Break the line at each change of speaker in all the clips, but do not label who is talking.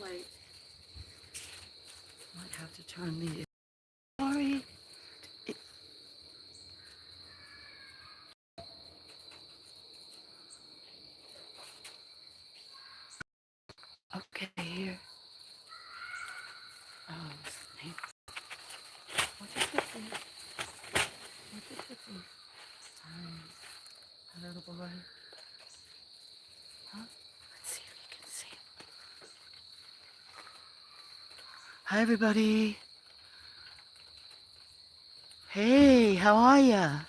light. Might have to turn the... Sorry. Okay, here. Oh, snake. What is this? What is this? A little boy. Huh? Let's see if you can see him. Hi, everybody. Hey, how are ya?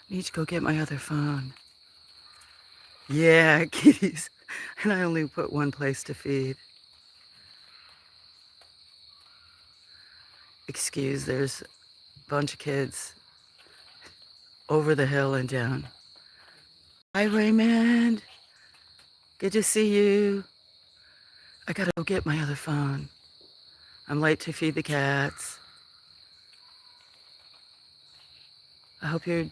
Need to go get my other phone. Yeah, kitties. And I only put one place to feed. Excuse, there's a bunch of kids over the hill and down. Hi, Raymond. Good to see you. I gotta go get my other phone. I'm late to feed the cats. I hope you're...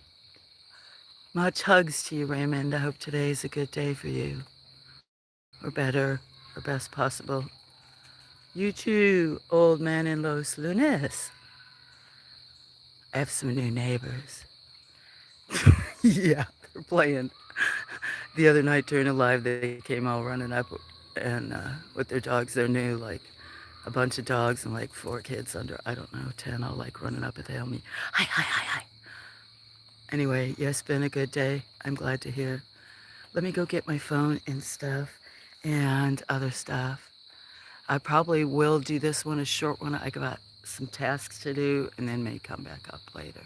Much hugs to you, Raymond. I hope today's a good day for you. Or better, or best possible. You too, old man in Los Lunes. I have some new neighbors. Yeah, they're playing. The other night during a live, they came all running up and with their dogs. They're new, like a bunch of dogs and like 4 kids under, I don't know, 10, all like running up and they hail me. Hi, hi, hi, hi. Anyway, yeah, it's been a good day. I'm glad to hear. Let me go get my phone and stuff and other stuff. I probably will do this one, a short one. I got some tasks to do and then may come back up later.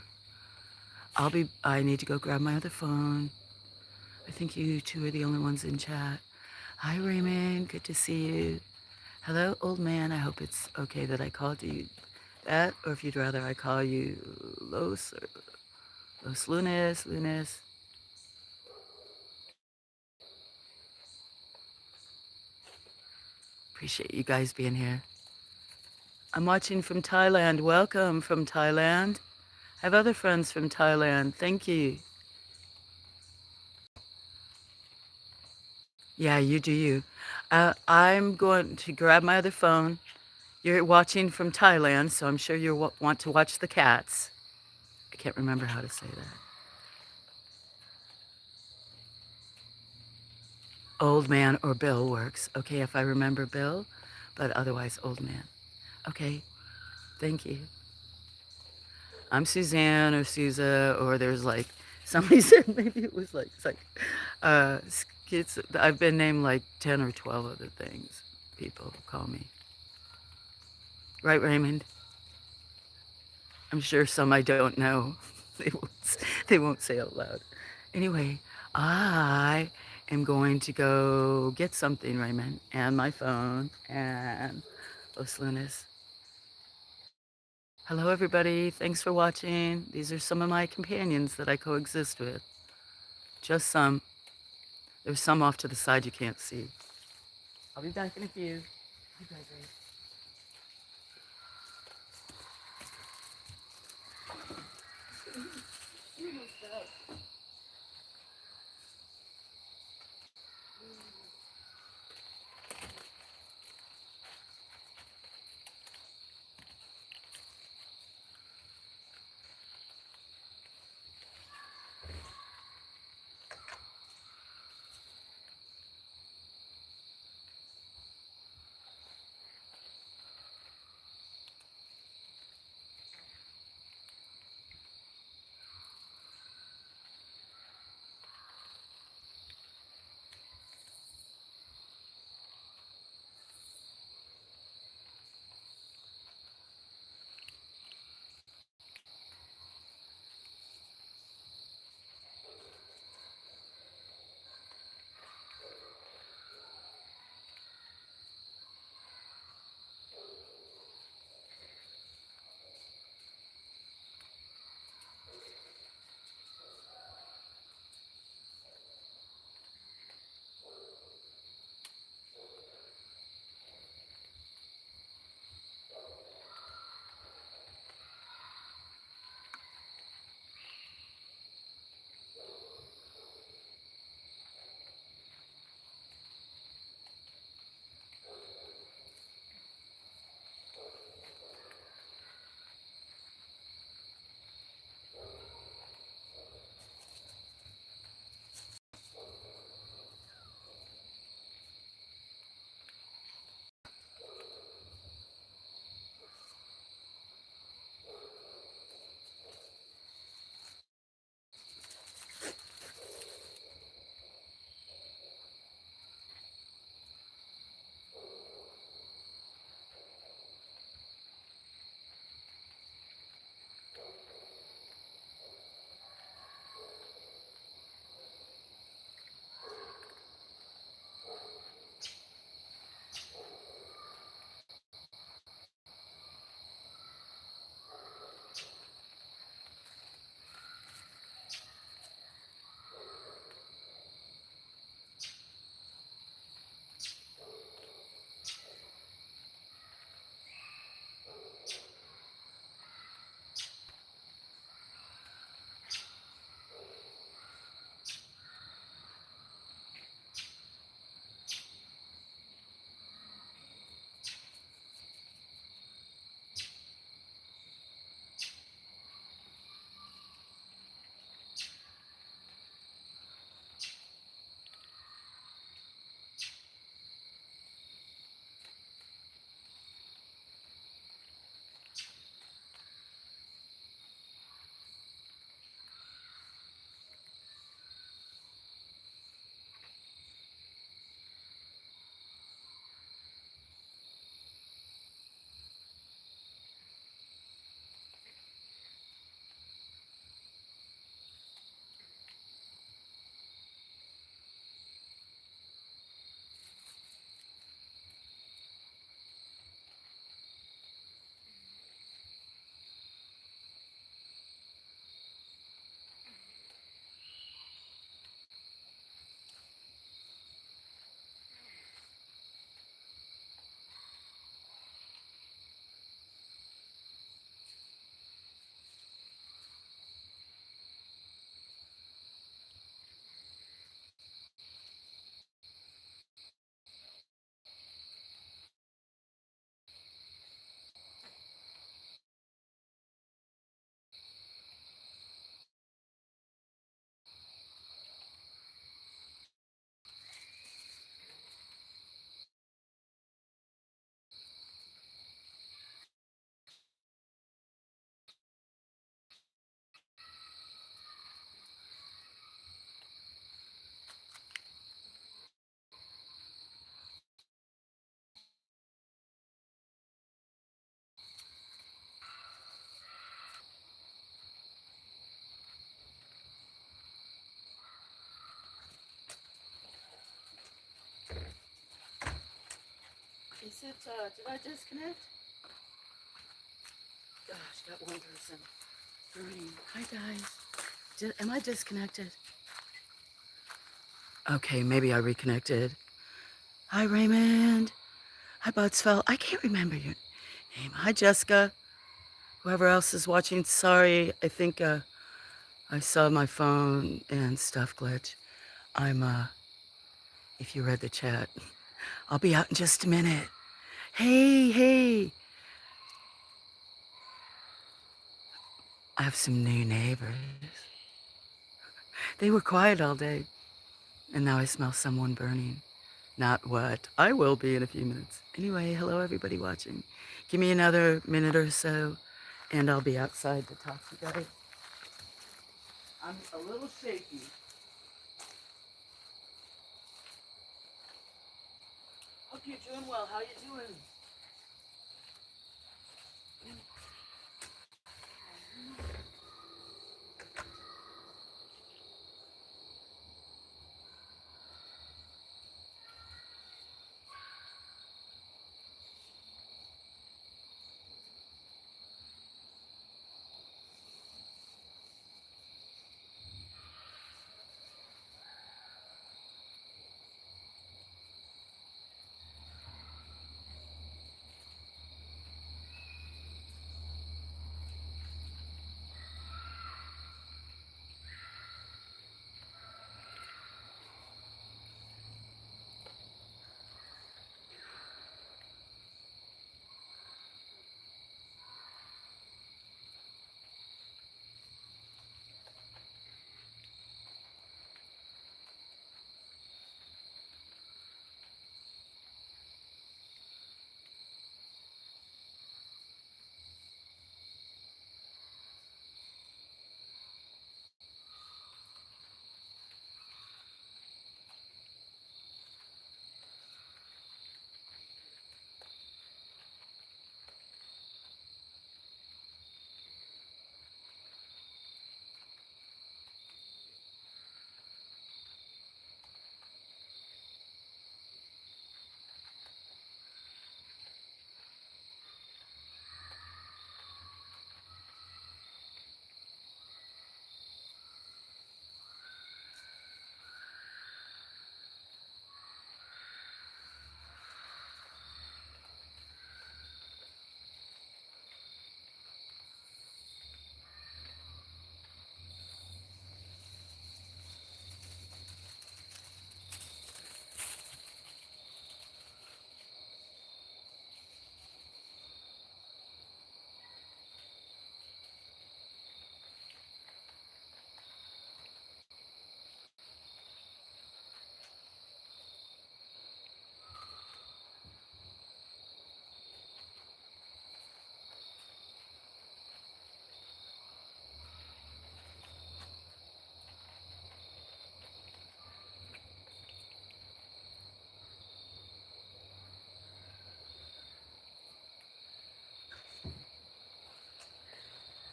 I need to go grab my other phone. I think you two are the only ones in chat. Hi, Raymond. Good to see you. Hello, old man. I hope it's okay that I called you that, or if you'd rather I call you Los Lunes. Appreciate you guys being here. I'm watching from Thailand. Welcome from Thailand. I have other friends from Thailand. Thank you. Yeah, you do you. I'm going to grab my other phone. You're watching from Thailand, so I'm sure you want to watch the cats. I can't remember how to say that. Old man or Bill works. Okay, if I remember Bill, but otherwise old man. Okay, thank you. I'm Suzanne or Sousa, or there's like, somebody said maybe it was like, it's like, kids, I've been named like 10 or 12 other things people call me. Right, Raymond? I'm sure some I don't know. They won't say out loud. Anyway, I am going to go get something, Raymond, and my phone, and Los Lunes. Hello, everybody. Thanks for watching. These are some of my companions that I coexist with. Just some. There's some off to the side you can't see. I'll be back in a few. You guys are... did I disconnect? Gosh, got one person burning. Hi, guys. Am I disconnected? Okay, maybe I reconnected. Hi, Raymond. Hi, Budsfell. I can't remember your name. Hi, Jessica. Whoever else is watching, sorry. I think I saw my phone and stuff glitch. If you read the chat, I'll be out in just a minute. Hey. I have some new neighbors. They were quiet all day, and now I smell someone burning. Not what I will be in a few minutes. Anyway, hello everybody watching. Give me another minute or so, and I'll be outside to talk to you guys. I'm a little shaky. Hope you're doing well. How you doing?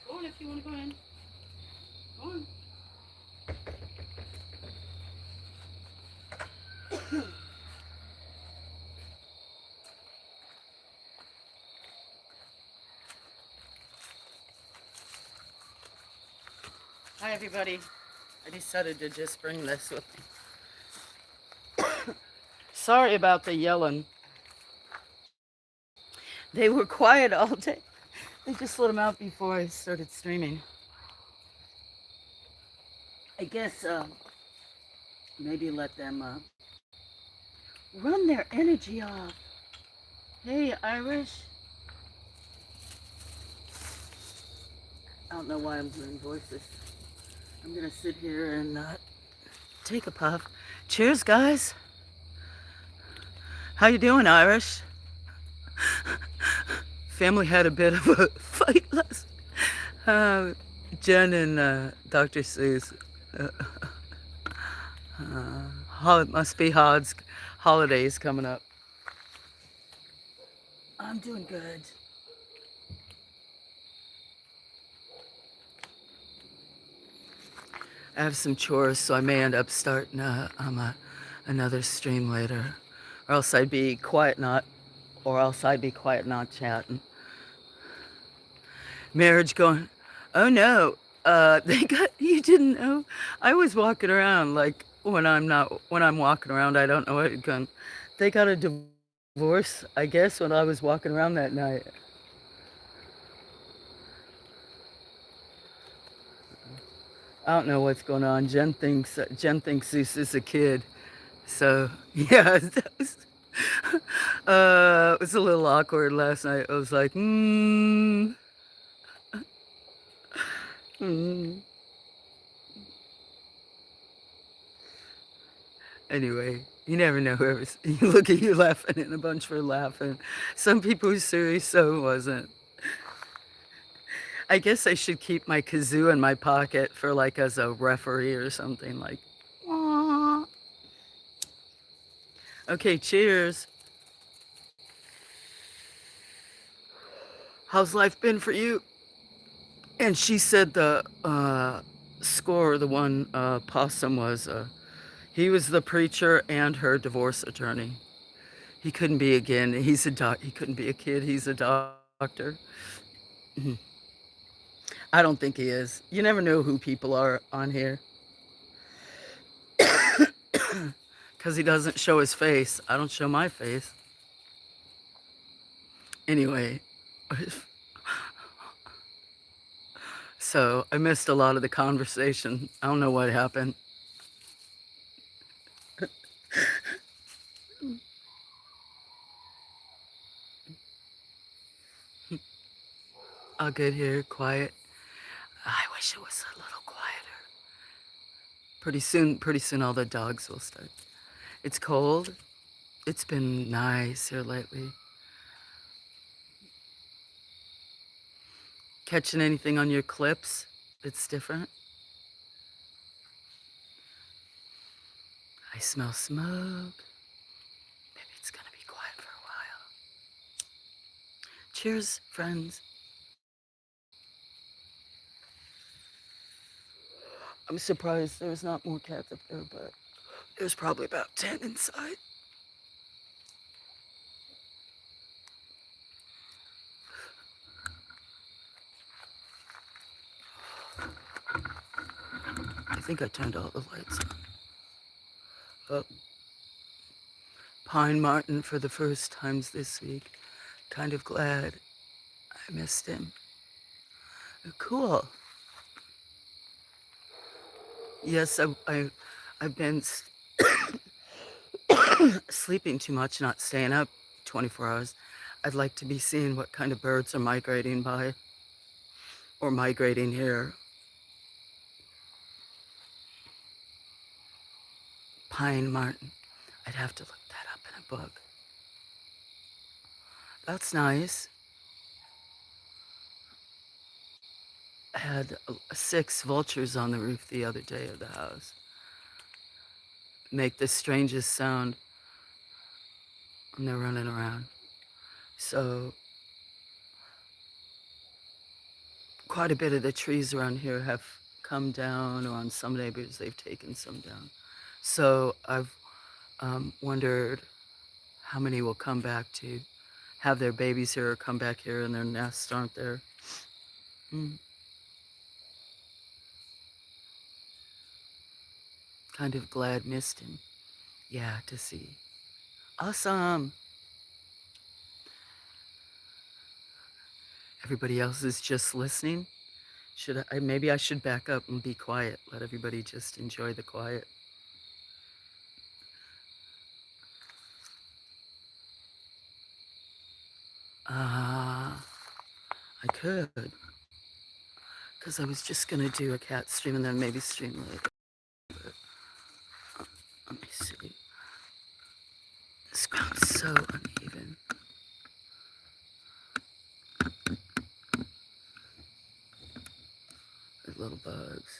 Go on if you want to go in. Go on. Hi everybody. I decided to just bring this with me. Sorry about the yelling. They were quiet all day. I just let them out before I started streaming. I guess maybe let them run their energy off. Hey, Irish. I don't know why I'm doing voices. I'm gonna sit here and take a puff. Cheers, guys. How you doing, Irish? Family had a bit of a fight last. Jen and Dr. Sue's. It must be holidays coming up. I'm doing good. I have some chores, so I may end up starting another stream later, or else I'd be quiet, not or else I'd be quiet, not chatting. Marriage going, oh no, they got, you didn't know? I was walking around like when I'm walking around, I don't know what going. They got a divorce, I guess, when I was walking around that night. I don't know what's going on. Jen thinks Zeus is a kid. So yeah, it was a little awkward last night. I was like, mm. Anyway, you never know whoever's. You look at you laughing, and a bunch were laughing. Some people were serious, so wasn't. I guess I should keep my kazoo in my pocket for like as a referee or something like. Aw. Okay, cheers. How's life been for you? And she said the score, the one possum was he was the preacher and her divorce attorney. He couldn't be again. He's a doc. He couldn't be a kid. He's a doctor. Mhm. I don't think he is. You never know who people are on here because he doesn't show his face. I don't show my face. Anyway, so I missed a lot of the conversation. I don't know what happened. All good here, quiet. I wish it was a little quieter. Pretty soon all the dogs will start. It's cold. It's been nice here lately. Catching anything on your clips that's different? I smell smoke. Maybe it's gonna be quiet for a while. Cheers, friends. I'm surprised there's not more cats up there, but there's probably about 10 inside. I think I turned all the lights on. Oh, Pine Martin for the first times this week. Kind of glad I missed him. Cool. Yes, I've been sleeping too much, not staying up 24 hours. I'd like to be seeing what kind of birds are migrating by or migrating here. Pine Martin. I'd have to look that up in a book. That's nice. I had 6 vultures on the roof the other day of the house. Make the strangest sound when they're running around. So quite a bit of the trees around here have come down, or on some neighbors they've taken some down. So I've wondered how many will come back to have their babies here or come back here and their nests aren't there. Mm, kind of glad missed him. Yeah, to see. Awesome. Everybody else is just listening. Should I maybe I should back up and be quiet. Let everybody just enjoy the quiet. I could, because I was just gonna do a cat stream and then maybe stream later. Let me see. This ground's so uneven. The little bugs.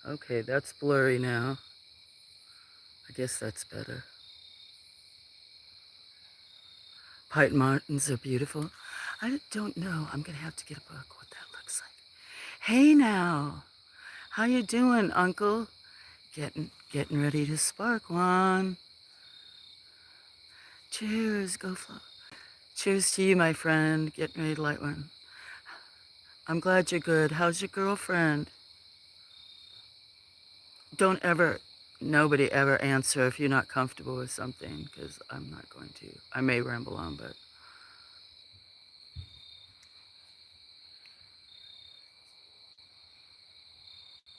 Okay, that's blurry now. I guess that's better. Pine Martins are beautiful. I don't know. I'm gonna have to get a book what that looks like. Hey now, how you doing, Uncle? Getting ready to spark one. Cheers, go flow. Cheers to you, my friend. Getting ready to light one. I'm glad you're good. How's your girlfriend? Don't ever, nobody ever answer if you're not comfortable with something, because I'm not going to. I may ramble on, but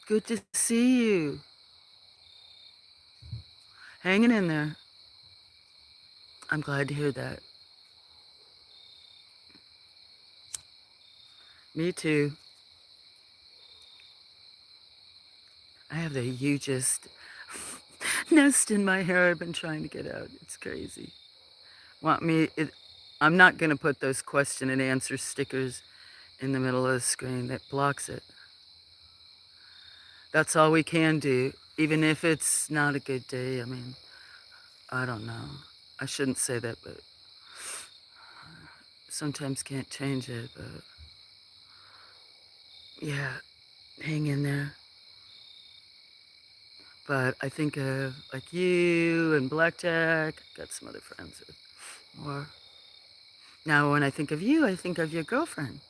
good to see you. Hanging in there. I'm glad to hear that. Me too. I have the hugest nest in my hair I've been trying to get out. It's crazy. Want me? I'm not going to put those question and answer stickers in the middle of the screen. That blocks it. That's all we can do, even if it's not a good day. I mean, I don't know. I shouldn't say that, but sometimes can't change it. But yeah, hang in there. But I think of like you and Blackjack. Got some other friends with more. Now, when I think of you, I think of your girlfriend.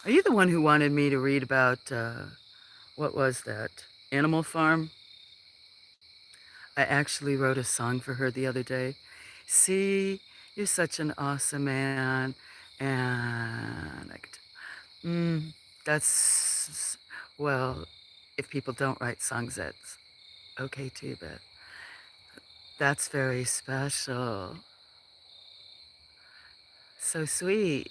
Are you the one who wanted me to read about, what was that? Animal Farm? I actually wrote a song for her the other day. See, you're such an awesome man. And that's, well, if people don't write songs, that's okay too, but that's very special. So sweet.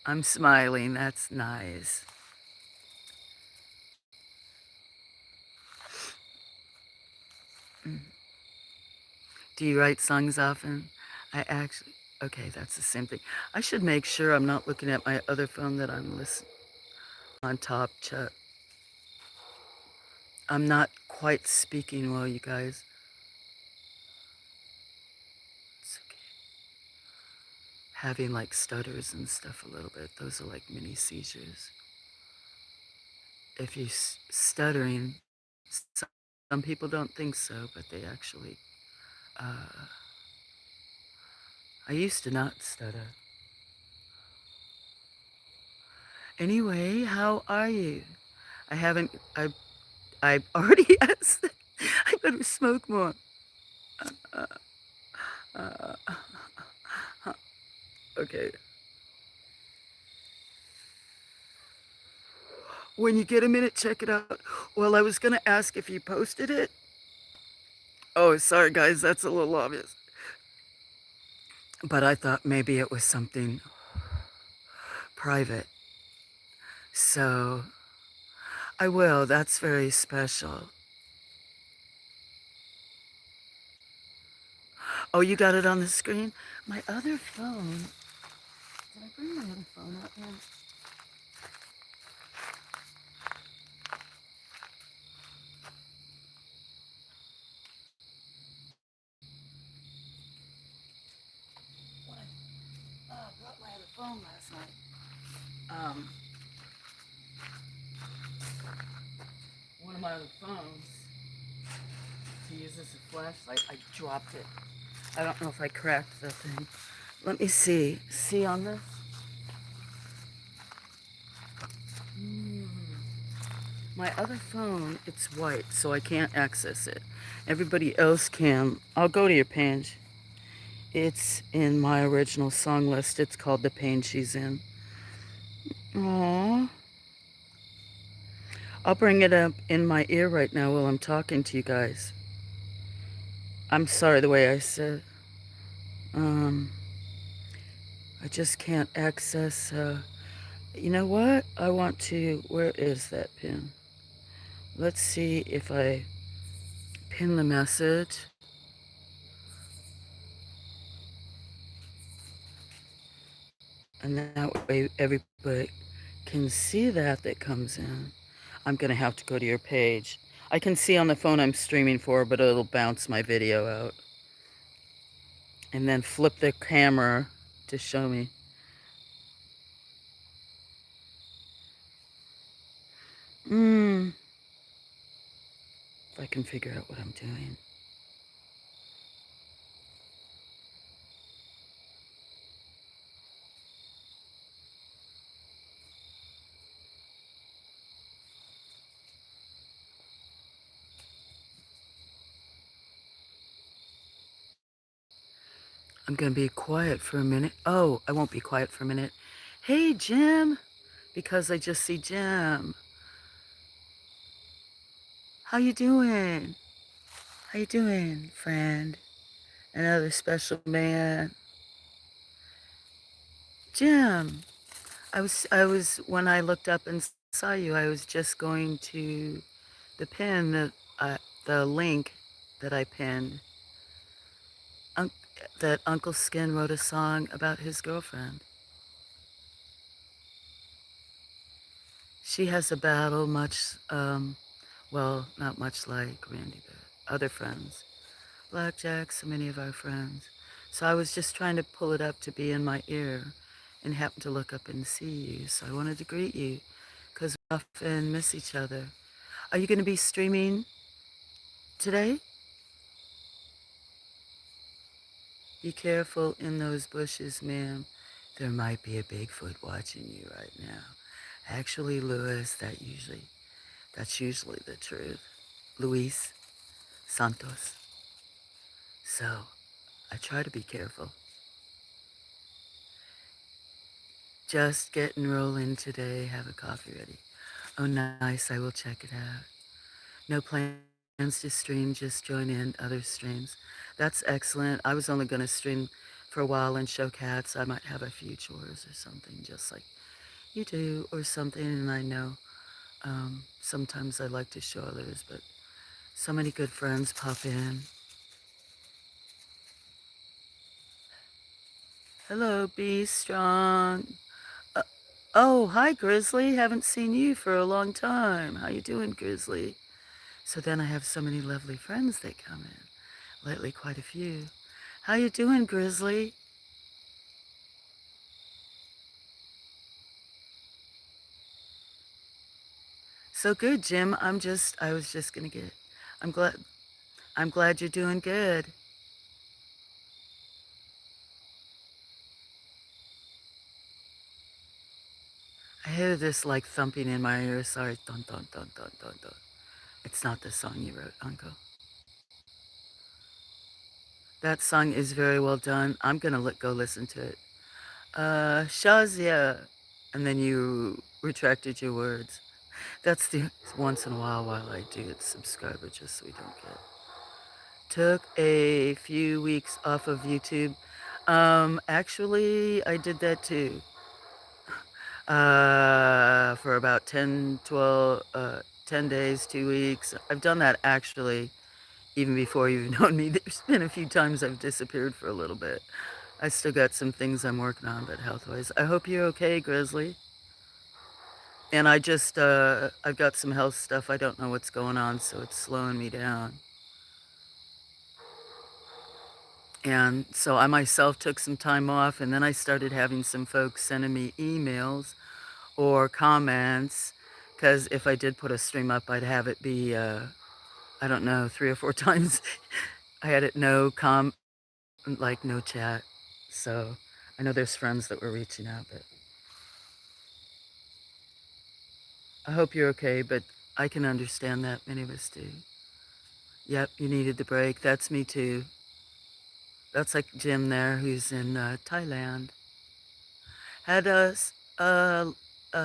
I'm smiling. That's nice. Do you write songs often? I actually, okay, that's the same thing. I should make sure I'm not looking at my other phone that I'm listening on top chat. I'm not quite speaking well, you guys. It's okay. Having like stutters and stuff a little bit. Those are like mini seizures. If you're stuttering, some people don't think so, but they actually, uh, I used to not stutter. Anyway, how are you? I haven't, I already asked. I better smoke more. Uh, uh, okay. When you get a minute, check it out. Well, I was going to ask if you posted it. Oh, sorry, guys. That's a little obvious. But I thought maybe it was something private. So I will. That's very special. Oh, you got it on the screen? My other phone. Did I bring my other phone out here? What? I brought my other phone last night. One of my other phones to use as a flashlight. I dropped it. I don't know if I cracked the thing. Let me see. See on this? Mm. My other phone, it's white, so I can't access it. Everybody else can. I'll go to your page. It's in my original song list. It's called The Pain She's In. Aww. I'll bring it up in my ear right now while I'm talking to you guys. I'm sorry the way I said. Um, I just can't access. You know what? I want to. Where is that pin? Let's see if I pin the message. And that way everybody can see that comes in. I'm going to have to go to your page. I can see on the phone I'm streaming for, but it'll bounce my video out. And then flip the camera to show me. I can figure out what I'm doing. I'm going to be quiet for a minute. Oh, I won't be quiet for a minute. Hey, Jim, because I just see Jim. How you doing? How you doing, friend? Another special man. Jim, when I looked up and saw you, I was just going to the pin the link that I pinned. Un- that Uncle Skin wrote a song about his girlfriend. She has a battle well, not much like Randy, but other friends. Blackjack, so many of our friends. So I was just trying to pull it up to be in my ear and happened to look up and see you. So I wanted to greet you because we often miss each other. Are you going to be streaming today? Be careful in those bushes, ma'am. There might be a Bigfoot watching you right now. Actually, Louis, that's usually the truth. Luis Santos. So I try to be careful. Just getting rolling today. Have a coffee ready. Oh, nice. I will check it out. No plans to stream, just join in other streams. That's excellent. I was only going to stream for a while and show cats. I might have a few chores or something, just like you do, or something. And I know sometimes I like to show others, but so many good friends pop in. Hello, Be Strong. Uh, oh, hi, Grizzly. Haven't seen you for a long time. How you doing, Grizzly? So then I have so many lovely friends that come in. Lately, quite a few. How you doing, Grizzly? So good, Jim. I was just gonna get, I'm glad, I'm glad you're doing good. I hear this like thumping in my ear. Sorry, dun dun dun dun dun dun. It's not the song you wrote, Uncle. That song is very well done. I'm gonna go listen to it. Shazia, and then you retracted your words. That's the once in a while I do it, subscriber, just so we don't get. Took a few weeks off of YouTube. Actually, I did that too. For about 10, 12, 10 days, 2 weeks. I've done that actually even before you've known me. There's been a few times I've disappeared for a little bit. I still got some things I'm working on, but health-wise. I hope you're okay, Grizzly. And I've got some health stuff. I don't know what's going on, so it's slowing me down. And so I myself took some time off, and then I started having some folks sending me emails or comments, because if I did put a stream up, I'd have it be, I don't know, 3 or 4 times. I had it no chat. So I know there's friends that were reaching out, but I hope you're okay, but I can understand that. Many of us do. Yep, you needed the break. That's me too. That's like Jim there, who's in Thailand. Had uh,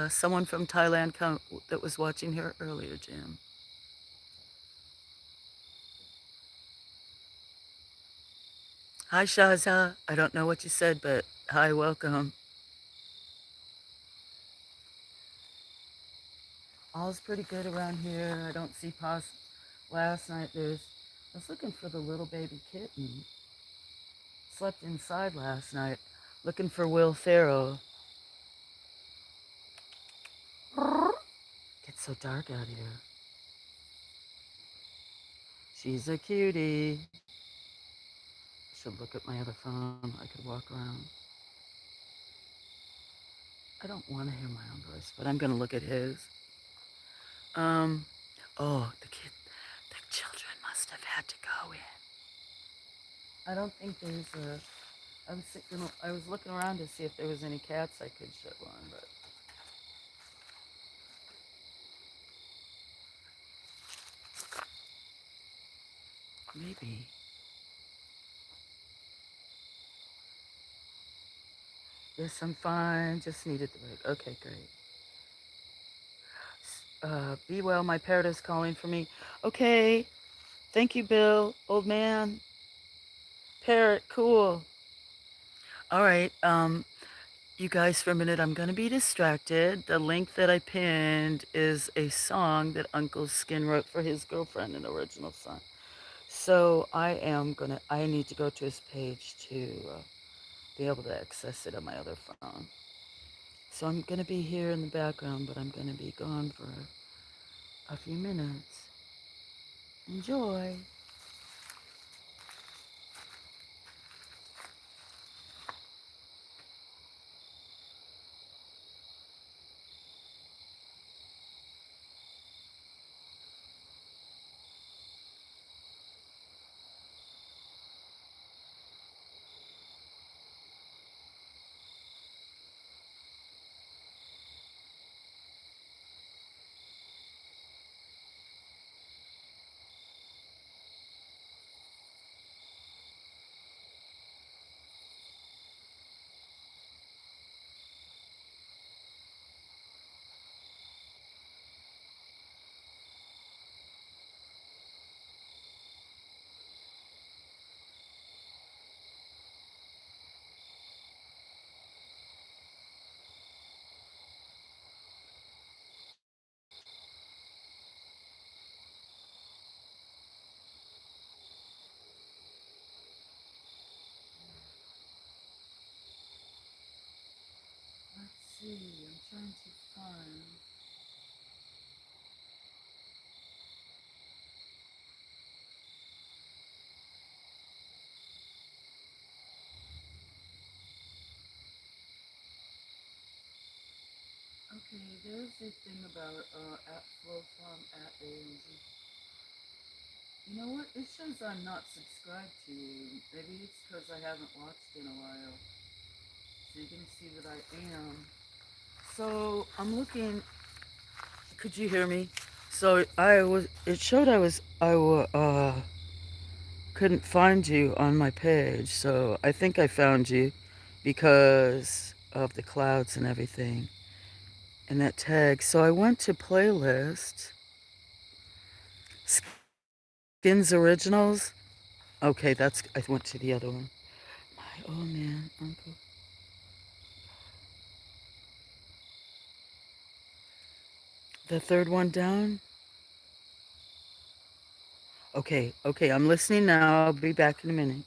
someone from Thailand come that was watching her earlier, Jim. Hi, Shaza. I don't know what you said, but hi, welcome. All's pretty good around here. I don't see Last night I was looking for the little baby kitten. Slept inside last night, looking for Will Ferrell. It's so dark out here. She's a cutie. Should look at my other phone. I could walk around. I don't want to hear my own voice, but I'm going to look at his. Um, oh, the children. got to go in. I don't think there's a. I was looking around to see if there was any cats I could show on, but maybe. Yes, I'm fine. Just needed the break. Okay, great. Be well. My parrot is calling for me. Okay. Thank you, Bill. Old man. Parrot. Cool. All right. You guys, for a minute, I'm going to be distracted. The link that I pinned is a song that Uncle Skin wrote for his girlfriend, an original song. So I need to go to his page to be able to access it on my other phone. So I'm going to be here in the background, but I'm going to be gone for a few minutes. Enjoy. Let's see. I'm trying to find. Okay, there's a thing about at Flow Farm at ANG. You know what? It shows I'm not subscribed to you. Maybe it's because I haven't watched in a while. So you can see that I am. So I'm looking. Could you hear me? So I was. It showed couldn't find you on my page. So I think I found you because of the clouds and everything and that tag. So I went to playlist Skins Originals. Okay, I went to the other one. My old man, uncle. The third one down. Okay, I'm listening now. I'll be back in a minute.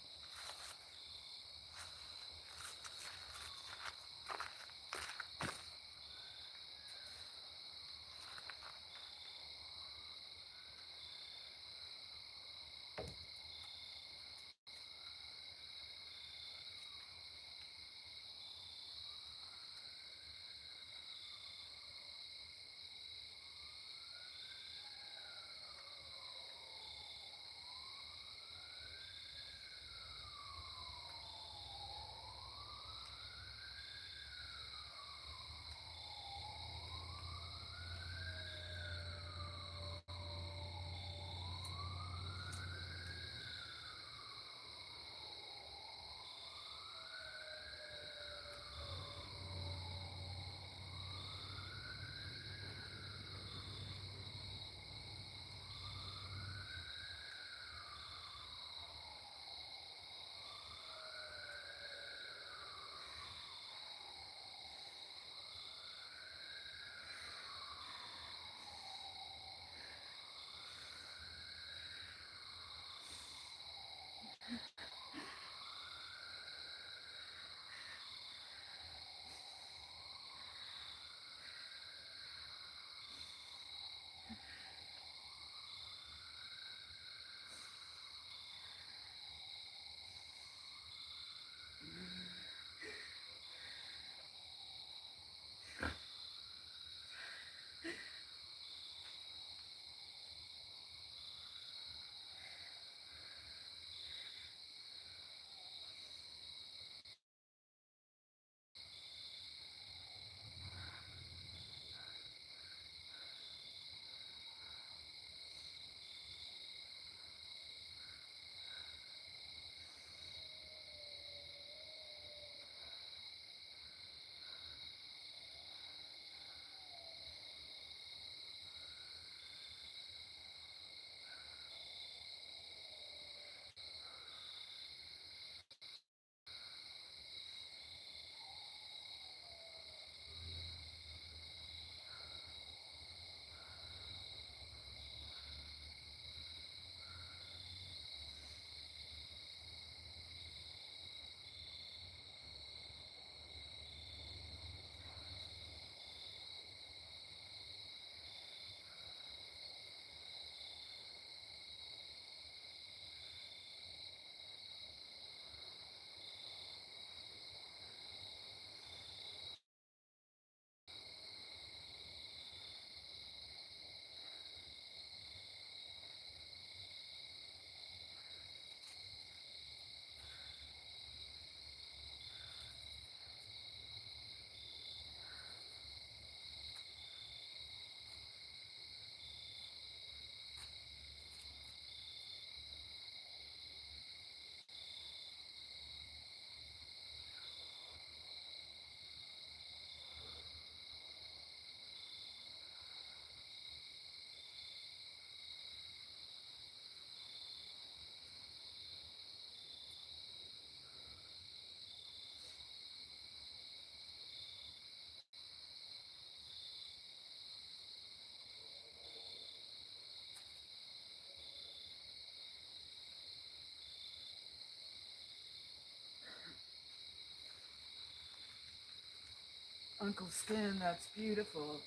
Uncle Skin, that's beautiful.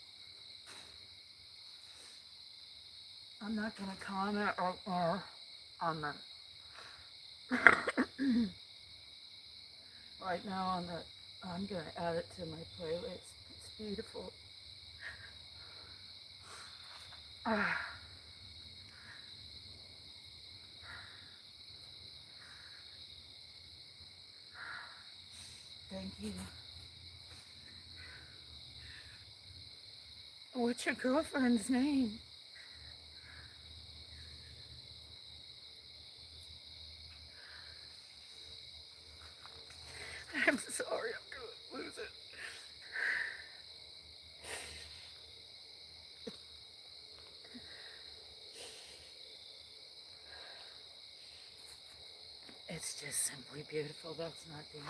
I'm not going to comment or on the right now on the. I'm going to add it to my playlist. It's beautiful. Ah, thank you. What's your girlfriend's name? I'm sorry, I'm going to lose it. It's just simply beautiful. That's not being.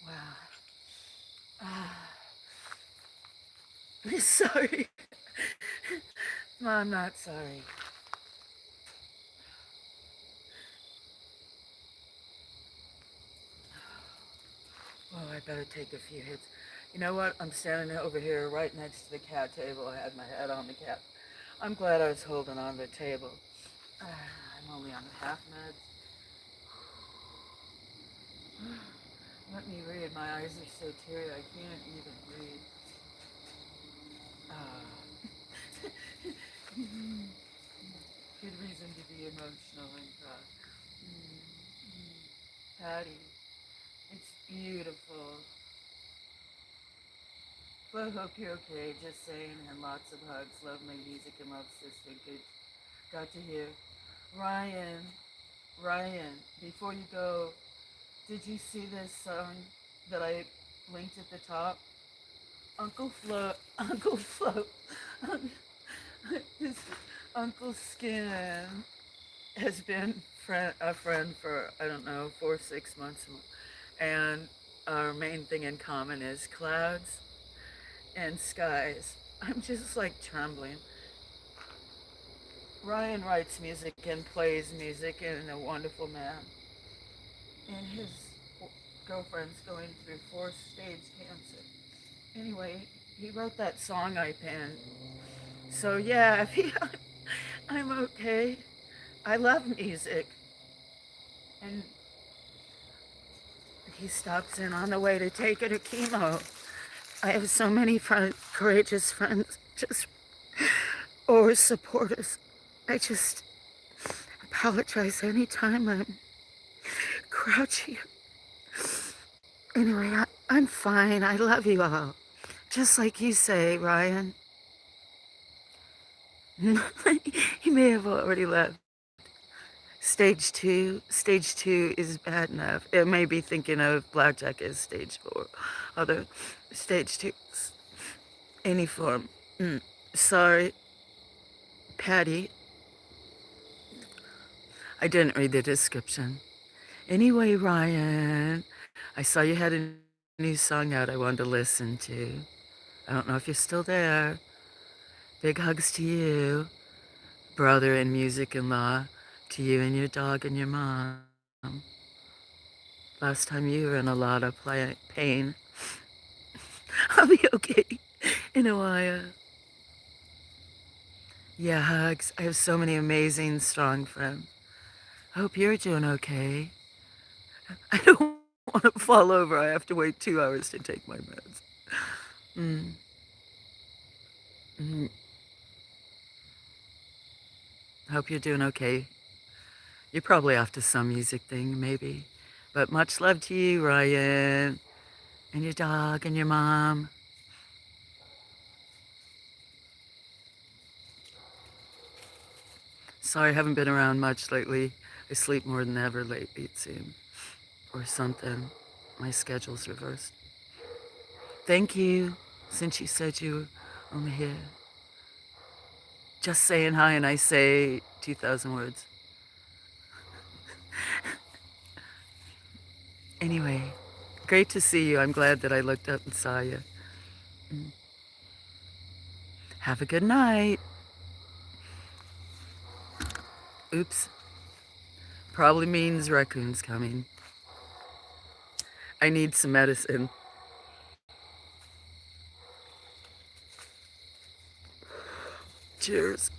Wow. Ah, I'm sorry. No, I'm not sorry. Oh, I better take a few hits. You know what? I'm standing over here right next to the cat table. I had my head on the cat. I'm glad I was holding on the table. I'm only on half meds. Let me read. My eyes are so teary I can't even read. Ah. Good reason to be emotional and cry. Patty, it's beautiful. Well, I hope you're okay. Just saying, and lots of hugs. Love my music and love sister. Good. Got to hear. Ryan, Ryan, before you go, did you see this song that I linked at the top? Uncle Flo, Uncle Flo, his Uncle Skin has been a friend for, I don't know, 4 or 6 months. And our main thing in common is clouds and skies. I'm just like trembling. Ryan writes music and plays music and a wonderful man. And his girlfriend's going through fourth stage cancer. Anyway, he wrote that song I penned. So yeah, I'm okay. I love music. And he stops in on the way to take her to chemo. I have so many courageous friends, just or supporters. I just apologize anytime I'm grouchy. Anyway, I'm fine. I love you all. Just like you say, Ryan. He may have already left. Stage two is bad enough. It may be thinking of blackjack as stage 4. Other stage 2, any form. Sorry, Patty. I didn't read the description. Anyway, Ryan, I saw you had a new song out I wanted to listen to. I don't know if you're still there. Big hugs to you, brother and music-in-law, to you and your dog and your mom. Last time you were in a lot of pain. I'll be okay in a while. Yeah, hugs. I have so many amazing, strong friends. I hope you're doing okay. I don't want to fall over. I have to wait 2 hours to take my meds. Mm. Mm. I hope you're doing okay. You're probably off to some music thing, maybe. But much love to you, Ryan, and your dog and your mom. Sorry, I haven't been around much lately. I sleep more than ever lately, it seems. Or something. My schedule's reversed. Thank you, since you said you were only here. Just saying hi, and I say 2,000 words. Anyway, great to see you. I'm glad that I looked up and saw you. Have a good night. Oops. Probably means raccoons coming. I need some medicine. Cheers.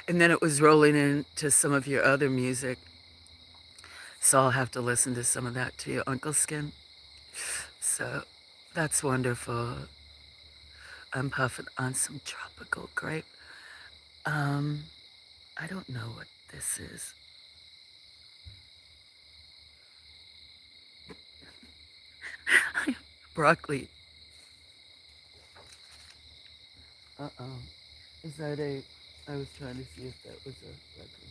And then it was rolling into some of your other music. So I'll have to listen to some of that too, Uncle Skin. So that's wonderful. I'm puffing on some tropical grape. Um, I don't know what this is. Broccoli. Uh-oh. Is that a... I was trying to see if that was a record.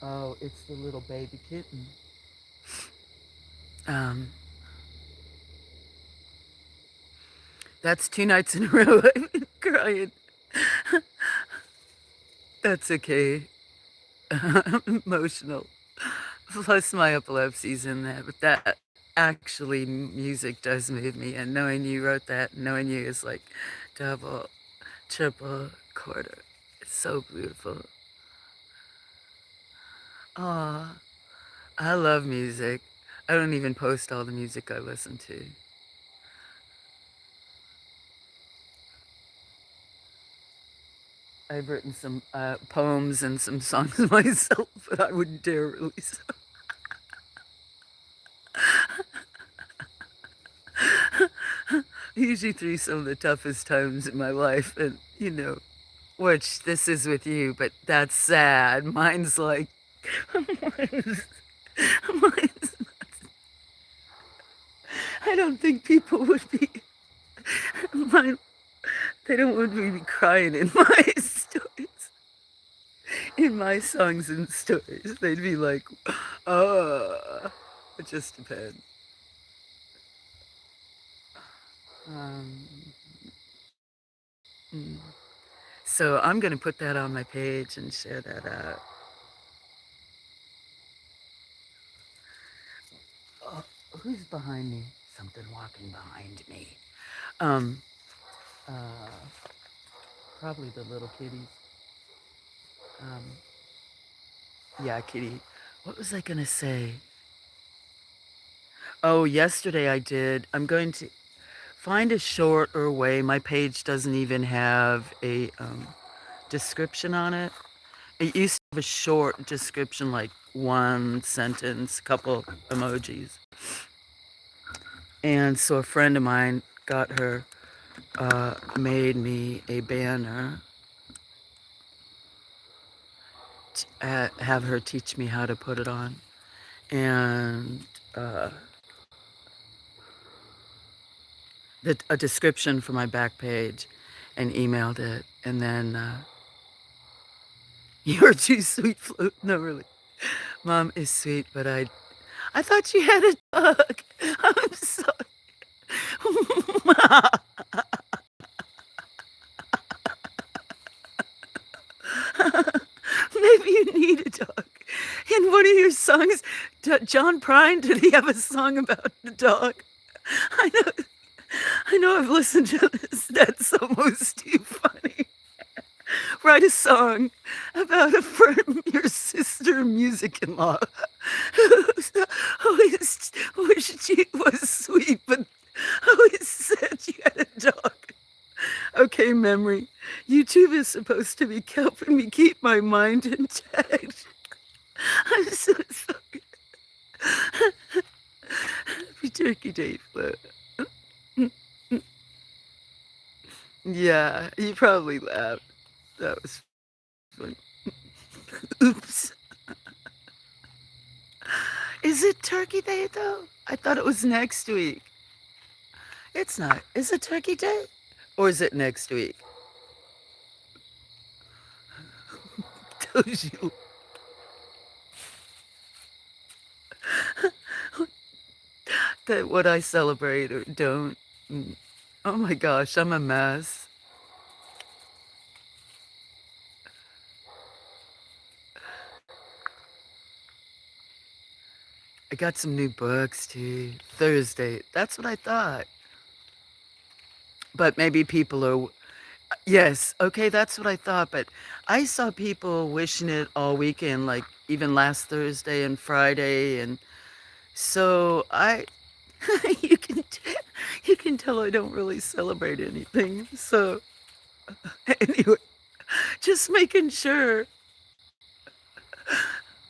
Oh, it's the little baby kitten. Um, that's 2 nights in a row I've been crying. That's okay. I'm emotional. Plus my epilepsy's in there, but that actually music does move me. And knowing you wrote that, knowing you is like double, triple, quarter. It's so beautiful. Aw, I love music. I don't even post all the music I listen to. I've written some poems and some songs myself, but I wouldn't dare release them. Usually through some of the toughest times in my life, and which this is with you, but that's sad. Mine's like, mine's, mine's, I don't think people would be, mine, they don't want me to be crying in my stories, in my songs and stories. They'd be like, oh, it just depends. Um, mm. So I'm going to put that on my page and share that out. Oh, who's behind me? Something walking behind me. Um, uh, Probably the little kitties. Um, yeah, kitty. What was I going to say? Oh, yesterday I did. I'm going to find a shorter way. My page doesn't even have a description on it. It used to have a short description, like one sentence, couple emojis. And so a friend of mine got her, made me a banner, have her teach me how to put it on. And uh, a description for my back page and emailed it. And then, you're too sweet, Flo. No, really. Mom is sweet, but I thought you had a dog. I'm sorry. Maybe you need a dog. In one of your songs, John Prine, did he have a song about the dog? I know, I know I've listened to this. That's almost too funny. Write a song about a friend, your sister music-in-law who wished she was sweet, but always said you had a dog. Okay, memory. YouTube is supposed to be helping me keep my mind intact. I'm so sorry. Happy Turkey Day, Flo. Yeah, you probably laughed. That was funny. Oops. Is it Turkey Day, though? I thought it was next week. It's not. Is it Turkey Day? Or is it next week? Told you. That what I celebrate or don't. Oh my gosh, I'm a mess. I got some new books too. Thursday. That's what I thought. But maybe people are Yes, okay, that's what I thought, but I saw people wishing it all weekend, like, even last Thursday and Friday, and so I you can t you can tell I don't really celebrate anything, so anyway, just making sure,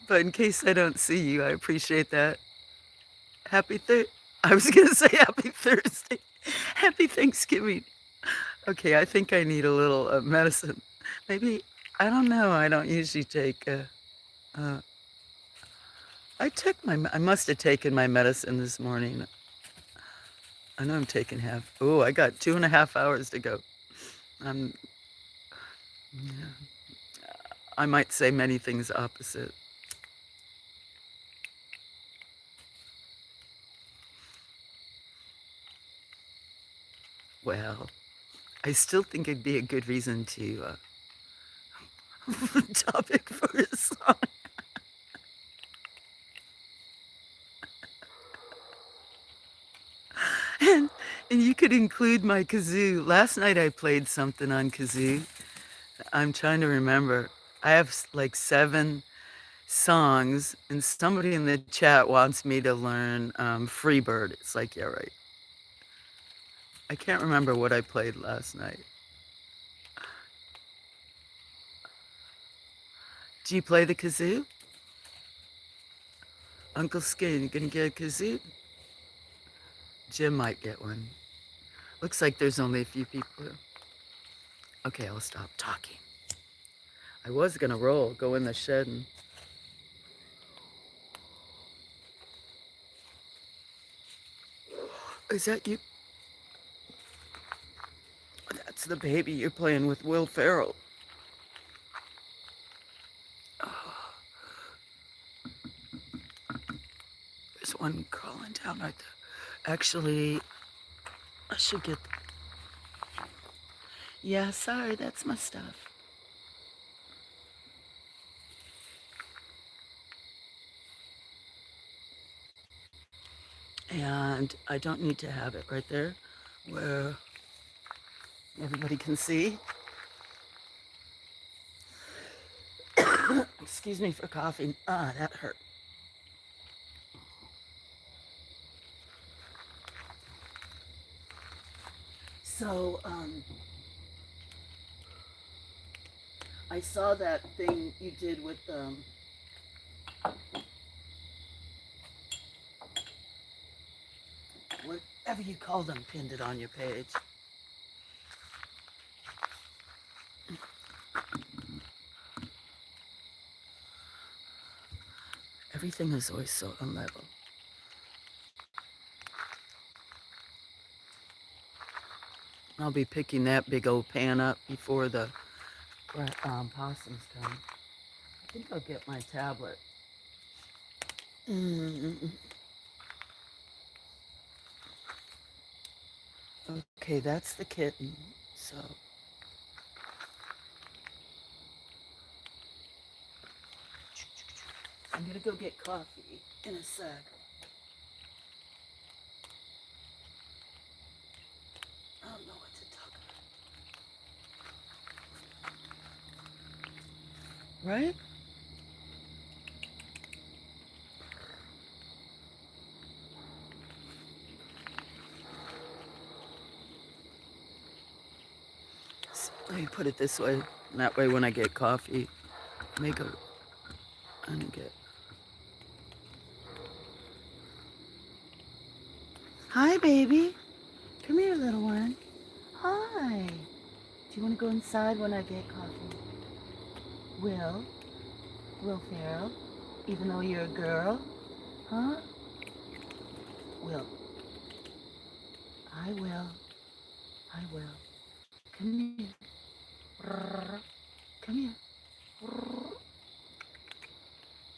but in case I don't see you, I appreciate that. Happy Thur I was gonna say happy Thursday. Happy Thanksgiving. Okay, I think I need a little, medicine. Maybe I don't know, I don't usually take, uh I must have taken my medicine this morning. I know I'm taking half. Oh, I got 2.5 hours to go. I'm yeah, I might say many things opposite. Well, I still think it'd be a good reason to, topic for a song. And and you could include my kazoo. Last night I played something on kazoo. I'm trying to remember. I have like 7 songs, and somebody in the chat wants me to learn Freebird. It's like, yeah, right. I can't remember what I played last night. Do you play the kazoo? Uncle Skin, you gonna get a kazoo? Jim might get one. Looks like there's only a few people. Okay, I'll stop talking. I was gonna roll, go in the shed and. Is that you? That's the baby you're playing with Will Ferrell. Oh, there's one crawling down right there. Actually, I should get. Yeah, sorry, that's my stuff. And I don't need to have it right there where everybody can see. Excuse me for coughing. Ah, that hurt. So, I saw that thing you did with whatever you call them, pinned it on your page. Everything is always so unlevel. I'll be picking that big old pan up before the possums come. I think I'll get my tablet. Mm. Okay, that's the kitten. So I'm gonna go get coffee in a sec. I don't know what to talk about. Right? Let me put it this way. And that way when I get coffee, make a and get. Hi, baby. Come here, little one. Hi. Do you want to go inside when I get coffee? Will? Will Farrell? Even though you're a girl? Huh? Will. I will. I will. Come here. Come here.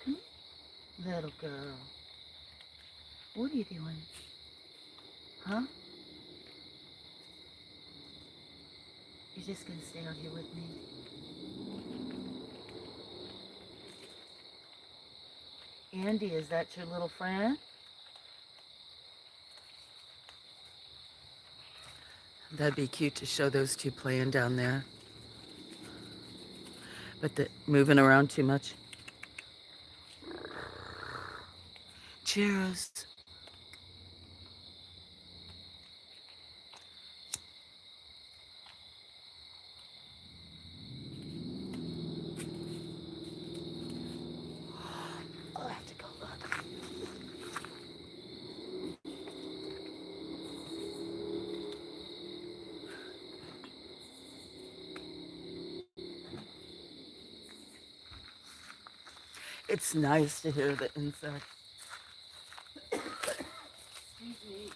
Come here. Little girl. What are you doing? Huh? You're just gonna stay out here with me? Andy, is that your little friend? That'd be cute to show those two playing down there. But the moving around too much. Cheers. I'll have to go look. It's nice to hear the insects. Excuse me.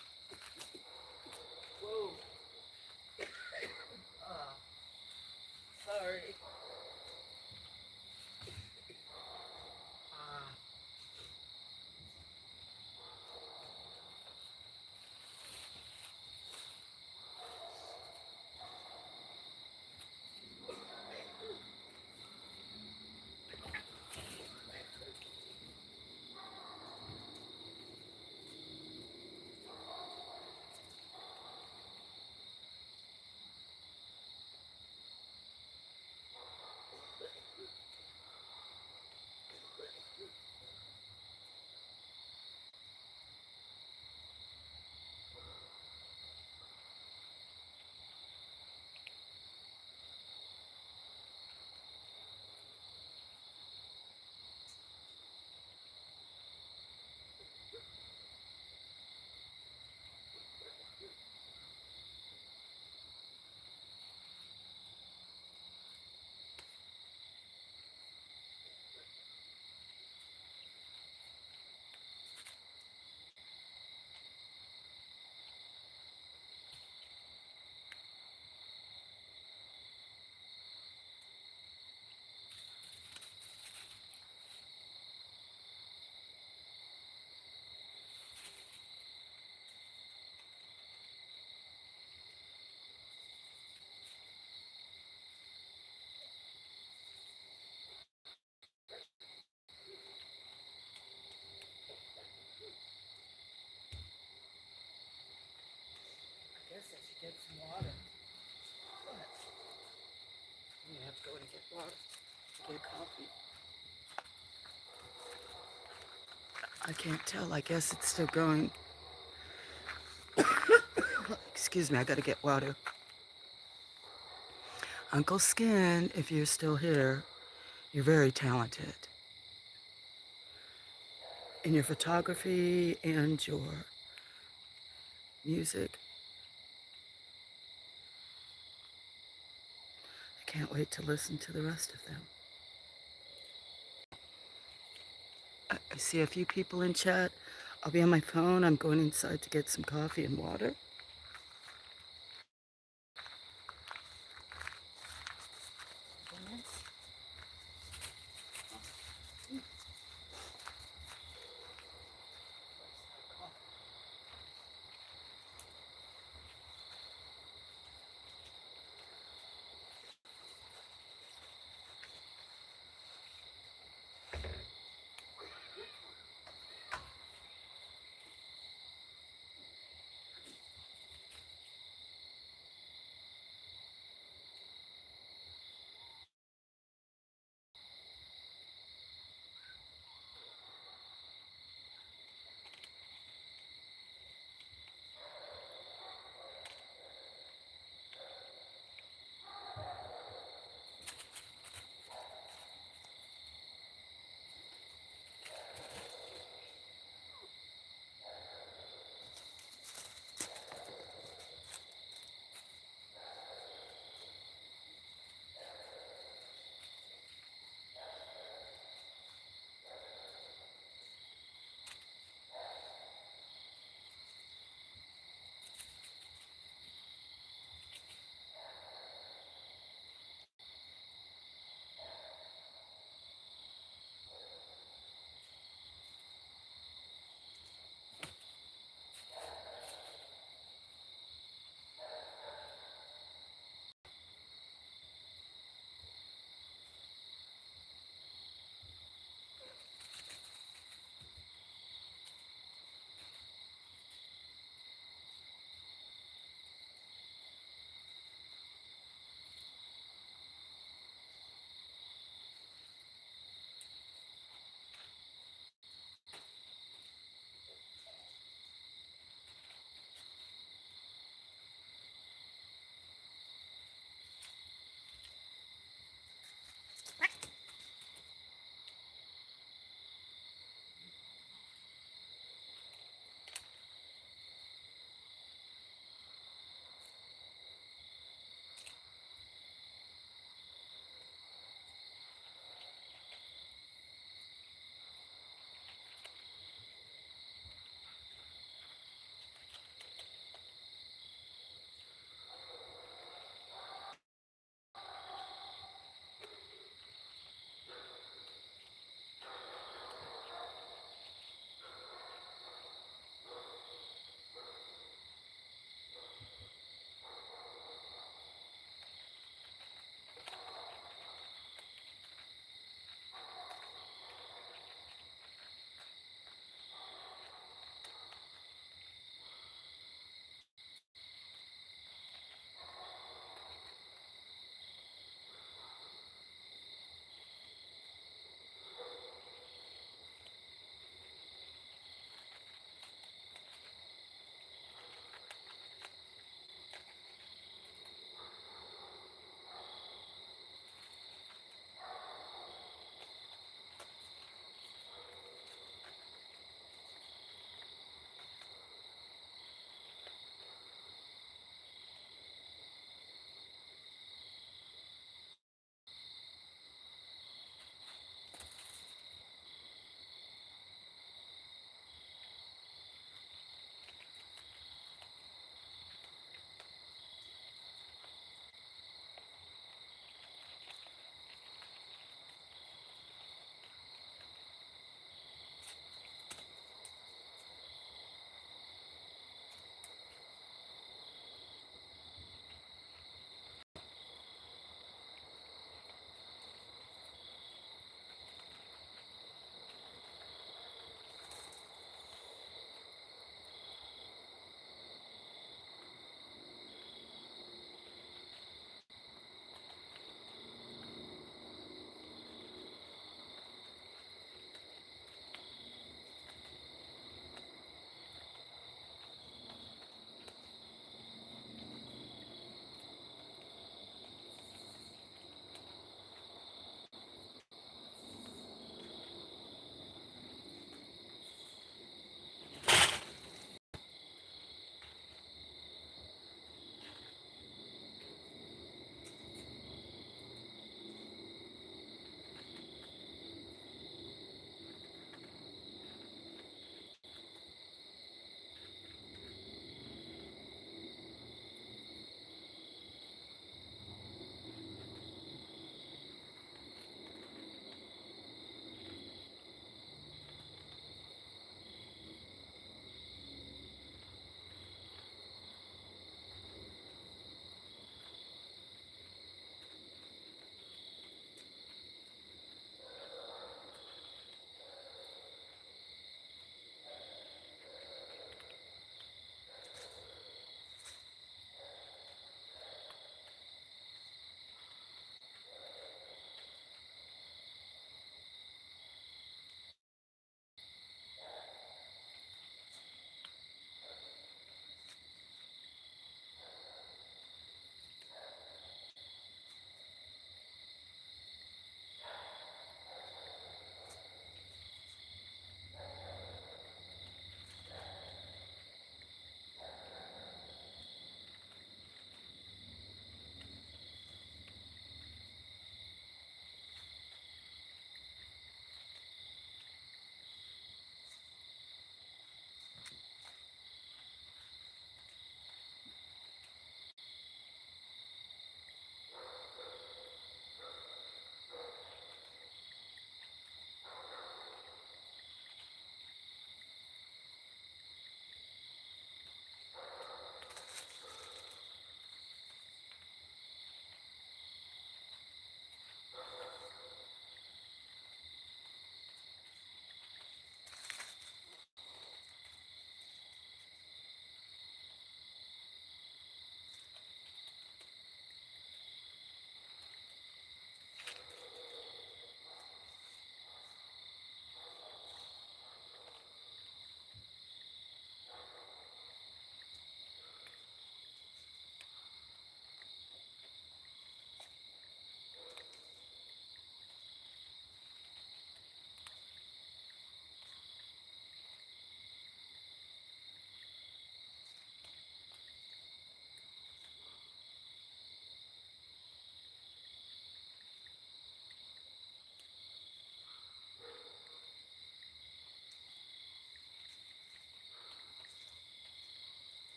Whoa. Oh, sorry. Ah. I guess I should get some water. What? I'm gonna have to go and get water. Get coffee. I can't tell. I guess it's still going. Excuse me, I gotta get water. Uncle Skin, if you're still here, you're very talented in your photography and your music. I can't wait to listen to the rest of them. I see a few people in chat. I'll be on my phone. I'm going inside to get some coffee and water.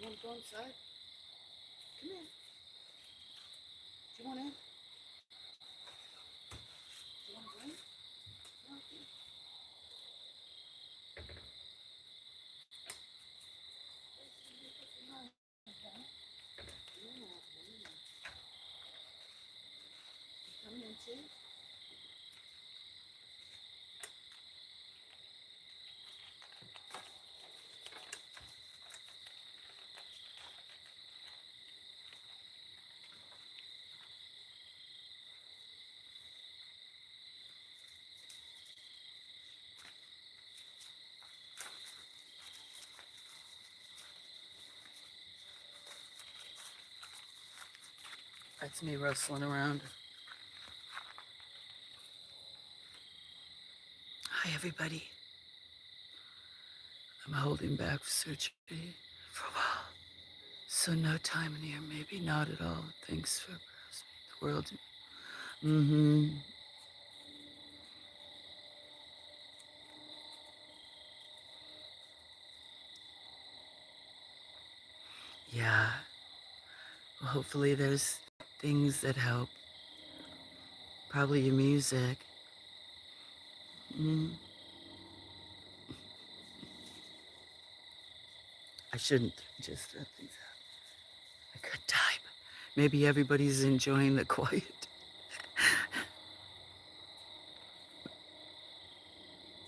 want to go inside? Come here. Do you want in? Do you want to go in? No, okay. Come in too. That's me rustling around. Hi, everybody. I'm holding back surgery for a while. So no time in here, maybe not at all. Thanks for the world. Mm-hmm. Yeah. Well, hopefully there's things that help. Probably your music. Mm. I shouldn't just throw things out. A good time. Maybe everybody's enjoying the quiet.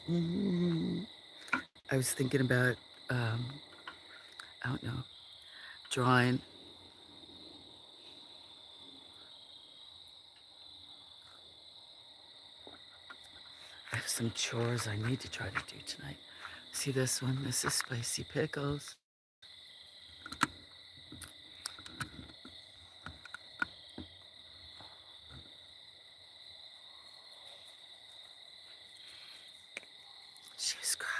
Mm. I was thinking about, I don't know, drawing. I have some chores I need to try to do tonight. See this one? This is spicy pickles. She's crying.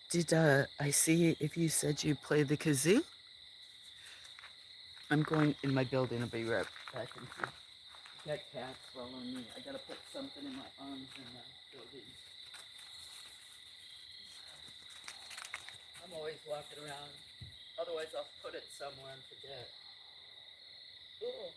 Did I see if you said you played the kazoo? I'm going in my building. I'll be right back. Got cats following me. I gotta put something in my arms in the building. I'm always walking around. Otherwise, I'll put it somewhere and forget. Ooh.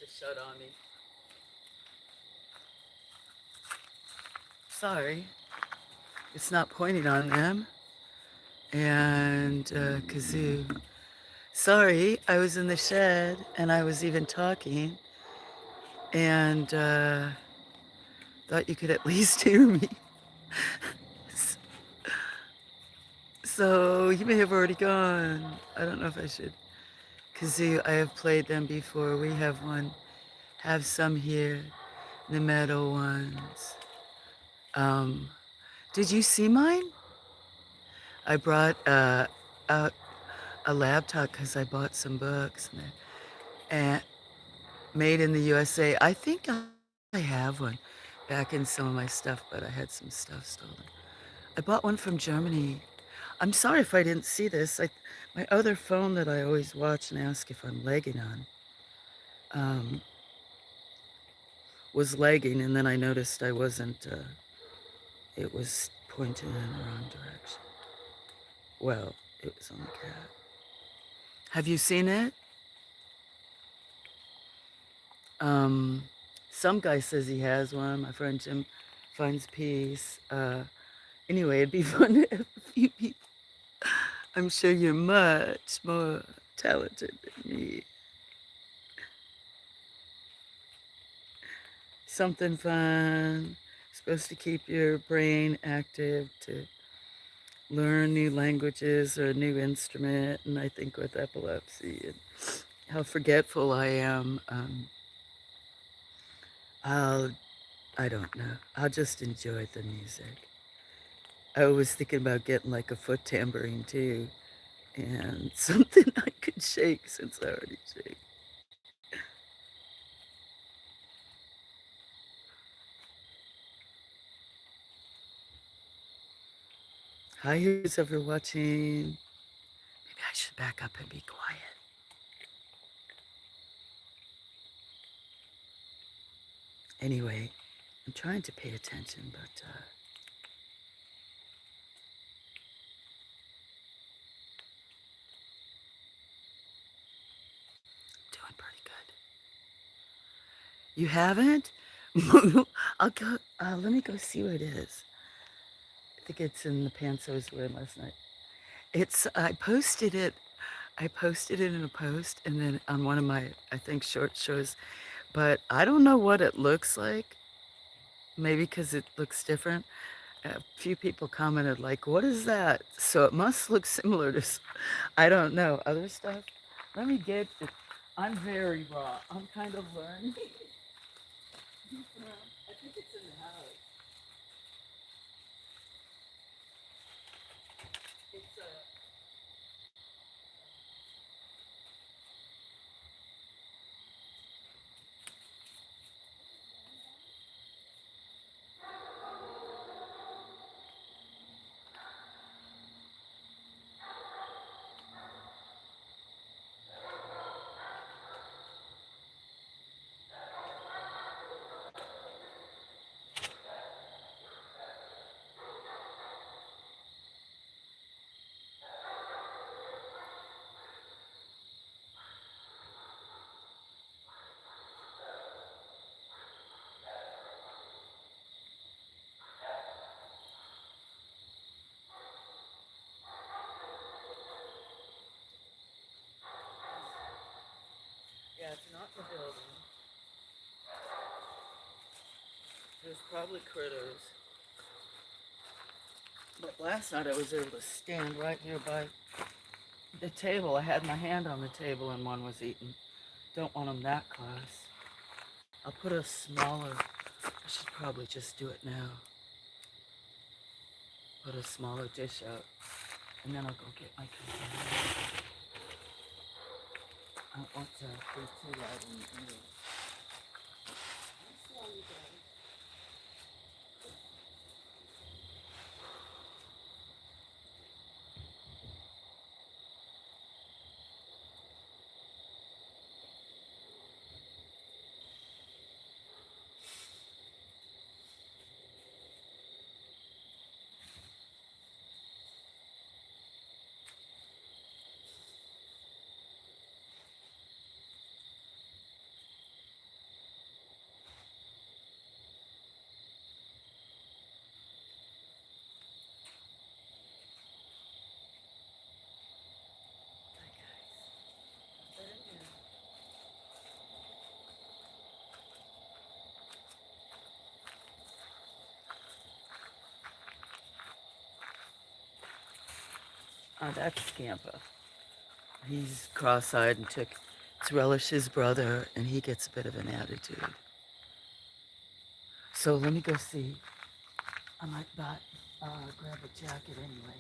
to shut on me. Sorry, it's not pointing on them. And kazoo. Sorry, I was in the shed and I was even talking and thought you could at least hear me. So you may have already gone. I don't know if I should. Kazoo, I have played them before. We have some here, the metal ones. Um, did you see mine? I brought out a laptop because I bought some books and made in the USA. I think I have one back in some of my stuff, but I had some stuff stolen. I bought one from Germany. I'm sorry if I didn't see this. My other phone that I always watch and ask if I'm lagging on um, was lagging, and then I noticed I wasn't. It was pointing in the wrong direction. Well, it was on the cat. Have you seen it? Um, some guy says he has one. My friend Jim finds peace. Anyway, it'd be fun to have a few people. I'm sure you're much more talented than me. Something fun. Supposed to keep your brain active to learn new languages or a new instrument. And I think with epilepsy and how forgetful I am, I'll, I don't know. I'll just enjoy the music. I was thinking about getting like a foot tambourine too, and something I could shake since I already shake. Hi, who's ever watching? Maybe I should back up and be quiet. Anyway, I'm trying to pay attention, but doing pretty good. You haven't? I'll go. Let me go see what it is. I think it's in the pants I was wearing last night. It's. I posted it. I posted it in a post, and then on one of my, I think, short shows. But I don't know what it looks like. Maybe because it looks different. A few people commented like, "What is that?" So it must look similar to. I don't know other stuff. Let me get it. I'm very raw. I'm kind of learning. I think it's in the house. It's a. Yeah, it's not the building. There's probably critters. But last night I was able to stand right nearby the table. I had my hand on the table and one was eaten. Don't want them that close. I'll put a smaller, I should probably just do it now. Put a smaller dish out and then I'll go get my container. I don't want to be too loud in the ear. That's Scamper. He's cross-eyed and took to relish his brother, and he gets a bit of an attitude. So let me go see. I might grab a jacket anyway.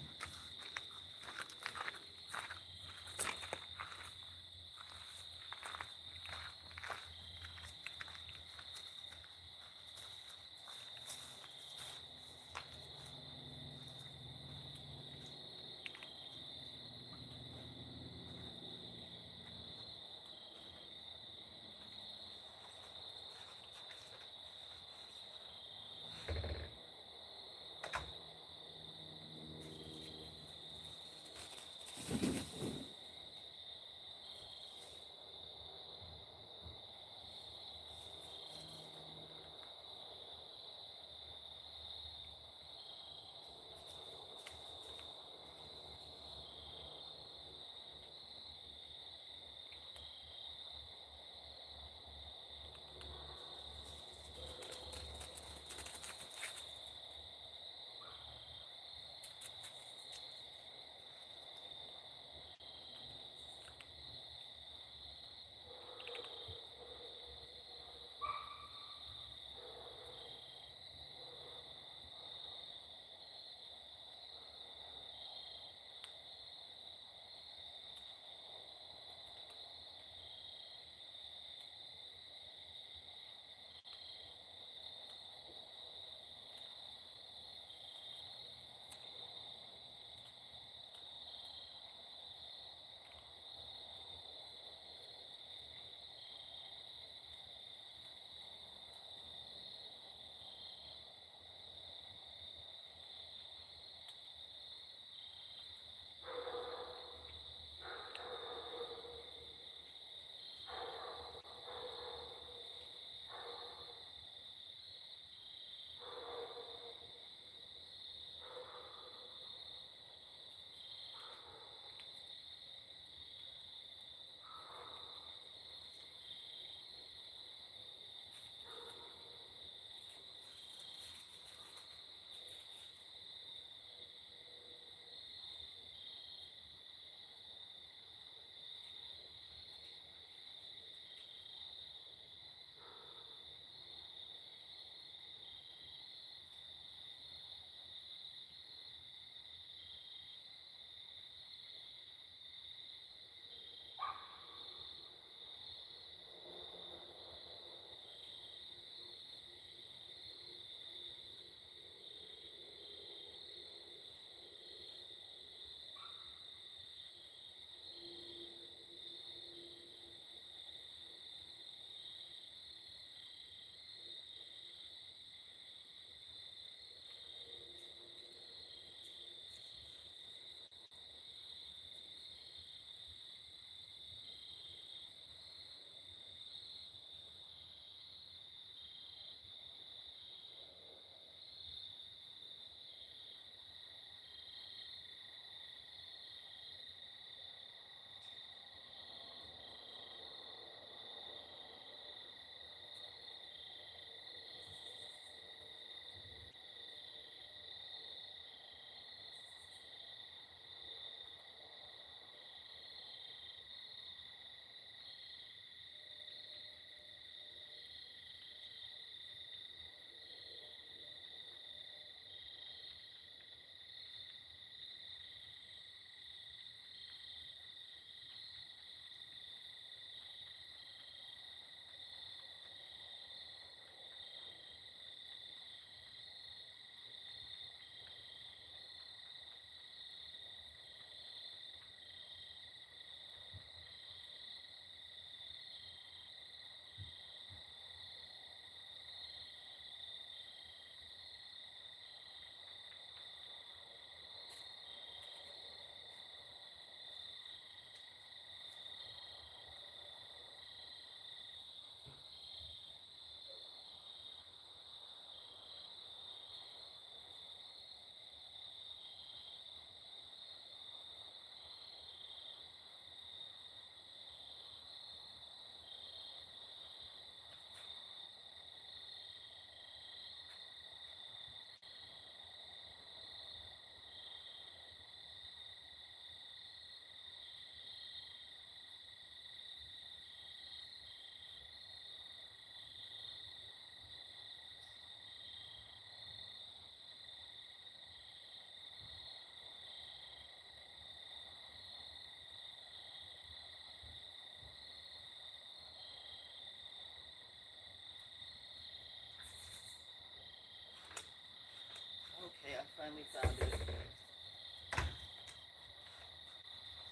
finally found it.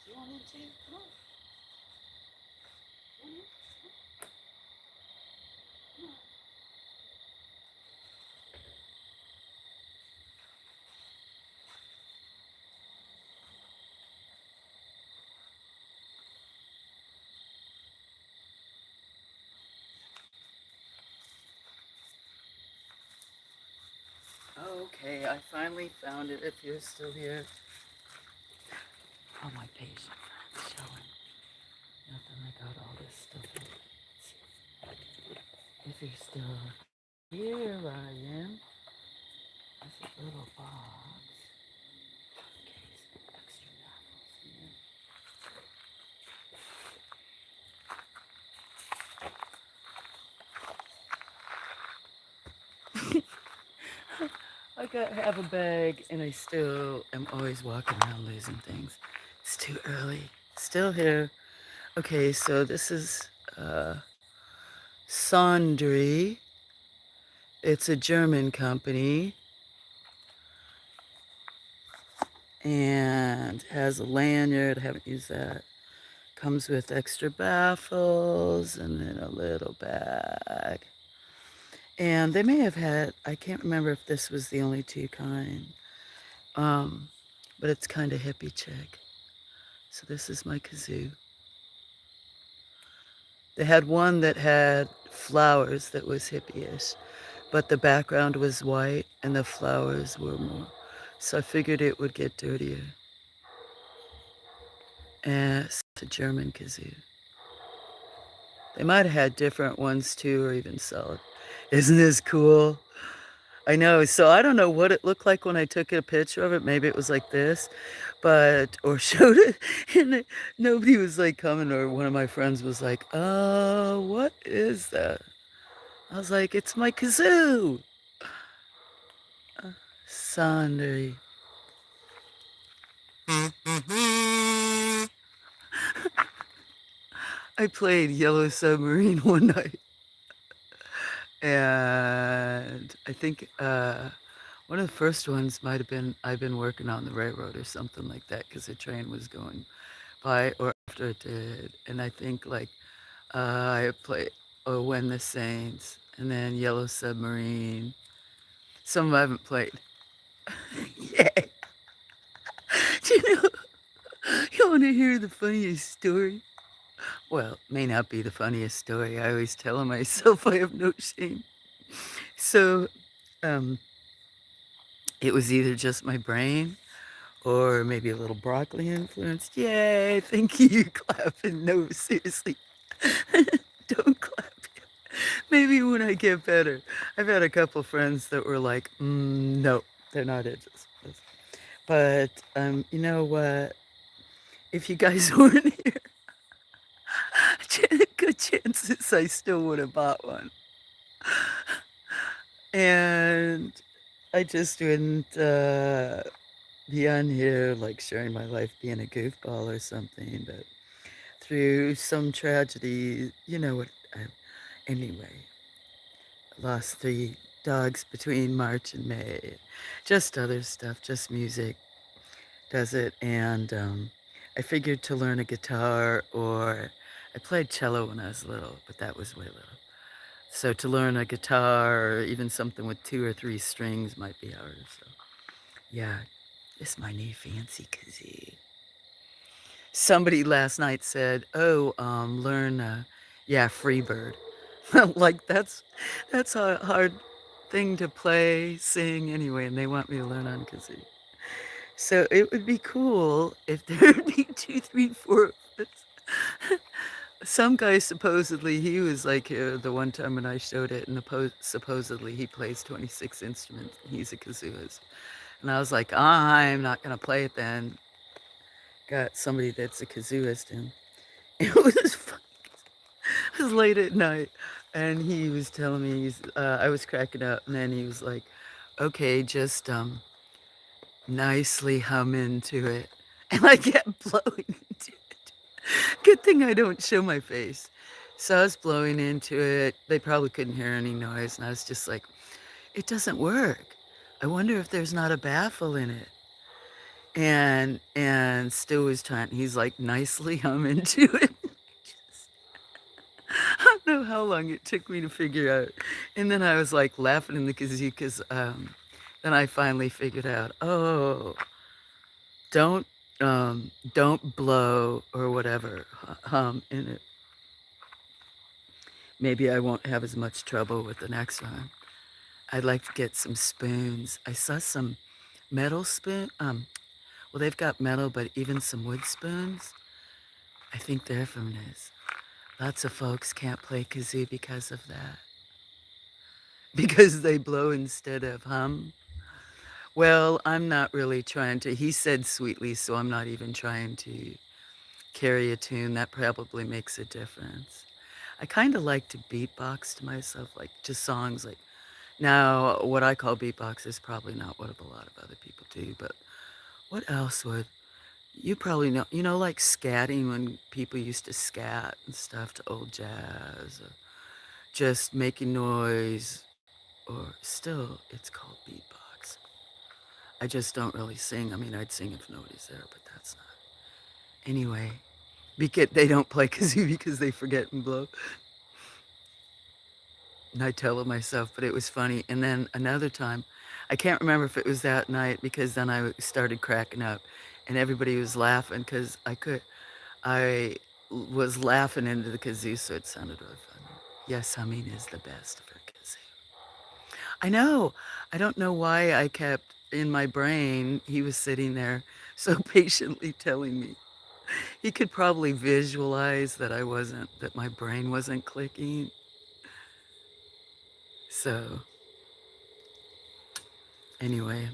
Do you want in too? Come on. Come on. Okay, I finally found it. If you're still here, oh my patient friend's showing. Nothing. I got all this stuff in. If you're still here, I am. There's a little box. Okay, some extra apples here. Have a bag, and I still am always walking around losing things. It's too early. Still here. Okay, so this is uh, Sondri. It's a German company and has a lanyard. I haven't used that. Comes with extra baffles and then a little bag. And they may have had, I can't remember if this was the only two kind, but it's kind of hippie chick. So this is my kazoo. They had one that had flowers that was hippie-ish, but the background was white and the flowers were more. So I figured it would get dirtier. And it's a German kazoo. They might have had different ones too, or even solid. Isn't this cool? I know. So I don't know what it looked like when I took a picture of it. Maybe it was like this, or showed it, and nobody was like coming. Or one of my friends was like, what is that?" I was like, "It's my kazoo." Sunday. I played Yellow Submarine one night, and I think one of the first ones might have been I've been working on the railroad or something like that because the train was going by or after it did. And I think like I played Oh When the Saints and then Yellow Submarine. Some I haven't played. Yeah. Do you know, you want to hear the funniest story? Well, may not be the funniest story. I always tell myself I have no shame. So um, it was either just my brain or maybe a little broccoli influence. Yay, thank you, clapping. No, seriously, don't clap yet. Maybe when I get better. I've had a couple friends that were like, no, they're not edges. But you know what? If you guys weren't here, good chances I still would have bought one. And I just wouldn't be on here like sharing my life being a goofball or something, but through some tragedy, you know what, anyway, lost 3 dogs between March and May. Just other stuff, just music does it. And I figured to learn a guitar, or I played cello when I was little, but that was way little. So to learn a guitar or even something with 2 or 3 strings might be harder. So yeah, it's my new fancy kazoo. Somebody last night said, "Oh, learn, yeah, Freebird." Like that's a hard thing to play, sing anyway, and they want me to learn on kazoo. So it would be cool if there would be 2, 3, 4 of us. Some guy supposedly he was like the one time when I showed it, and supposedly he plays 26 instruments. He's a kazooist, and I was like, I'm not gonna play it then. Got somebody that's a kazooist, and it was fun. It was late at night, and he was telling me I was cracking up, and then he was like, "Okay, just nicely hum into it," and I kept blowing into it. Good thing I don't show my face. So I was blowing into it. They probably couldn't hear any noise, and I was just like, "It doesn't work. I wonder if there's not a baffle in it. And Stu was trying, he's like nicely humming to it. I don't know how long it took me to figure out. And then I was like laughing in the kazoo because then I finally figured out, oh, don't don't blow or whatever in it. Maybe I won't have as much trouble with the next one. I'd like to get some spoons. I saw some metal spoon. Well, they've got metal, but even some wood spoons. I think they're from this. Lots of folks can't play kazoo because of that. Because they blow instead of hum. Well, I'm not really trying to. He said sweetly, so I'm not even trying to carry a tune. That probably makes a difference. I kind of like to beatbox to myself, like just songs like. Now, what I call beatbox is probably not what a lot of other people do, but what else would you probably know? You know, like scatting when people used to scat and stuff to old jazz, or just making noise, or still, it's called beatbox. I just don't really sing. I mean, I'd sing if nobody's there, but that's not. Anyway, because they don't play kazoo because they forget and blow. And I tell it myself, but it was funny. And then another time, I can't remember if it was that night because then I started cracking up and everybody was laughing because I was laughing into the kazoo, so it sounded really funny. Yes, humming is the best for kazoo. I know. I don't know why I kept in my brain, he was sitting there so patiently telling me. He could probably visualize that that my brain wasn't clicking. So anyway,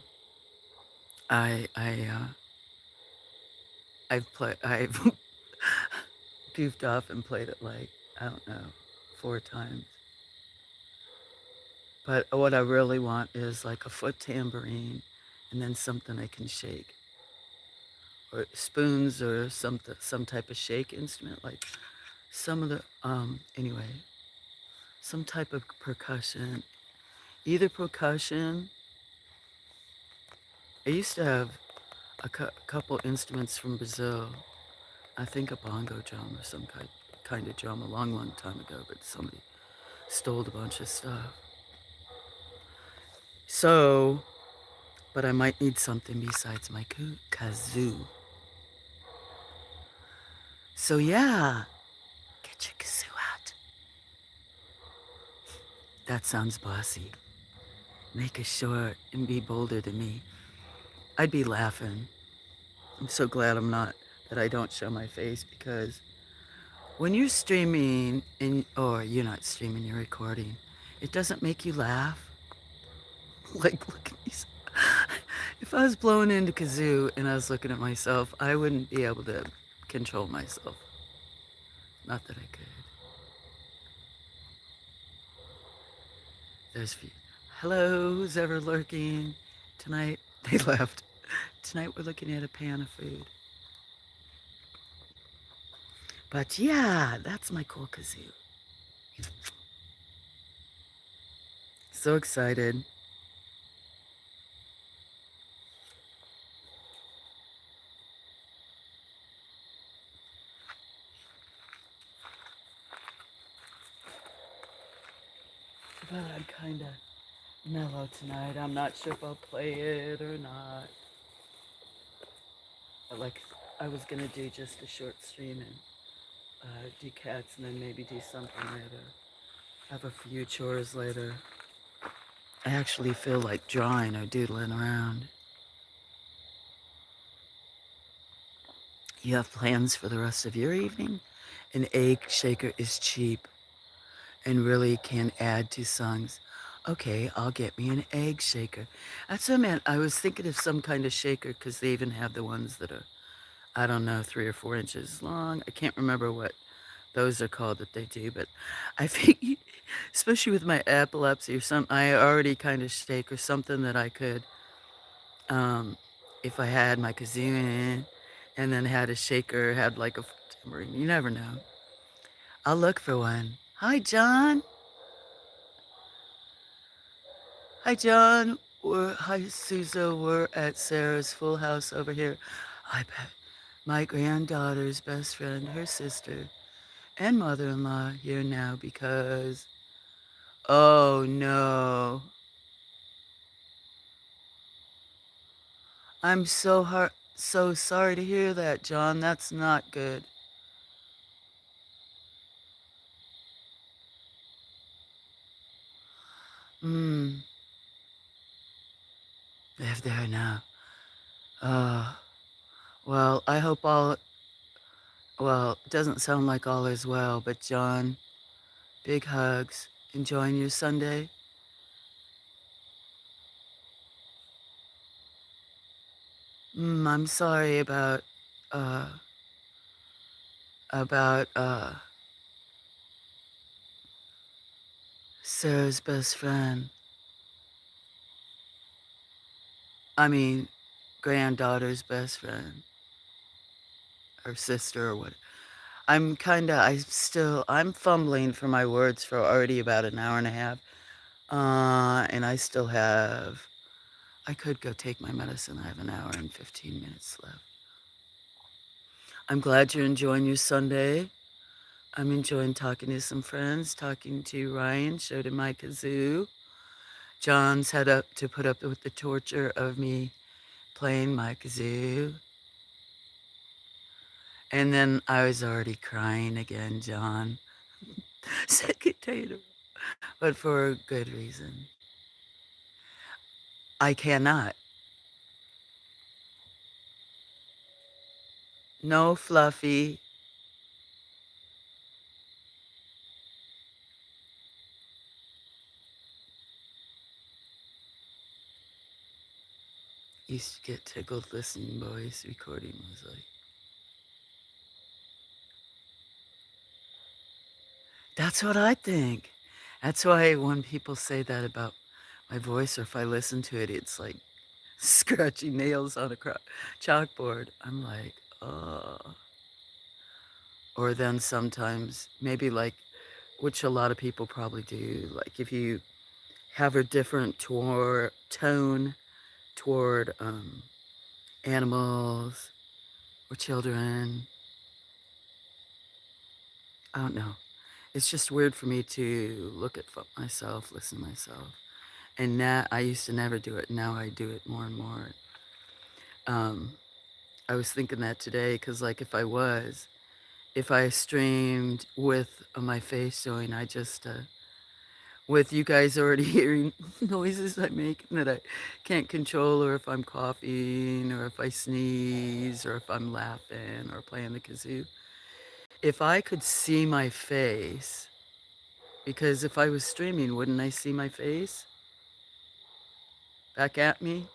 I I've goofed off and played it like, I don't know, 4 times. But what I really want is like a foot tambourine and then something I can shake. Or spoons or some type of shake instrument, like some of the anyway, some type of percussion. Either percussion. I used to have couple instruments from Brazil. I think a bongo drum or some kind of drum a long, long time ago, but somebody stole a bunch of stuff. So, but I might need something besides my kazoo. So yeah, get your kazoo out. That sounds bossy. Make it short and be bolder than me. I'd be laughing. I'm so glad that I don't show my face because when you're streaming or you're not streaming, you're recording, it doesn't make you laugh. Like, look at these. If I was blowing into kazoo and I was looking at myself, I wouldn't be able to control myself. Not that I could. There's few. Hello, who's ever lurking? Tonight, they left. Tonight we're looking at a pan of food. But yeah, that's my cool kazoo. So excited. But I'm kind of mellow tonight. I'm not sure if I'll play it or not. But like, I was going to do just a short stream and do cats and then maybe do something later. Have a few chores later. I actually feel like drawing or doodling around. You have plans for the rest of your evening? An egg shaker is cheap and really can add to songs. Okay, I'll get me an egg shaker. That's what I meant. I was thinking of some kind of shaker because they even have the ones that are, I don't know, 3 or 4 inches long. I can't remember what those are called that they do, but I think, especially with my epilepsy or something, I already kind of shake or something that I could, um, if I had my kazoo in and then had a shaker, had like a tambourine. You never know. I'll look for one. Hi, John. Hi, John. Hi, Suzo. We're at Sarah's full house over here. I bet my granddaughter's best friend, her sister, and mother-in-law here now because, oh no, so sorry to hear that, John. That's not good. Hmm, live there now. Uh, well, I hope all, well, it doesn't sound like all is well, but John, big hugs. Enjoying your Sunday? I'm sorry uh, about Sarah's best friend. I mean, granddaughter's best friend, or sister, or what. I'm fumbling for my words for already about an hour and a half. And I could go take my medicine. I have an hour and 15 minutes left. I'm glad you're enjoying your Sunday. I'm enjoying talking to some friends, talking to Ryan, showed him my kazoo. John's had up to put up with the torture of me playing my kazoo. And then I was already crying again, John. Second tater. But for a good reason. I cannot. No, Fluffy. Used to get tickled listening boys recording was like, that's what I think. That's why when people say that about my voice, or if I listen to it, it's like scratching nails on a chalkboard. I'm like, oh. Or then sometimes, maybe like, which a lot of people probably do, like if you have a different tone toward animals or children, I don't know. It's just weird for me to look at myself, listen to myself. And now I used to never do it. Now I do it more and more. Um, I was thinking that today because, like, if I streamed with my face showing, with you guys already hearing noises I make that I can't control, or if I'm coughing, or if I sneeze, or if I'm laughing, or playing the kazoo. If I could see my face, because if I was streaming, wouldn't I see my face back at me?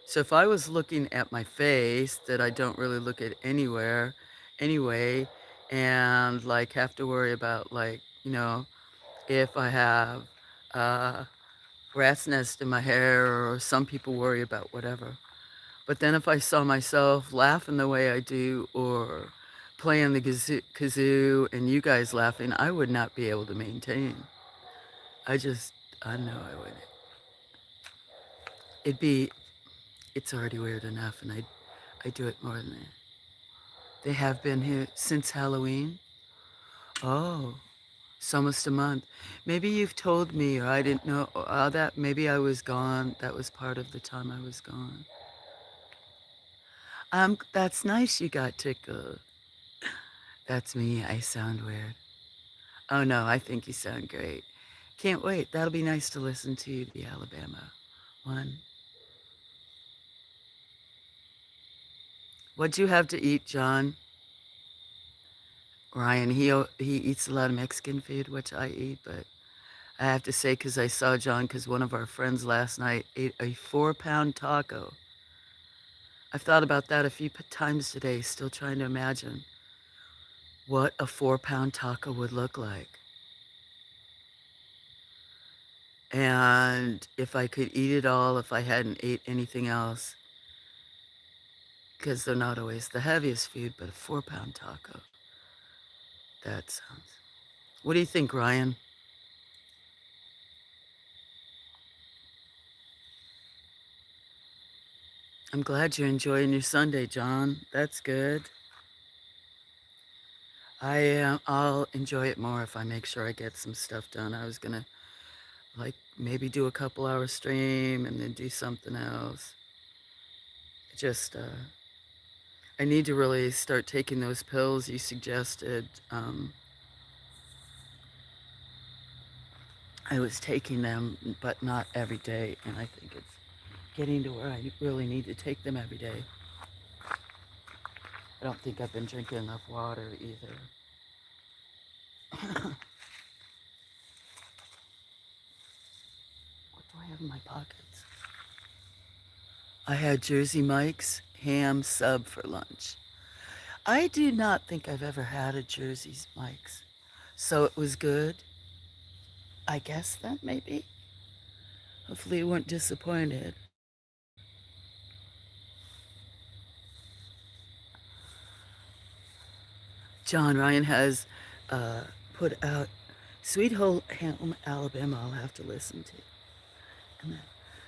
So if I was looking at my face that I don't really look at anywhere anyway, and like have to worry about, like, if I have a rat's nest in my hair, or some people worry about whatever. But then if I saw myself laughing the way I do, or playing the kazoo and you guys laughing, I would not be able to maintain. I just, I know I wouldn't. It'd be, it's already weird enough, and I do it more than that. They have been here since Halloween. Oh, it's almost a month. Maybe you've told me, or I didn't know that. Maybe I was gone. That was part of the time I was gone. That's nice you got tickled. That's me. I sound weird. Oh no, I think you sound great. Can't wait. That'll be nice to listen to the Alabama one. What'd you have to eat, John? Ryan, he eats a lot of Mexican food, which I eat, but I have to say, because I saw John, because one of our friends last night ate a 4-pound taco. I've thought about that a few times today, still trying to imagine what a 4-pound taco would look like. And if I could eat it all, if I hadn't ate anything else, because they're not always the heaviest food, but a 4-pound taco. That sounds. What do you think, Ryan? I'm glad you're enjoying your Sunday, John. That's good. I'll enjoy it more if I make sure I get some stuff done. I was gonna like maybe do a couple hour stream and then do something else. Just I need to really start taking those pills you suggested. I was taking them, but not every day, and I think it's getting to where I really need to take them every day. I don't think I've been drinking enough water either. What do I have in my pockets? I had Jersey Mike's ham sub for lunch. I do not think I've ever had a Jersey Mike's. So it was good. I guess then maybe. Hopefully you weren't disappointed. John Ryan has put out Sweet Home Alabama. I'll have to listen to. And then,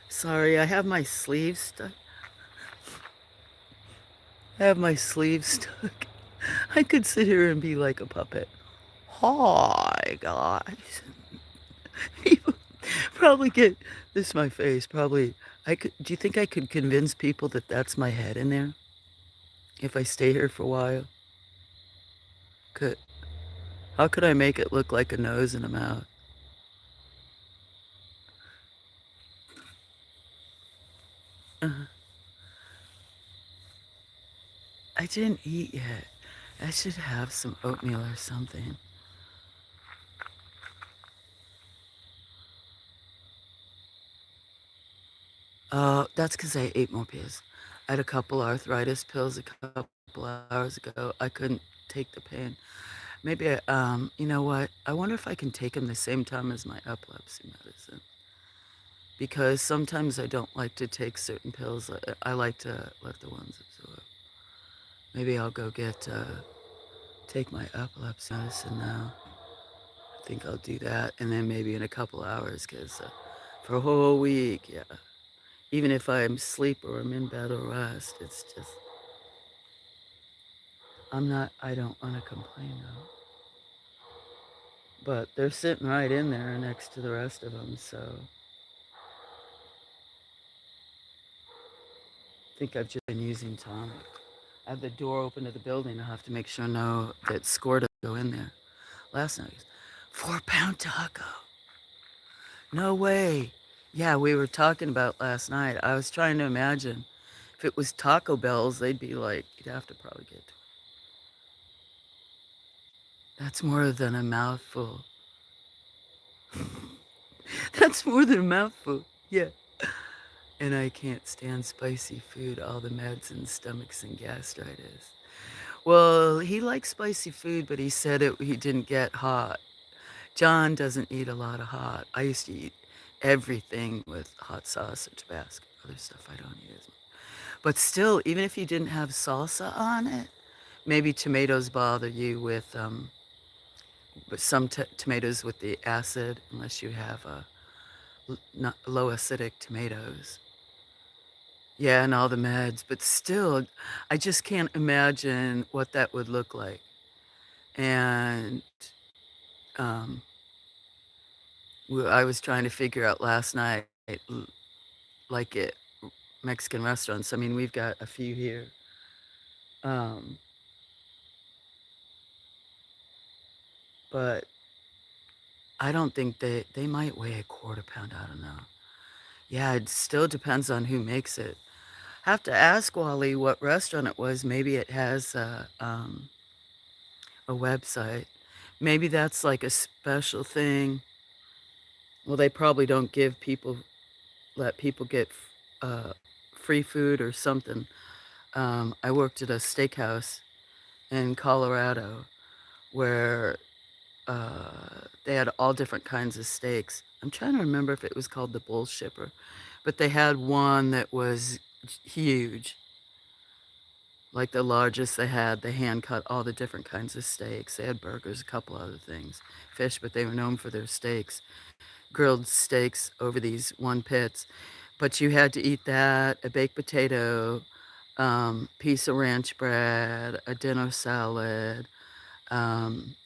sorry, I have my sleeves stuck. I have my sleeves stuck. I could sit here and be like a puppet. Hi, guys. People probably get this is my face. Probably, I could. Do you think I could convince people that that's my head in there if I stay here for a while? Could How could I make it look like a nose and a mouth? Uh, I didn't eat yet. I should have some oatmeal or something. That's because I ate more pills. I had a couple arthritis pills a couple hours ago. I couldn't take the pain. Maybe you know what? I wonder if I can take them the same time as my epilepsy medicine. Because sometimes I don't like to take certain pills. I like to let the ones absorb. Maybe I'll go take my epilepsy medicine now. I think I'll do that, and then maybe in a couple hours, because for a whole week, yeah. Even if I'm asleep or I'm in bed or rest, it's just I don't want to complain though. But they're sitting right in there next to the rest of them, so I think I've just been using tonic. I have the door open to the building. I'll have to make sure that score doesn't go in there. Last night, 4 pound taco. No way. Yeah, we were talking about last night. I was trying to imagine if it was Taco Bell's, they'd be like, you'd have to probably get. That's more than a mouthful. That's more than a mouthful. Yeah. And I can't stand spicy food, all the meds and stomachs and gastritis. Well, he likes spicy food, but he said he didn't get hot. John doesn't eat a lot of hot. I used to eat everything with hot sauce or Tabasco. Other stuff I don't eat as much. But still, even if you didn't have salsa on it, maybe tomatoes bother you with some tomatoes with the acid, unless you have not low acidic tomatoes. Yeah, and all the meds, but still, I just can't imagine what that would look like. And um, I was trying to figure out last night, like at Mexican restaurants. I mean, we've got a few here. Um, but I don't think they might weigh a quarter pound. I don't know. Yeah, it still depends on who makes it. Have to ask Wally what restaurant it was. Maybe it has a website. Maybe that's like a special thing. Well, they probably don't let people get uh, free food or something. I worked at a steakhouse in Colorado where they had all different kinds of steaks. I'm trying to remember if it was called the Bull Shipper, but they had one that was huge, like the largest they had. They hand cut all the different kinds of steaks. They had burgers, a couple other things, fish, but they were known for their steaks, grilled steaks over these one pits. But you had to eat that, a baked potato, piece of ranch bread, a dinner salad.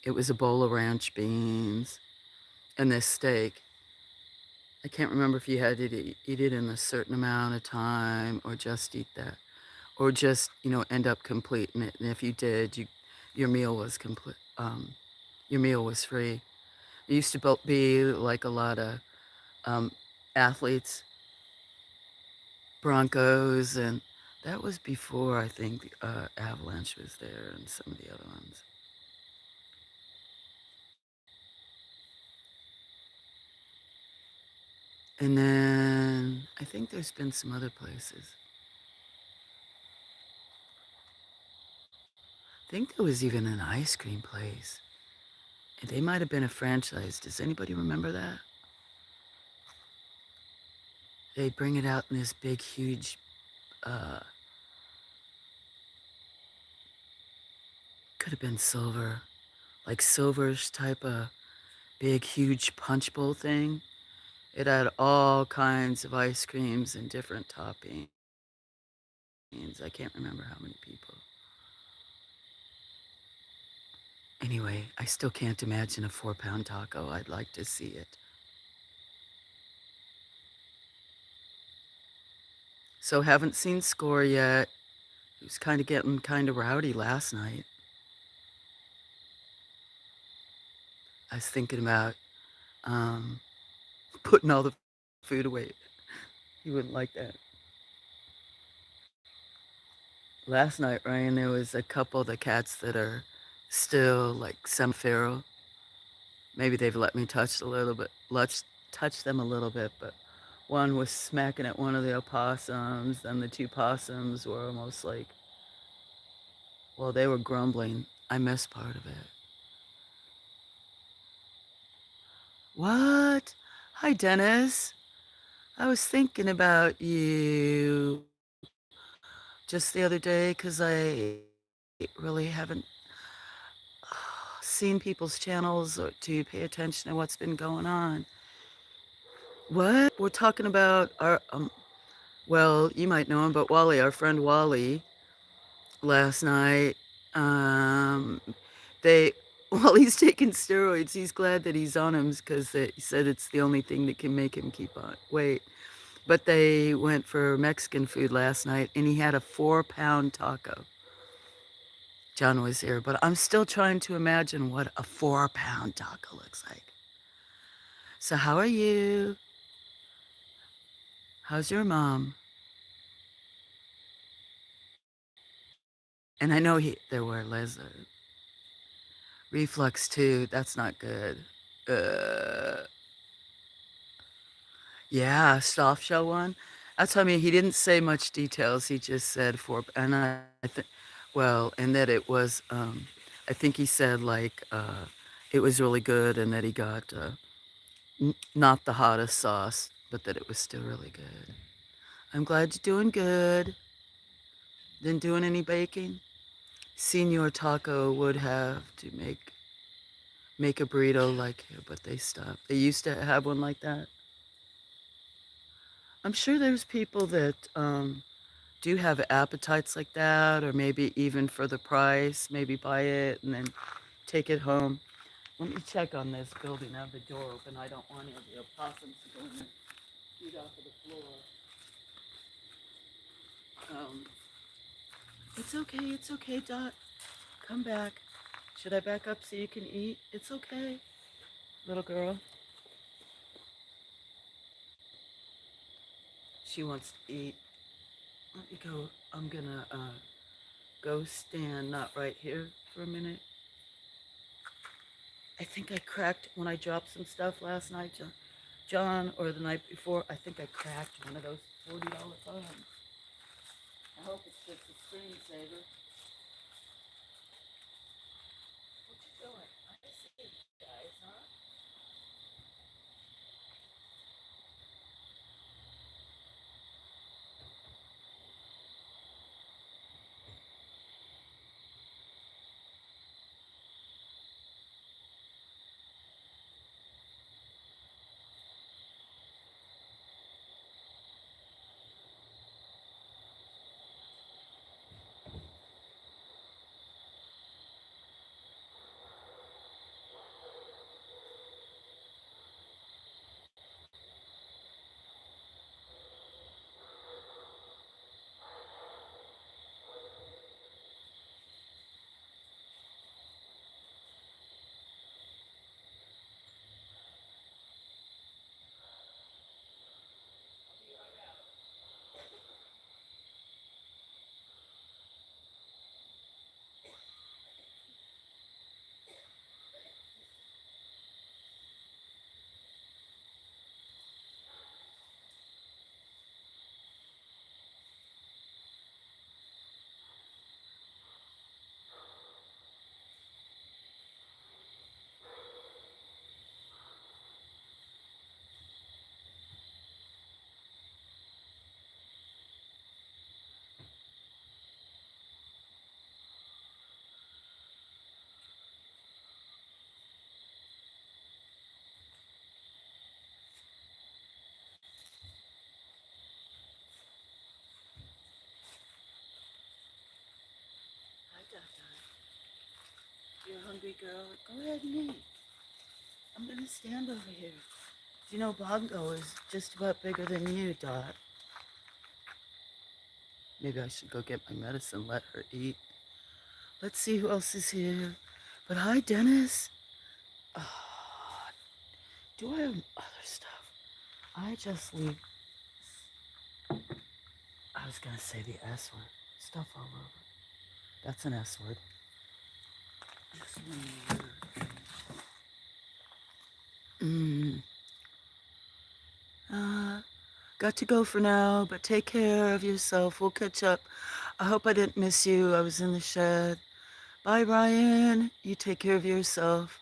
It was a bowl of ranch beans and this steak. I can't remember if you had to eat it in a certain amount of time or just eat that, or just end up completing it. And if you did, your meal was complete. Your meal was free. It used to be like a lot of um, athletes, Broncos, and that was before I think Avalanche was there and some of the other ones. And then I think there's been some other places. I think there was even an ice cream place. And they might have been a franchise. Does anybody remember that? They bring it out in this big, huge, uh, could have been silver, like silverish type of big, huge punch bowl thing. It had all kinds of ice creams and different toppings. I can't remember how many people. Anyway, I still can't imagine a 4-pound taco. I'd like to see it. So haven't seen Score yet. He was kind of getting kind of rowdy last night. I was thinking about um, putting all the food away. He wouldn't like that. Last night, Ryan, there was a couple of the cats that are still like semi-feral. Maybe they've let me touch them a little bit, but one was smacking at one of the opossums, and the two possums were almost like, well, they were grumbling. I missed part of it. What? Hi, Dennis. I was thinking about you just the other day because I really haven't seen people's channels or to pay attention to what's been going on. What? We're talking about well, you might know him, but Wally, our friend Wally, last night, um, they, while he's taking steroids, he's glad that he's on them because he said it's the only thing that can make him keep on weight. But they went for Mexican food last night, and he had a 4-pound taco. John was here, but I'm still trying to imagine what a 4-pound taco looks like. So how are you? How's your mom? And I know there were lizard. Reflux too. That's not good. Uh, yeah, soft shell one. That's what I mean. He didn't say much details. He just said four, and I think, well, and that it was. I think he said like it was really good, and that he got not the hottest sauce, but that it was still really good. I'm glad you're doing good. Didn't doing any baking. Senior Taco would have to make a burrito like here, but they stopped. They used to have one like that. I'm sure there's people that do have appetites like that, or maybe even for the price, maybe buy it and then take it home. Let me check on this building. I have the door open. I don't want any of the opossums to go in and eat off of the floor. Um, it's okay, Dot. Come back. Should I back up so you can eat? It's okay, little girl. She wants to eat. Let me go. I'm gonna go stand not right here for a minute. I think I cracked when I dropped some stuff last night, John, or the night before. I think I cracked one of those $40 phones. I hope it's just a screensaver. What you doing? I see you guys, huh? hungry girl? Go ahead and eat. I'm gonna stand over here. You know, Bongo is just about bigger than you, Dot. Maybe I should go get my medicine, let her eat. Let's see who else is here. But hi, Dennis. Oh, do I have other stuff? I just leave. I was gonna say the S word. Stuff all over. That's an S word. Just one word. Got to go for now, but take care of yourself. We'll catch up. I hope I didn't miss you. I was in the shed. Bye, Ryan. You take care of yourself.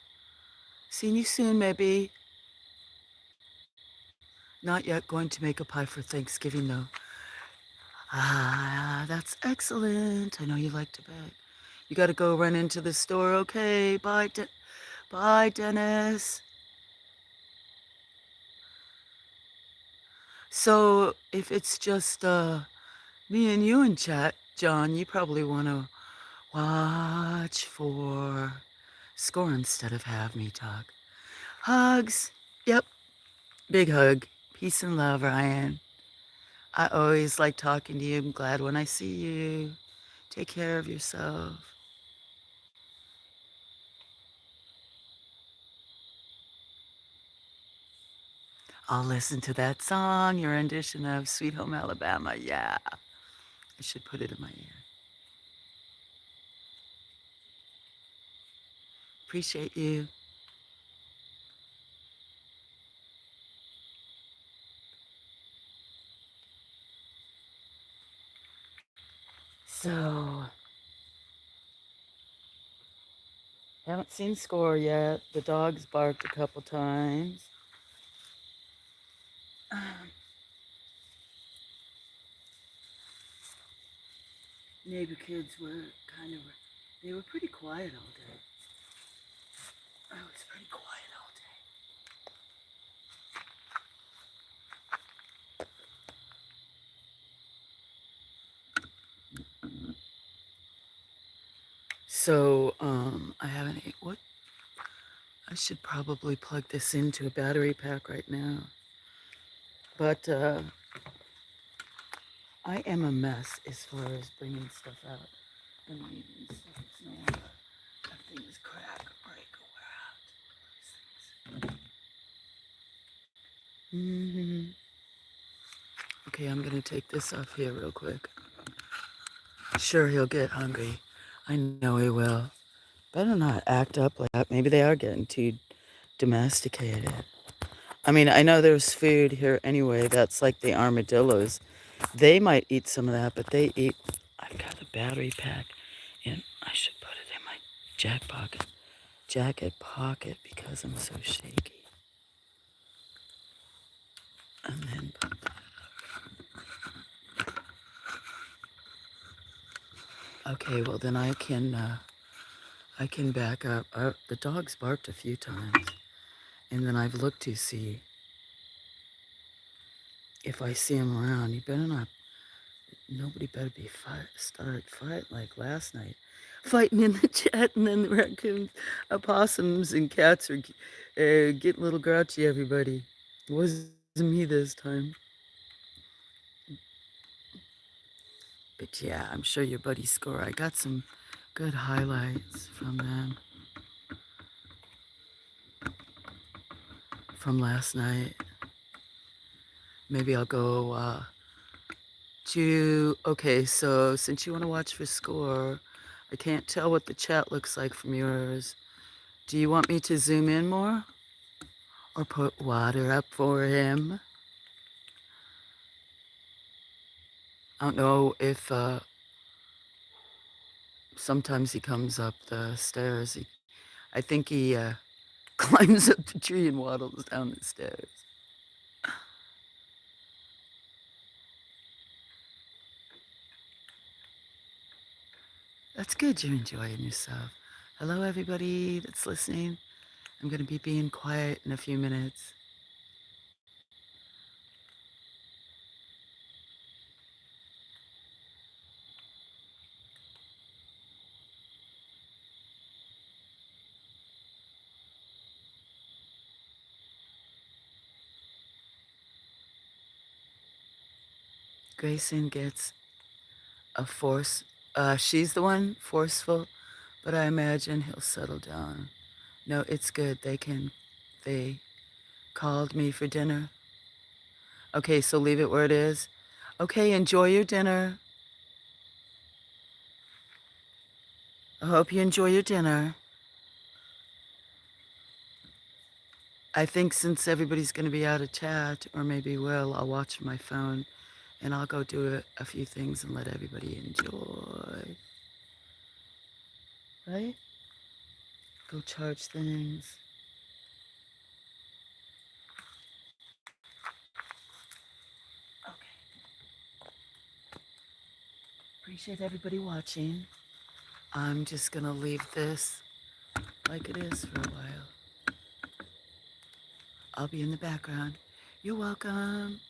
See you soon, maybe. Not yet going to make a pie for Thanksgiving, though. Ah, that's excellent. I know you like to bake. You got to go run into the store. Okay, bye, bye, Dennis. So if it's just me and you in chat, John, you probably want to watch for score instead of have me talk. Hugs. Yep. Big hug. Peace and love, Ryan. I always like talking to you. I'm glad when I see you. Take care of yourself. I'll listen to that song, your rendition of Sweet Home Alabama. Yeah. I should put it in my ear. Appreciate you. So, haven't seen Score yet. The dog's barked a couple times. Neighbor kids were they were pretty quiet all day. I was pretty quiet all day. So, I haven't ate, what? I should probably plug this into a battery pack right now. But, I am a mess as far as bringing stuff out and leaving stuff. It's no wonder that thing is crack or break or wear out. Okay, I'm gonna take this off here real quick. Sure, he'll get hungry. I know he will. Better not act up like that. Maybe they are getting too domesticated. I mean, I know there's food here anyway that's like the armadillos. They might eat some of that, but they eat. I've got a battery pack, and I should put it in my jacket pocket because I'm so shaky. And then put that. Okay, well then I can back up. The dog's barked a few times, and then I've looked to see if I see him around. You better not. Nobody better be start fight like last night, fighting in the chat, and then the raccoons, opossums, and cats are getting a little grouchy. Everybody, it wasn't me this time. But yeah, I'm sure your buddy Score. I got some good highlights from them from last night. Maybe I'll go okay, so since you want to watch for Score, I can't tell what the chat looks like from yours. Do you want me to zoom in more or put water up for him? I don't know if sometimes he comes up the stairs. I think he climbs up the tree and waddles down the stairs. That's good you're enjoying yourself. Hello, everybody that's listening. I'm going to be being quiet in a few minutes. Grayson gets a force. She's the one forceful, but I imagine he'll settle down. No, it's good. They called me for dinner. Okay, so leave it where it is. Okay, enjoy your dinner. I hope you enjoy your dinner. I think since everybody's going to be out of chat, or maybe will, I'll watch my phone and I'll go do a few things and let everybody enjoy. Right? Go charge things. Okay. Appreciate everybody watching. I'm just going to leave this like it is for a while. I'll be in the background. You're welcome.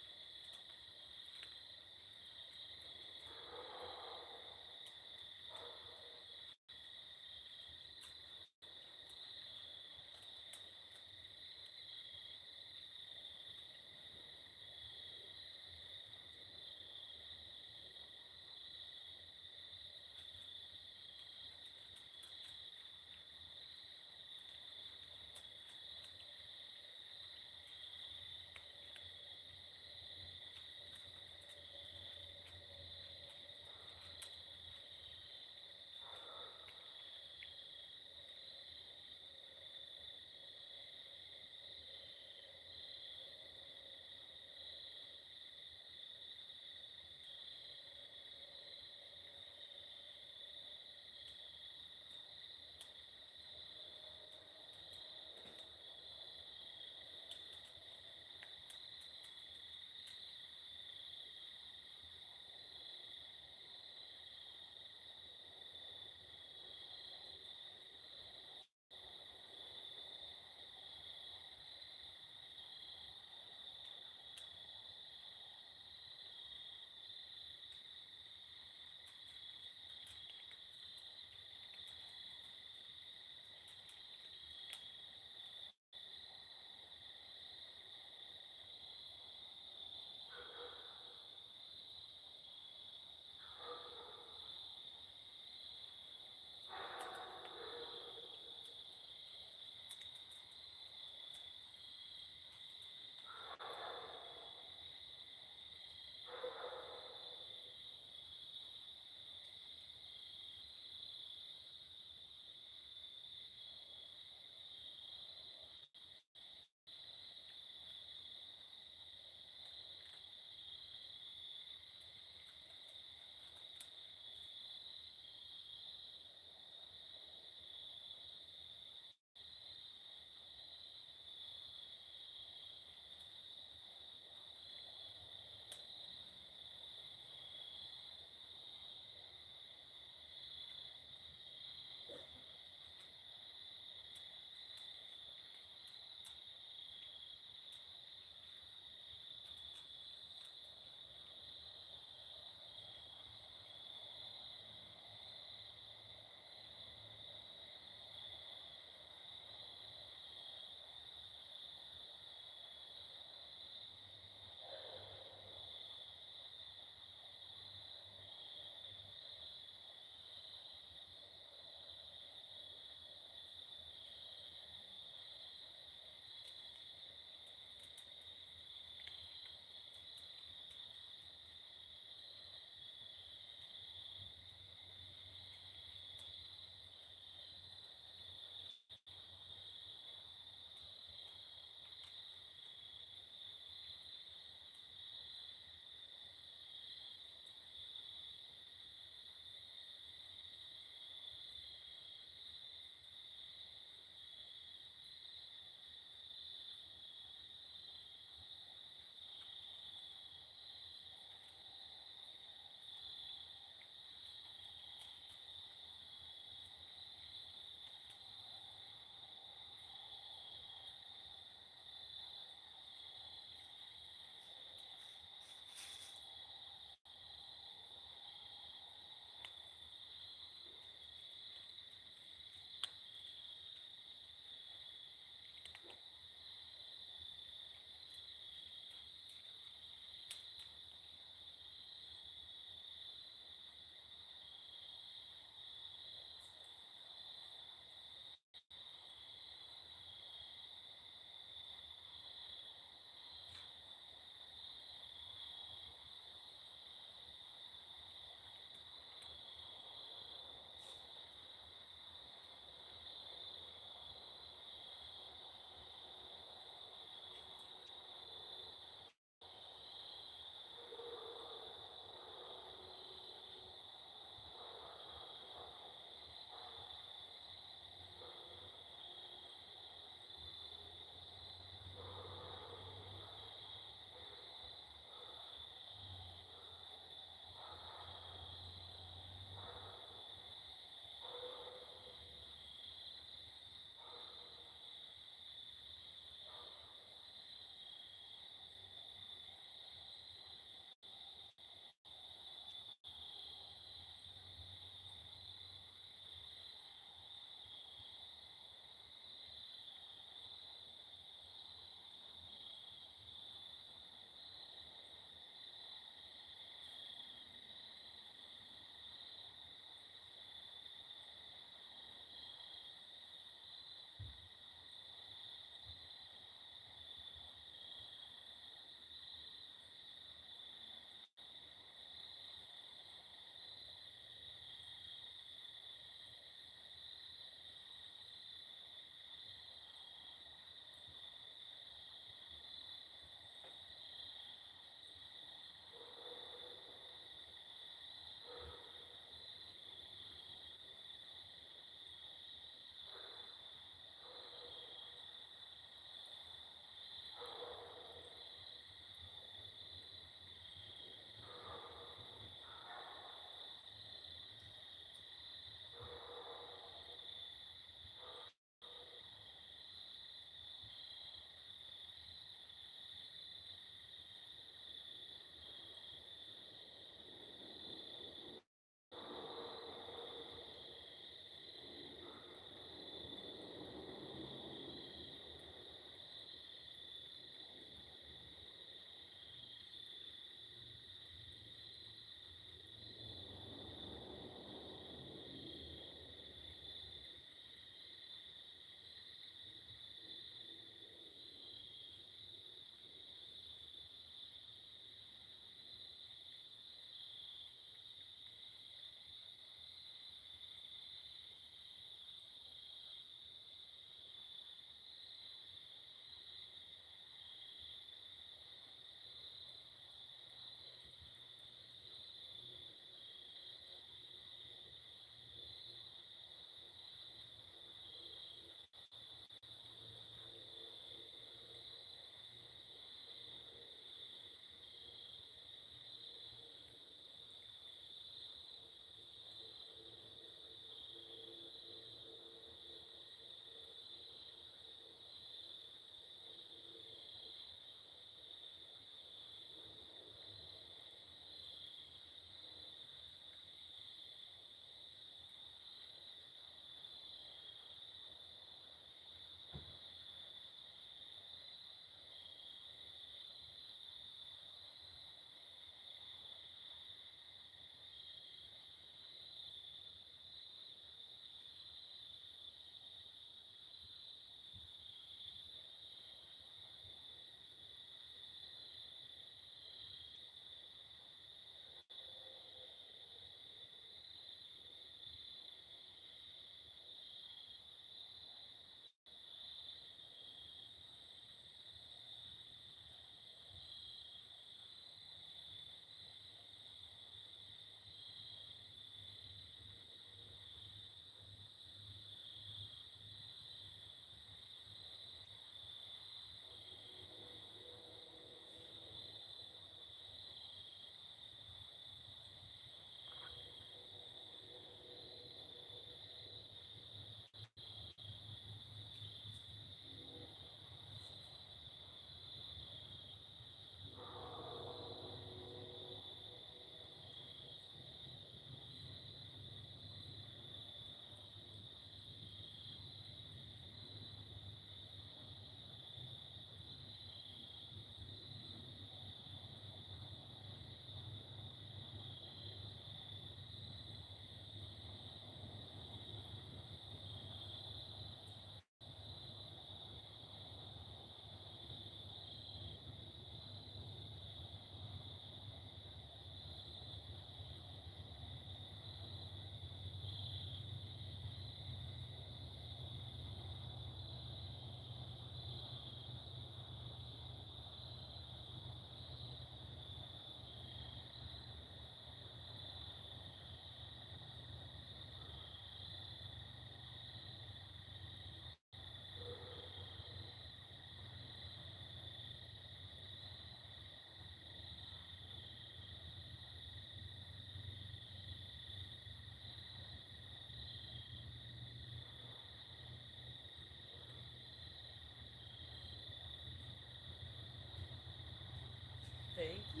I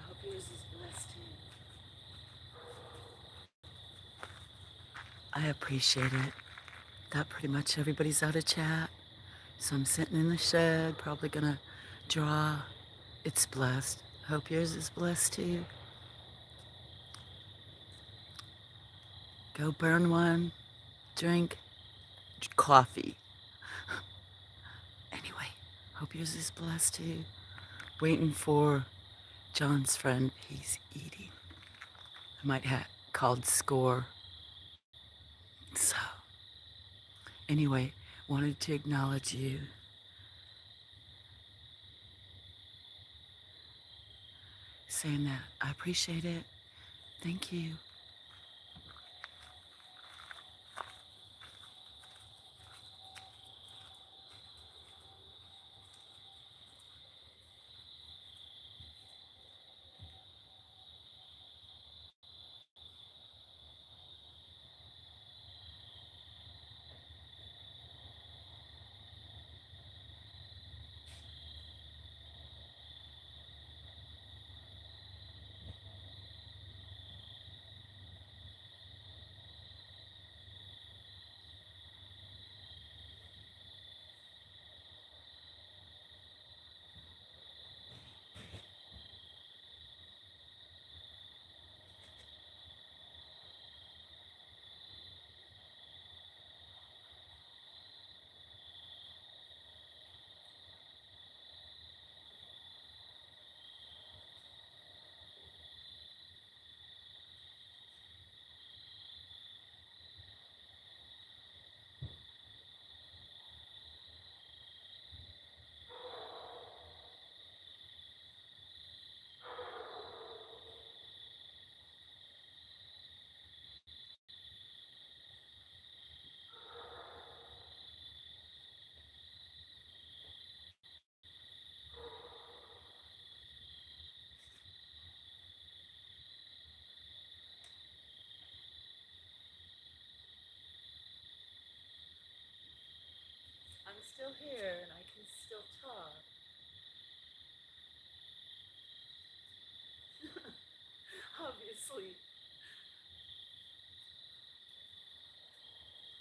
hope yours is blessed too. I appreciate it. That pretty much everybody's out of chat. So I'm sitting in the shed, probably gonna draw. It's blessed. I hope yours is blessed too. Go burn one, drink coffee. Anyway, hope yours is blessed too. Waiting for John's friend. He's eating. I might have called score. So, anyway, wanted to acknowledge you. Saying that I appreciate it. Thank you. I'm still here and I can still talk. Obviously.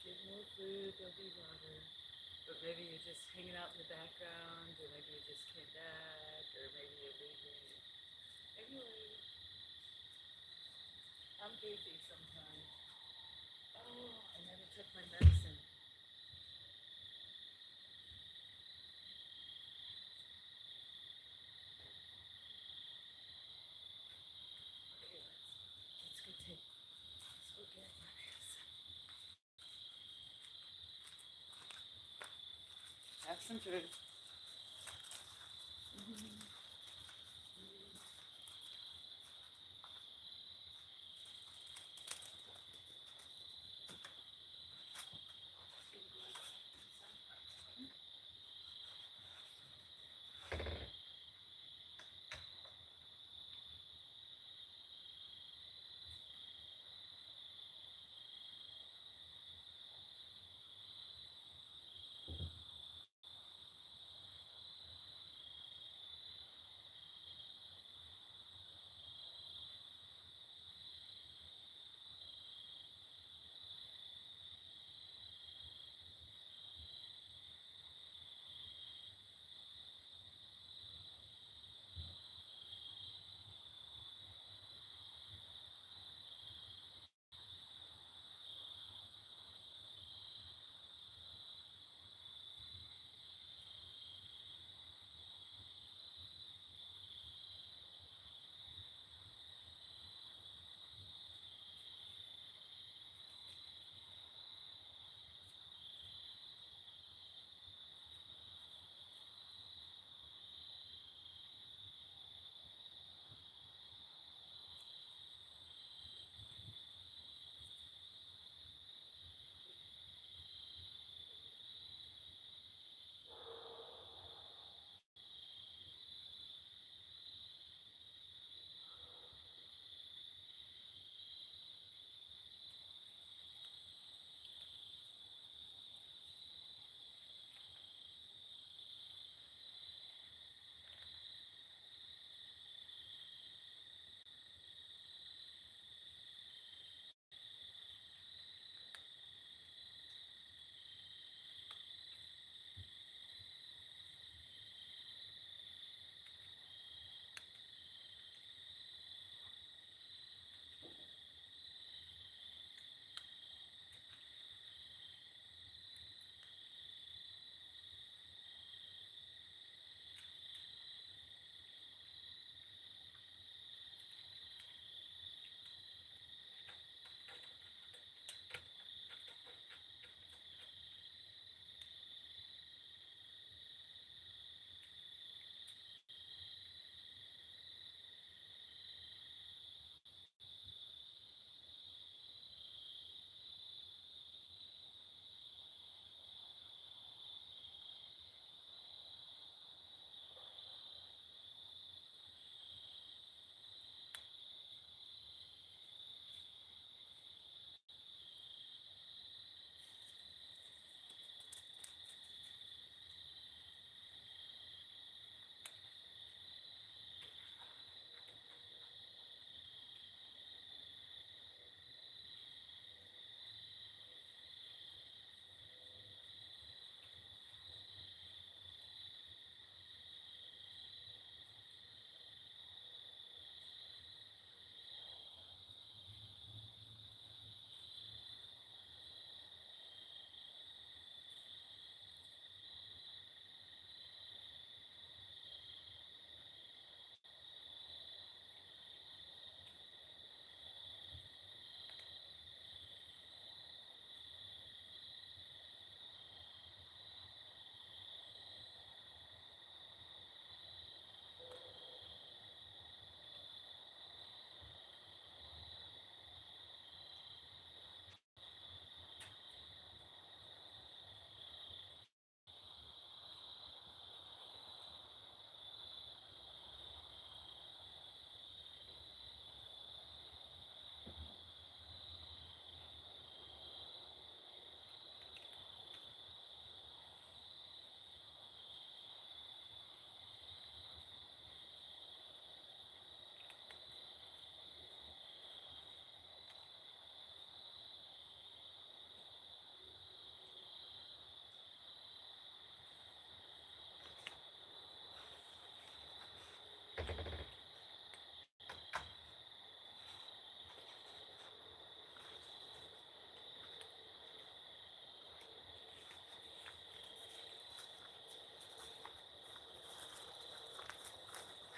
Get more food, there'll be water. But maybe you're just hanging out in the background, or maybe you just came back, or maybe you're leaving. Anyway, I'm goofy sometimes. Oh, I never took my medicine. Okay, let's go take, let's go get my medicine. Have some food.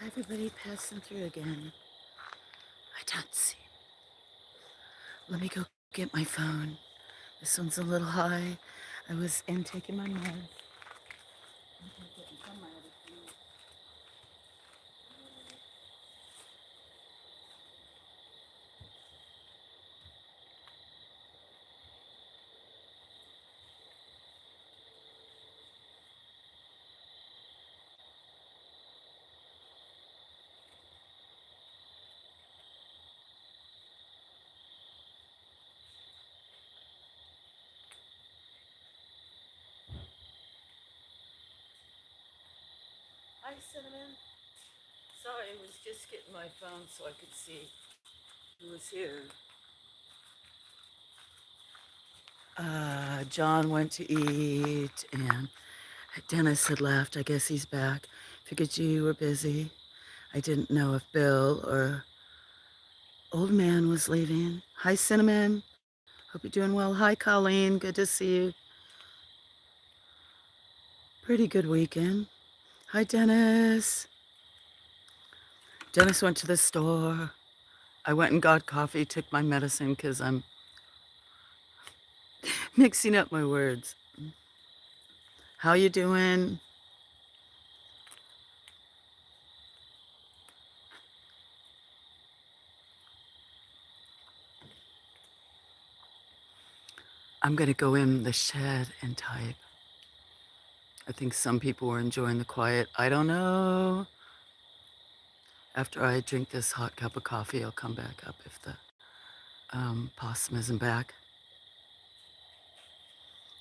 Everybody passing through again. I don't see. Let me go get my phone. This one's a little high. I was in taking my meds. Hi, Cinnamon. Sorry, I was just getting my phone so I could see who was here. John went to eat, and Dennis had left. I guess he's back. Figured you were busy. I didn't know if Bill or Old Man was leaving. Hi, Cinnamon. Hope you're doing well. Hi, Colleen. Good to see you. Pretty good weekend. Hi, Dennis. Dennis went to the store. I went and got coffee, took my medicine because I'm mixing up my words. How you doing? I'm going to go in the shed and type. I think some people were enjoying the quiet. I don't know. After I drink this hot cup of coffee, I'll come back up if the possum isn't back.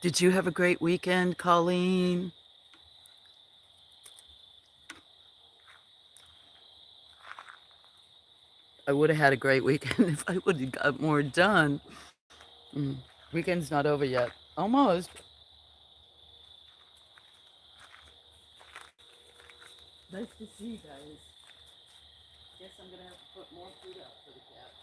Did you have a great weekend, Colleen? I would have had a great weekend if I would have got more done. Mm. Weekend's not over yet. Almost. Nice to see you guys. Guess I'm gonna have to put more food out for the cat.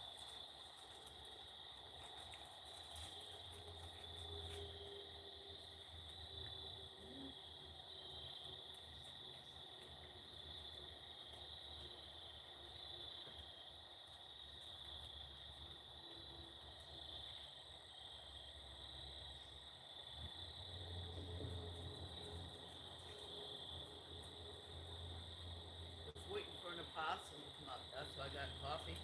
I was waiting for an opossum to come up. That's why I got coffee.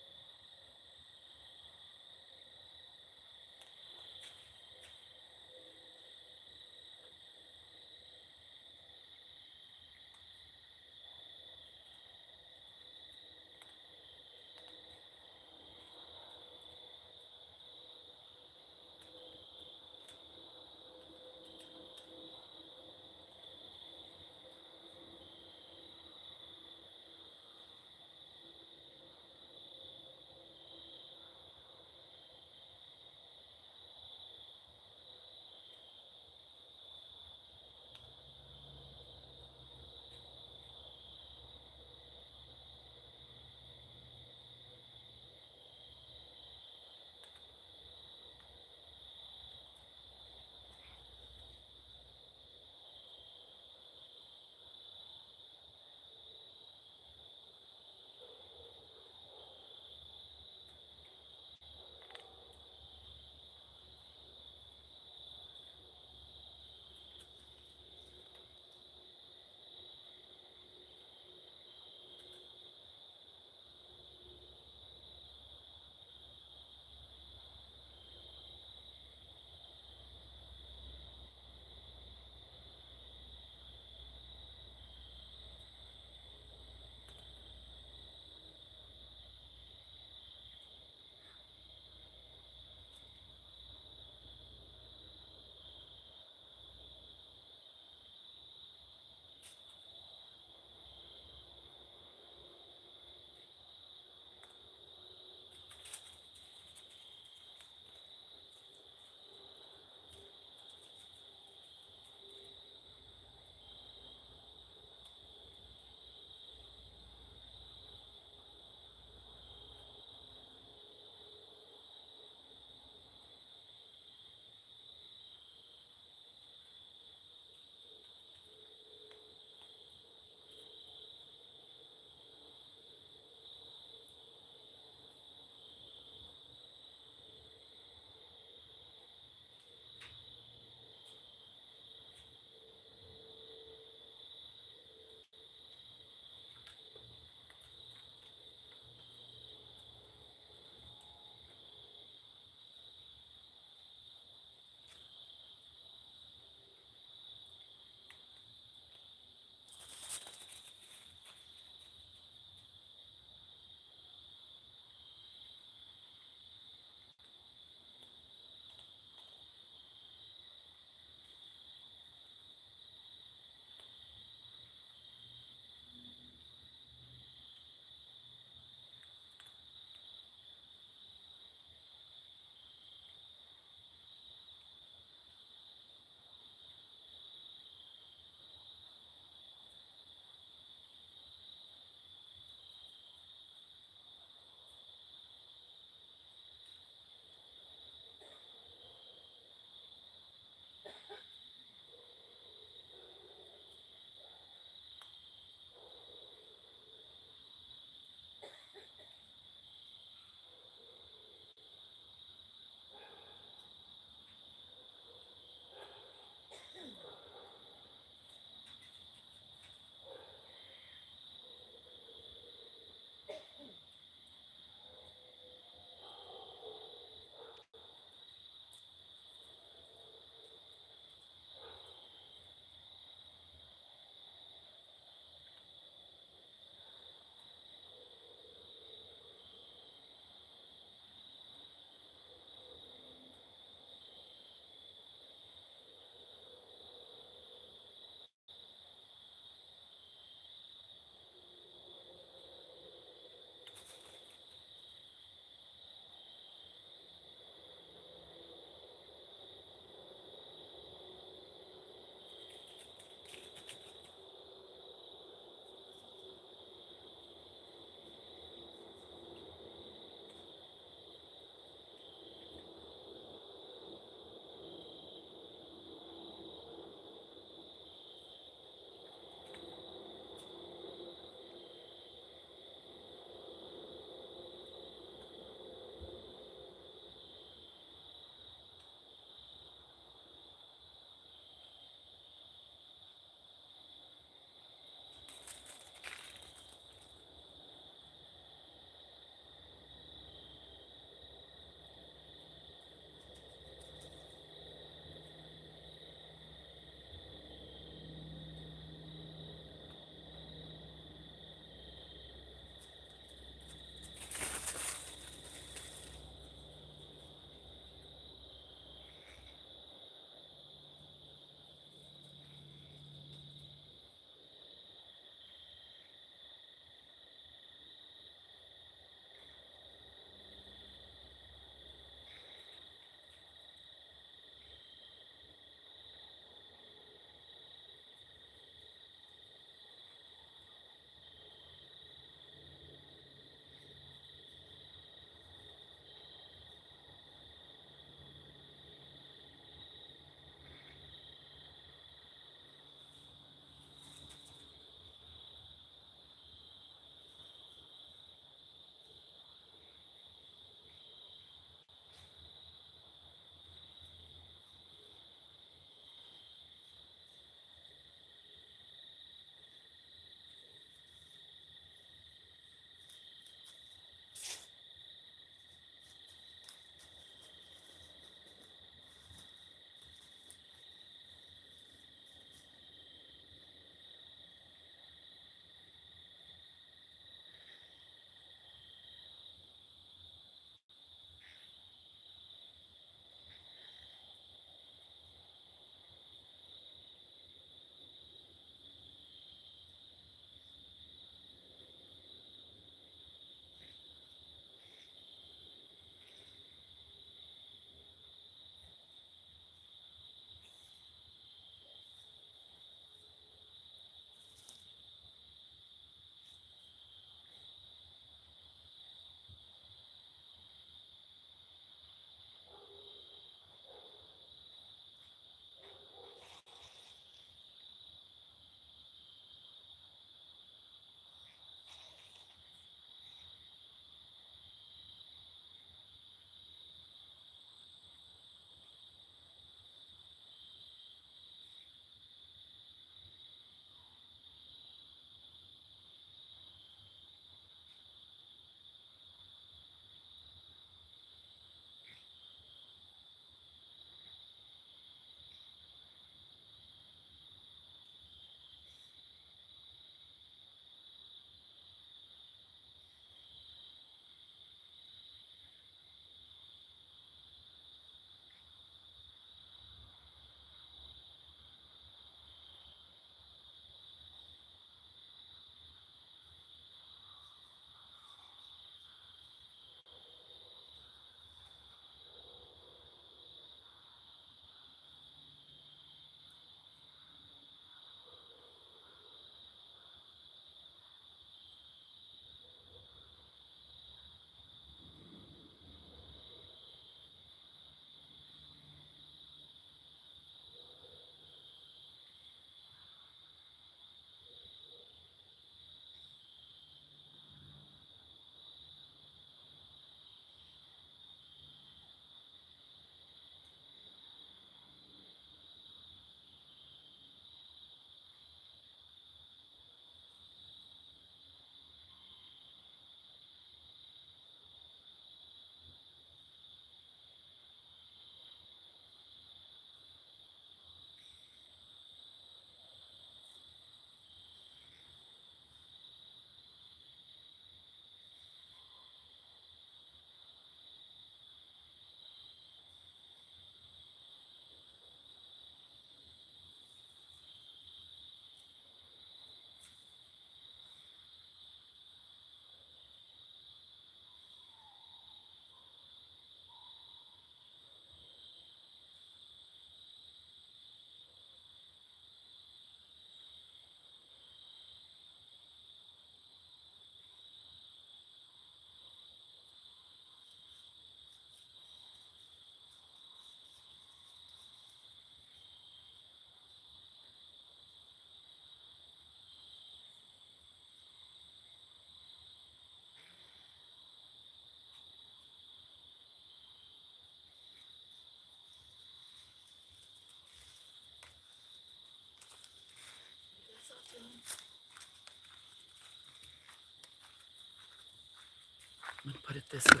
put it this way.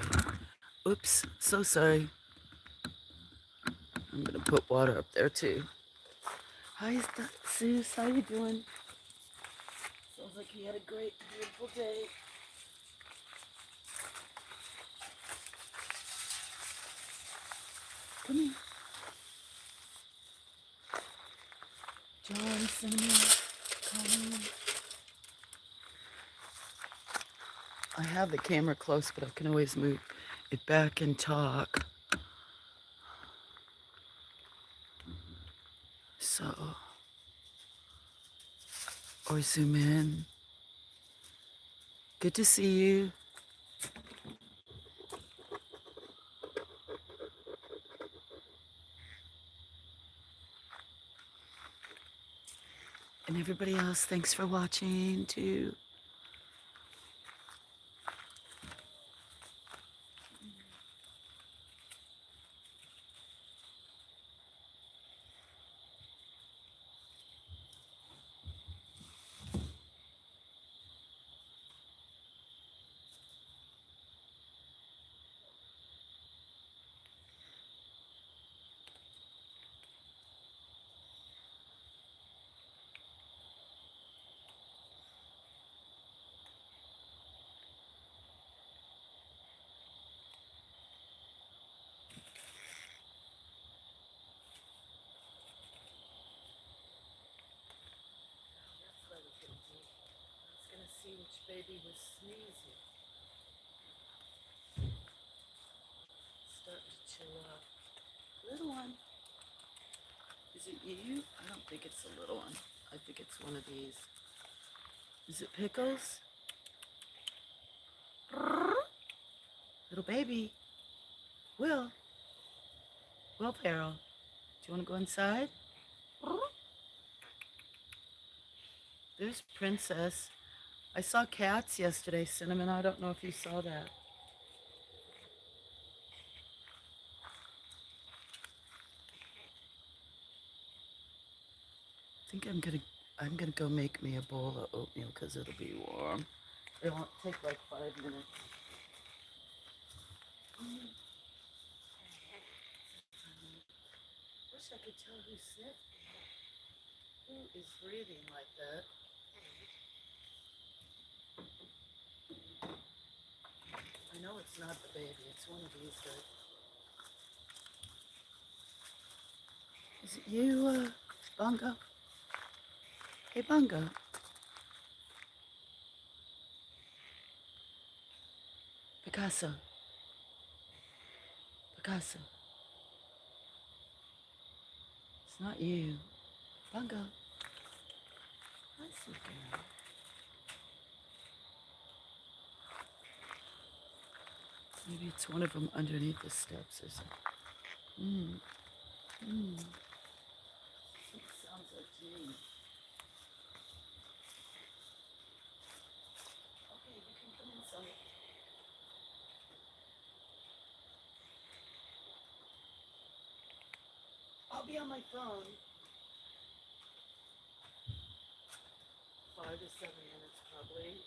Oops, so sorry. I'm gonna put water up there too. Hi, Seuss. How you doing? Sounds like he had a great, beautiful day. Come here. John, Cinnamon, come. I have the camera close, but I can always move it back and talk. So, or zoom in. Good to see you. And everybody else, thanks for watching too. See which baby was sneezing. Start to chill out. Little one. Is it you? I don't think it's a little one. I think it's one of these. Is it Pickles? Little baby. Will. Will Peril. Do you want to go inside? There's Princess. I saw cats yesterday, Cinnamon. I don't know if you saw that. I think I'm gonna go make me a bowl of oatmeal because it'll be warm. It won't take like 5 minutes. Wish I could tell who sniffed. Who is breathing like that? I know it's not the baby. It's one of these guys. Is it you, Bongo? Hey, Bongo. Picasso. Picasso. It's not you. Bongo. Hi, sweet girl. Maybe it's one of them underneath the steps or something. It sounds like Jane. Okay, you can come inside. I'll be on my phone. 5 to 7 minutes probably.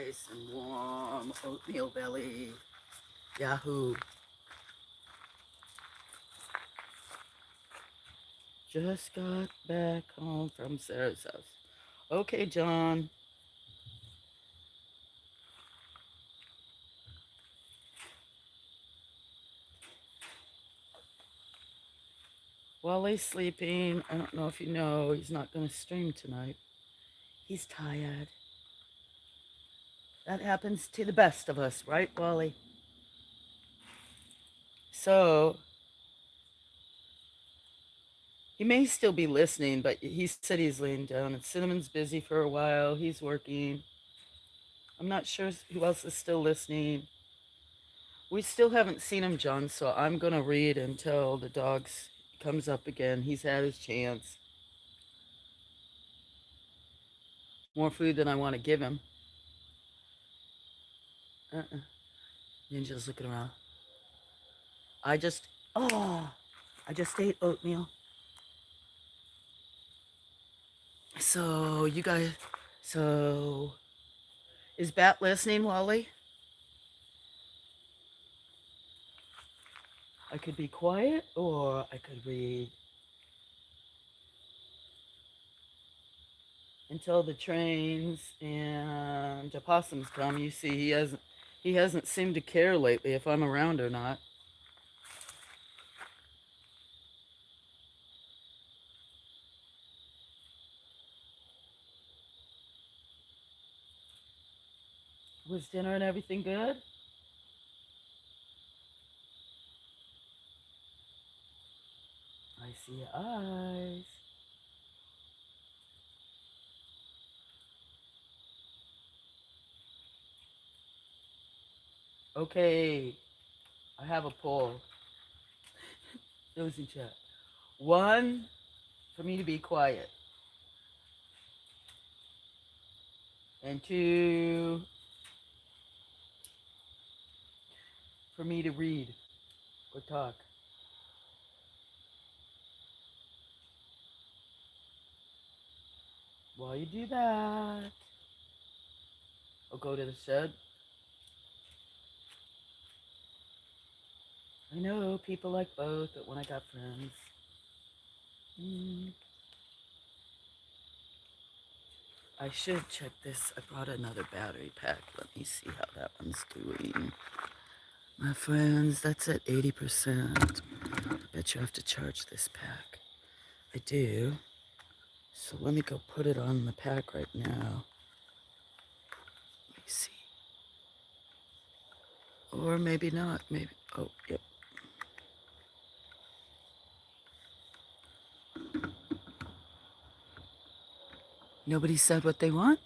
nice and warm oatmeal belly. Yahoo. Just got back home from Sarah's house. Okay, John. Wally's sleeping. I don't know if you know, he's not going to stream tonight. He's tired. That happens to the best of us, right, Wally? So, he may still be listening, but he said he's laying down. And Cinnamon's busy for a while. He's working. I'm not sure who else is still listening. We still haven't seen him, John, so I'm going to read until the dog comes up again. He's had his chance. More food than I want to give him. Ninja's looking around. I just ate oatmeal. So, you guys, is Bat listening, Wally? I could be quiet or I could read until the trains and the possums come. You see, he hasn't seemed to care lately if I'm around or not. Was dinner and everything good? I see your eyes. Okay, I have a poll. Those in chat. 1, for me to be quiet. And 2, for me to read or talk. While you do that, I'll go to the shed. I know people like both, but when I got friends. I should check this. I brought another battery pack. Let me see how that one's doing. My friends, that's at 80%. I bet you have to charge this pack. I do. So let me go put it on the pack right now. Let me see. Or maybe not. Maybe. Oh, yep. Nobody said what they want?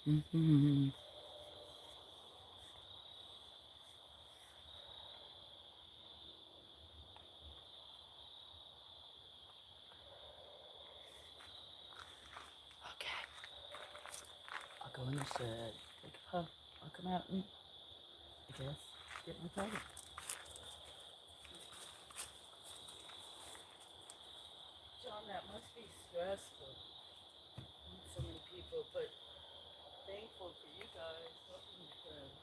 Mm-hmm. Okay. I'll go in the shed. Take a puff. I'll come out and, I guess, get my target. John, that must be stressful. So many people, but thankful for you guys helping your friends.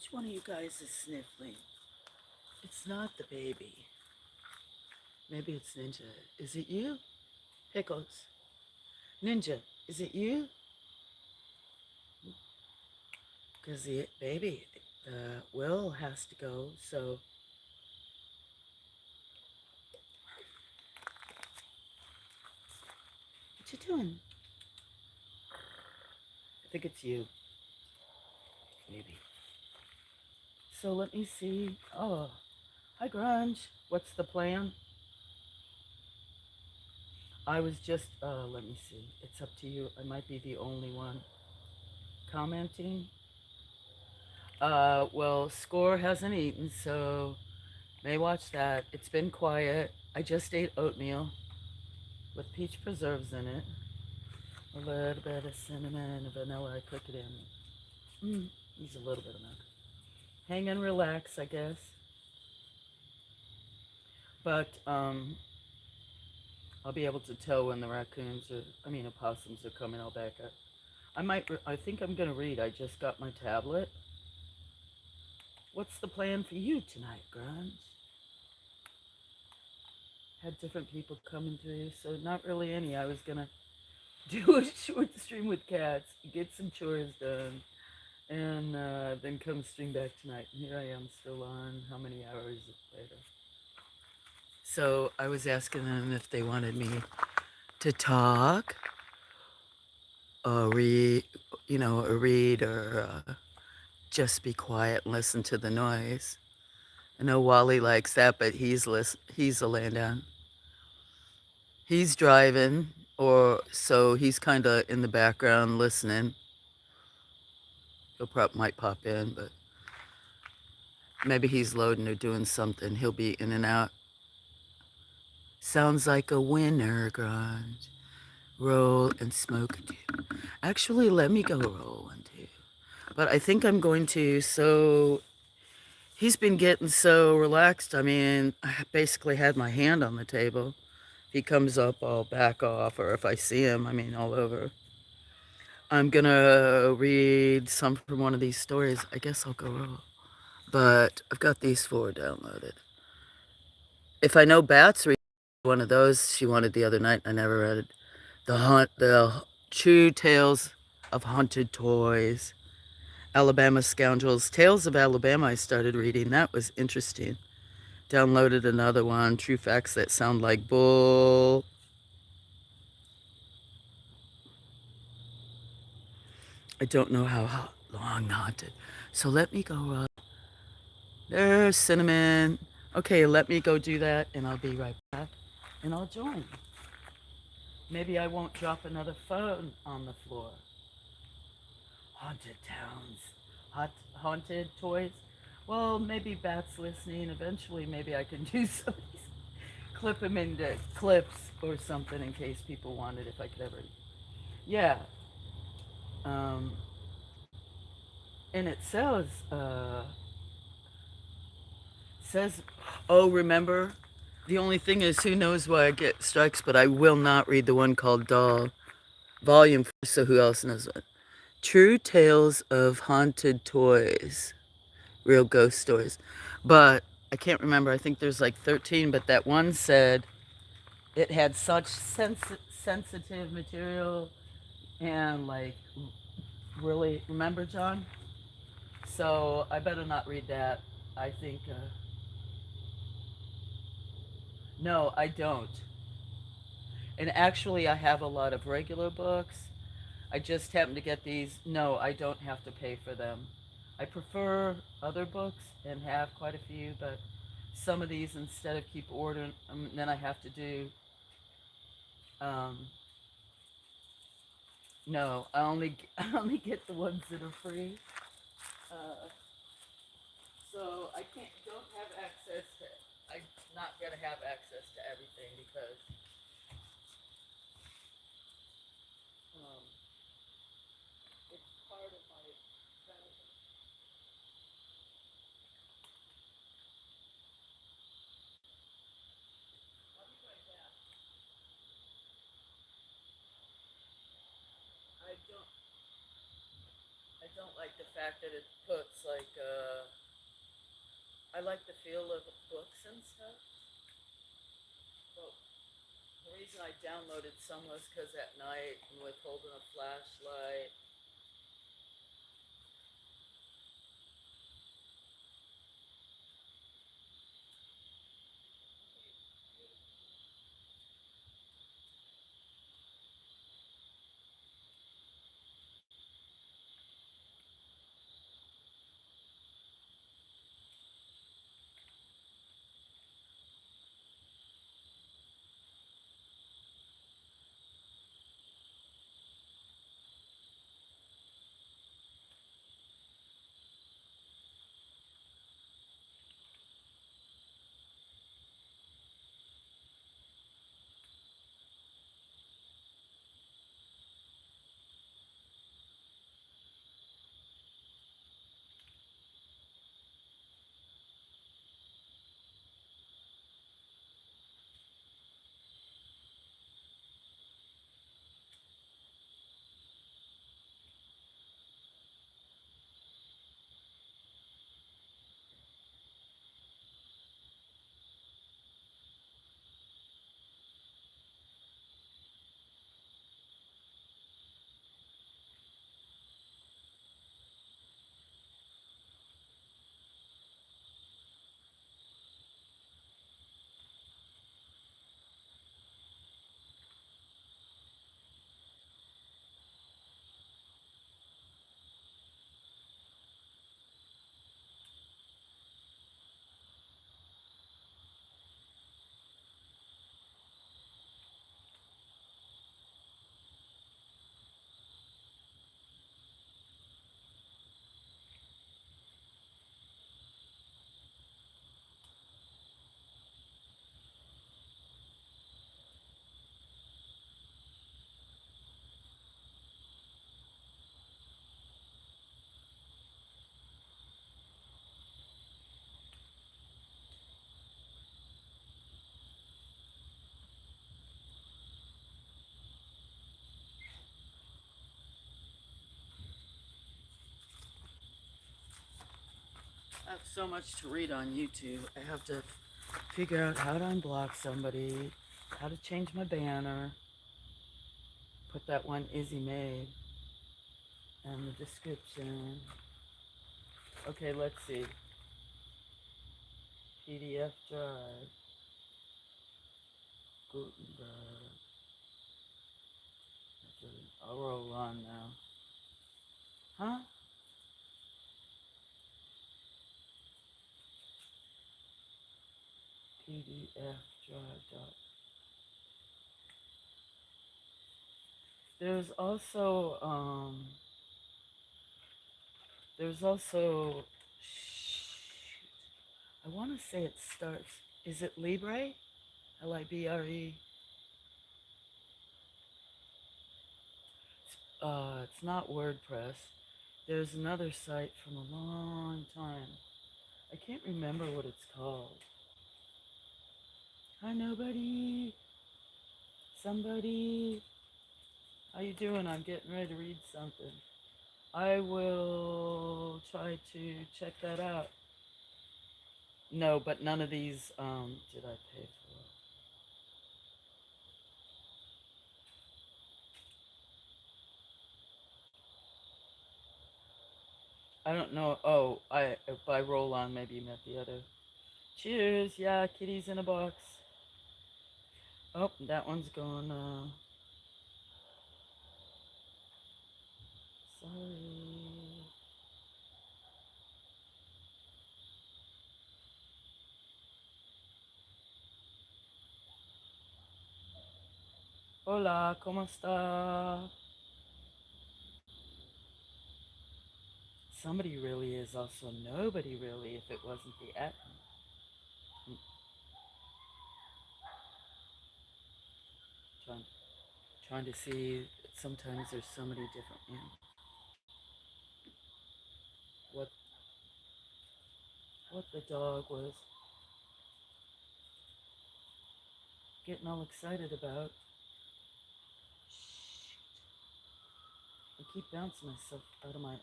Which one of you guys is sniffling? It's not the baby. Maybe it's Ninja. Is it you? Pickles. Ninja, is it you? Because the baby, Will has to go, so. What you doing? I think it's you. Maybe. So let me see. Oh, hi, Grunge. What's the plan? I was just, let me see. It's up to you. I might be the only one commenting. Well, Score hasn't eaten, so may watch that. It's been quiet. I just ate oatmeal with peach preserves in it. A little bit of cinnamon and vanilla. I cook it in. Use a little bit of milk. Hang and relax, I guess. But I'll be able to tell when the opossums are coming. I'll back up. I think I'm gonna read. I just got my tablet. What's the plan for you tonight, Grunge? Had different people coming through, so not really any. I was gonna do a short stream with cats, get some chores done, and then come stream back tonight. And here I am still on. How many hours later? So I was asking them if they wanted me to talk or read, or just be quiet and listen to the noise. I know Wally likes that, but he's a laying down. He's driving, so he's kind of in the background listening. Might pop in, but maybe he's loading or doing something. He'll be in and out. Sounds like a winner, Grunge. Roll and smoke too. Actually, let me go roll one too. But I think I'm going to. So he's been getting so relaxed. I mean, I basically had my hand on the table. If he comes up, I'll back off, or if I see him, all over. I'm gonna read some from one of these stories. I guess I'll go roll. But I've got these 4 downloaded. If I know Bats read one of those she wanted the other night, I never read it. The True Tales of Haunted Toys. Alabama Scoundrels. Tales of Alabama I started reading. That was interesting. Downloaded another one. True Facts That Sound Like Bull. I don't know how long haunted. So let me go. There's Cinnamon. Okay, let me go do that, and I'll be right back, and I'll join. Maybe I won't drop another phone on the floor. Haunted towns. Haunted toys. Well, maybe Bat's listening. Eventually, maybe I can do some of these. Clip them into clips or something in case people wanted, if I could ever. Yeah. And it says, oh, remember? The only thing is, who knows why I get strikes, but I will not read the one called Doll, Volume 4, so who else knows it? True Tales of Haunted Toys, Real Ghost Stories. But I can't remember, I think there's like 13, but that one said it had such sensitive material and like, really, remember, John? So I better not read that. I think, no, I don't. And actually, I have a lot of regular books. I just happen to get these. No, I don't have to pay for them. I prefer other books and have quite a few, but some of these, instead of keep ordering, then I have to do. No, I only get the ones that are free. Uh, so I don't have access to. I'm not gonna have access to everything because um, it's part of my. I don't like the fact that it puts like, I like the feel of the books and stuff. But the reason I downloaded some was because at night and with holding a flashlight. I have so much to read on YouTube. I have to figure out how to unblock somebody, how to change my banner, put that one Izzy made, and the description. Okay, let's see. PDF drive, Gutenberg. I'll roll on now. Huh? PDF drive. There's also, shoot, I want to say it starts, is it Libre? Libre? It's not WordPress. There's another site from a long time. I can't remember what it's called. Hi, nobody. Somebody. How you doing? I'm getting ready to read something. I will try to check that out. No, but none of these did I pay for. I don't know. Oh, if I roll on, maybe you met the other. Cheers. Yeah, kitty's in a box. Oh, that one's gone. Sorry. Hola, ¿cómo está? Somebody really is also nobody really if it wasn't the admin. I'm trying, trying to see. Sometimes there's somebody different. What what the dog was getting all excited about. Shoot. I keep bouncing myself out of my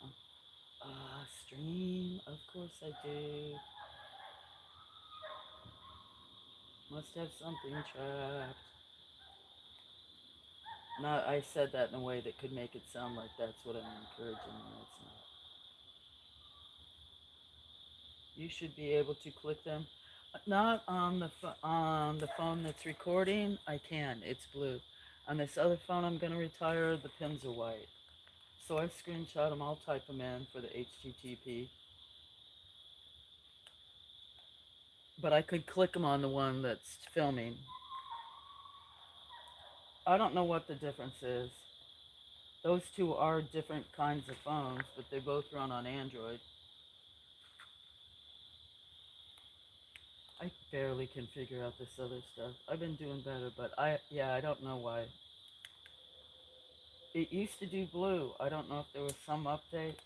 Stream, of course I do. Must have something trapped. Not, I said that in a way that could make it sound like that's what I'm encouraging, and it's not. You should be able to click them. Not on on the phone that's recording. I can. It's blue. On this other phone I'm gonna retire, the pins are white. So I screenshot them. I'll type them in for the HTTP. But I could click them on the one that's filming. I don't know what the difference is. Those two are different kinds of phones, but they both run on Android. I barely can figure out this other stuff. I've been doing better, but I don't know why. It used to do blue. I don't know if there was some update.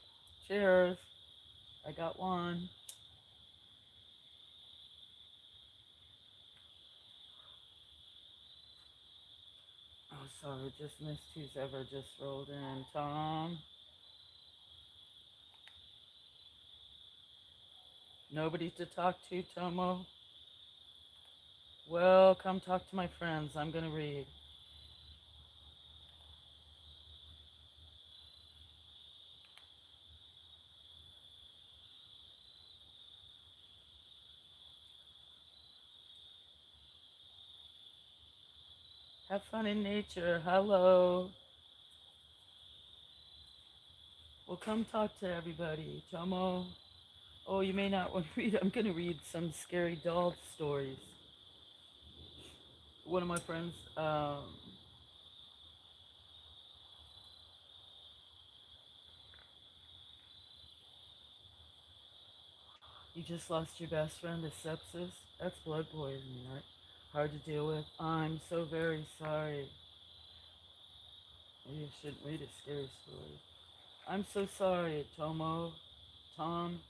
Cheers. I got one. Oh, sorry, just missed who's ever just rolled in. Tom. Nobody to talk to, Tomo? Well, come talk to my friends. I'm gonna read. Have fun in nature. Hello. Well, come talk to everybody. Tomo. Oh, you may not want to read. I'm gonna read some scary doll stories. One of my friends, you just lost your best friend to sepsis. That's blood poisoning, right? Hard to deal with. I'm so very sorry. Maybe I shouldn't read a scary story. I'm so sorry, Tomo. Tom.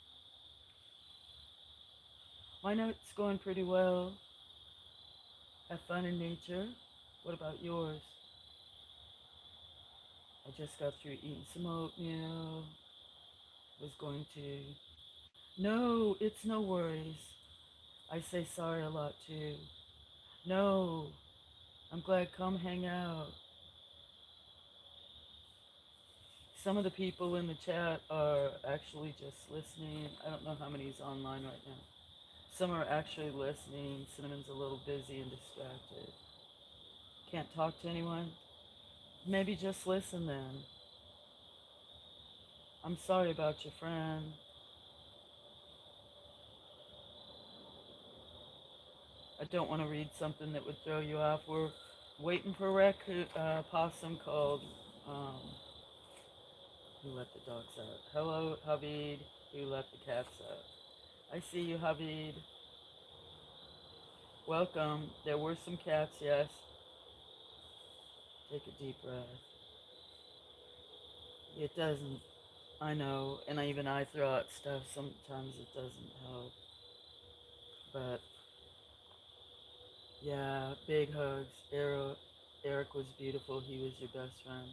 My night's going pretty well. Have fun in nature. What about yours? I just got through eating some oatmeal. Was going to. No, it's no worries. I say sorry a lot too. No, I'm glad. Come hang out. Some of the people in the chat are actually just listening. I don't know how many's online right now. Some are actually listening. Cinnamon's a little busy and distracted. Can't talk to anyone? Maybe just listen then. I'm sorry about your friend. I don't want to read something that would throw you off. We're waiting for possum called, um, who let the dogs out. Hello, Havid, who let the cats out. I see you, Havid. Welcome. There were some cats, yes. Take a deep breath. It doesn't, I know, and even I throw out stuff. Sometimes it doesn't help. But yeah, big hugs. Eric was beautiful. He was your best friend.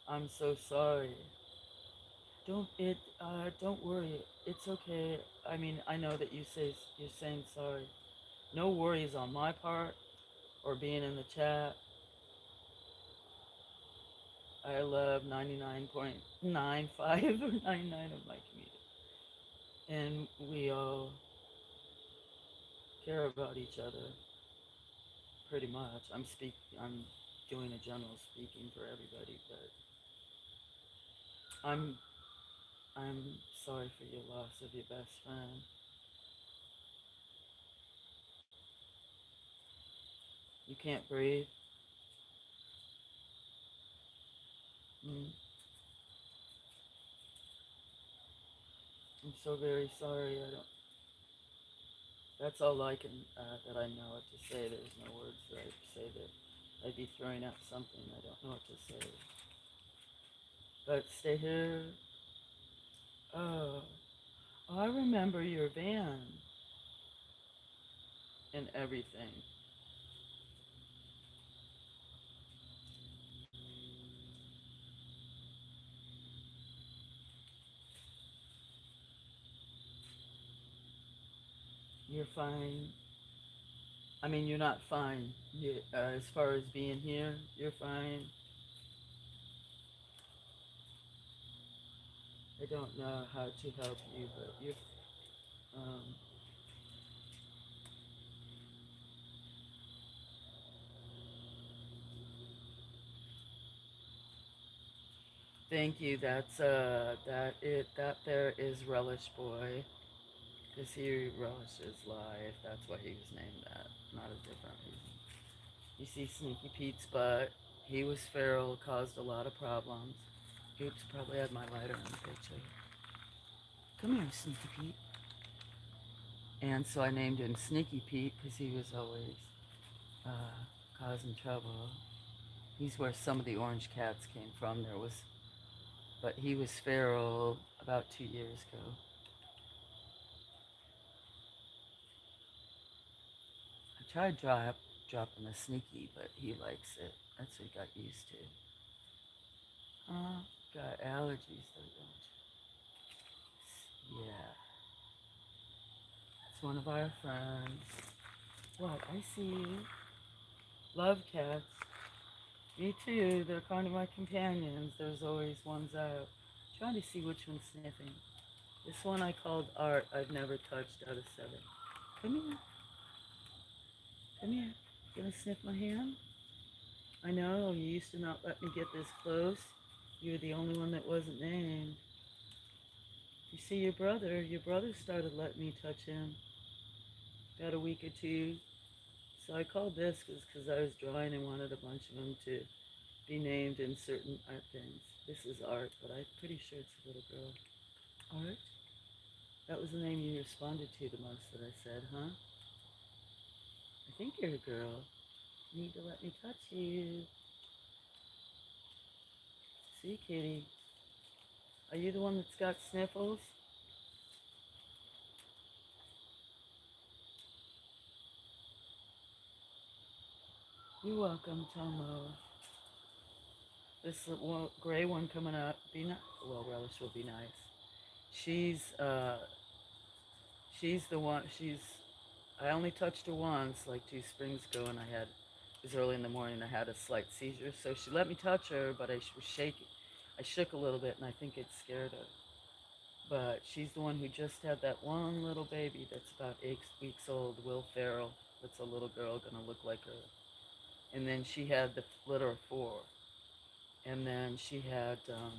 I'm so sorry. Don't worry. It's okay. I mean, I know that you're saying sorry. No worries on my part or being in the chat. I love 99.95 or 99 of my community. And we all care about each other pretty much. I'm doing a general speaking for everybody, but I'm I'm sorry for your loss of your best friend. You can't breathe. Mm, I'm so very sorry. I don't. That's all I can that I know what to say. There's no words that I say that I'd be throwing out something I don't know what to say. But stay here. Oh, I remember your van and everything. you're fine. I mean, you're not fine. As far as being here, you're fine. I don't know how to help you, but you're. Um, Thank you. That there is Relish Boy, because he relishes life. That's why he was named that, not a different reason. You see Sneaky Pete's butt. He was feral, caused a lot of problems. Oops, probably had my lighter in the picture. Come here, Sneaky Pete. And so I named him Sneaky Pete because he was always causing trouble. He's where some of the orange cats came from. But he was feral about 2 years ago. I tried dropping the Sneaky, but he likes it. That's what he got used to. Got allergies though, don't you? Yeah, it's one of our friends. What? I see you. Love cats. Me too. They're kind of my companions. There's always ones out. Trying to see which one's sniffing. This one I called Art. I've never touched out of 7. Come here. Come here. You gonna sniff my hand? I know. You used to not let me get this close. You were the only one that wasn't named. You see your brother. Your brother started letting me touch him about a week or two. So I called this because I was drawing and wanted a bunch of them to be named in certain art things. This is Art, but I'm pretty sure it's a little girl. Art? That was the name you responded to the most that I said, huh? I think you're a girl. You need to let me touch you. See, kitty? Are you the one that's got sniffles? You're welcome, Tomo. This gray one coming up, be nice. Well, Relish will be nice. She's she's the one. I only touched her once, like 2 springs ago, and it was early in the morning. I had a slight seizure, so she let me touch her, but I was shaking. I shook a little bit, and I think it scared her. But she's the one who just had that one little baby that's about 8 weeks old, Will Ferrell. That's a little girl gonna look like her. And then she had the litter of 4. And then she had uh,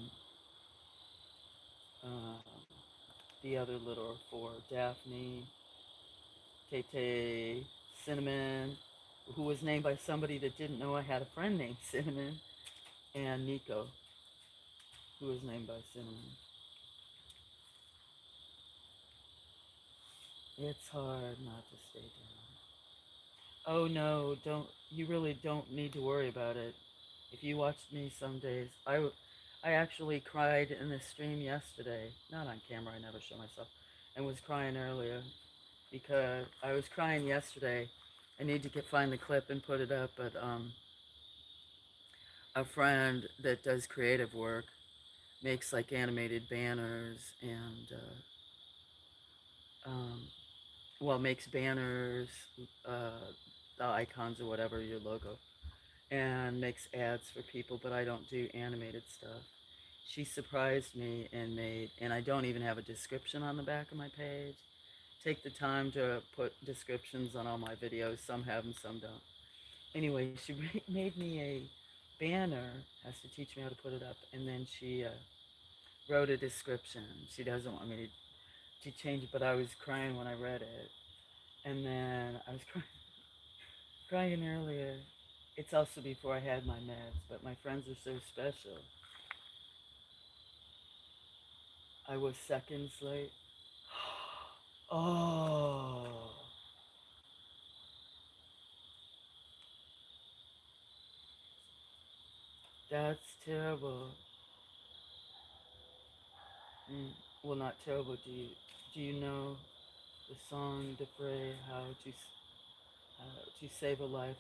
the other litter of 4, Daphne, Tay, Cinnamon, who was named by somebody that didn't know I had a friend named Cinnamon, and Nico, who was named by Cinnamon. It's hard not to stay down. Oh no, don't, you really don't need to worry about it. If you watched me some days, I actually cried in the stream yesterday. Not on camera, I never show myself. And was crying earlier because I was crying yesterday. I need to find the clip and put it up, but a friend that does creative work makes like animated banners and makes banners, the icons or whatever, your logo, and makes ads for people, but I don't do animated stuff. She surprised me and I don't even have a description on the back of my page. Take the time to put descriptions on all my videos. Some have them, some don't. Anyway, she made me a banner, has to teach me how to put it up, and then she wrote a description. She doesn't want me to change it, but I was crying when I read it. And then I was crying earlier. It's also before I had my meds, but my friends are so special. I was seconds late. Oh, that's terrible. Mm, well, not terrible. Do you know the song "Defray" how to save a life?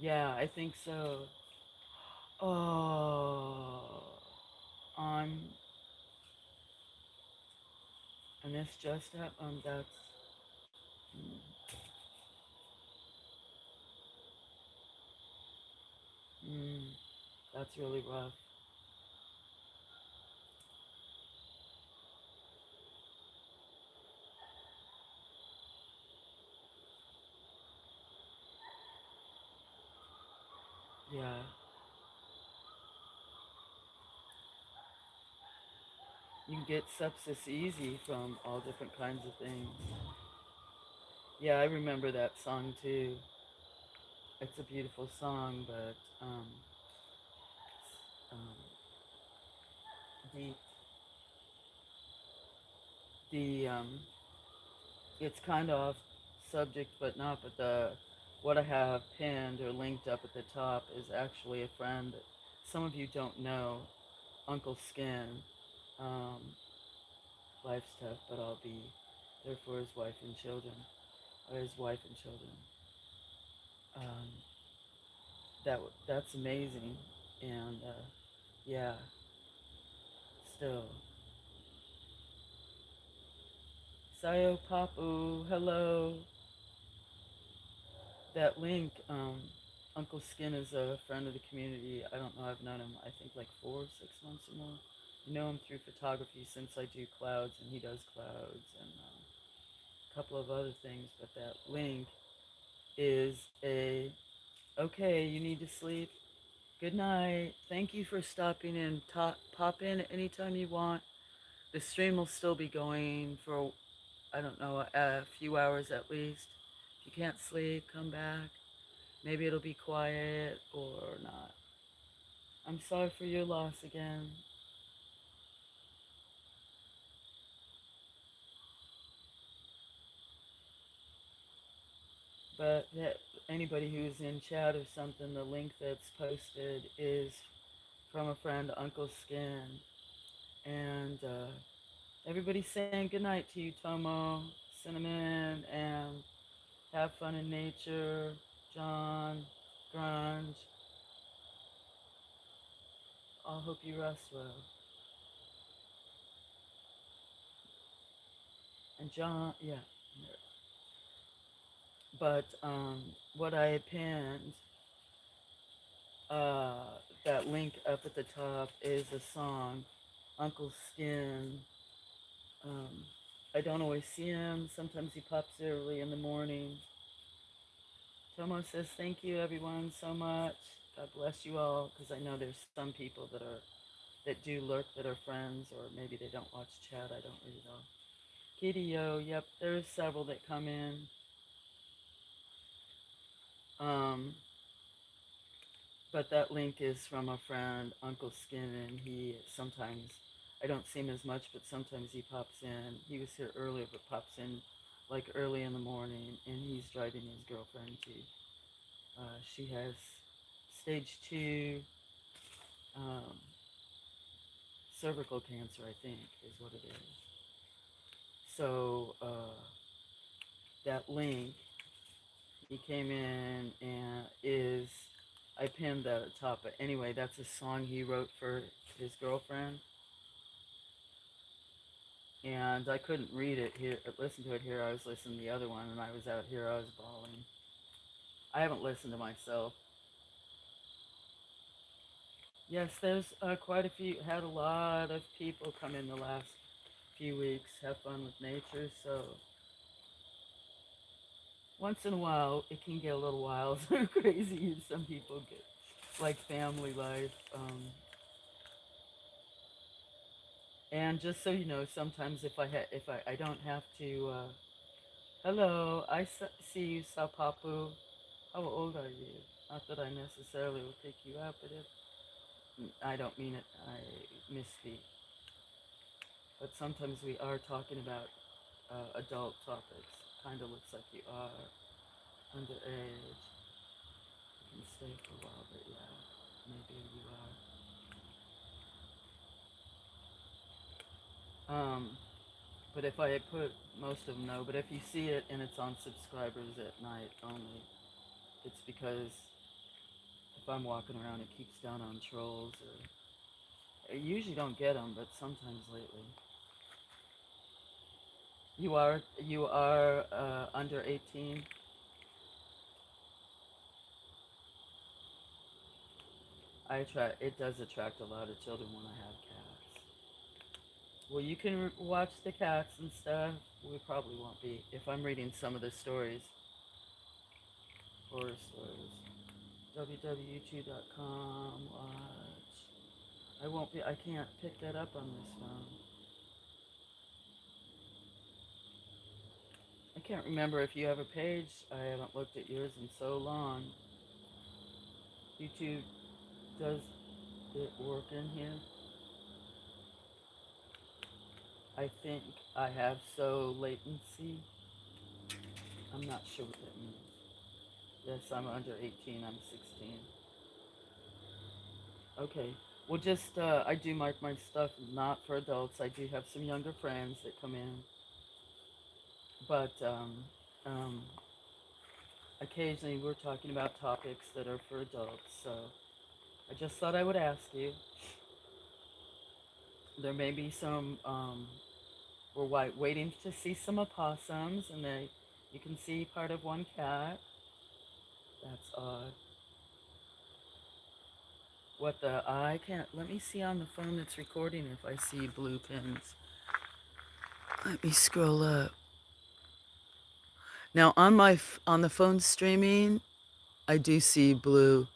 Yeah, I think so. Oh, on and this just happened. That's That's really rough. Yeah. You can get sepsis easy from all different kinds of things. Yeah, I remember that song too. It's a beautiful song, but um, the the it's kind of off subject, but not. But the what I have pinned or linked up at the top is actually a friend that some of you don't know, Uncle Skin. Um, Life's tough, but I'll be there for his wife and children, or his wife and children. Um, that's amazing, and yeah, still. Sayo Papu, hello. That link, Uncle Skin is a friend of the community. I don't know, I've known him, I think like 4 or 6 months or more. I know him through photography since I do clouds, and he does clouds, and a couple of other things. But that link is a, okay, you need to sleep. Good night. Thank you for stopping in. Pop in anytime you want. The stream will still be going for, I don't know, a few hours at least. If you can't sleep, come back. Maybe it'll be quiet or not. I'm sorry for your loss again. But anybody who's in chat or something, the link that's posted is from a friend, Uncle Skin. And everybody's saying goodnight to you, Tomo, Cinnamon, and have fun in nature, John, Grunge. I'll hope you rest well. And John, yeah. But what I pinned, uh, that link up at the top is a song, Uncle Skin. Um, I don't always see him. Sometimes he pops early in the morning. Tomo says, thank you everyone so much. God bless you all, because I know there's some people that do lurk that are friends, or maybe they don't watch chat. I don't really know. Kitty Yo, yep, there's several that come in. Um, but that link is from a friend, Uncle Skin, and he sometimes, I don't see him as much, but sometimes he pops in. He was here earlier, but pops in like early in the morning, and he's driving his girlfriend to, she has stage 2 um, cervical cancer, I think, is what it is. So that link, he came in and is, I pinned that at the top. But anyway, that's a song he wrote for his girlfriend. And I couldn't read it here, listen to it here. I was listening to the other one, and I was out here, I was bawling. I haven't listened to myself. Yes, there's quite a few, had a lot of people come in the last few weeks, have fun with nature. So once in a while, it can get a little wild or crazy. Some people get like family life. And just so you know, sometimes if I don't have to. Hello, see you, Sapapu. How old are you? Not that I necessarily will pick you up, but if I don't mean it, I misspeak. But sometimes we are talking about adult topics. Kind of looks like you are underage. You can stay for a while, but yeah, maybe you are. But if I put, most of them know, but if you see it and it's on subscribers at night only, it's because if I'm walking around, it keeps down on trolls. Or I usually don't get them, but sometimes lately. You are under 18. It does attract a lot of children when I have cats. Well, you can watch the cats and stuff. We probably won't be if I'm reading some of the stories, horror stories. www.youtube.com watch. I won't be. I can't pick that up on this phone. I can't remember if you have a page. I haven't looked at yours in so long. YouTube, does it work in here? I think I have so latency. I'm not sure what that means. Yes, I'm under 18. I'm 16. Okay. Well, just I do mark my stuff not for adults. I do have some younger friends that come in, but um, occasionally we're talking about topics that are for adults. So I just thought I would ask you. There may be some. We're waiting to see some opossums, and you can see part of one cat. That's odd. What the? I can't. Let me see on the phone that's recording if I see blue pins. Let me scroll up. Now on the phone streaming, I do see blue,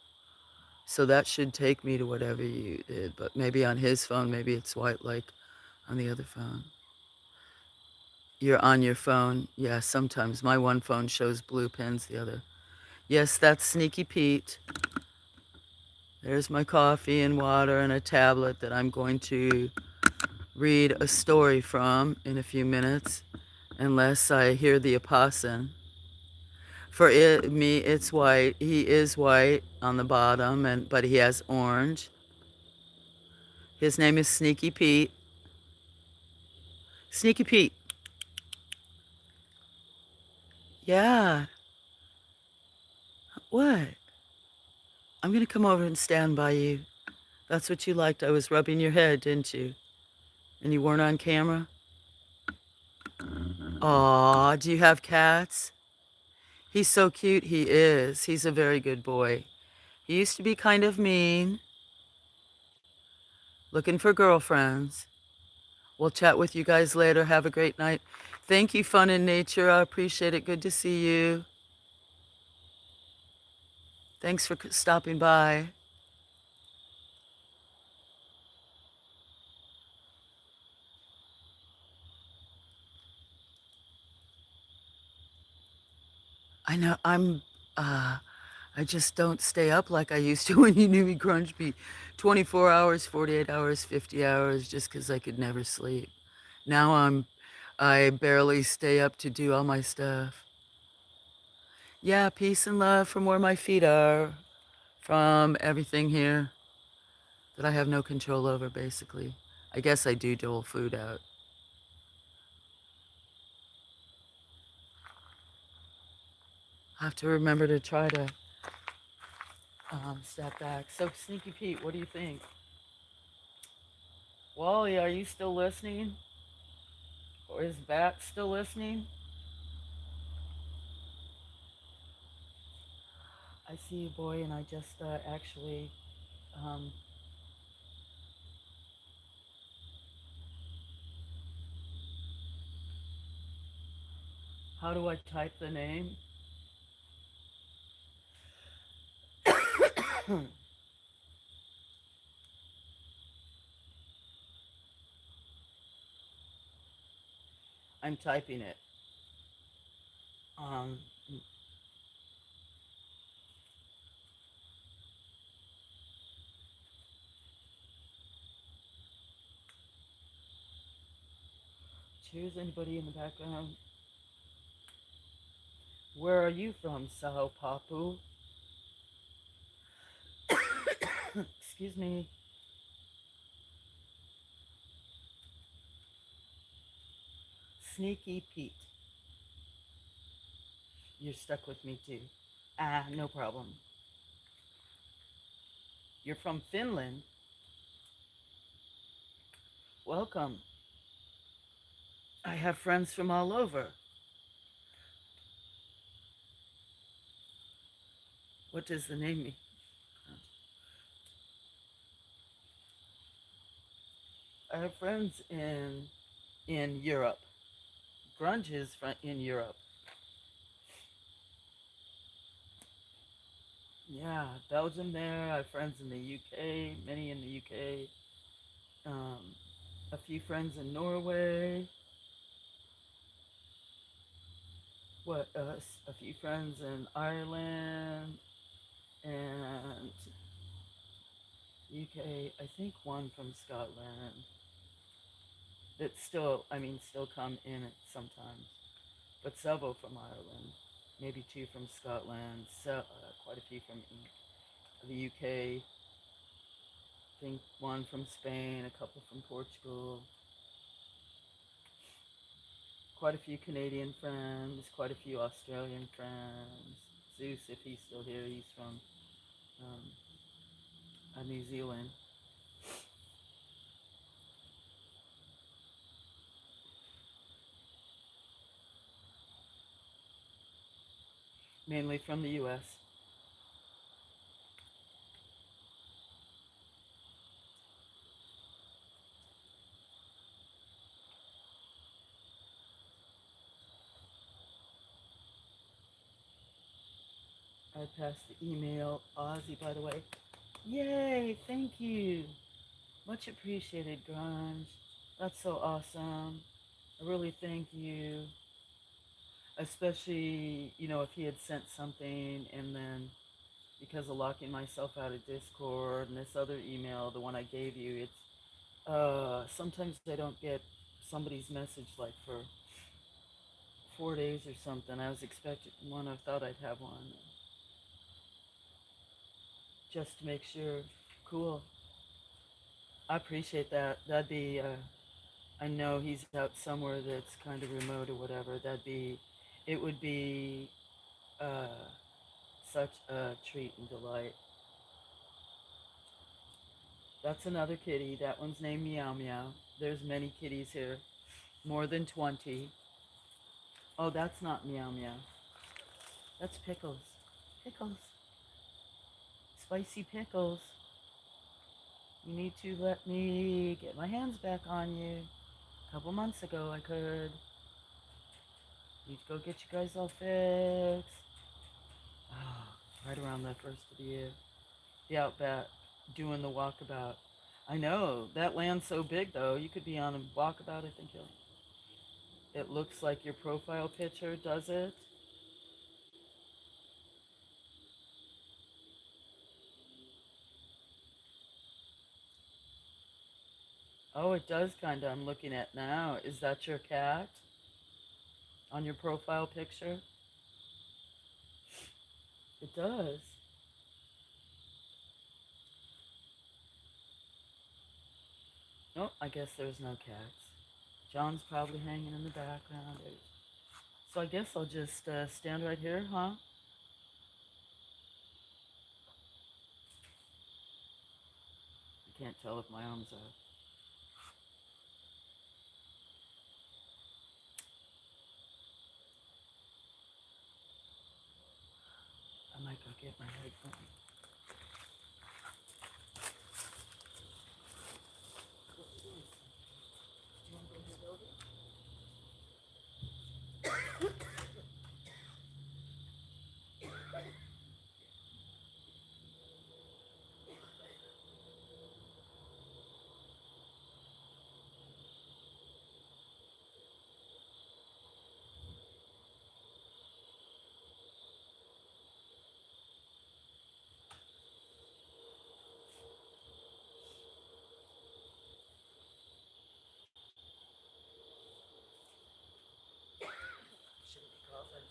so that should take me to whatever you did. But maybe on his phone, maybe it's white like on the other phone. You're on your phone. Yeah, sometimes my one phone shows blue pins, the other. Yes, that's Sneaky Pete. There's my coffee and water and a tablet that I'm going to read a story from in a few minutes, unless I hear the opossum. Me, it's white. He is white on the bottom, but he has orange. His name is Sneaky Pete. Sneaky Pete. Yeah. What? I'm gonna come over and stand by you. That's what you liked. I was rubbing your head, didn't you? And you weren't on camera? Aw, do you have cats? He's so cute, he is. He's a very good boy. He used to be kind of mean, looking for girlfriends. We'll chat with you guys later. Have a great night. Thank you, Fun in Nature. I appreciate it. Good to see you. Thanks for stopping by. I know uh, I just don't stay up like I used to when you knew me, Grunge. 24 hours, 48 hours, 50 hours, just because I could never sleep. Now I barely stay up to do all my stuff. Yeah, peace and love from where my feet are, from everything here that I have no control over, basically. I guess I do dole food out. I have to remember to try to step back. So, Sneaky Pete, what do you think? Wally, are you still listening? Or is Bat still listening? I see you, boy, and I just actually, um, how do I type the name? I'm typing it. Um, Cheers, anybody in the background? Where are you from, Sao Papu? Excuse me. Sneaky Pete. You're stuck with me too. Ah, no problem. You're from Finland? Welcome. I have friends from all over. What does the name mean? I have friends in Europe. Grunge is in Europe. Yeah, Belgium there. I have friends in the UK, many in the UK. Um, a few friends in Norway. A few friends in Ireland and UK. I think one from Scotland. That still, I mean, still come in it sometimes. But several from Ireland, maybe two from Scotland, quite a few from the UK. I think one from Spain, a couple from Portugal, quite a few Canadian friends, quite a few Australian friends. Zeus, if he's still here, he's from New Zealand. Mainly from the US. I passed the email. Ozzy, by the way. Yay, thank you. Much appreciated, Grunge. That's so awesome. I really thank you. Especially, if he had sent something and then because of locking myself out of Discord and this other email, the one I gave you, sometimes I don't get somebody's message like for 4 days or something. I was expecting one. I thought I'd have one just to make sure. Cool. I appreciate that. I know he's out somewhere that's kind of remote or whatever. It would be uh, such a treat and delight. That's another kitty. That one's named Meow Meow. There's many kitties here, more than 20. Oh, that's not Meow Meow. That's Pickles. Pickles. Spicy Pickles. You need to let me get my hands back on you. A couple months ago, I could. Need to go get you guys all fixed. Oh, right around the first of the year. The Outback, doing the walkabout. I know, that land's so big though. You could be on a walkabout, I think it looks like your profile picture, does it? Oh, it does kinda. I'm looking at now. Is that your cat on your profile picture? It does. Oh, I guess there's no cats. John's probably hanging in the background. So I guess I'll just stand right here, huh? I can't tell if my arms are. I might go get my headphones. Shouldn't be coughing.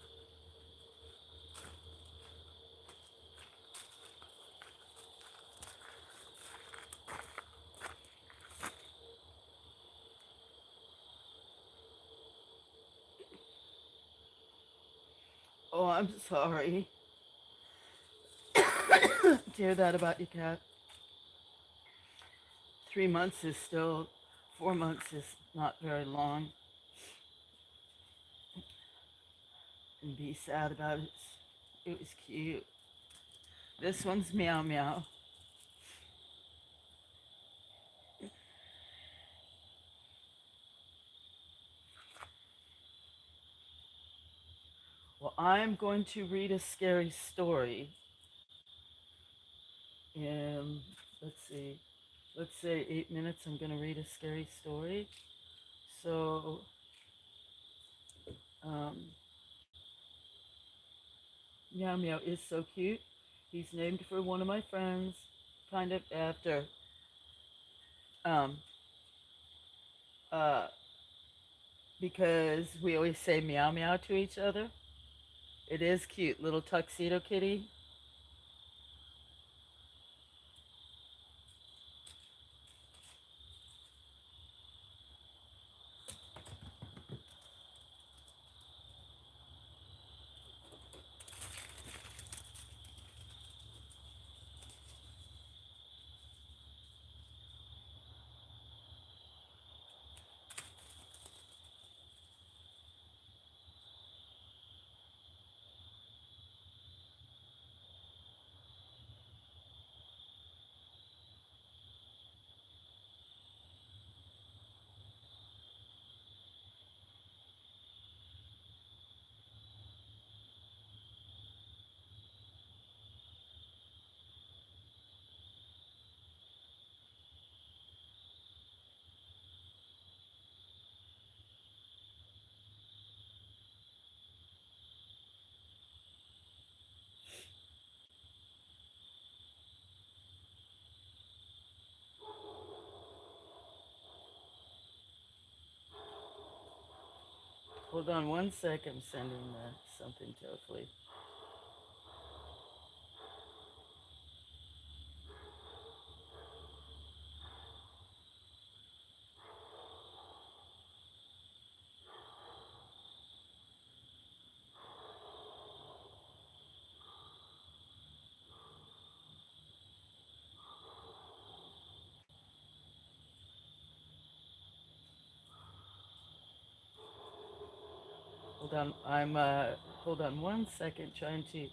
Oh, I'm sorry. To hear that about your cat. 3 months is still, 4 months is not very long. And be sad about it. It was cute. This one's Meow Meow. I'm going to read a scary story. And let's see, let's say 8 minutes. I'm going to read a scary story. So, um, Meow Meow is so cute. He's named for one of my friends, kind of after um, uh, because we always say meow meow to each other. It is cute, little tuxedo kitty. Hold on one sec. I'm sending something to Hopefully. Hold on. Hold on one second. Trying to.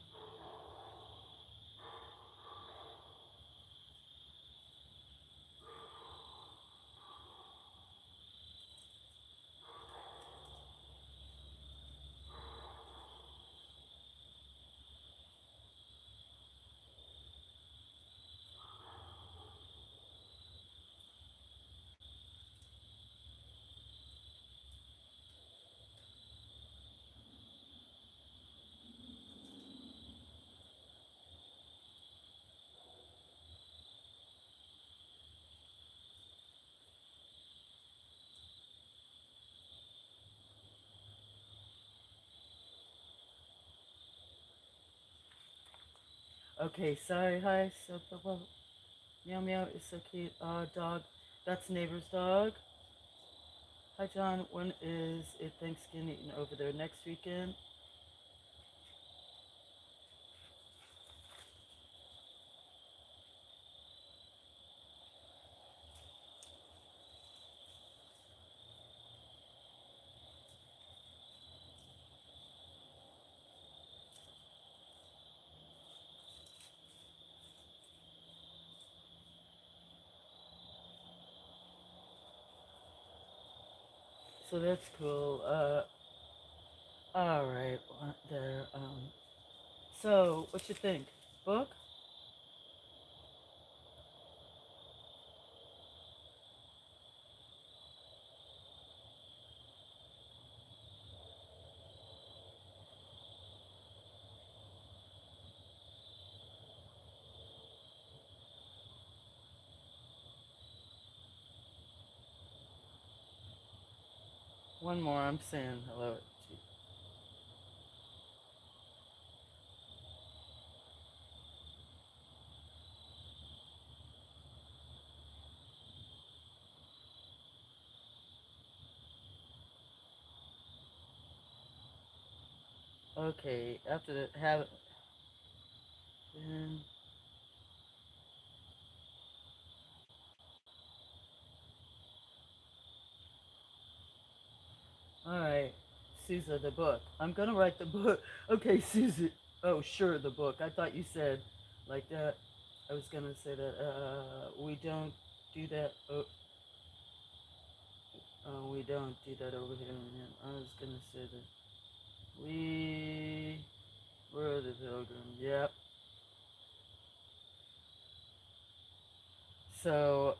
Okay, sorry. Hi. So, well, Meow Meow is so cute. Dog. That's neighbor's dog. Hi, John. When is it Thanksgiving over there? Next weekend? So that's cool. All right. There. So, what you think? Book? One more. I'm saying hello. Okay. After the have. Then, all right. Susa, the book. I'm gonna write the book. Okay, Susie. Oh, sure, the book. I thought you said like that. I was gonna say that. We don't do that. We don't do that over here. I was gonna say that. We were the pilgrim. Yep. So,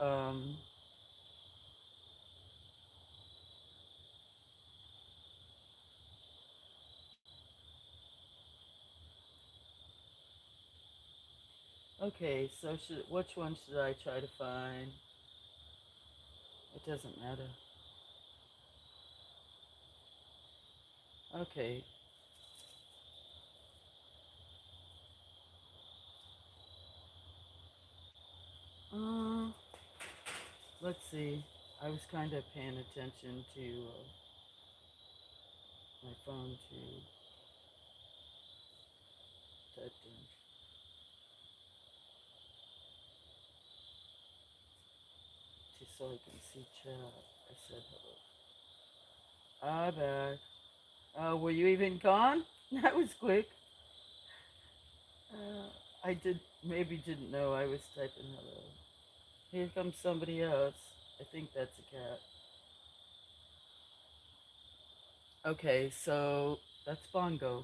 okay, so which one should I try to find? It doesn't matter. Okay. Uh, let's see. I was kind of paying attention to my phone to type in. Just so I can see chat. I said hello. I back. Were you even gone? That was quick. I maybe didn't know I was typing hello. Here comes somebody else. I think that's a cat. Okay, so that's Bongo.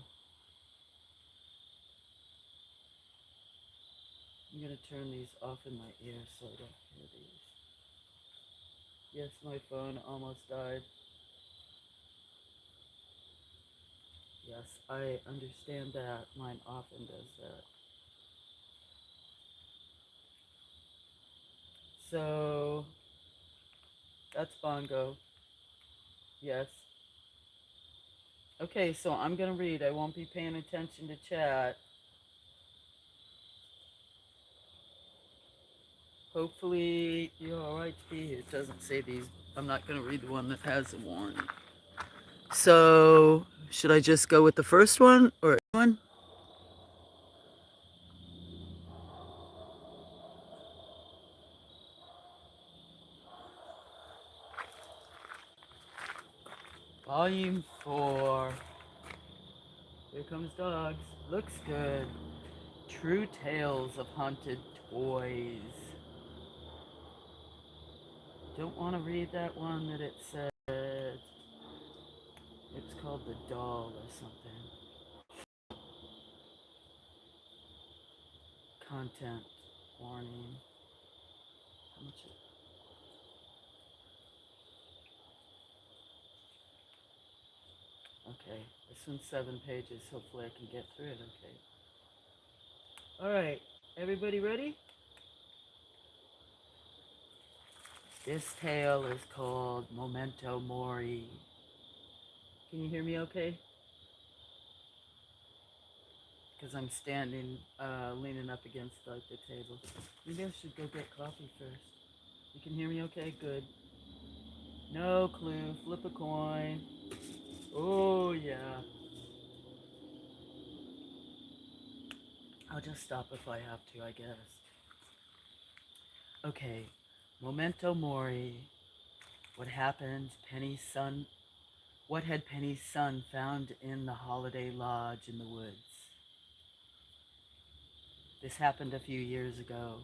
I'm gonna turn these off in my ear so I don't hear these. Yes, my phone almost died. Yes, I understand that. Mine often does that. So that's Bongo. Yes. Okay, so I'm gonna read. I won't be paying attention to chat. Hopefully you're alright to be here. It doesn't say these. I'm not gonna read the one that has a warning. So should I just go with the first one or one? Volume 4. Here comes dogs. Looks good. True Tales of Haunted Toys. Don't want to read that one that it said. It's called The Doll or something. Content warning. How much? Okay, this one's 7 pages. Hopefully I can get through it okay. Alright, everybody ready? This tale is called Memento Mori. Can you hear me okay? Because I'm standing, leaning up against the table. Maybe I should go get coffee first. You can hear me okay? Good. No clue. Flip a coin. Oh, yeah. I'll just stop if I have to, I guess. Okay. Memento Mori. What happened? Penny's son. What had Penny's son found in the holiday lodge in the woods? This happened a few years ago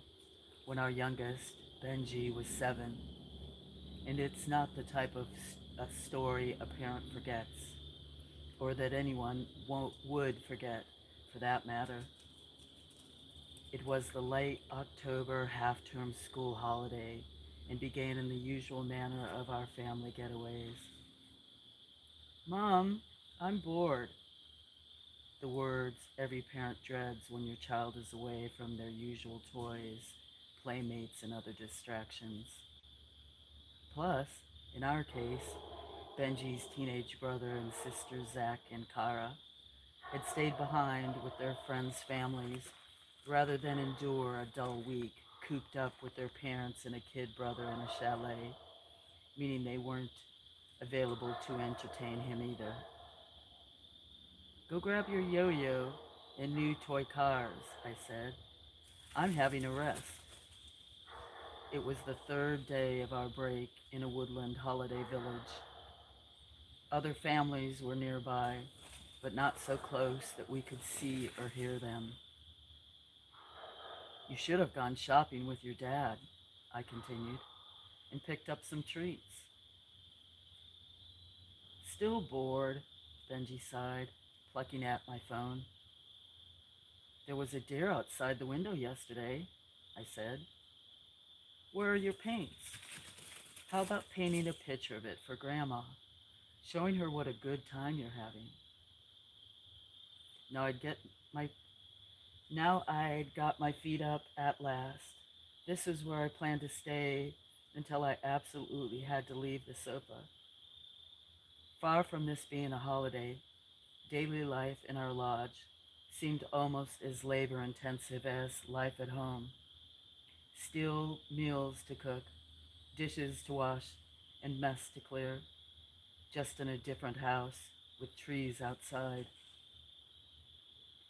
when our youngest, Benji, was 7. And it's not the type of a story a parent forgets, or that anyone would forget, for that matter. It was the late October half-term school holiday and began in the usual manner of our family getaways. Mom, I'm bored. The words every parent dreads when your child is away from their usual toys, playmates, and other distractions. Plus, in our case, Benji's teenage brother and sister Zach and Kara had stayed behind with their friends' families rather than endure a dull week cooped up with their parents and a kid brother in a chalet, meaning they weren't available to entertain him either. Go grab your yo-yo and new toy cars, I said. I'm having a rest. It was the 3rd day of our break in a woodland holiday village. Other families were nearby, but not so close that we could see or hear them. You should have gone shopping with your dad, I continued, and picked up some treats. Still bored, Benji sighed. plucking at my phone. There was a deer outside the window yesterday, I said. Where are your paints? How about painting a picture of it for Grandma, showing her what a good time you're having? Now I'd get my Now I'd got my feet up at last. This is where I planned to stay until I absolutely had to leave the sofa. Far from this being a holiday, daily life in our lodge seemed almost as labor intensive as life at home. Still meals to cook, dishes to wash, and mess to clear, just in a different house with trees outside.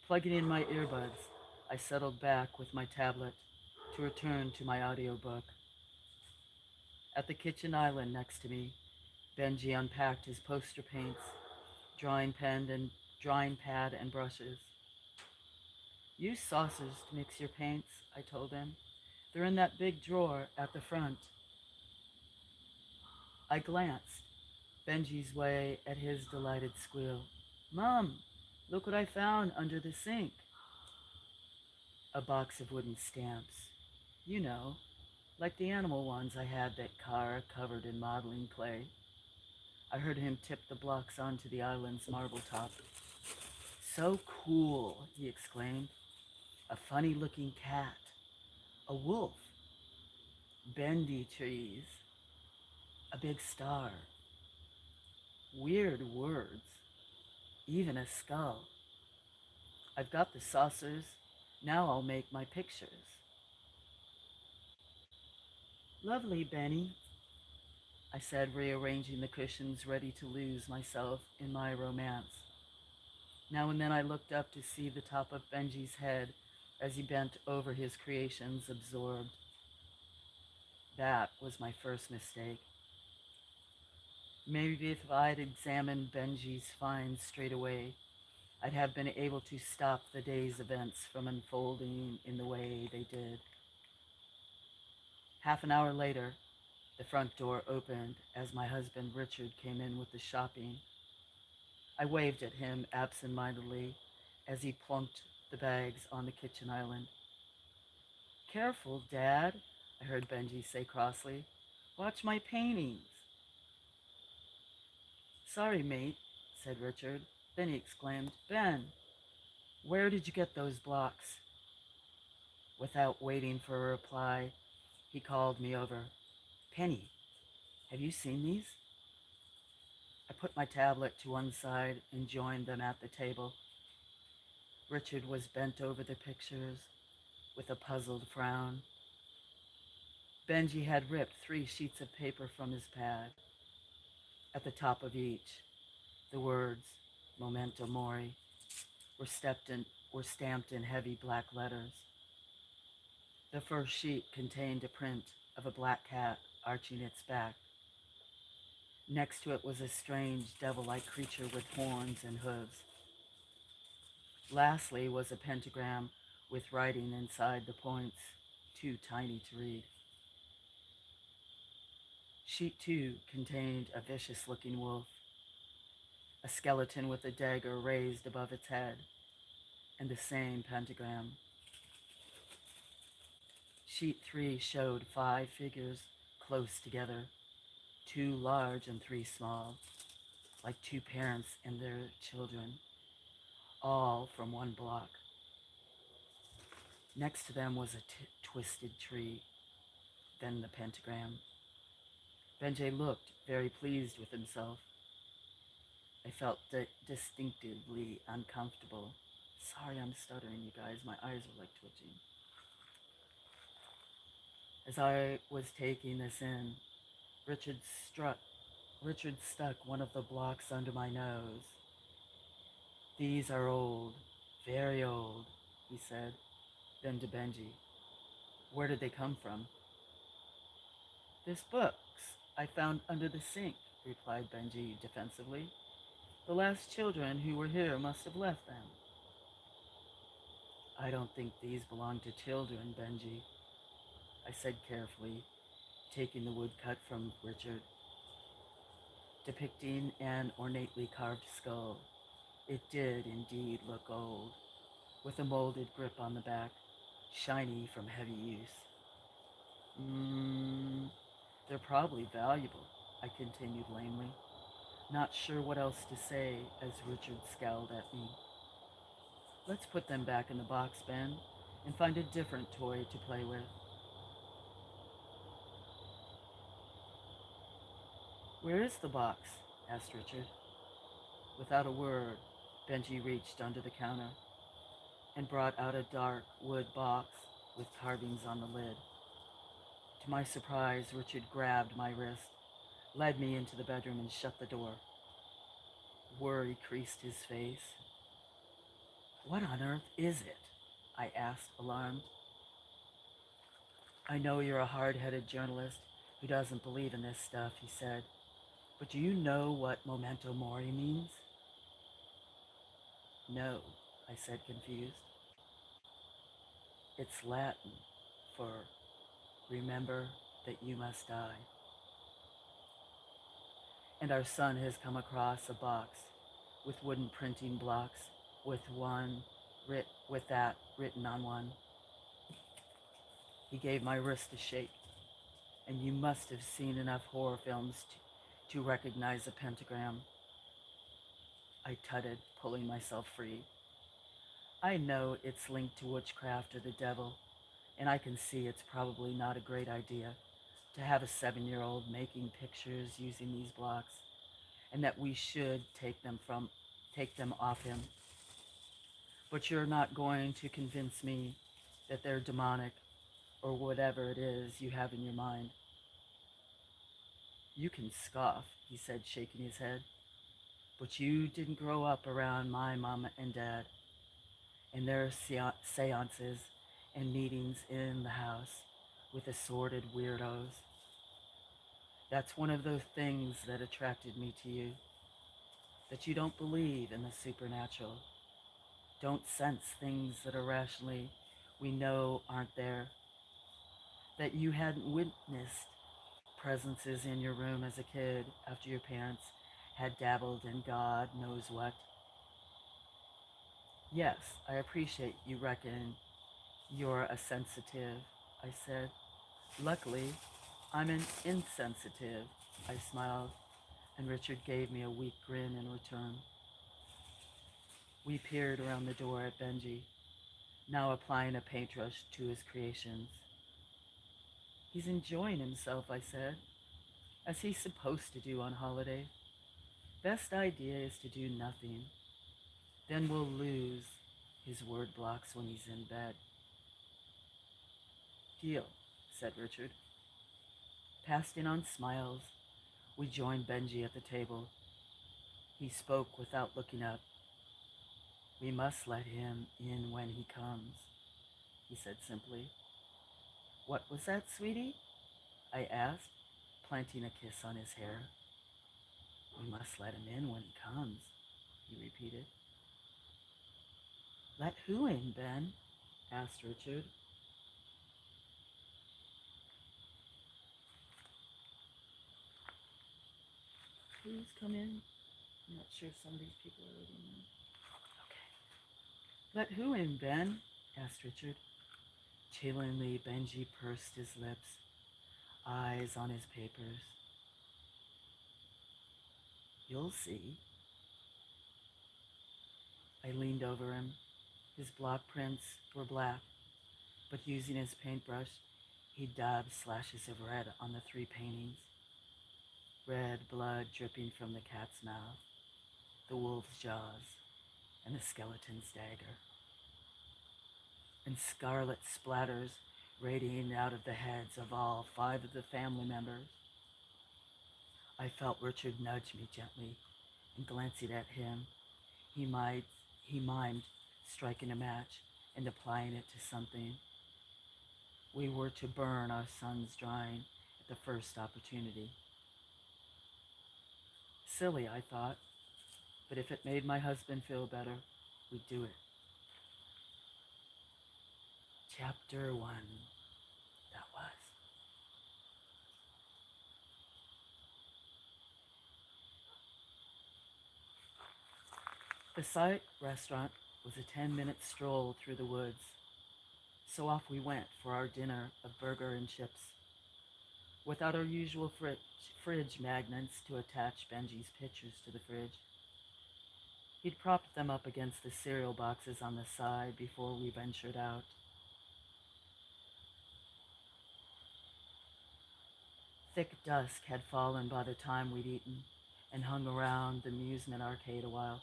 Plugging in my earbuds, I settled back with my tablet to return to my audiobook. At the kitchen island next to me, Benji unpacked his poster paints, drawing pen and drawing pad and brushes. Use saucers to mix your paints, I told him. They're in that big drawer at the front. I glanced Benji's way at his delighted squeal. Mom, look what I found under the sink. A box of wooden stamps. You know, like the animal ones I had that Kara covered in modeling clay. I heard him tip the blocks onto the island's marble top. So cool, he exclaimed. A funny-looking cat, a wolf, bendy trees, a big star, weird words, even a skull. I've got the saucers. Now I'll make my pictures. Lovely, Benny, I said, rearranging the cushions, ready to lose myself in my romance. Now and then I looked up to see the top of Benji's head as he bent over his creations, absorbed. That was my first mistake. Maybe if I'd examined Benji's finds straight away, I'd have been able to stop the day's events from unfolding in the way they did. Half an hour later, the front door opened as my husband Richard came in with the shopping. I waved at him absent-mindedly as he plunked the bags on the kitchen island. Careful, Dad, I heard Benji say crossly. Watch my paintings. Sorry, mate, said Richard. Then he exclaimed, Ben, where did you get those blocks? Without waiting for a reply, he called me over. Penny, have you seen these? I put my tablet to one side and joined them at the table. Richard was bent over the pictures with a puzzled frown. Benji had ripped 3 sheets of paper from his pad. At the top of each, the words Memento Mori were stamped in heavy black letters. The first sheet contained a print of a black cat arching its back. Next to it was a strange devil-like creature with horns and hooves. Lastly was a pentagram with writing inside the points, too tiny to read. Sheet 2 contained a vicious-looking wolf, a skeleton with a dagger raised above its head, and the same pentagram. Sheet 3 showed 5 figures close together, 2 large and 3 small, like 2 parents and their children, all from one block. Next to them was a twisted tree, then the pentagram. Benji looked very pleased with himself. I felt distinctively uncomfortable. Sorry I'm stuttering, you guys. My eyes are like twitching. As I was taking this in, Richard stuck one of the blocks under my nose. These are old, very old, he said, then to Benji. Where did they come from? There's books I found under the sink, replied Benji defensively. The last children who were here must have left them. I don't think these belong to children, Benji, I said carefully, taking the woodcut from Richard. Depicting an ornately carved skull, It did indeed look old, with a molded grip on the back, shiny from heavy use. Mmm, they're probably valuable, I continued lamely, not sure what else to say as Richard scowled at me. Let's put them back in the box, Ben, and find a different toy to play with. Where is the box? Asked Richard. Without a word, Benji reached under the counter and brought out a dark wood box with carvings on the lid. To my surprise, Richard grabbed my wrist, led me into the bedroom, and shut the door. Worry creased his face. What on earth is it? I asked, alarmed. I know you're a hard-headed journalist who doesn't believe in this stuff, he said, but do you know what memento mori means? No, I said, confused. It's Latin for remember that you must die. And our son has come across a box with wooden printing blocks with that written on one. He gave my wrist a shake, and you must have seen enough horror films to recognize a pentagram. I tutted, pulling myself free. I know it's linked to witchcraft or the devil, and I can see it's probably not a great idea to have a 7-year-old making pictures using these blocks, and that we should take them off him. But you're not going to convince me that they're demonic or whatever it is you have in your mind. You can scoff, he said, shaking his head, but you didn't grow up around my mom and dad and their seances and meetings in the house with assorted weirdos. That's one of those things that attracted me to you, that you don't believe in the supernatural, don't sense things that irrationally we know aren't there, that you hadn't witnessed presences in your room as a kid after your parents had dabbled in God knows what. Yes, I appreciate you reckon you're a sensitive, I said. Luckily, I'm an insensitive, I smiled, and Richard gave me a weak grin in return. We peered around the door at Benji, now applying a paintbrush to his creations. He's enjoying himself, I said, as he's supposed to do on holiday. Best idea is to do nothing. Then we'll lose his word blocks when he's in bed. Deal, said Richard. Passing on smiles, we joined Benji at the table. He spoke without looking up. We must let him in when he comes, he said simply. What was that, sweetie? I asked, planting a kiss on his hair. We must let him in when he comes, he repeated. Let who in, Ben? Asked Richard. Please come in. I'm not sure if some of these people are already in. Okay. Let who in, Ben? Asked Richard. Chillingly, Benji pursed his lips, eyes on his papers. You'll see. I leaned over him. His block prints were black, but using his paintbrush, he dabbed slashes of red on the 3 paintings. Red blood dripping from the cat's mouth, the wolf's jaws, and the skeleton's dagger. And scarlet splatters radiating out of the heads of all 5 of the family members. I felt Richard nudge me gently, and glancing at him, he mimed striking a match and applying it to something. We were to burn our son's drawing at the first opportunity. Silly, I thought, but if it made my husband feel better, we'd do it. Chapter 1, that was. The site restaurant was a 10-minute stroll through the woods, so off we went for our dinner of burger and chips. Without our usual fridge magnets to attach Benji's pictures to the fridge, he'd propped them up against the cereal boxes on the side before we ventured out. Thick dusk had fallen by the time we'd eaten and hung around the amusement arcade a while.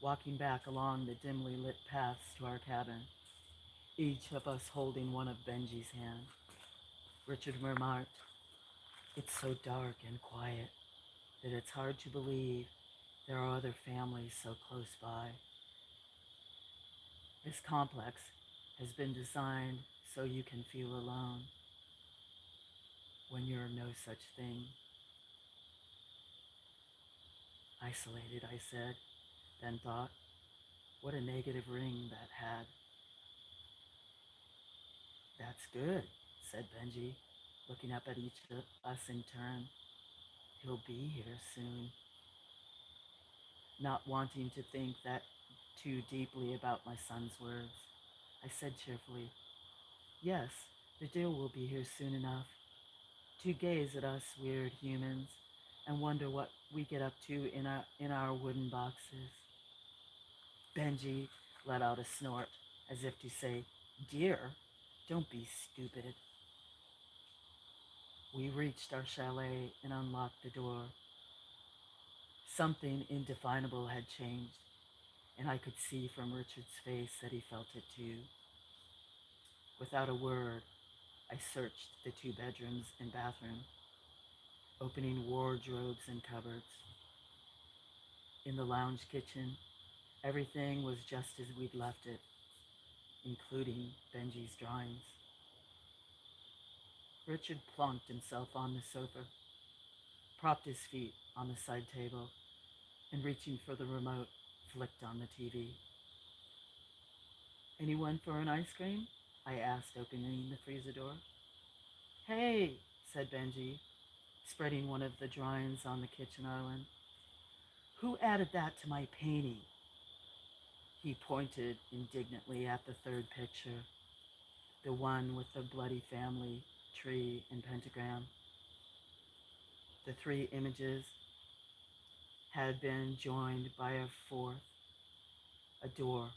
Walking back along the dimly lit paths to our cabin, each of us holding one of Benji's hands, Richard remarked, "It's so dark and quiet that it's hard to believe there are other families so close by. This complex has been designed so you can feel alone when you're no such thing." "Isolated," I said, then thought, what a negative ring that had. "That's good," said Benji, looking up at each of us in turn. "He'll be here soon." Not wanting to think that too deeply about my son's words, I said cheerfully, "Yes, the deer will be here soon enough to gaze at us weird humans and wonder what we get up to in our wooden boxes." Benji let out a snort, as if to say, "Deer? Don't be stupid." We reached our chalet and unlocked the door. Something indefinable had changed, and I could see from Richard's face that he felt it too. Without a word, I searched the 2 bedrooms and bathroom, opening wardrobes and cupboards. In the lounge kitchen, everything was just as we'd left it, including Benji's drawings. Richard plunked himself on the sofa, propped his feet on the side table, and reaching for the remote, flicked on the TV. "Anyone for an ice cream?" I asked, opening the freezer door. "Hey," said Benji, spreading one of the drawings on the kitchen island. "Who added that to my painting?" He pointed indignantly at the 3rd picture, the one with the bloody family tree and pentagram. The 3 images had been joined by a 4th, a door,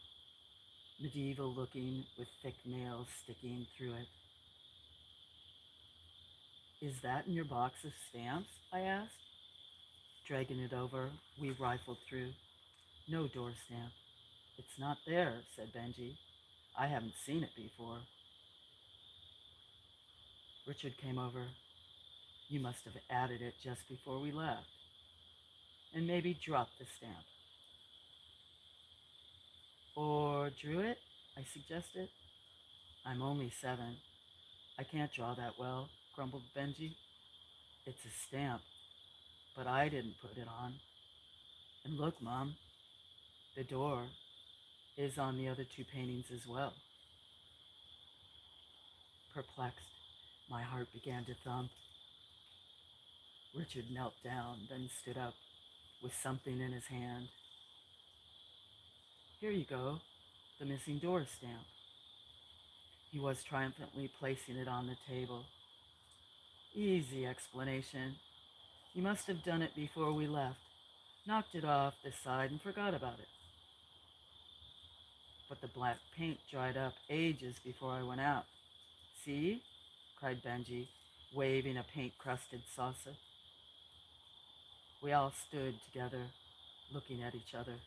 medieval looking with thick nails sticking through it. "Is that in your box of stamps?" I asked. Dragging it over, we rifled through. No door stamp. "It's not there," said Benji. "I haven't seen it before." Richard came over. "You must have added it just before we left. And maybe dropped the stamp." "Or drew it?" I suggested. "I'm only 7. I can't draw that well," grumbled Benji. "It's a stamp, but I didn't put it on. And look, Mom, the door is on the other 2 paintings as well." Perplexed, my heart began to thump. Richard knelt down, then stood up with something in his hand. "Here you go, the missing door stamp." He was triumphantly placing it on the table. "Easy explanation. You must have done it before we left, knocked it off the side and forgot about it." "But the black paint dried up ages before I went out. See?" cried Benji, waving a paint-crusted saucer. We all stood together, looking at each other.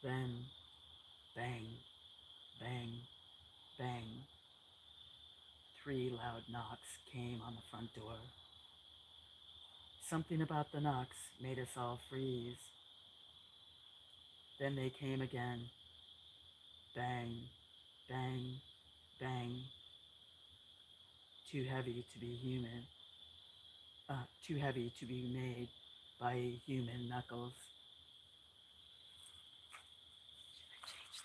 Then, bang, bang, bang. 3 loud knocks came on the front door. Something about the knocks made us all freeze. Then they came again. Bang, bang, bang. Too heavy to be human. Too heavy to be made by human knuckles. Should I change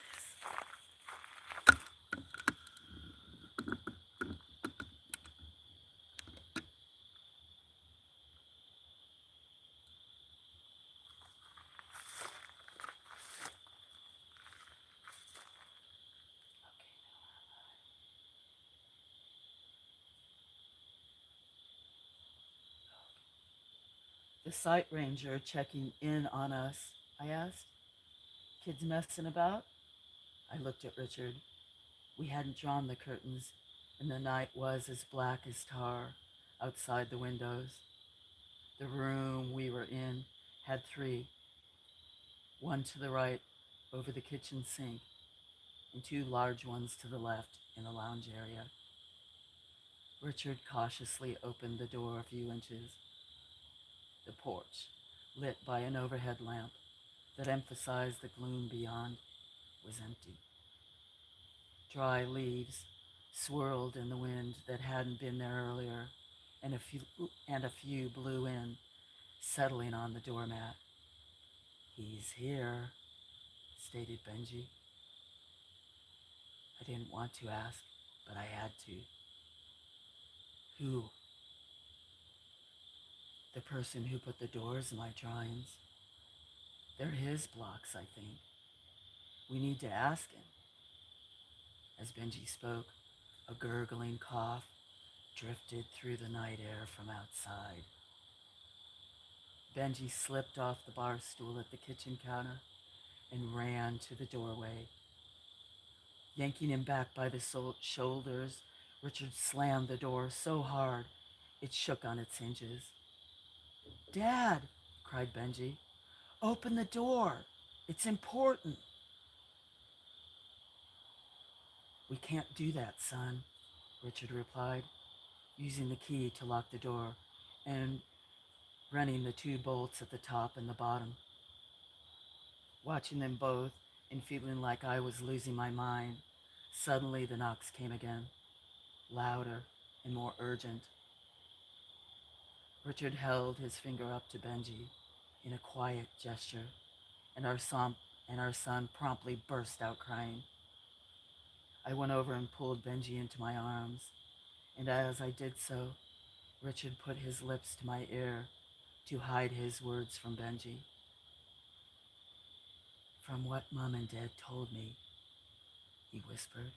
The site ranger checking in on us, I asked. Kids messing about? I looked at Richard. We hadn't drawn the curtains, and the night was as black as tar outside the windows. The room we were in had three, one to the right over the kitchen sink, and two large ones to the left in the lounge area. Richard cautiously opened the door a few inches. The porch, lit by an overhead lamp that emphasized the gloom beyond, was empty. Dry leaves swirled in the wind that hadn't been there earlier, and a few blew in, settling on the doormat. He's here, stated Benji. I didn't want to ask, but I had to. Who? The person who put the doors in my drawings. They're his blocks, I think. We need to ask him. As Benji spoke, a gurgling cough drifted through the night air from outside. Benji slipped off the bar stool at the kitchen counter and ran to the doorway. Yanking him back by the shoulders, Richard slammed the door so hard it shook on its hinges. Dad, cried Benji, open the door. It's important. We can't do that, son, Richard replied, using the key to lock the door and running the two bolts at the top and the bottom. Watching them both and feeling like I was losing my mind, suddenly the knocks came again, louder and more urgent. Richard held his finger up to Benji in a quiet gesture, and our son promptly burst out crying. I went over and pulled Benji into my arms, and as I did so, Richard put his lips to my ear to hide his words from Benji. From what Mom and Dad told me, he whispered,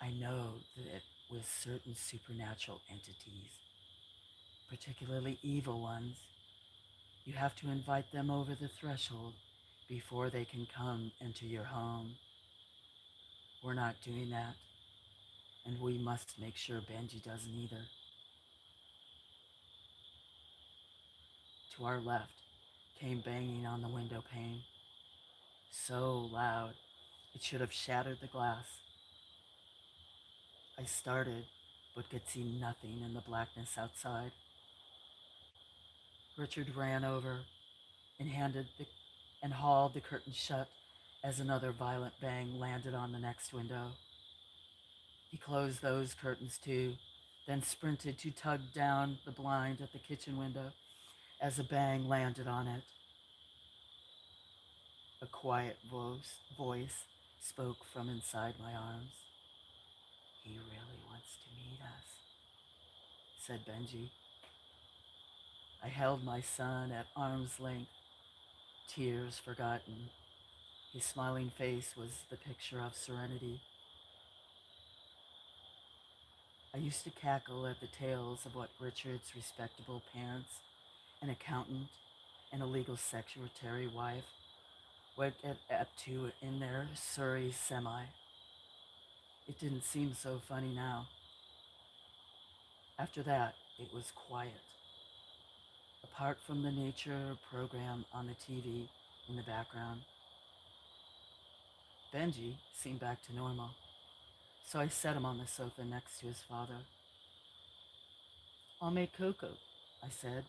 I know that with certain supernatural entities, particularly evil ones, you have to invite them over the threshold before they can come into your home. We're not doing that, and we must make sure Benji doesn't either. To our left came banging on the window pane, so loud it should have shattered the glass. I started, but could see nothing in the blackness outside. Richard ran over and hauled the curtain shut as another violent bang landed on the next window. He closed those curtains too, then sprinted to tug down the blind at the kitchen window as a bang landed on it. A quiet voice spoke from inside my arms. He really wants to meet us, said Benji. I held my son at arm's length, tears forgotten. His smiling face was the picture of serenity. I used to cackle at the tales of what Richard's respectable parents, an accountant, and a legal secretary wife would get up to in their Surrey semi. It didn't seem so funny now. After that, it was quiet. Apart from the nature program on the TV in the background, Benji seemed back to normal, so I set him on the sofa next to his father. I'll make cocoa, I said,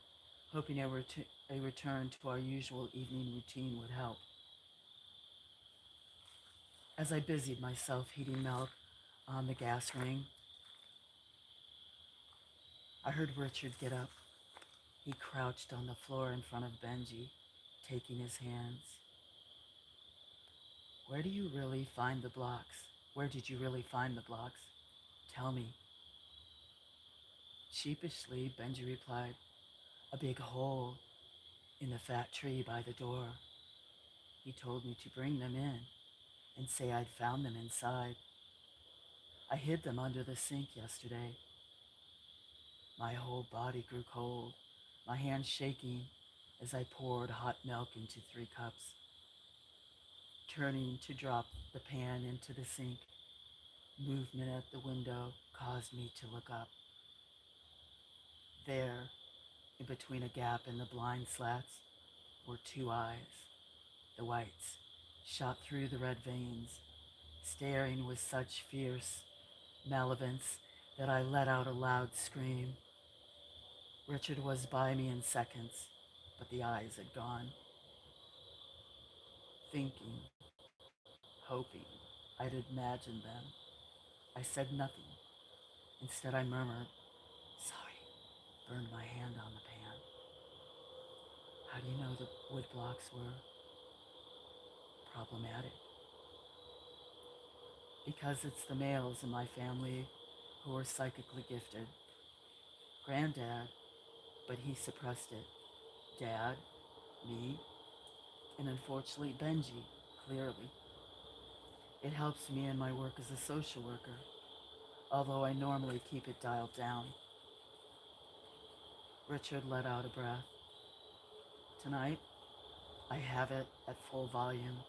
hoping a return to our usual evening routine would help. As I busied myself heating milk on the gas ring, I heard Richard get up. He crouched on the floor in front of Benji, taking his hands. Where do you really find the blocks? Where did you really find the blocks? Tell me. Sheepishly, Benji replied, a big hole in the fat tree by the door. He told me to bring them in and say I'd found them inside. I hid them under the sink yesterday. My whole body grew cold my hands shaking as I poured hot milk into 3 cups. Turning to drop the pan into the sink, movement at the window caused me to look up. There, in between a gap in the blind slats, were 2 eyes. The whites shot through the red veins, staring with such fierce malevolence that I let out a loud scream. Richard was by me in seconds, but the eyes had gone. Thinking, hoping I'd imagined them, I said nothing. Instead, I murmured, "Sorry, burned my hand on the pan." "How do you know the wood blocks were problematic?" "Because it's the males in my family who are psychically gifted. Granddad, but he suppressed it. Dad, me, and unfortunately Benji, clearly. It helps me in my work as a social worker, although I normally keep it dialed down." Richard let out a breath. "Tonight, I have it at full volume."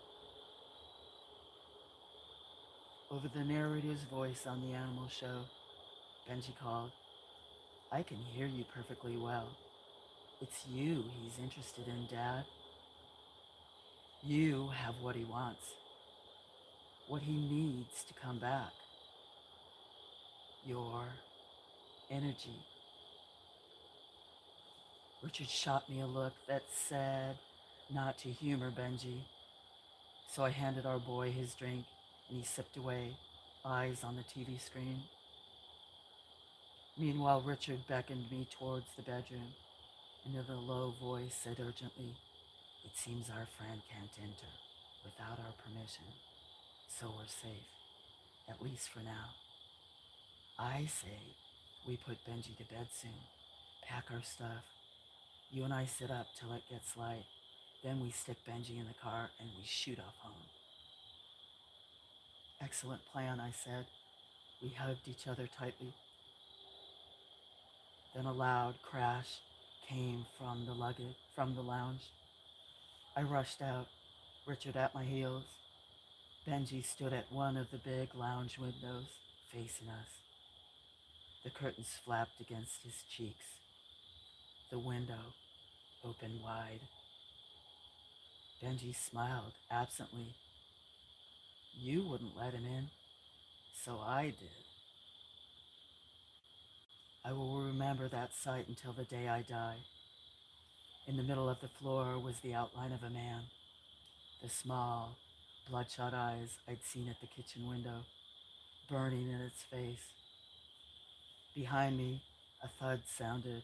Over the narrator's voice on the animal show, Benji called, "I can hear you perfectly well. It's you he's interested in, Dad. You have what he wants, what he needs to come back. Your energy." Richard shot me a look that said not to humor Benji, so I handed our boy his drink and he sipped away, eyes on the TV screen. Meanwhile, Richard beckoned me towards the bedroom and in a low voice said urgently, "It seems our friend can't enter without our permission, so we're safe, at least for now. I say we put Benji to bed soon, pack our stuff. You and I sit up till it gets light. Then we stick Benji in the car and we shoot off home." "Excellent plan," I said. We hugged each other tightly. Then a loud crash came from the lounge. I rushed out, Richard at my heels. Benji stood at one of the big lounge windows facing us. The curtains flapped against his cheeks. The window opened wide. Benji smiled absently. "You wouldn't let him in, so I did." I will remember that sight until the day I die. In the middle of the floor was the outline of a man, the small, bloodshot eyes I'd seen at the kitchen window, burning in its face. Behind me, a thud sounded.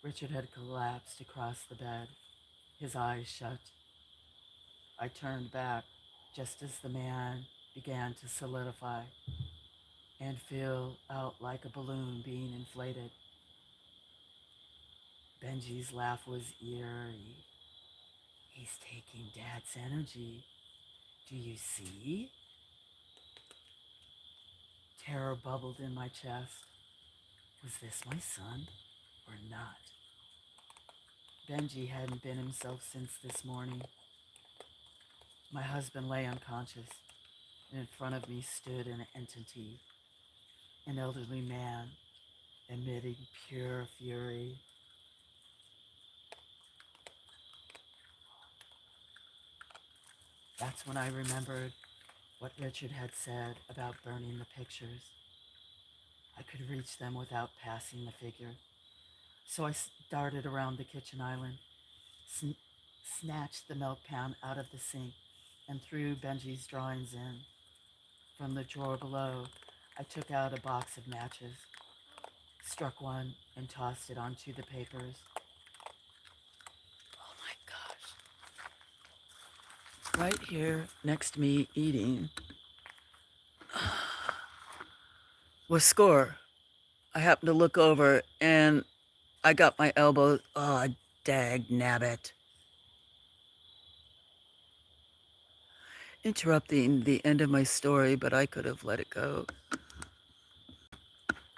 Richard had collapsed across the bed, his eyes shut. I turned back just as the man began to solidify and fill out like a balloon being inflated. Benji's laugh was eerie. "He's taking Dad's energy. Do you see?" Terror bubbled in my chest. Was this my son or not? Benji hadn't been himself since this morning. My husband lay unconscious, and in front of me stood an entity, an elderly man, emitting pure fury. That's when I remembered what Richard had said about burning the pictures. I could reach them without passing the figure. So I darted around the kitchen island, snatched the milk pan out of the sink, and threw Benji's drawings in. From the drawer below, I took out a box of matches, struck one, and tossed it onto the papers. Oh my gosh. Right here next to me eating was Score. I happened to look over and I got my elbow. Oh, dag nabbit. Interrupting the end of my story, but I could have let it go.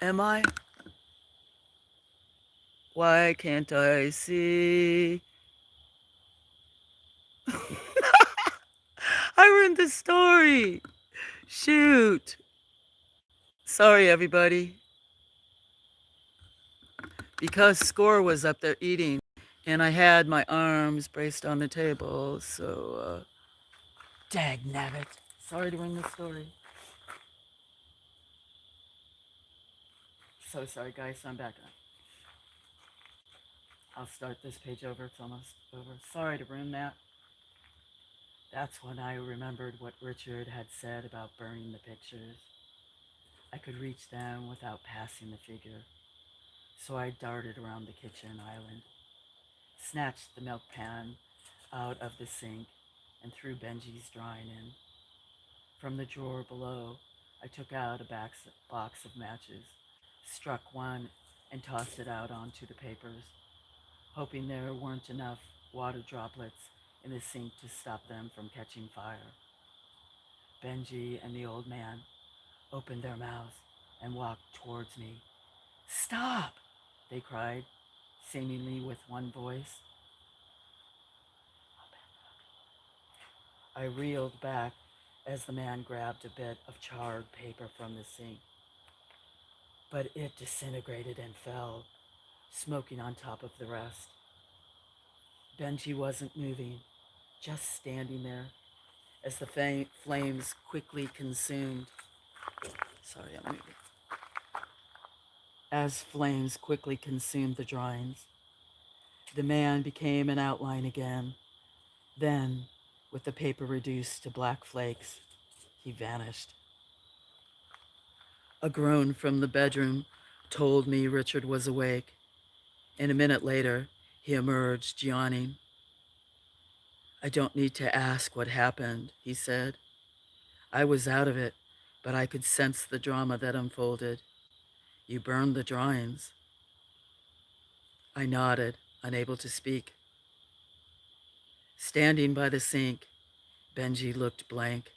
Am I? Why can't I see? I ruined the story. Shoot. Sorry, everybody. Because Score was up there eating, and I had my arms braced on the table, so, dag nabbit. Sorry to ruin the story. So sorry, guys. I'm back on. I'll start this page over. It's almost over. Sorry to ruin that. That's when I remembered what Richard had said about burning the pictures. I could reach them without passing the figure, so I darted around the kitchen island, snatched the milk pan out of the sink, and threw Benji's drawing in. From the drawer below, I took out a box of matches, struck one, and tossed it out onto the papers, hoping there weren't enough water droplets in the sink to stop them from catching fire. Benji and the old man opened their mouths and walked towards me. "Stop!" they cried, seemingly with one voice. I reeled back as the man grabbed a bit of charred paper from the sink, but it disintegrated and fell, smoking on top of the rest. Benji wasn't moving, just standing there as the flames quickly consumed. Sorry, I'm moving. As flames quickly consumed the drawings, the man became an outline again. Then, with the paper reduced to black flakes, he vanished. A groan from the bedroom told me Richard was awake, and a minute later, he emerged, yawning. "I don't need to ask what happened," he said. "I was out of it, but I could sense the drama that unfolded. You burned the drawings." I nodded, unable to speak. Standing by the sink, Benji looked blank,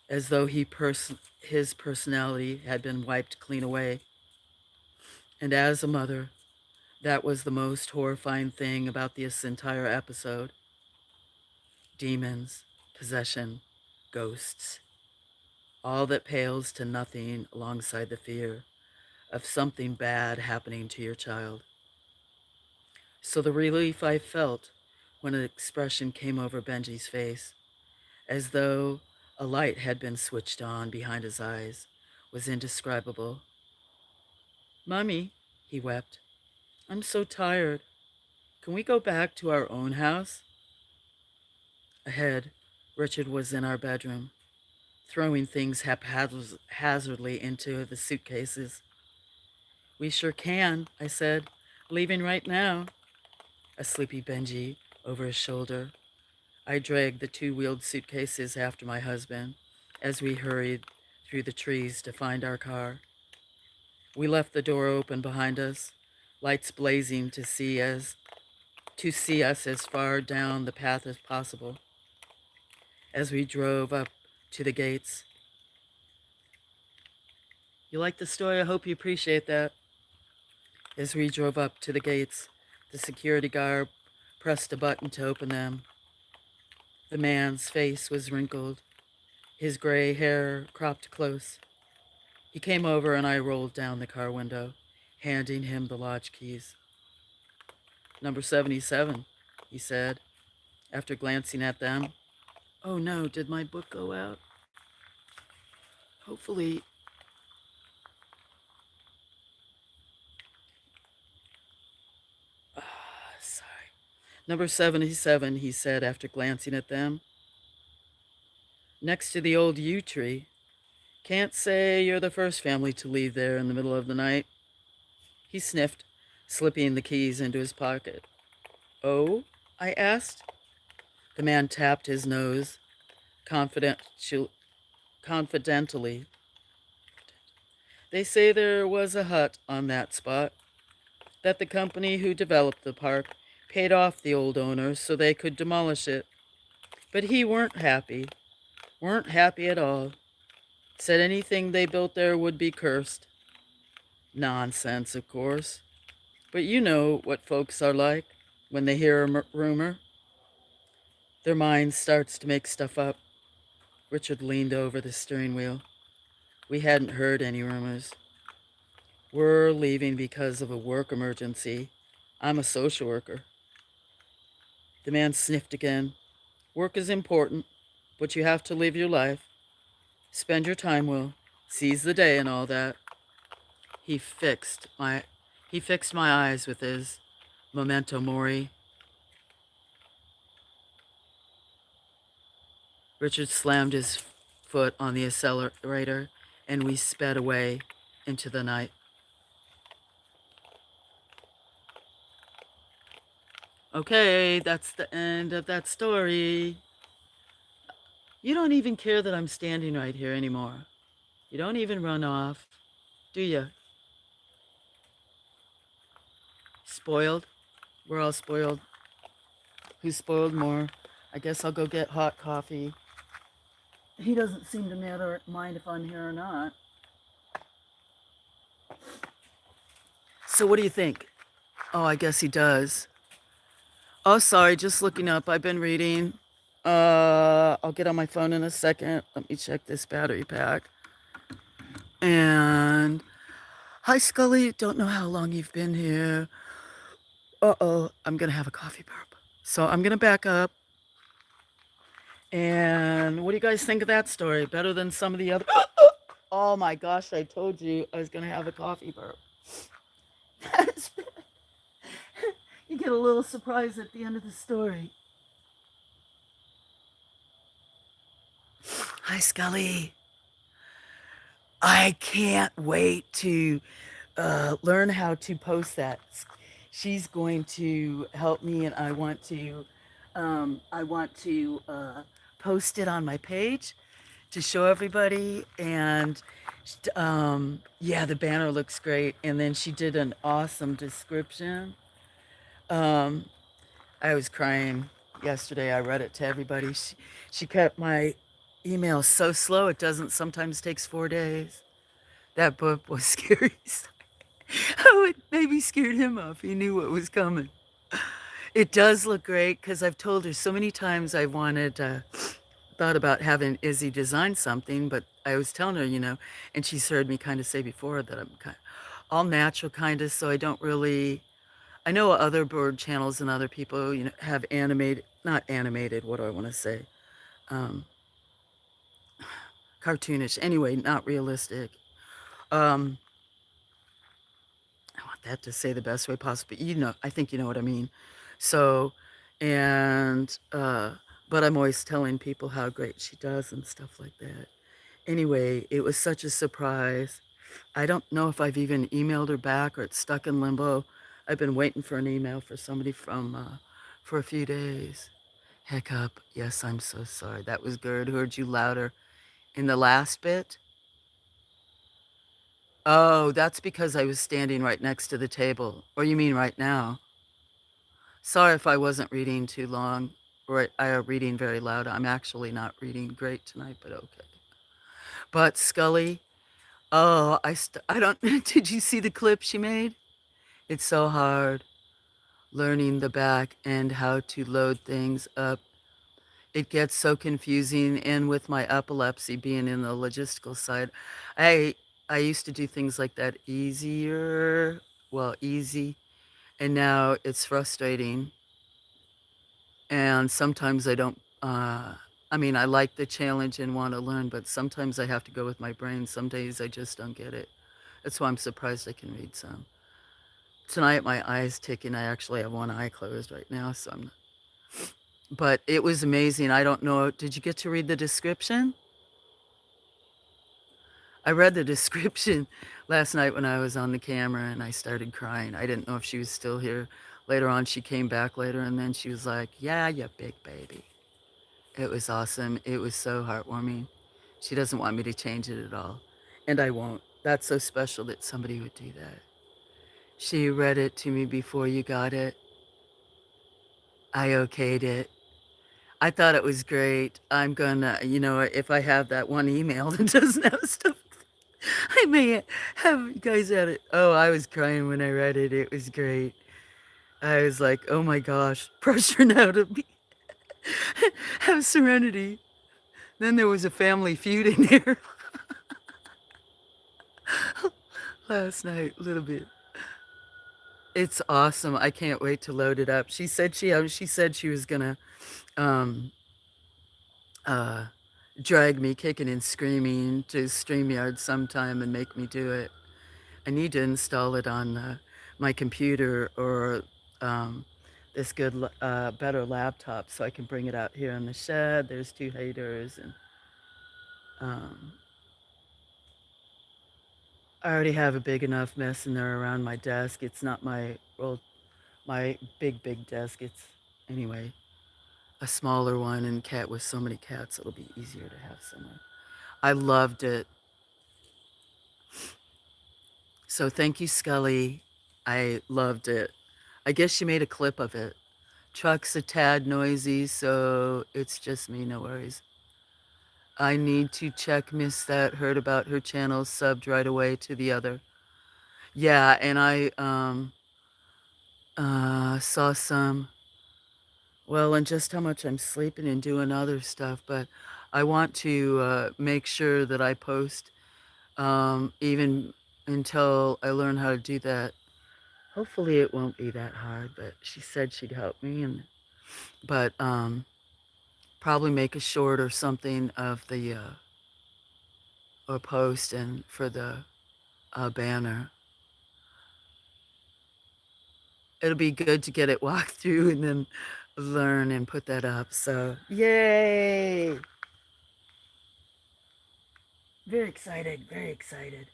as though his personality had been wiped clean away. And as a mother, that was the most horrifying thing about this entire episode. Demons, possession, ghosts. All that pales to nothing alongside the fear of something bad happening to your child. So the relief I felt when an expression came over Benji's face, as though a light had been switched on behind his eyes, was indescribable. "Mummy," he wept, "I'm so tired. Can we go back to our own house?" Ahead, Richard was in our bedroom, throwing things haphazardly into the suitcases. "We sure can," I said, "leaving right now." A sleepy Benji over his shoulder. I dragged the two-wheeled suitcases after my husband as we hurried through the trees to find our car. We left the door open behind us, lights blazing to see us as far down the path as possible. As we drove up to the gates. You like the story? I hope you appreciate that. As we drove up to the gates, the security guard pressed a button to open them. The man's face was wrinkled, his gray hair cropped close. He came over and I rolled down the car window, handing him the lodge keys. "Number 77, he said, after glancing at them. Oh no, did my book go out? Hopefully. Sorry. "Number 77, he said after glancing at them. Next to the old yew tree. Can't say you're the first family to leave there in the middle of the night." He sniffed, slipping the keys into his pocket. "Oh?" I asked. The man tapped his nose confidentally. "They say there was a hut on that spot, that the company who developed the park paid off the old owner so they could demolish it. But he weren't happy at all. Said anything they built there would be cursed. Nonsense, of course. But you know what folks are like when they hear a rumor. Their mind starts to make stuff up. Richard leaned over the steering wheel. We hadn't heard any rumors. We're leaving because of a work emergency. I'm a social worker. The man sniffed again. Work is important, but you have to live your life. Spend your time well. Seize the day and all that. He fixed my he fixed my eyes with his memento mori. Richard slammed his foot on the accelerator and we sped away into the night. Okay, that's the end of that story. You don't even care that I'm standing right here anymore. You don't even run off, do you? Spoiled? We're all spoiled. Who's spoiled more? I guess I'll go get hot coffee. He doesn't seem to mind if I'm here or not. So what do you think? Oh, I guess he does. Oh, sorry, just looking up. I've been reading. I'll get on my phone in a second. Let me check this battery pack. And hi, Scully. Don't know how long you've been here. Uh-oh, I'm gonna have a coffee burp. So I'm gonna back up. And what do you guys think of that story? Better than some of the other? Oh my gosh, I told you I was gonna have a coffee burp. You get a little surprise at the end of the story. Hi, Scully. I can't wait to learn how to post that. She's going to help me, and I want to post it on my page to show everybody. And yeah, the banner looks great. And then she did an awesome description. Um, I was crying yesterday. I read it to everybody. She kept my email so slow. It doesn't sometimes takes 4 days. That book was scary. Oh, it maybe scared him off. He knew what was coming. It does look great because I've told her so many times I wanted, thought about having Izzy design something, but I was telling her, and she's heard me kind of say before that I'm kind of all natural kind of, so I don't really. I know other bird channels and other people, have animated, not animated. What do I want to say? Um, Cartoonish. Anyway, not realistic. Um, I want that to say the best way possible. I think you know what I mean. So, and, but I'm always telling people how great she does and stuff like that. Anyway, it was such a surprise. I don't know if I've even emailed her back or it's stuck in limbo. I've been waiting for an email for somebody for a few days. Hiccup. Yes, I'm so sorry. That was good. Heard you louder in the last bit. Oh, that's because I was standing right next to the table. Or you mean right now? Sorry if I wasn't reading too long or reading very loud. I'm actually not reading great tonight, but okay. But Scully, oh, I don't, did you see the clip she made? It's so hard learning the back and how to load things up. It gets so confusing, and with my epilepsy being in the logistical side, I I used to do things like that easier, well, easy, and now it's frustrating. And sometimes I don't, I mean, I like the challenge and want to learn, but sometimes I have to go with my brain. Some days I just don't get it. That's why I'm surprised I can read some. Tonight, my eye's ticking. I actually have one eye closed right now, but it was amazing. I don't know. Did you get to read the description? I read the description last night when I was on the camera and I started crying. I didn't know if she was still here. Later on, she came back later and then she was like, "Yeah, you big baby." It was awesome. It was so heartwarming. She doesn't want me to change it at all. And I won't. That's so special that somebody would do that. She read it to me before you got it. I okayed it. I thought it was great. I'm gonna, if I have that one email that doesn't have stuff, I may have you guys at it. Oh, I was crying when I read it. It was great. I was like, oh my gosh, pressure now to be, have serenity. Then there was a family feud in there last night, a little bit. It's awesome. I can't wait to load it up. She said she was gonna um, uh, drag me kicking and screaming to StreamYard sometime and make me do it. I need to install it on my computer or um, this better laptop so I can bring it out here in the shed. There's two haters, and um, I already have a big enough mess in there around my desk. It's not my big desk. It's anyway a smaller one, and cat with so many cats, it'll be easier to have somewhere. I loved it. So thank you, Scully. I loved it. I guess she made a clip of it. Truck's a tad noisy, so it's just me, no worries. I need to check Miss That heard about her channel, subbed right away to the other. Yeah, and I saw some, well, and just how much I'm sleeping and doing other stuff, but I want to make sure that I post even until I learn how to do that. Hopefully it won't be that hard, but she said she'd help me, and but probably make a short or something of the or post and for the banner. It'll be good to get it walked through and then learn and put that up. So yay! Very excited. Very excited.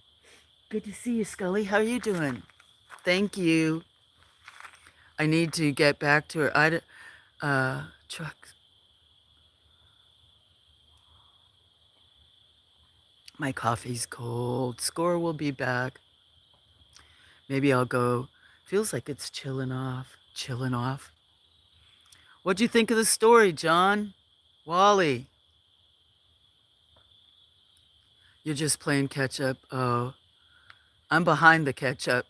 Good to see you, Scully. How are you doing? Thank you. I need to get back to her. Trucks. My coffee's cold. Score will be back. Maybe I'll go. Feels like it's chilling off. Chilling off. What'd you think of the story, John? Wally, you're just playing catch up. Oh, I'm behind the catch up.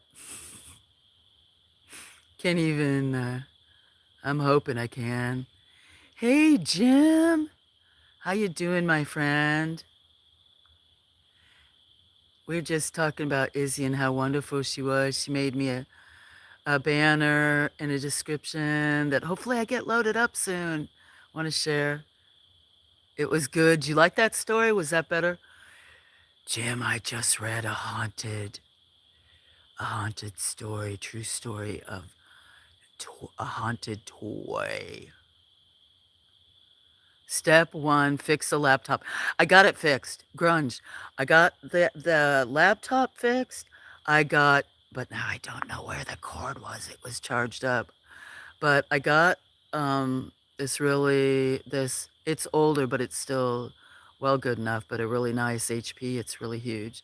Can't even, I'm hoping I can. Hey, Jim. How you doing, my friend? We're just talking about Izzy and how wonderful she was. She made me a banner and a description that hopefully I get loaded up soon. Want to share. It was good. You like that story? Was that better? Jim, I just read a haunted story, true story of a haunted toy. Step one, fix a laptop. I got it fixed. Grunge. I got the laptop fixed. I got, but now I don't know where the cord was. It was charged up. But I got this it's older, but it's still well good enough, but a really nice HP. It's really huge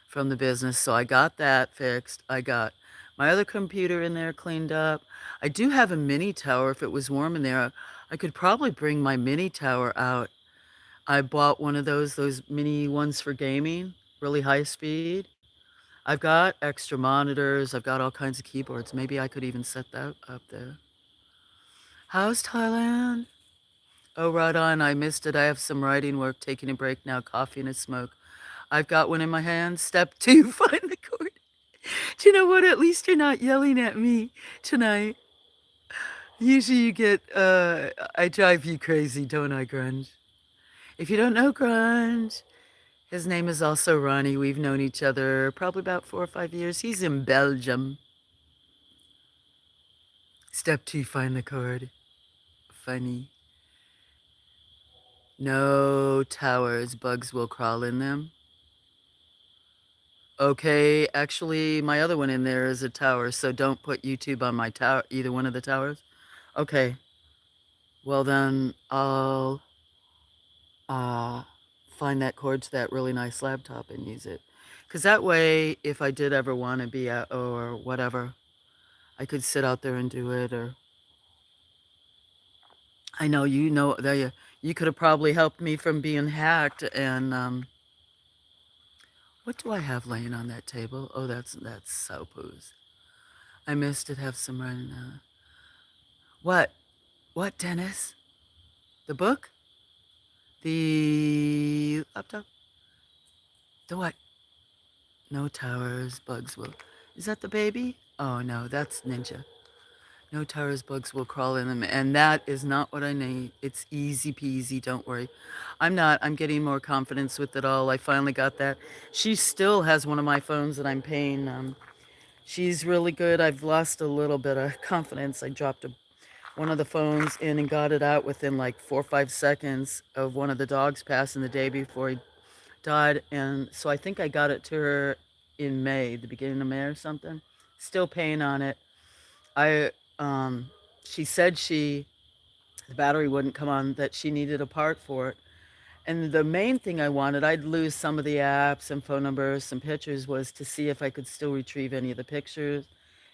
from the business. So I got that fixed. I got my other computer in there cleaned up. I do have a mini tower. If it was warm in there, I could probably bring my mini tower out. I bought one of those mini ones for gaming, really high speed. I've got extra monitors. I've got all kinds of keyboards. Maybe I could even set that up there. How's Thailand? Oh, right on. I missed it. I have some writing work, taking a break now, coffee and a smoke. I've got one in my hand. Step two, find the cord. Do you know what? At least you're not yelling at me tonight. Usually you get, I drive you crazy, don't I, Grunge? If you don't know Grunge, his name is also Ronnie. We've known each other probably about 4 or 5 years. He's in Belgium. Step two, find the cord. Funny. No towers, bugs will crawl in them. Okay, actually, my other one in there is a tower, so don't put YouTube on my tower, either one of the towers. Okay, well then I'll uh, find that cord to that really nice laptop and use it. Because that way, if I did ever want to be out or whatever, I could sit out there and do it. Or I know that you could have probably helped me from being hacked and What do I have laying on that table? Oh, that's soapos. I missed it. Have some right now. What? What, Dennis? The book? The laptop? The what? No towers, bugs will. Is that the baby? Oh no, that's Ninja. No towers, bugs will crawl in them. And that is not what I need. It's easy peasy, don't worry. I'm not. I'm getting more confidence with it all. I finally got that. She still has one of my phones that I'm paying. She's really good. I've lost a little bit of confidence. I dropped one of the phones in and got it out within like 4 or 5 seconds of one of the dogs passing the day before he died. And so I think I got it to her in May, the beginning of May or something. Still paying on it. I she said the battery wouldn't come on, that she needed a part for it. And the main thing I wanted, I'd lose some of the apps and phone numbers, some pictures, was to see if I could still retrieve any of the pictures.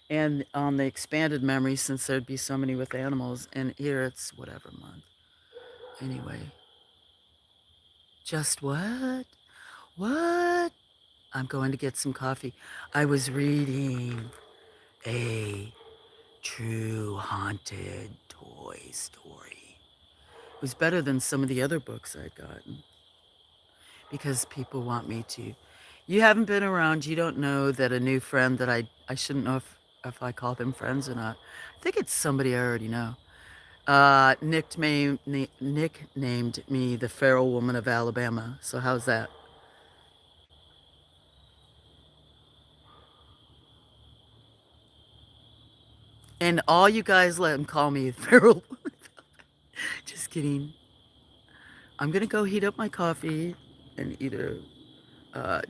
And on the expanded memory, since there'd be so many with animals, and here it's whatever month. Anyway, just what? What? I'm going to get some coffee. I was reading a true haunted toy story. It was better than some of the other books I'd gotten because people want me to. You haven't been around, you don't know that a new friend that I shouldn't know if I call them friends or not. I think it's somebody I already know. Nicknamed me the Feral Woman of Alabama. So how's that? And all you guys let him call me Feral. Just kidding. I'm gonna go heat up my coffee and either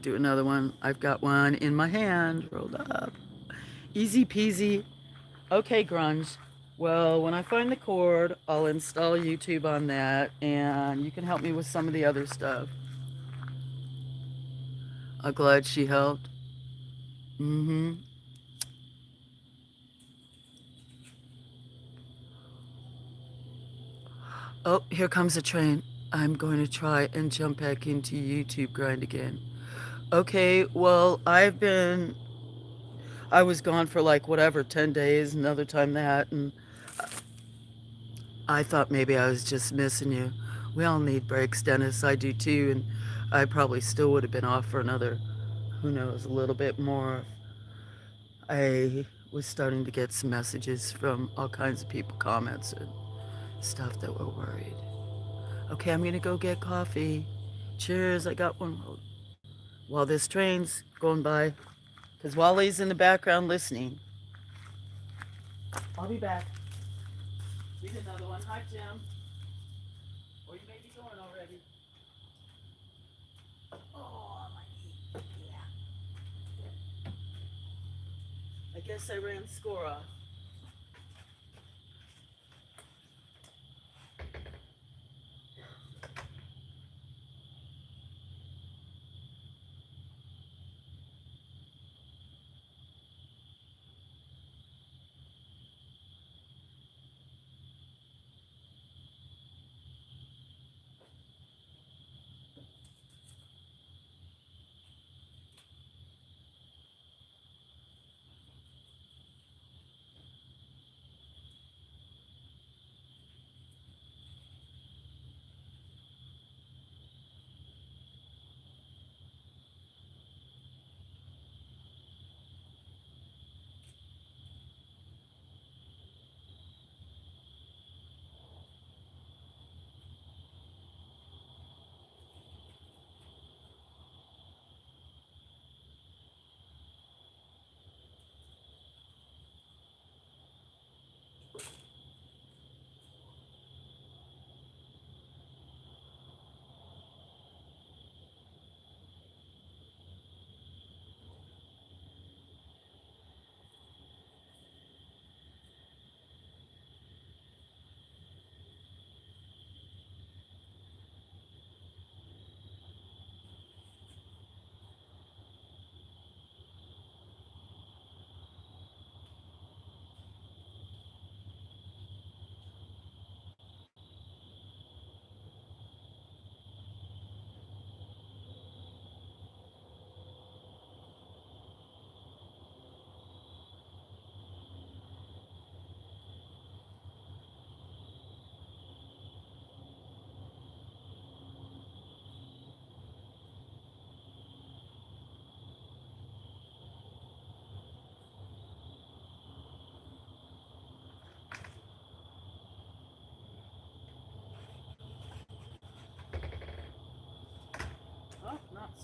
do another one. I've got one in my hand, rolled up. Easy peasy. Okay, grunge. Well, when I find the cord, I'll install YouTube on that, and you can help me with some of the other stuff. I'm glad she helped. Mm-hmm. Oh, here comes a train. I'm going to try and jump back into YouTube grind again. Okay, well, I was gone for like whatever, 10 days, another time that, and I thought maybe I was just missing you. We all need breaks, Dennis. I do too, and I probably still would have been off for another, who knows, a little bit more. I was starting to get some messages from all kinds of people, comments and stuff that were worried. Okay, I'm gonna go get coffee. Cheers, I got one while this train's going by. Because Wally's in the background listening. I'll be back. Need another one. Hi, Jim. Or you may be going already. Oh, my knee. Yeah. I guess I ran score off.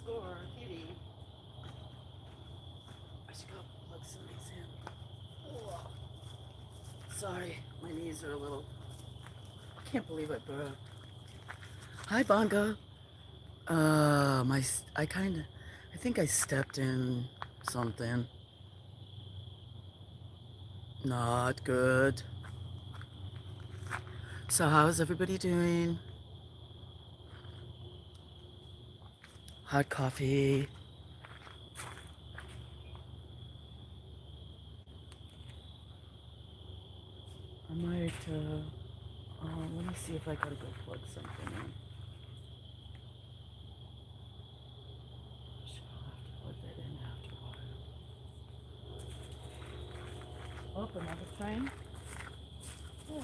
score, kitty. I should go plug some of these in. Oh, sorry, my knees are a little... I can't believe I broke. Hi, Bongo. I think I stepped in something. Not good. So how's everybody doing? Hot coffee. I might, let me see if I gotta go plug something in. Sure, I'll have to plug that in after a while. Oh, another train? Yeah.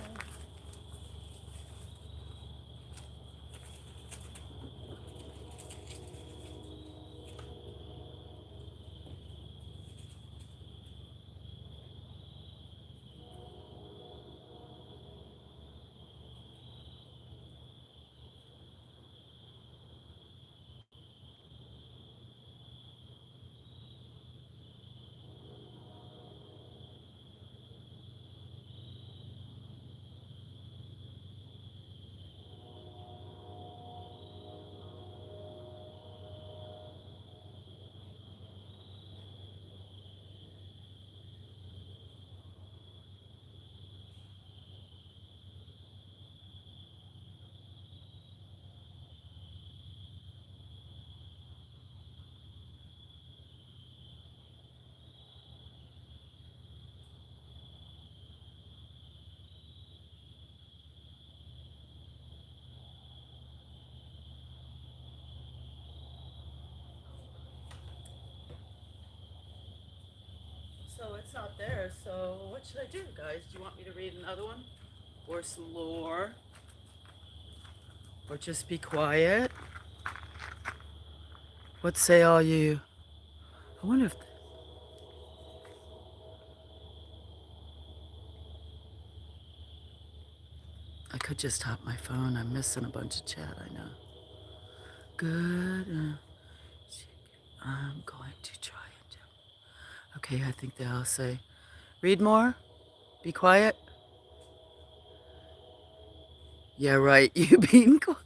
So it's not there, so what should I do, guys? Do you want me to read another one? Or some lore? Or just be quiet? What say all you? I wonder if... I could just tap my phone. I'm missing a bunch of chat, I know. Good. I'm going to try and do. Okay, I think they all say, read more? Be quiet? Yeah, right. You being quiet.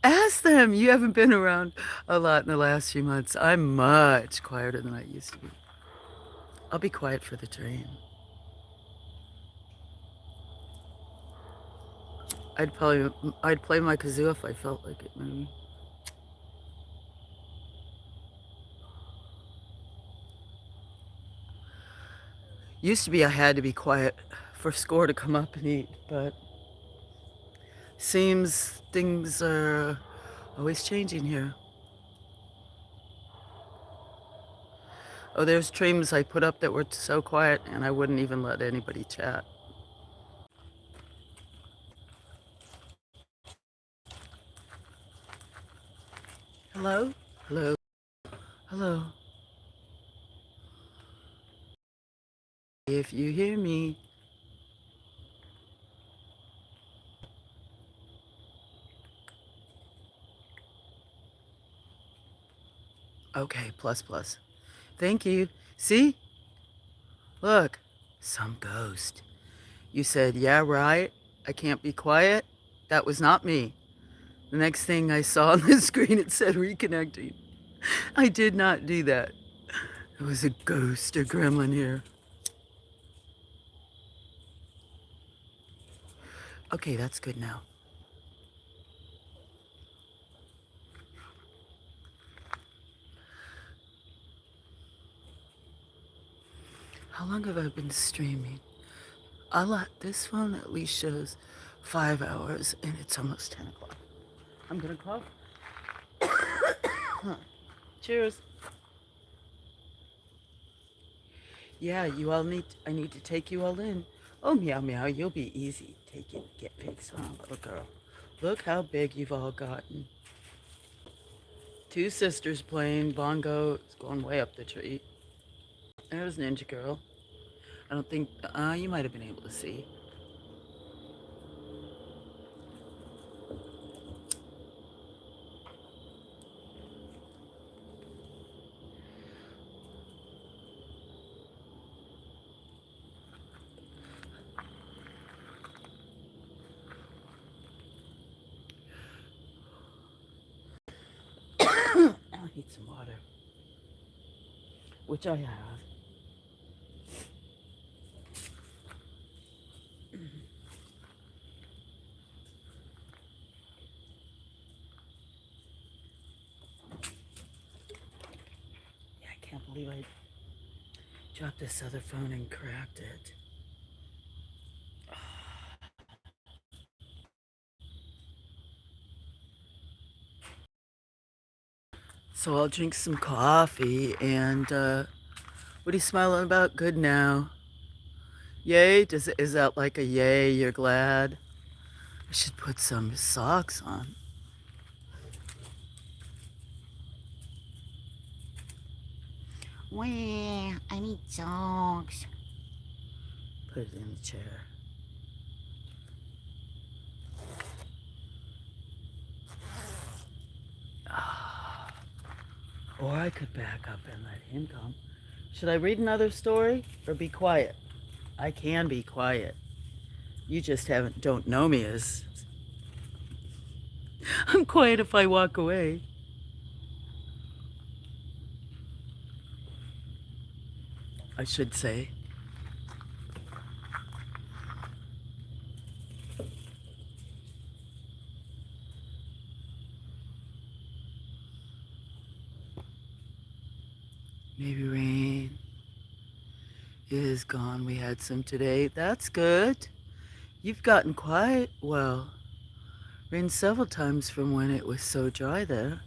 Ask them. You haven't been around a lot in the last few months. I'm much quieter than I used to be. I'll be quiet for the train. I'd play my kazoo if I felt like it, maybe. Used to be I had to be quiet for Score to come up and eat, but seems things are always changing here. Oh, there's streams I put up that were so quiet and I wouldn't even let anybody chat. Hello? Hello? Hello? If you hear me. Okay, plus plus. Thank you. See? Look, some ghost. You said, yeah, right, I can't be quiet. That was not me. The next thing I saw on the screen, it said reconnecting. I did not do that. It was a ghost or gremlin here. Okay, that's good now. How long have I been streaming? This one at least shows 5 hours and it's almost 10 o'clock. I'm gonna cough. Cheers. Yeah, I need to take you all in. Oh, meow, meow, you'll be easy. Get pigs on, little girl. Look how big you've all gotten. Two sisters playing bongo. It's going way up the tree. There's Ninja Girl. I don't think, you might have been able to see. need some water, which I have. Yeah, I can't believe I dropped this other phone and cracked it. So I'll drink some coffee and what are you smiling about? Good now. Yay? Is that like a yay? You're glad? I should put some socks on. Wah, I need socks. Put it in the chair. Or I could back up and let him come. Should I read another story or be quiet? I can be quiet. You just don't know me as I'm quiet if I walk away. I should say. Maybe rain is gone. We had some today. That's good. You've gotten quiet. Well, rained several times from when it was so dry there.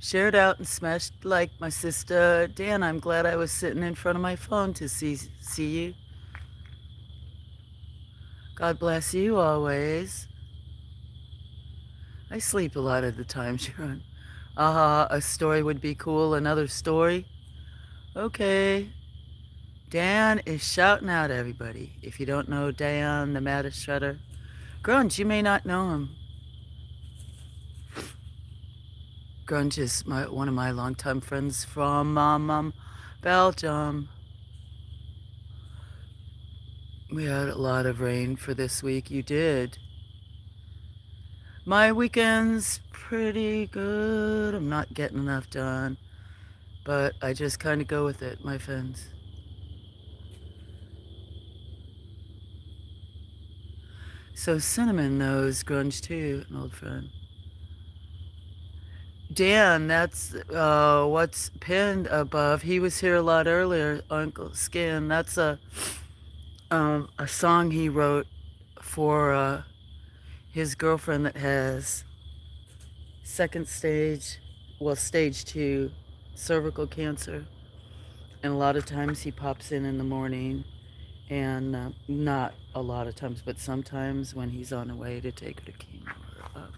Shared out and smashed like my sister. Dan, I'm glad I was sitting in front of my phone to see you. God bless you always. I sleep a lot of the time, Sharon. A story would be cool. Another story? Okay. Dan is shouting out everybody. If you don't know Dan, the Maddest Shredder, Grunge, you may not know him. Grunge is one of my longtime friends from Belgium. We had a lot of rain for this week. You did. My weekend's pretty good. I'm not getting enough done, but I just kind of go with it, my friends. So Cinnamon knows Grunge too, an old friend. Dan, that's what's pinned above. He was here a lot earlier, Uncle Skin. That's a song he wrote for his girlfriend that has stage 2 cervical cancer. And a lot of times he pops in the morning, and not a lot of times, but sometimes when he's on the way to take her to chemo or up.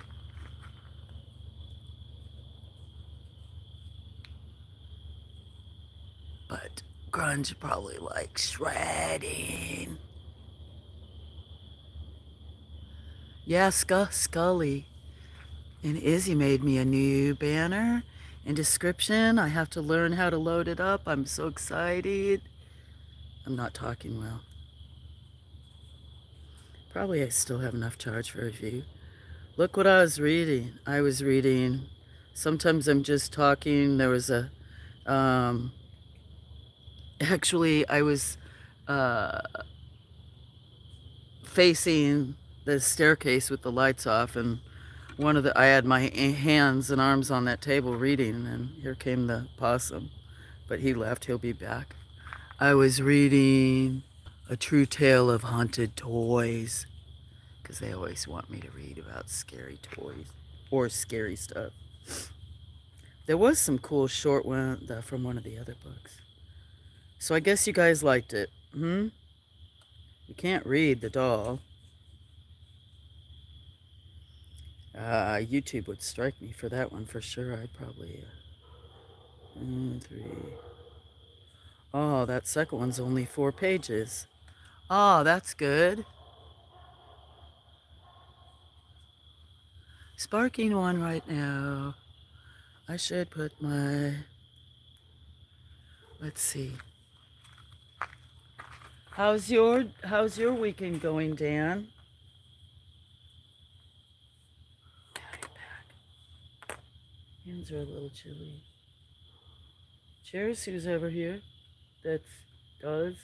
But Grunge probably likes shredding. Yeah, Scully. And Izzy made me a new banner and description. I have to learn how to load it up. I'm so excited. I'm not talking well. Probably I still have enough charge for a few. Look what I was reading. I was reading. Sometimes I'm just talking. There was actually, I was facing the staircase with the lights off, and I had my hands and arms on that table reading, and here came the possum. But he left. He'll be back. I was reading A True Tale of Haunted Toys, because they always want me to read about scary toys or scary stuff. There was some cool short one from one of the other books. So I guess you guys liked it. You can't read the doll. YouTube would strike me for that one for sure. I'd probably 3. Oh, that second one's only 4 pages. Oh, that's good. Sparking one right now. I should put my... Let's see. How's your weekend going, Dan? hands are a little chilly. Cheers, who's over here? That does.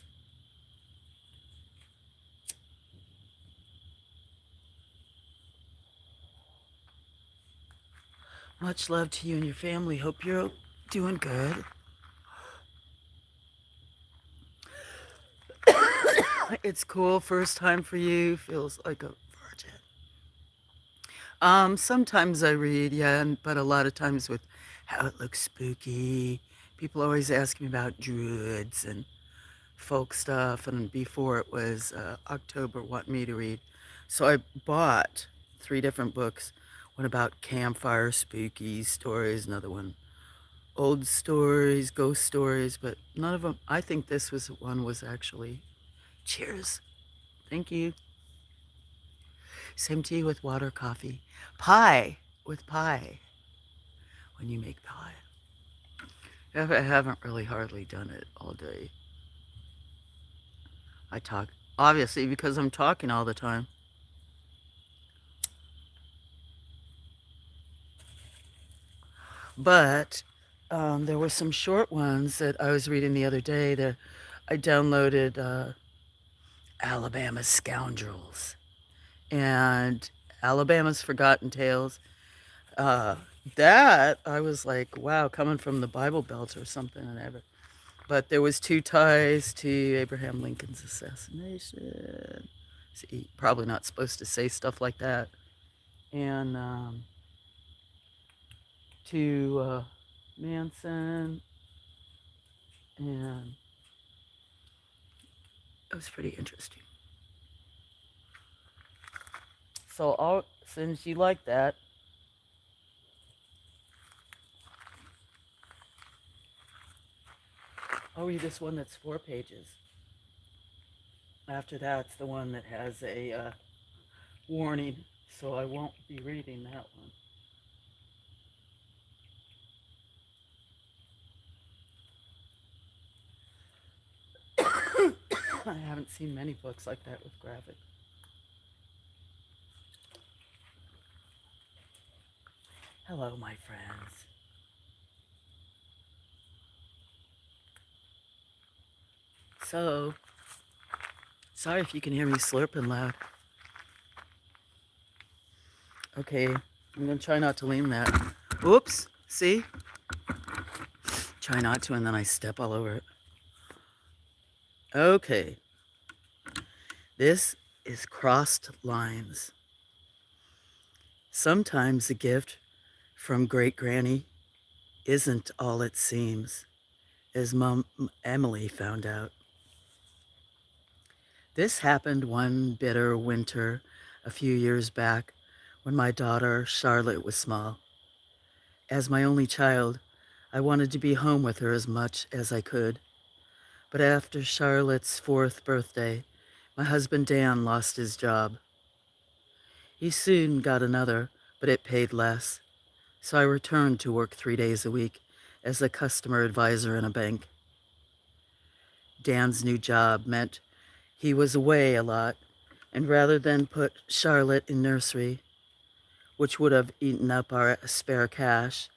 Much love to you and your family. Hope you're doing good. It's cool. First time for you. Feels like a virgin. Sometimes I read, yeah, but a lot of times with how it looks spooky. People always ask me about druids and folk stuff, and before it was October want me to read. So I bought 3 different books. One about campfire spooky stories, another one old stories, ghost stories, but none of them. I think this was actually. Cheers. Thank you. Same to you with water, coffee. Pie with pie when you make pie. I haven't really hardly done it all day. I talk, obviously, because I'm talking all the time. But there were some short ones that I was reading the other day. That I downloaded Alabama Scoundrels and Alabama's Forgotten Tales. Uh, that I was like, wow, coming from the Bible Belt or something. But there was 2 ties to Abraham Lincoln's assassination. See, probably not supposed to say stuff like that. And to Manson, and it was pretty interesting. So since you like that, I'll read this one that's 4 pages. After that's the one that has a warning, so I won't be reading that one. I haven't seen many books like that with graphics. Hello, my friends. So, sorry if you can hear me slurping loud. Okay, I'm gonna try not to lean that. Oops, see? Try not to, and then I step all over it. Okay, this is Crossed Lines. Sometimes a gift from Great Granny isn't all it seems, as Mom Emily found out. This happened one bitter winter a few years back when my daughter Charlotte was small. As my only child, I wanted to be home with her as much as I could. But after Charlotte's 4th birthday, my husband Dan lost his job. He soon got another, but it paid less. So I returned to work 3 days a week as a customer advisor in a bank. Dan's new job meant he was away a lot, and rather than put Charlotte in nursery, which would have eaten up our spare cash,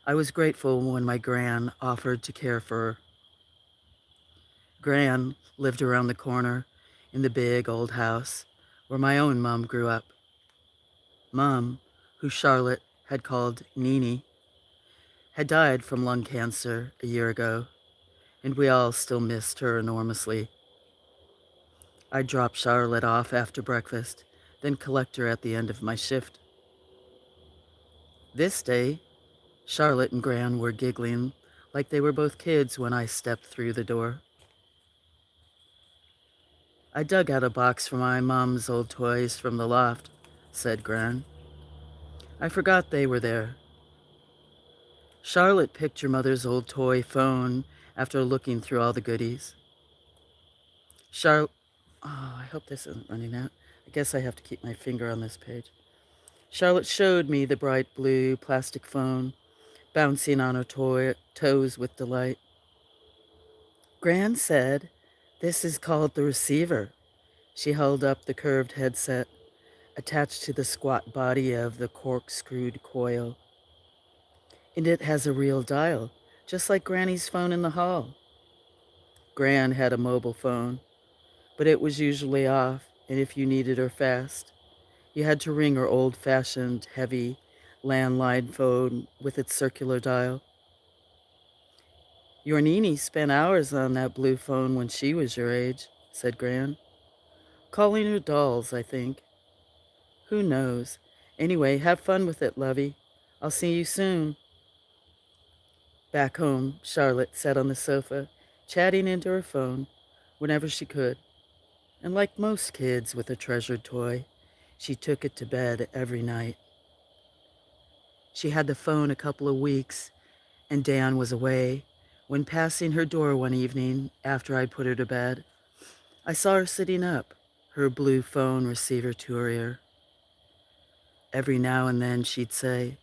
I was grateful when my Gran offered to care for her. Gran lived around the corner in the big old house where my own mom grew up. Mom, who Charlotte had called Nini, had died from lung cancer a year ago, and we all still missed her enormously. I'd drop Charlotte off after breakfast, then collect her at the end of my shift. This day, Charlotte and Gran were giggling like they were both kids when I stepped through the door. I dug out a box from my mom's old toys from the loft, said Gran. I forgot they were there. Charlotte picked your mother's old toy phone after looking through all the goodies. Charlotte, oh, I hope this isn't running out. I guess I have to keep my finger on this page. Charlotte showed me the bright blue plastic phone, bouncing on her toes with delight. Gran said, "This is called the receiver." She held up the curved headset attached to the squat body of the corkscrewed coil. And it has a real dial, just like Granny's phone in the hall. Gran had a mobile phone, but it was usually off, and if you needed her fast, you had to ring her old-fashioned, heavy landline phone with its circular dial. Your Nini spent hours on that blue phone when she was your age, said Gran. Calling her dolls, I think. Who knows? Anyway, have fun with it, lovey. I'll see you soon. Back home, Charlotte sat on the sofa, chatting into her phone whenever she could. And like most kids with a treasured toy, she took it to bed every night. She had the phone a couple of weeks, and Dan was away. When passing her door one evening after I'd put her to bed, I saw her sitting up, her blue phone receiver to her ear. Every now and then she'd say,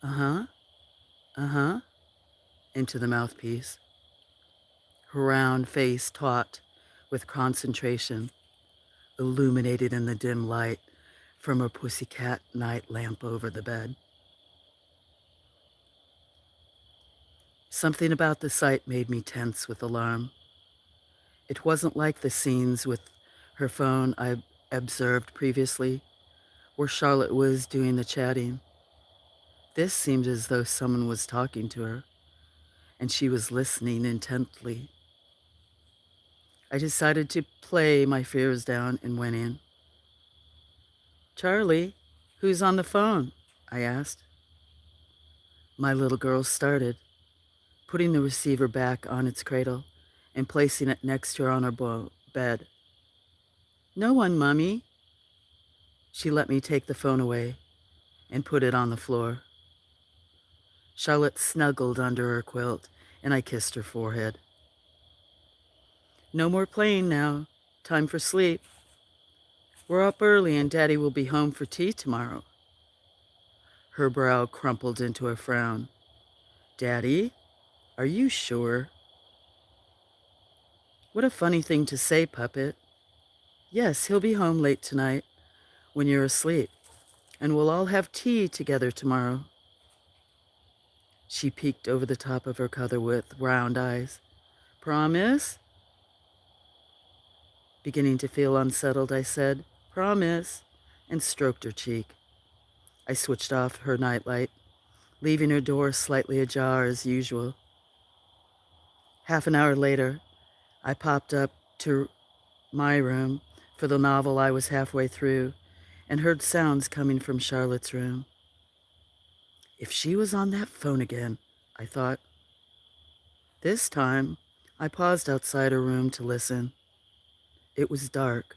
uh-huh, uh-huh, into the mouthpiece. Her round face taut with concentration, illuminated in the dim light from a pussycat night lamp over the bed. Something about the sight made me tense with alarm. It wasn't like the scenes with her phone I observed previously, where Charlotte was doing the chatting. This seemed as though someone was talking to her, and she was listening intently. I decided to play my fears down and went in. Charlie, who's on the phone? I asked. My little girl started, putting the receiver back on its cradle and placing it next to her on her bed. No one, Mummy. She let me take the phone away and put it on the floor. Charlotte snuggled under her quilt, and I kissed her forehead. No more playing now. Time for sleep. We're up early and Daddy will be home for tea tomorrow. Her brow crumpled into a frown. Daddy? Are you sure? What a funny thing to say, Puppet. Yes, he'll be home late tonight when you're asleep, and we'll all have tea together tomorrow. She peeked over the top of her cover with round eyes. Promise? Beginning to feel unsettled, I said, Promise, and stroked her cheek. I switched off her nightlight, leaving her door slightly ajar as usual. Half an hour later, I popped up to my room for the novel I was halfway through and heard sounds coming from Charlotte's room. If she was on that phone again, I thought. This time, I paused outside her room to listen. It was dark,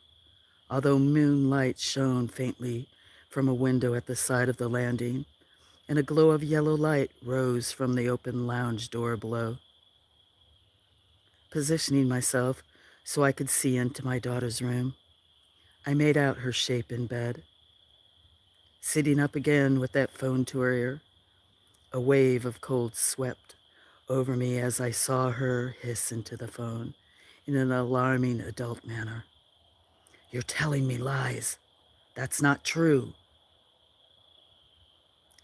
although moonlight shone faintly from a window at the side of the landing, and a glow of yellow light rose from the open lounge door below. Positioning myself so I could see into my daughter's room, I made out her shape in bed. Sitting up again with that phone to her ear, a wave of cold swept over me as I saw her hiss into the phone in an alarming adult manner. You're telling me lies. That's not true.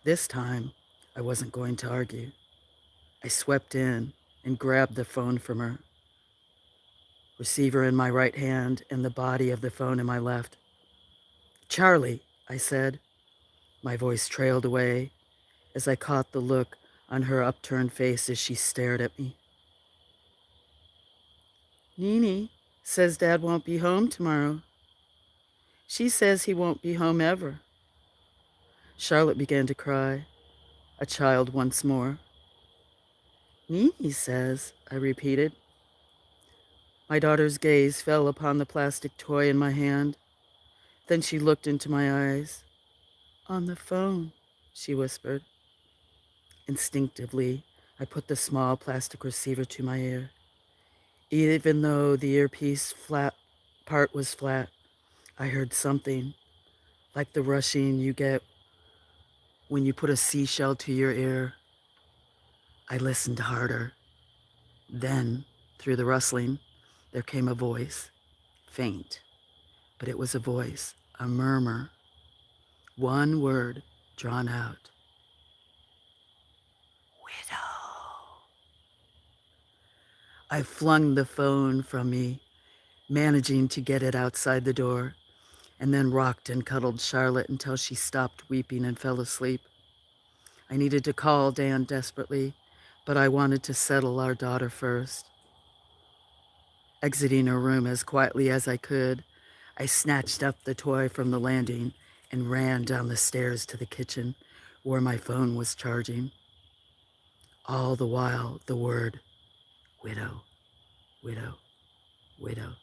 This time, I wasn't going to argue. I swept in and grabbed the phone from her, receiver in my right hand and the body of the phone in my left. Charlie, I said. My voice trailed away as I caught the look on her upturned face as she stared at me. Nini says Dad won't be home tomorrow. She says he won't be home ever. Charlotte began to cry, a child once more. Nini says, I repeated. My daughter's gaze fell upon the plastic toy in my hand. Then she looked into my eyes. On the phone, she whispered. Instinctively, I put the small plastic receiver to my ear. Even though the earpiece part was flat, I heard something, like the rushing you get when you put a seashell to your ear. I listened harder. Then, through the rustling, there came a voice, faint, but it was a voice, a murmur, one word drawn out. Widow. I flung the phone from me, managing to get it outside the door, and then rocked and cuddled Charlotte until she stopped weeping and fell asleep. I needed to call Dan desperately, but I wanted to settle our daughter first. Exiting her room as quietly as I could, I snatched up the toy from the landing and ran down the stairs to the kitchen where my phone was charging. All the while, the word widow, widow, widow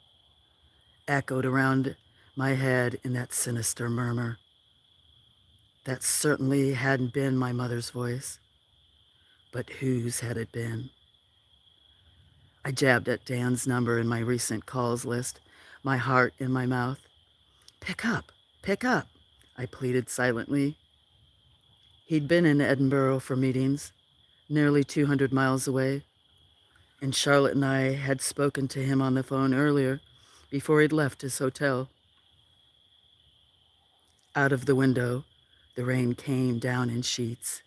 echoed around my head in that sinister murmur. That certainly hadn't been my mother's voice, but whose had it been? I jabbed at Dan's number in my recent calls list, my heart in my mouth. Pick up, I pleaded silently. He'd been in Edinburgh for meetings, nearly 200 miles away, and Charlotte and I had spoken to him on the phone earlier before he'd left his hotel. Out of the window, the rain came down in sheets,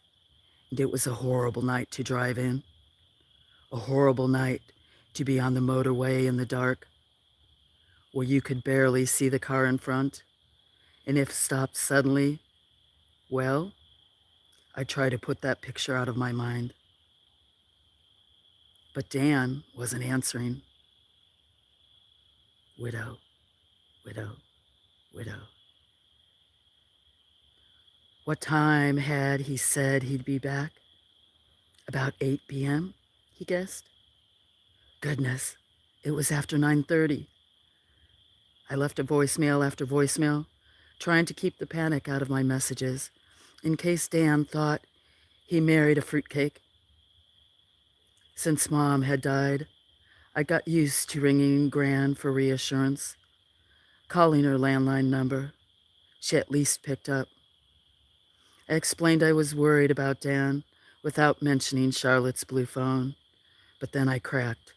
and it was a horrible night to drive in. A horrible night to be on the motorway in the dark, where you could barely see the car in front, and if stopped suddenly, well, I tried to put that picture out of my mind. But Dan wasn't answering. Widow, widow, widow. What time had he said he'd be back? About 8 p.m., he guessed. Goodness, it was after 9:30. I left a voicemail after voicemail, trying to keep the panic out of my messages, in case Dan thought he married a fruitcake. Since Mom had died, I got used to ringing Gran for reassurance, calling her landline number. She at least picked up. I explained I was worried about Dan without mentioning Charlotte's blue phone, but then I cracked.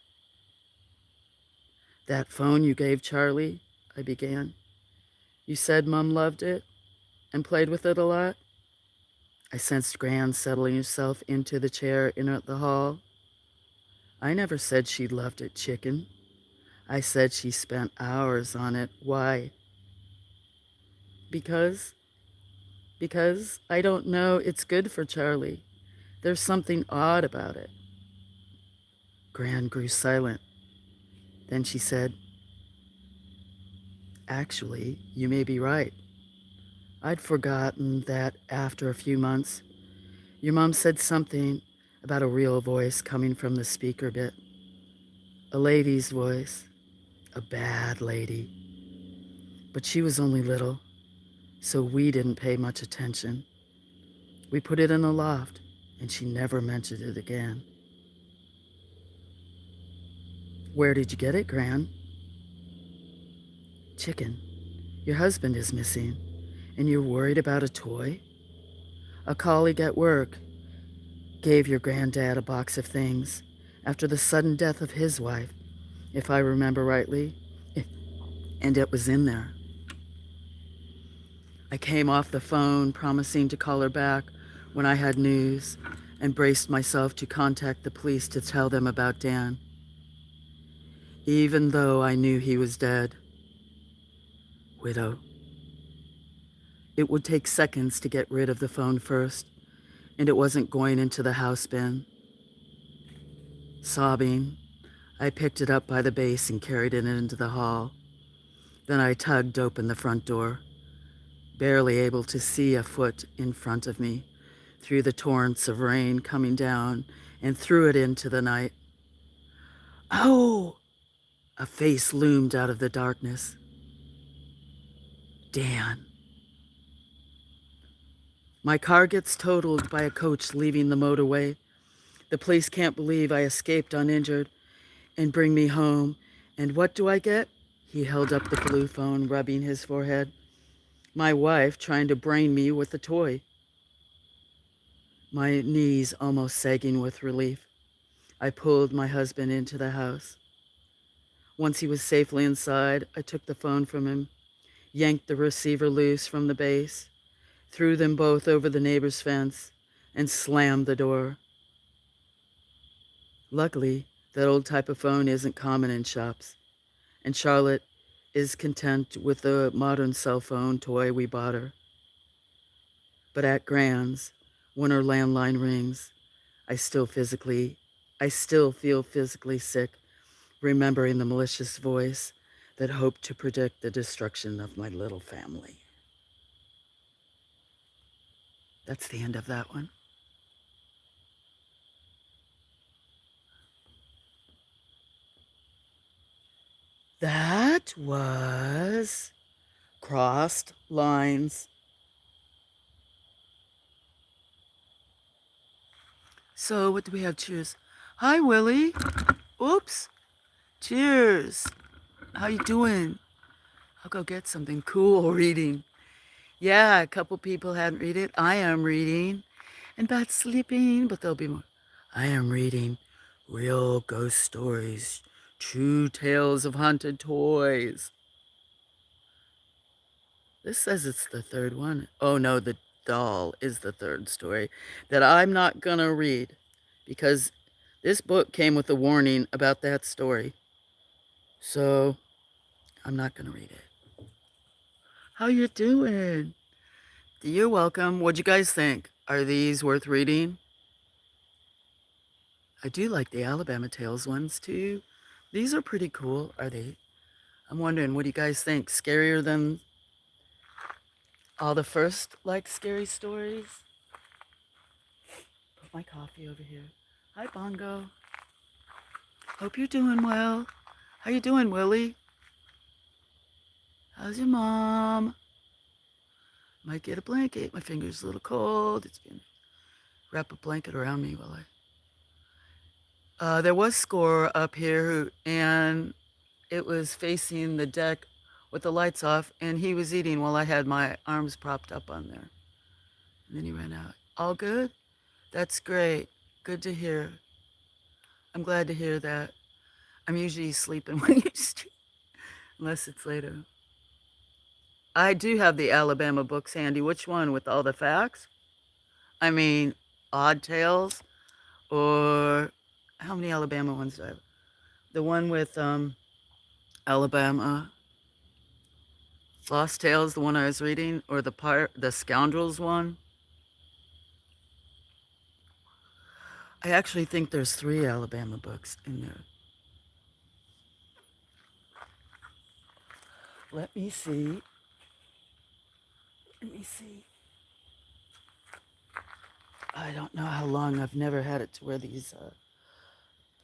That phone you gave Charlie, I began. You said Mom loved it and played with it a lot? I sensed Gran settling herself into the chair in the hall. I never said she loved it, chicken. I said she spent hours on it. Why? Because? Because I don't know it's good for Charlie. There's something odd about it. Gran grew silent. Then she said, actually, you may be right. I'd forgotten that after a few months, your mom said something about a real voice coming from the speaker bit. A lady's voice. A bad lady. But she was only little, so we didn't pay much attention. We put it in the loft, and she never mentioned it again. Where did you get it, Gran? Chicken, your husband is missing, and you're worried about a toy? A colleague at work gave your granddad a box of things after the sudden death of his wife, if I remember rightly, and it was in there. I came off the phone promising to call her back when I had news and braced myself to contact the police to tell them about Dan, even though I knew he was dead. Widow. It would take seconds to get rid of the phone first, and it wasn't going into the house bin. Sobbing, I picked it up by the base and carried it into the hall. Then I tugged open the front door, barely able to see a foot in front of me, through the torrents of rain coming down, and threw it into the night. Oh! A face loomed out of the darkness. Dan. My car gets totaled by a coach leaving the motorway. The police can't believe I escaped uninjured and bring me home. And what do I get? He held up the blue phone, rubbing his forehead. My wife trying to brain me with a toy. My knees almost sagging with relief, I pulled my husband into the house. Once he was safely inside, I took the phone from him, yanked the receiver loose from the base, threw them both over the neighbor's fence, and slammed the door. Luckily, that old type of phone isn't common in shops, and Charlotte is content with the modern cell phone toy we bought her. But at Grand's, when her landline rings, I still physically, I still feel physically sick, remembering the malicious voice that hoped to predict the destruction of my little family. That's the end of that one. That was Crossed Lines. So what do we have? Cheers. Hi, Willie. Oops. Cheers. How you doing? I'll go get something cool reading. Yeah, a couple people hadn't read it. I am reading. And Bat's sleeping, but there'll be more. I am reading Real Ghost Stories, True Tales of Haunted Toys. This says it's the third one. Oh no, the doll is the third story that I'm not gonna read because this book came with a warning about that story. So I'm not gonna read it. How you doing? You're welcome. What'd you guys think? Are these worth reading? I do like the Alabama Tales ones too. These are pretty cool, are they? I'm wondering, what do you guys think? Scarier than all the first, like, scary stories? Put my coffee over here. Hi, Bongo. Hope you're doing well. How you doing, Willie? How's your mom? Might get a blanket. My finger's a little cold. It's been wrap a blanket around me while there was Score up here, and it was facing the deck with the lights off, and he was eating while I had my arms propped up on there. And then he ran out. All good? That's great. Good to hear. I'm glad to hear that. I'm usually sleeping when you sleep, unless it's later. I do have the Alabama books handy. Which one? With all the facts? I mean, Odd Tales? Or how many Alabama ones do I have? The one with Alabama Lost Tales, the one I was reading, or the Scoundrels one? I actually think there's 3 Alabama books in there. Let me see. Let me see. I don't know how long. I've never had it to where these.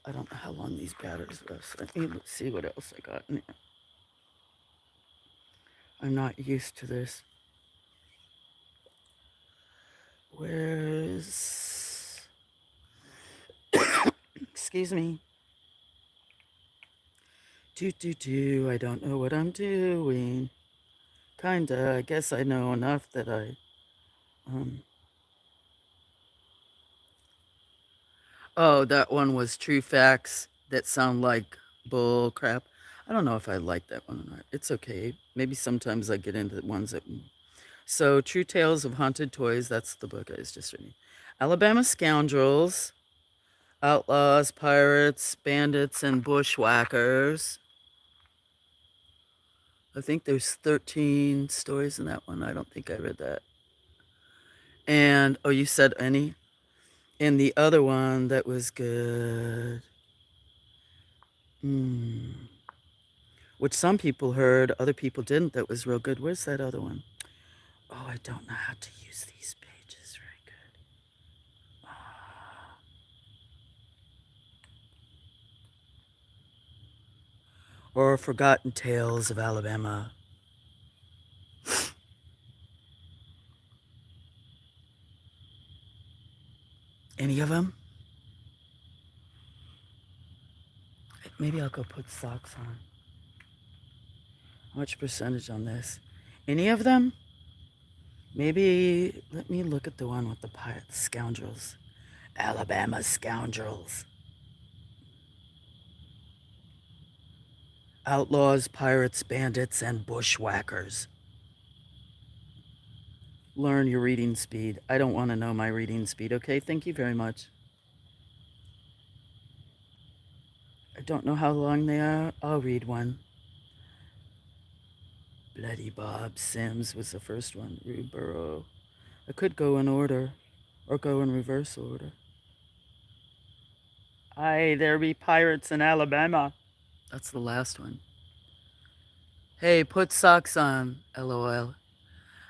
I don't know how long these batteries last. Let me see what else I got in there. I'm not used to this. Where's? Excuse me. I don't know what I'm doing. Kinda. I guess I know enough that I. Oh, that one was True Facts that sound like bull crap. I don't know if I like that one or not. It's okay. Maybe sometimes I get into the ones that. So, True Tales of Haunted Toys, that's the book I was just reading. Alabama Scoundrels, Outlaws, Pirates, Bandits, and Bushwhackers. I think there's 13 stories in that one. I don't think I read that. And, oh, you said any? And the other one that was good. Which some people heard, other people didn't, that was real good. Where's that other one? Oh, I don't know how to use these pages very good. Or Forgotten Tales of Alabama. Any of them? Maybe I'll go put socks on. How much percentage on this? Any of them? Maybe let me look at the one with the pirates, scoundrels. Alabama Scoundrels. Outlaws, Pirates, Bandits, and Bushwhackers. Learn your reading speed. I don't want to know my reading speed, okay? Thank you very much. I don't know how long they are. I'll read one. Bloody Bob Sims was the first one. Rubero. I could go in order or go in reverse order. Aye, there be pirates in Alabama. That's the last one. Hey, put socks on, LOL.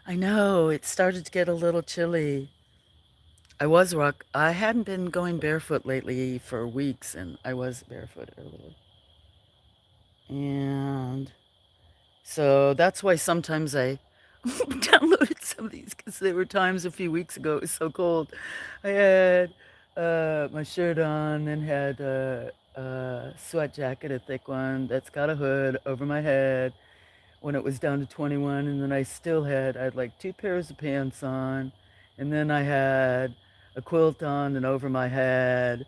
I know, it started to get a little chilly. I hadn't been going barefoot lately for weeks, and I was barefoot earlier. And so that's why sometimes I downloaded some of these because there were times a few weeks ago it was so cold. I had my shirt on, then had a sweat jacket, a thick one that's got a hood over my head when it was down to 21, and then I had like two pairs of pants on, and then I had a quilt on and over my head.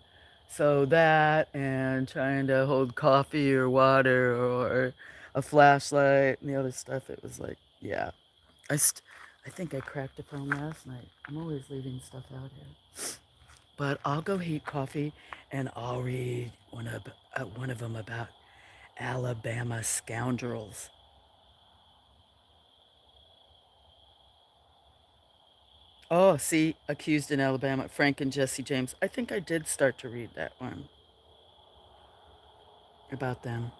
So that and trying to hold coffee or water or a flashlight and the other stuff, it was like, yeah. I think I cracked a phone last night. I'm always leaving stuff out here. But I'll go heat coffee and I'll read one of them about Alabama scoundrels. Oh, see, Accused in Alabama, Frank and Jesse James. I think I did start to read that one about them.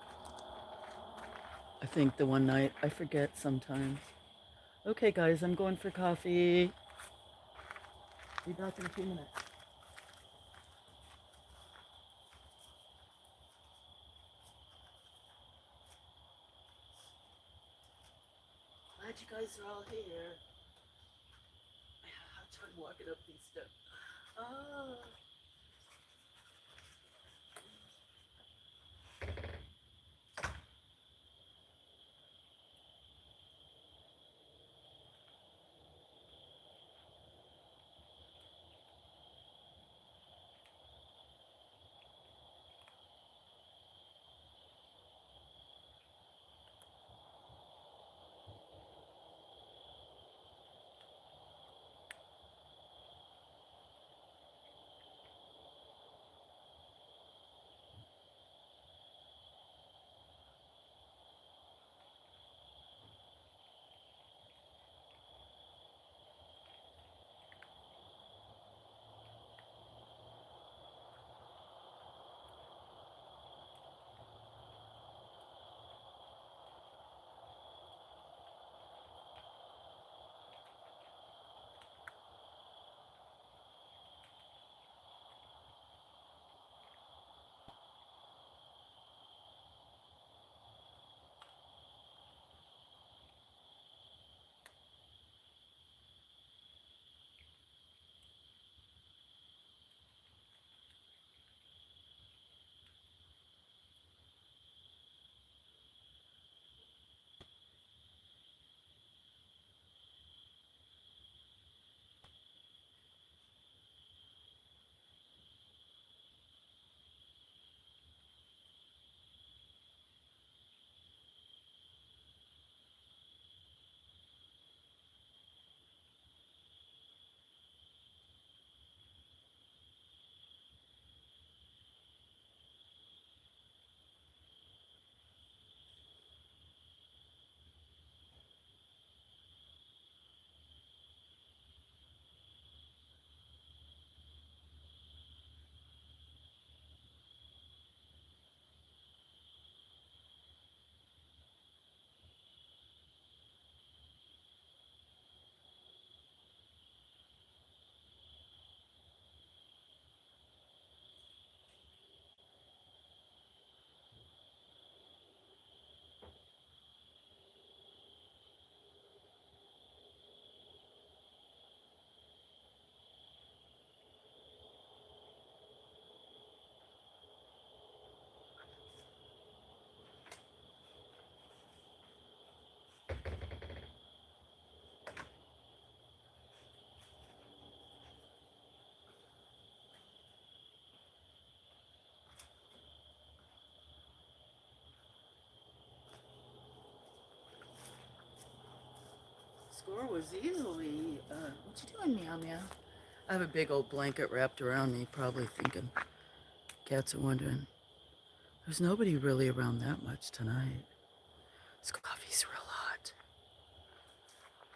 I think the one night, I forget sometimes. Okay, guys, I'm going for coffee. Be back in a few minutes. Glad you guys are all here. I'm trying to walk it up these steps. Oh. Score was easily. What you doing, meow meow? I have a big old blanket wrapped around me, probably thinking cats are wondering There's nobody really around that much tonight. This coffee's real hot.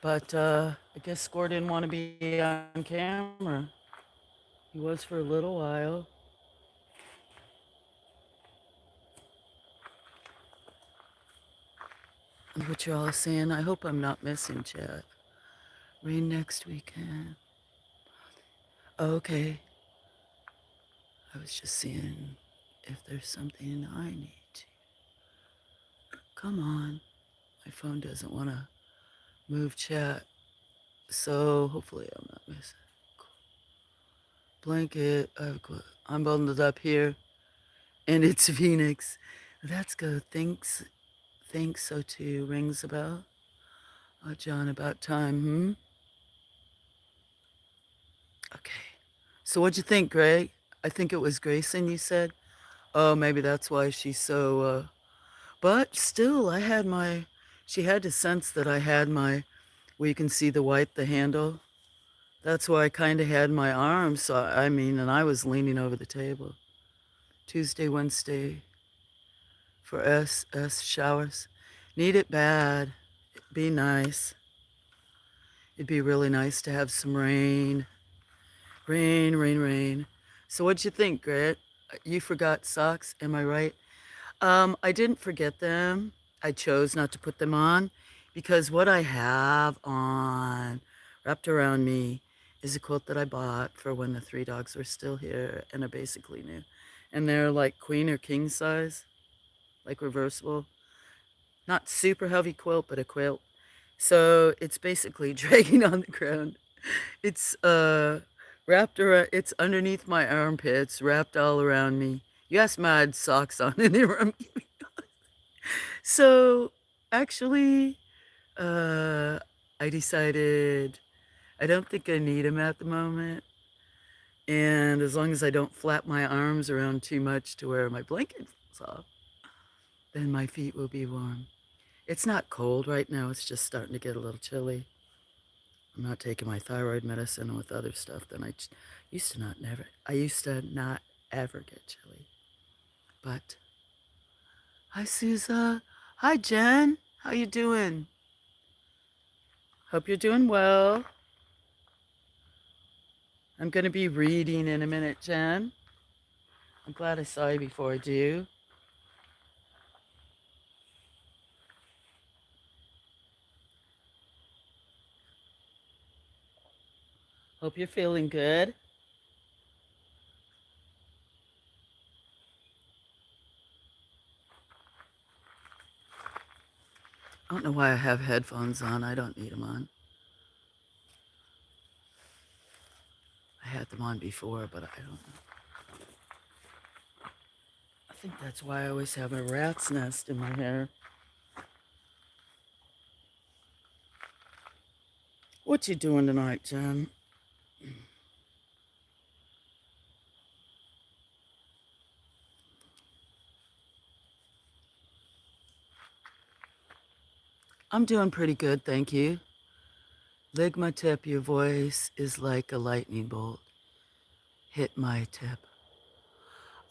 But I guess Score didn't want to be on camera. He was for a little while. What you're all saying, I hope I'm not missing chat. Rain next weekend. Okay. I was just seeing if there's something I need to. Come on. My phone doesn't want to move chat. So hopefully I'm not missing. Blanket. I'm bundled up here. And it's Phoenix. That's good. Thanks so too. Rings a bell. John, about time, Okay. So what'd you think, Greg? I think it was Grayson you said? Oh, maybe that's why she's so, but still, she had to sense that I had where you can see the white, the handle. That's why I kind of had my arms, so I mean, and I was leaning over the table. Tuesday, Wednesday for us showers. Need it bad. Be nice. It'd be really nice to have some rain. Rain, rain, rain. So what'd you think, Grit? You forgot socks, am I right? I didn't forget them. I chose not to put them on because what I have on wrapped around me is a quilt that I bought for when the three dogs were still here and are basically new. And they're like queen or king size, like reversible. Not super heavy quilt, but a quilt. So it's basically dragging on the ground. It's wrapped around, it's underneath my armpits, wrapped all around me. You asked me, I had socks on and they were so actually, uh, I decided I don't think I need them at the moment. And as long as I don't flap my arms around too much to where my blanket falls off, then my feet will be warm. It's not cold right now. It's just starting to get a little chilly. I'm not taking my thyroid medicine with other stuff. Then I used to not ever get chilly. But hi, Sousa. Hi, Jen. How you doing? Hope you're doing well. I'm going to be reading in a minute, Jen. I'm glad I saw you before I do. Hope you're feeling good. I don't know why I have headphones on. I don't need them on. I had them on before, but I don't know. I think that's why I always have a rat's nest in my hair. What you doing tonight, Jen? I'm doing pretty good, thank you. Ligma tip, your voice is like a lightning bolt. Hit my tip.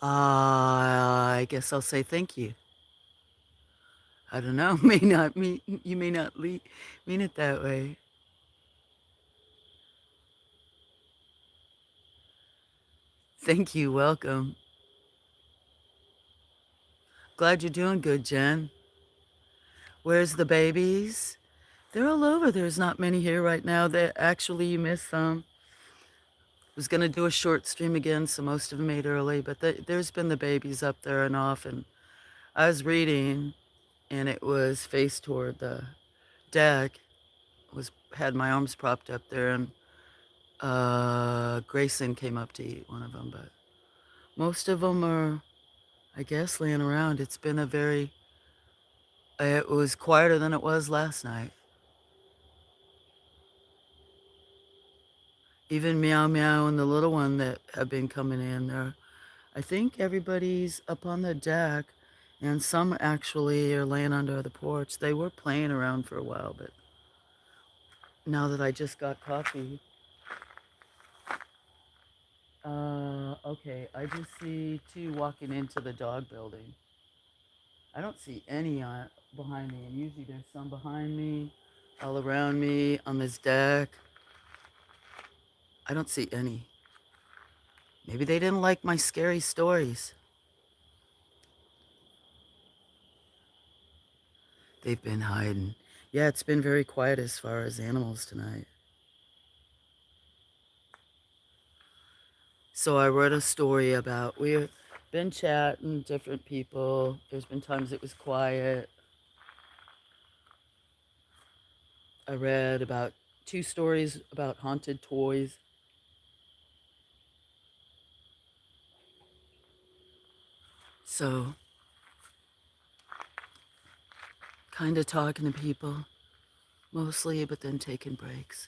I guess I'll say thank you. I don't know. May not mean you may not mean it that way. Thank you. Welcome. Glad you're doing good, Jen. Where's the babies? They're all over. There's not many here right now. That actually you missed some. Was gonna do a short stream again, so most of them ate early. But there's been the babies up there and off, and I was reading, and it was faced toward the deck. Was had my arms propped up there, and Grayson came up to eat one of them. But most of them are, I guess, laying around. It was quieter than it was last night. Even Meow Meow and the little one that have been coming in there. I think everybody's up on the deck, and some actually are laying under the porch. They were playing around for a while, but now that I just got coffee, okay, I just see two walking into the dog building. I don't see any behind me, and usually there's some behind me, all around me, on this deck. I don't see any. Maybe they didn't like my scary stories. They've been hiding. Yeah, it's been very quiet as far as animals tonight. So I wrote a story about, we've been chatting, different people. There's been times it was quiet. I read about 2 stories about haunted toys. So, kind of talking to people mostly, but then taking breaks.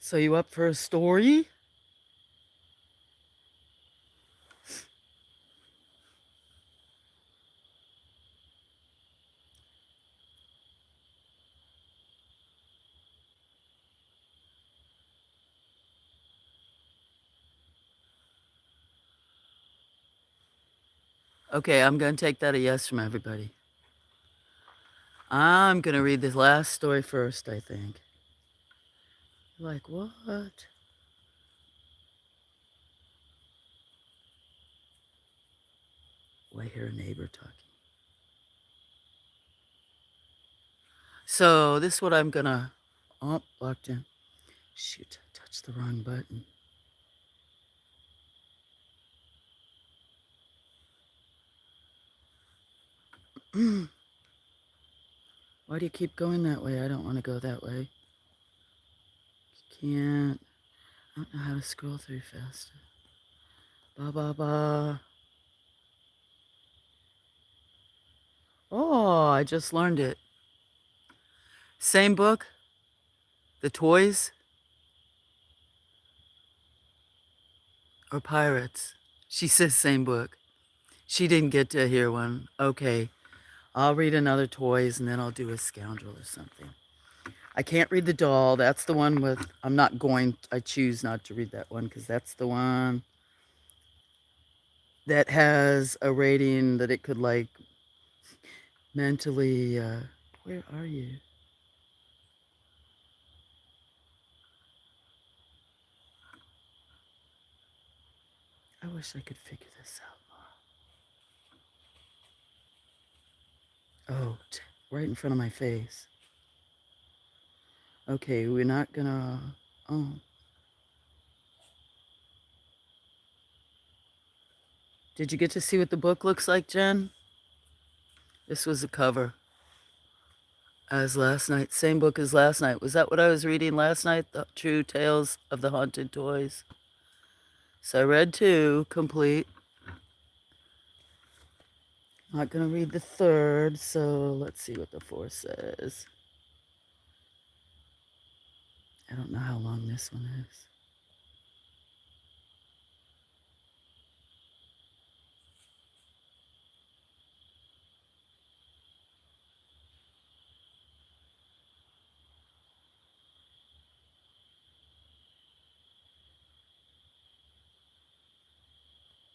So, you up for a story? Okay, I'm going to take that a yes from everybody. I'm going to read this last story first, I think. Like, what? Oh, I hear a neighbor talking. So, this is what I'm going to. Oh, locked in. Shoot, I touched the wrong button. Why do you keep going that way? I don't want to go that way. Can't. I don't know how to scroll through faster. Ba ba ba. Oh, I just learned it. Same book? The Toys or Pirates? She says same book. She didn't get to hear one. Okay. I'll read another Toys and then I'll do a Scoundrel or something. I can't read the doll. That's the one with. I'm not going. I choose not to read that one because that's the one that has a rating that it could like mentally. Where are you? I wish I could figure this out. Oh, right in front of my face. Okay, we're not gonna. Oh. Did you get to see what the book looks like, Jen? This was the cover. As last night. Same book as last night. Was that what I was reading last night? The True Tales of the Haunted Toys. So I read 2, complete. Not gonna read the 3rd, so let's see what the 4th says. I don't know how long this one is.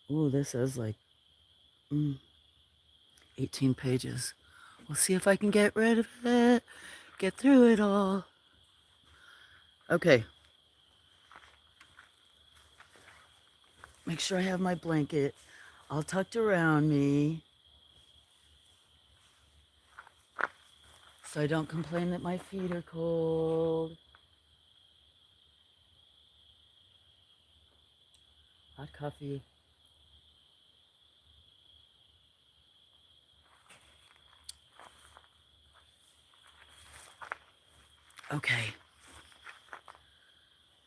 Ooh, this has like 18 pages. We'll see if I can get rid of it, get through it all. Okay. Make sure I have my blanket all tucked around me so I don't complain that my feet are cold. Hot coffee. Okay.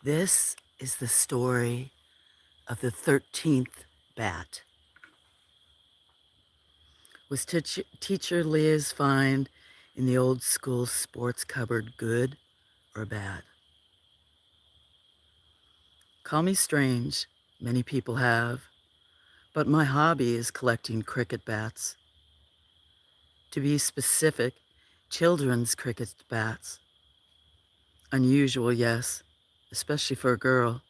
This is the story of the 13th bat. Was teacher Leah's find in the old school sports cupboard good or bad? Call me strange, many people have, but my hobby is collecting cricket bats. To be specific, children's cricket bats. Unusual, yes, especially for a girl,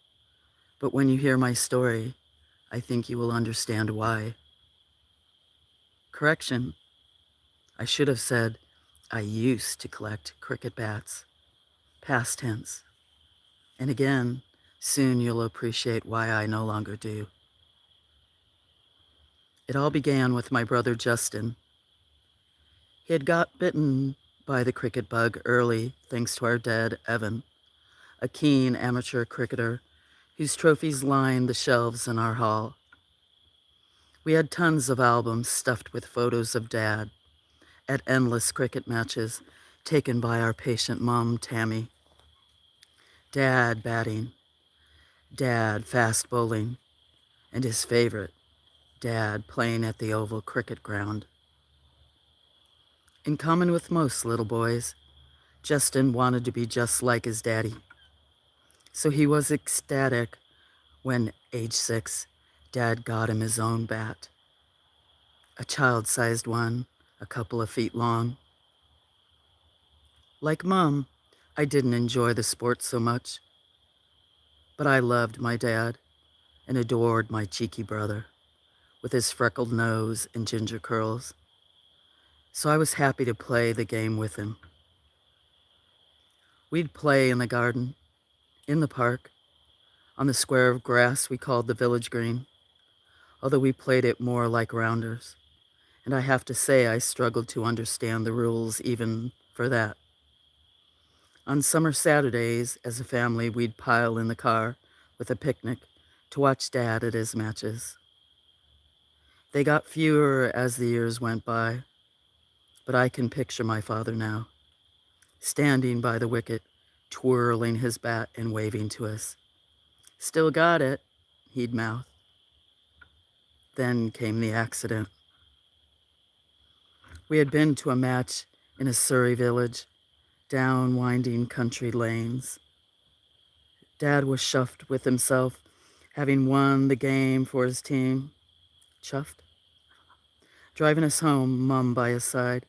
but when you hear my story, I think you will understand why. Correction, I should have said, I used to collect cricket bats. Past tense. And again, soon you'll appreciate why I no longer do. It all began with my brother Justin. He had got bitten by the cricket bug early, thanks to our dad, Evan, a keen amateur cricketer whose trophies lined the shelves in our hall. We had tons of albums stuffed with photos of Dad at endless cricket matches taken by our patient mom, Tammy. Dad batting, Dad fast bowling, and his favorite, Dad playing at the oval cricket ground. In common with most little boys, Justin wanted to be just like his daddy. So he was ecstatic when, age 6, Dad got him his own bat. A child-sized one, a couple of feet long. Like Mom, I didn't enjoy the sport so much, but I loved my dad and adored my cheeky brother with his freckled nose and ginger curls. So I was happy to play the game with him. We'd play in the garden, in the park, on the square of grass we called the village green, although we played it more like rounders, and I have to say I struggled to understand the rules even for that. On summer Saturdays, as a family, we'd pile in the car with a picnic to watch Dad at his matches. They got fewer as the years went by, but I can picture my father now, standing by the wicket, twirling his bat and waving to us. "Still got it," he'd mouth. Then came the accident. We had been to a match in a Surrey village, down winding country lanes. Dad was chuffed with himself, having won the game for his team. Chuffed? Driving us home, Mum by his side,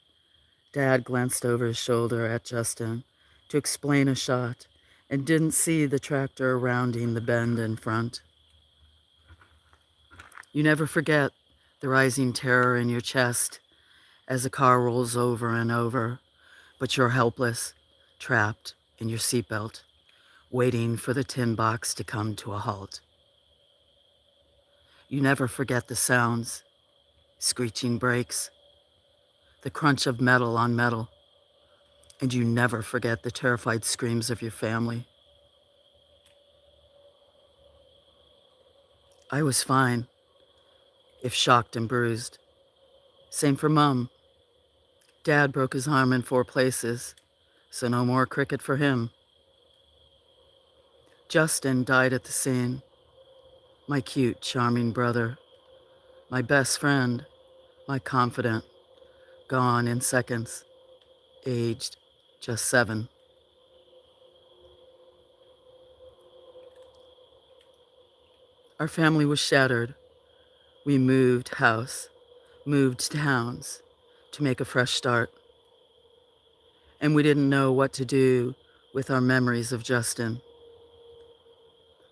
Dad glanced over his shoulder at Justin to explain a shot and didn't see the tractor rounding the bend in front. You never forget the rising terror in your chest as the car rolls over and over, but you're helpless, trapped in your seatbelt, waiting for the tin box to come to a halt. You never forget the sounds, screeching brakes, the crunch of metal on metal, and you never forget the terrified screams of your family. I was fine, if shocked and bruised. Same for Mum. Dad broke his arm in 4 places, so no more cricket for him. Justin died at the scene. My cute, charming brother, my best friend, my confidant, gone in seconds, aged just 7. Our family was shattered. We moved house, moved towns to make a fresh start. And we didn't know what to do with our memories of Justin.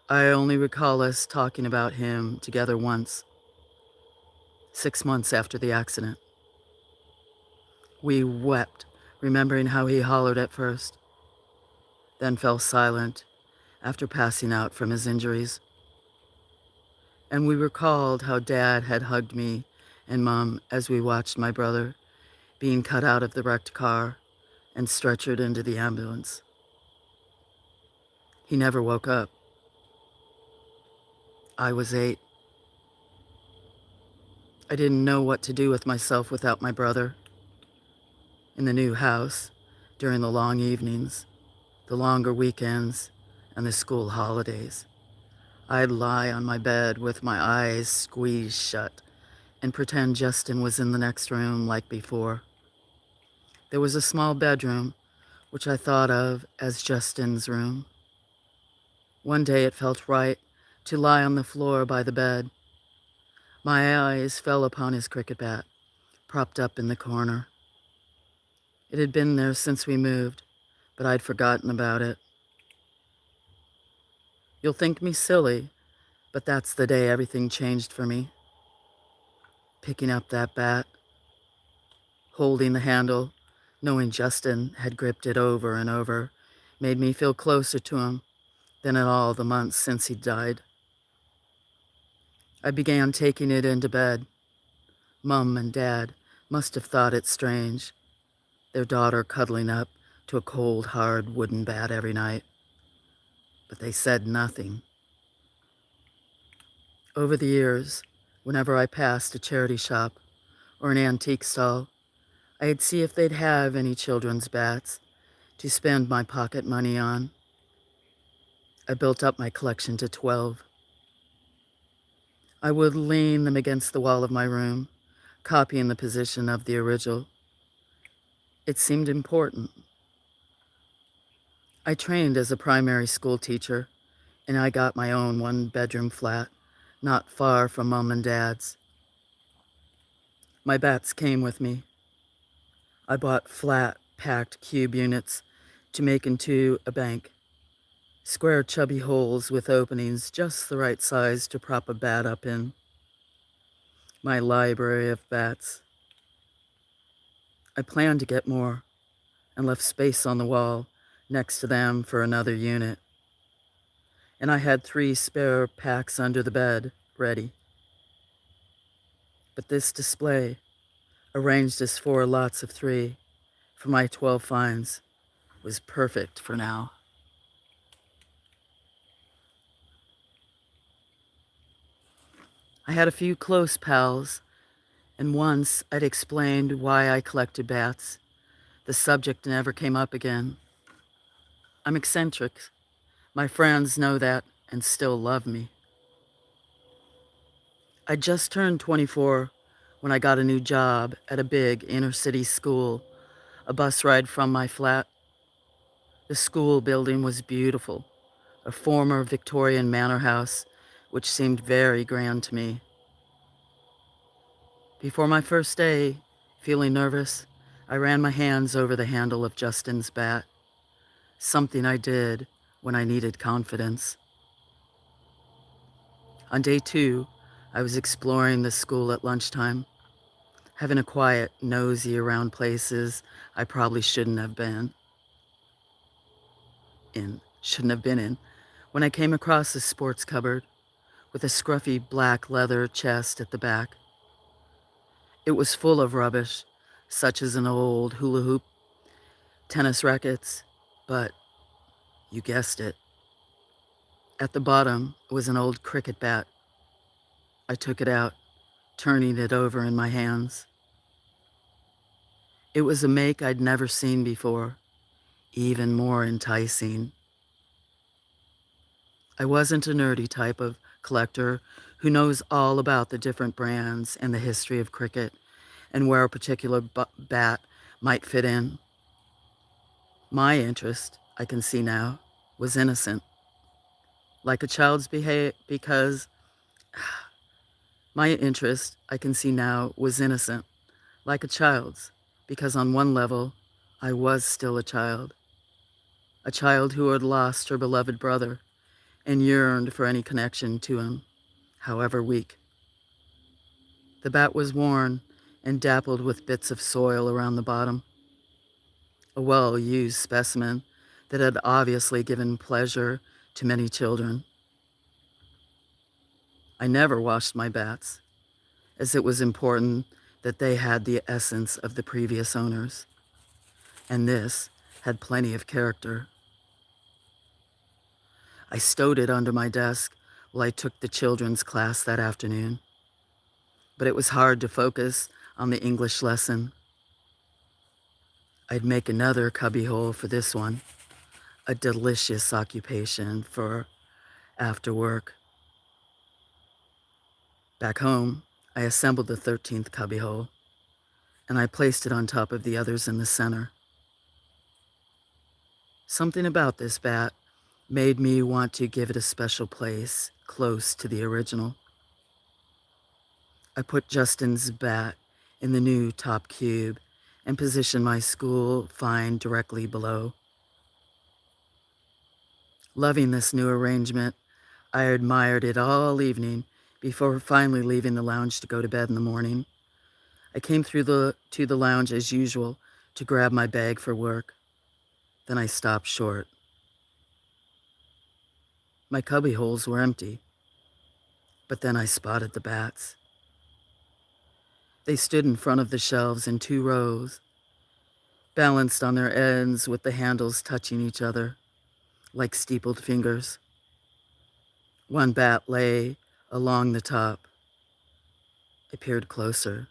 I only recall us talking about him together once, 6 months after the accident. We wept, remembering how he hollered at first, then fell silent after passing out from his injuries. And we recalled how Dad had hugged me and Mom as we watched my brother being cut out of the wrecked car and stretchered into the ambulance. He never woke up. I was 8. I didn't know what to do with myself without my brother. In the new house, during the long evenings, the longer weekends, and the school holidays, I'd lie on my bed with my eyes squeezed shut and pretend Justin was in the next room like before. There was a small bedroom, which I thought of as Justin's room. One day it felt right to lie on the floor by the bed. My eyes fell upon his cricket bat, propped up in the corner. It had been there since we moved, but I'd forgotten about it. You'll think me silly, But that's the day everything changed for me. Picking up that bat, holding the handle, knowing Justin had gripped it over and over, made me feel closer to him than in all the months since he died. I began taking it into bed. Mum and Dad must have thought it strange, their daughter cuddling up to a cold, hard wooden bat every night. But they said nothing. Over the years, whenever I passed a charity shop or an antique stall, I'd see if they'd have any children's bats to spend my pocket money on. I built up my collection to 12. I would lean them against the wall of my room, copying the position of the original. It seemed important. I trained as a primary school teacher, and I got my own one-bedroom flat, not far from Mom and Dad's. My bats came with me. I bought flat, packed cube units to make into a bank. Square, chubby holes with openings just the right size to prop a bat up in. My library of bats. I planned to get more and left space on the wall next to them for another unit. And I had 3 spare packs under the bed, ready. But this display, arranged as 4 lots of 3 for my 12 finds, was perfect for now. I had a few close pals, and once I'd explained why I collected bats. The subject never came up again. I'm eccentric. My friends know that and still love me. I just turned 24 when I got a new job at a big inner-city school, a bus ride from my flat. The school building was beautiful, a former Victorian manor house, which seemed very grand to me. Before my first day, feeling nervous, I ran my hands over the handle of Justin's bat, something I did when I needed confidence. On day 2, I was exploring the school at lunchtime, having a quiet nosy around places I probably shouldn't have been in, when I came across a sports cupboard with a scruffy black leather chest at the back. It was full of rubbish, such as an old hula hoop, tennis rackets, but you guessed it. At the bottom was an old cricket bat. I took it out, turning it over in my hands. It was a make I'd never seen before, even more enticing. I wasn't a nerdy type of collector who knows all about the different brands and the history of cricket and where a particular bat might fit in. My interest, I can see now, was innocent. Like a child's because my interest, I can see now, was innocent. Like a child's, because on one level, I was still a child who had lost her beloved brother and yearned for any connection to him, however weak. The bat was worn and dappled with bits of soil around the bottom, a well-used specimen that had obviously given pleasure to many children. I never washed my bats, as it was important that they had the essence of the previous owners, and this had plenty of character. I stowed it under my desk while I took the children's class that afternoon, but it was hard to focus on the English lesson. I'd make another cubbyhole for this one, a delicious occupation for after work. Back home, I assembled the 13th cubbyhole, and I placed it on top of the others in the center. Something about this bat made me want to give it a special place close to the original. I put Justin's bat in the new top cube and positioned my school find directly below. Loving this new arrangement, I admired it all evening before finally leaving the lounge to go to bed in the morning. I came to the lounge as usual to grab my bag for work. Then I stopped short. My cubby holes were empty, but then I spotted the bats. They stood in front of the shelves in 2 rows, balanced on their ends with the handles touching each other like steepled fingers. One bat lay along the top. I peered closer.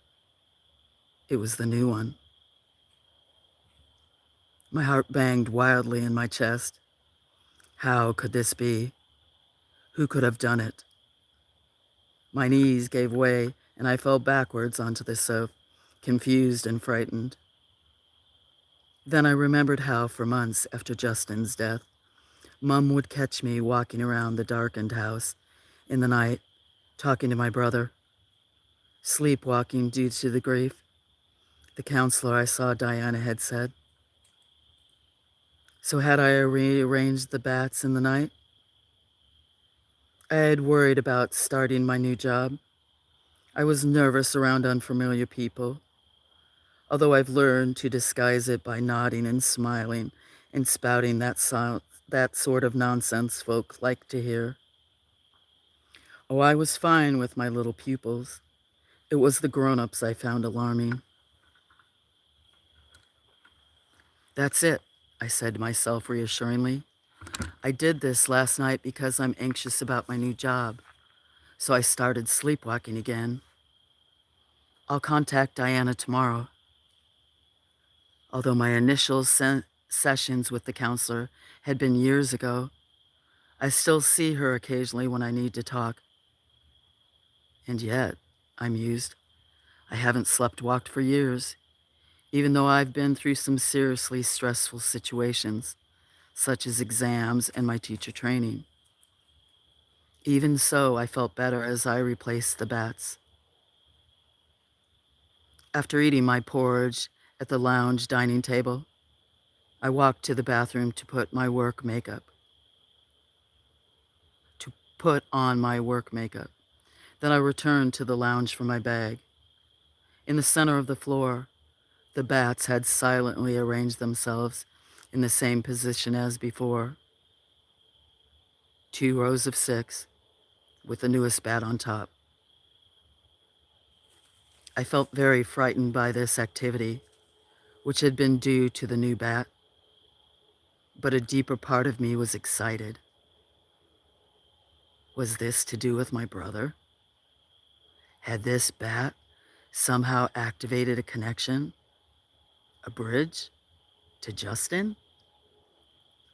It was the new one. My heart banged wildly in my chest. How could this be? Who could have done it? My knees gave way and I fell backwards onto the sofa, confused and frightened. Then I remembered how, for months after Justin's death, Mom would catch me walking around the darkened house in the night, talking to my brother, sleepwalking due to the grief. The counselor I saw Diana had said. So had I rearranged the bats in the night? I had worried about starting my new job. I was nervous around unfamiliar people, although I've learned to disguise it by nodding and smiling and spouting that sort of nonsense folk like to hear. Oh, I was fine with my little pupils. It was the grown-ups I found alarming. That's it, I said to myself reassuringly. I did this last night because I'm anxious about my new job, so I started sleepwalking again. I'll contact Diana tomorrow. Although my initial sessions with the counselor had been years ago, I still see her occasionally when I need to talk. And yet, I mused, I haven't slept-walked for years, even though I've been through some seriously stressful situations, such as exams and my teacher training. Even so, I felt better as I replaced the bats. After eating my porridge at the lounge dining table, I walked to the bathroom to put on my work makeup. Then I returned to the lounge for my bag. In the center of the floor, the bats had silently arranged themselves in the same position as before. 2 rows of 6, with the newest bat on top. I felt very frightened by this activity, which had been due to the new bat, but a deeper part of me was excited. Was this to do with my brother? Had this bat somehow activated a connection, a bridge, to Justin?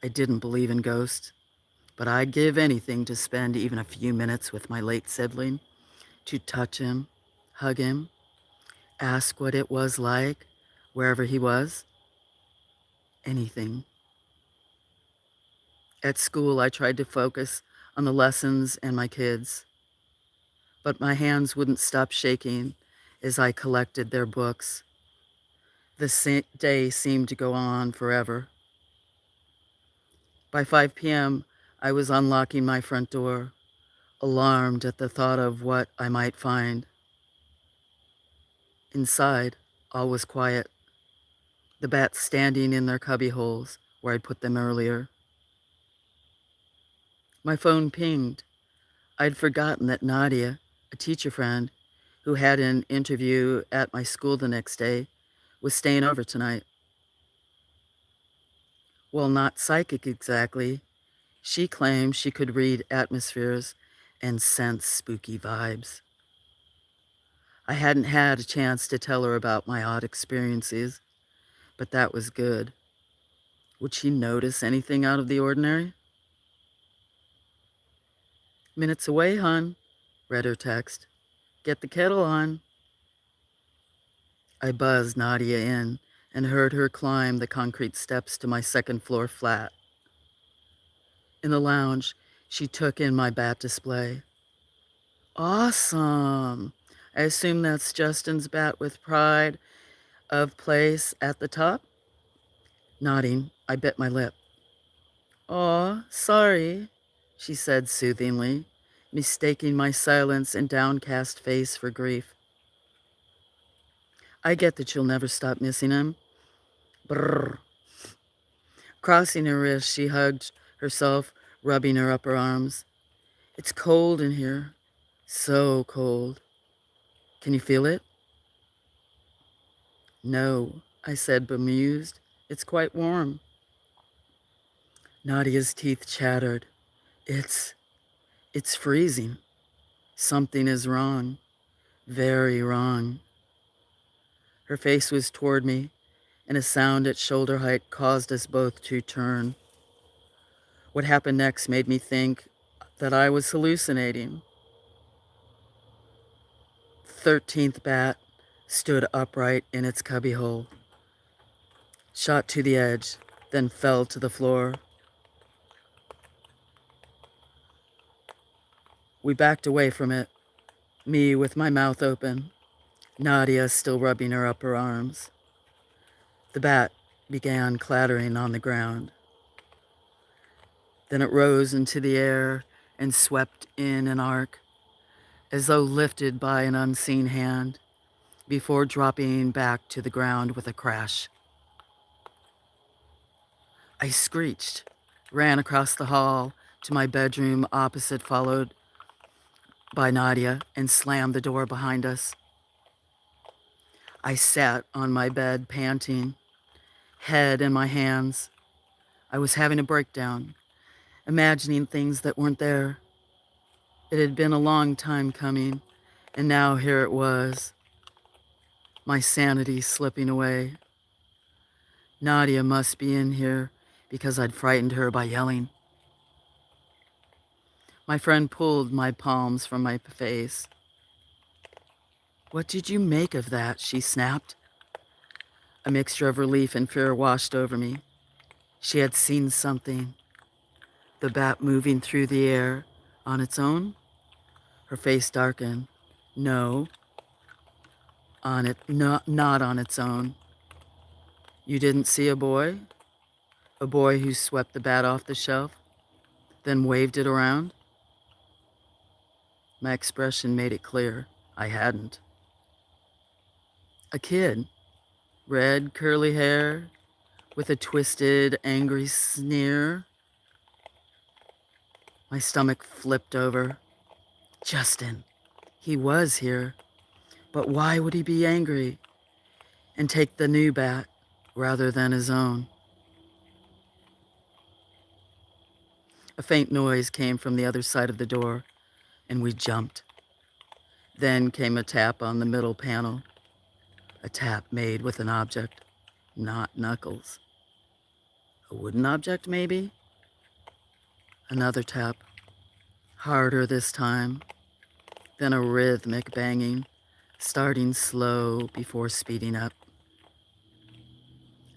I didn't believe in ghosts, but I'd give anything to spend even a few minutes with my late sibling, to touch him, hug him, ask what it was like wherever he was. Anything. At school, I tried to focus on the lessons and my kids, but my hands wouldn't stop shaking as I collected their books. The day seemed to go on forever. By 5 p.m., I was unlocking my front door, alarmed at the thought of what I might find. Inside, all was quiet, the bats standing in their cubby holes where I'd put them earlier. My phone pinged. I'd forgotten that Nadia, a teacher friend who had an interview at my school the next day, was staying over tonight. Well, not psychic exactly. She claimed she could read atmospheres and sense spooky vibes. I hadn't had a chance to tell her about my odd experiences, but that was good. Would she notice anything out of the ordinary? "Minutes away, hon," read her text. "Get the kettle on." I buzzed Nadia in and heard her climb the concrete steps to my second-floor flat. In the lounge, she took in my bat display. Awesome! I assume that's Justin's bat with pride of place at the top? Nodding, I bit my lip. "Aw, sorry," she said soothingly, mistaking my silence and downcast face for grief. I get that you'll never stop missing him. Brrr. Crossing her wrist, she hugged herself, rubbing her upper arms. It's cold in here. So cold. Can you feel it? No, I said, bemused. It's quite warm. Nadia's teeth chattered. It's freezing. Something is wrong. Very wrong. Her face was toward me, and a sound at shoulder height caused us both to turn. What happened next made me think that I was hallucinating. 13th bat stood upright in its cubbyhole, shot to the edge, then fell to the floor. We backed away from it, me with my mouth open, Nadia still rubbing her upper arms. The bat began clattering on the ground. Then it rose into the air and swept in an arc, as though lifted by an unseen hand, before dropping back to the ground with a crash. I screeched, ran across the hall to my bedroom opposite, followed by Nadia, and slammed the door behind us. I sat on my bed, panting, head in my hands. I was having a breakdown, imagining things that weren't there. It had been a long time coming, and now here it was, my sanity slipping away. Nadia must be in here because I'd frightened her by yelling. My friend pulled my palms from my face. What did you make of that? She snapped. A mixture of relief and fear washed over me. She had seen something. The bat moving through the air on its own? Her face darkened. No, not on its own. You didn't see a boy? A boy who swept the bat off the shelf, then waved it around? My expression made it clear I hadn't. A kid, red curly hair, with a twisted, angry sneer. My stomach flipped over. Justin, he was here, but why would he be angry and take the new bat rather than his own? A faint noise came from the other side of the door, and we jumped. Then came a tap on the middle panel, a tap made with an object, not knuckles. A wooden object, maybe? Another tap, harder this time, then a rhythmic banging, starting slow before speeding up.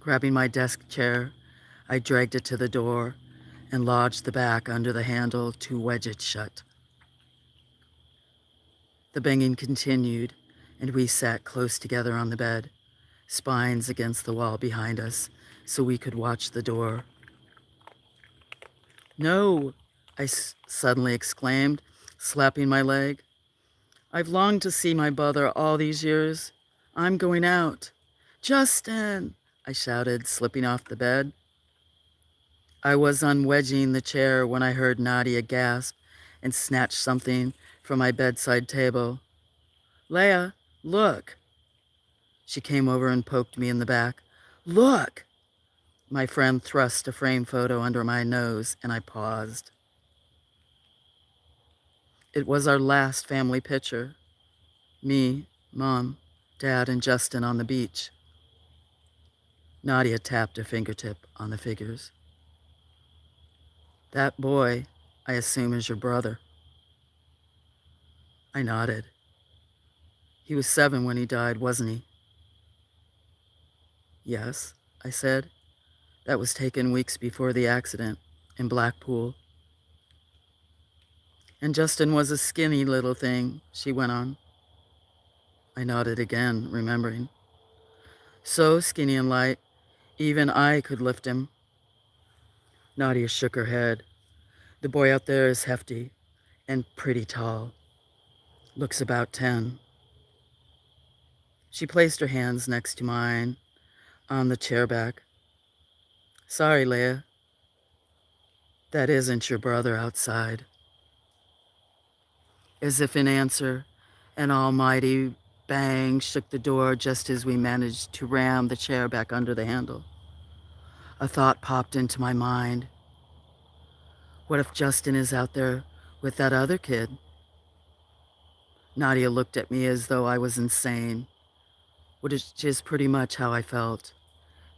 Grabbing my desk chair, I dragged it to the door and lodged the back under the handle to wedge it shut. The banging continued, and we sat close together on the bed, spines against the wall behind us, so we could watch the door. No, I suddenly exclaimed, slapping my leg. I've longed to see my brother all these years. I'm going out. Justin, I shouted, slipping off the bed. I was unwedging the chair when I heard Nadia gasp and snatch something from my bedside table. Leia, look. She came over and poked me in the back. Look! My friend thrust a frame photo under my nose, and I paused. It was our last family picture. Me, Mom, Dad, and Justin on the beach. Nadia tapped her fingertip on the figures. That boy, I assume, is your brother. I nodded. He was 7 when he died, wasn't he? Yes, I said. That was taken weeks before the accident in Blackpool. And Justin was a skinny little thing, she went on. I nodded again, remembering. So skinny and light, even I could lift him. Nadia shook her head. The boy out there is hefty and pretty tall. Looks about 10. She placed her hands next to mine on the chair back. Sorry, Leia. That isn't your brother outside. As if in answer, an almighty bang shook the door just as we managed to ram the chair back under the handle. A thought popped into my mind. What if Justin is out there with that other kid? Nadia looked at me as though I was insane, which is pretty much how I felt.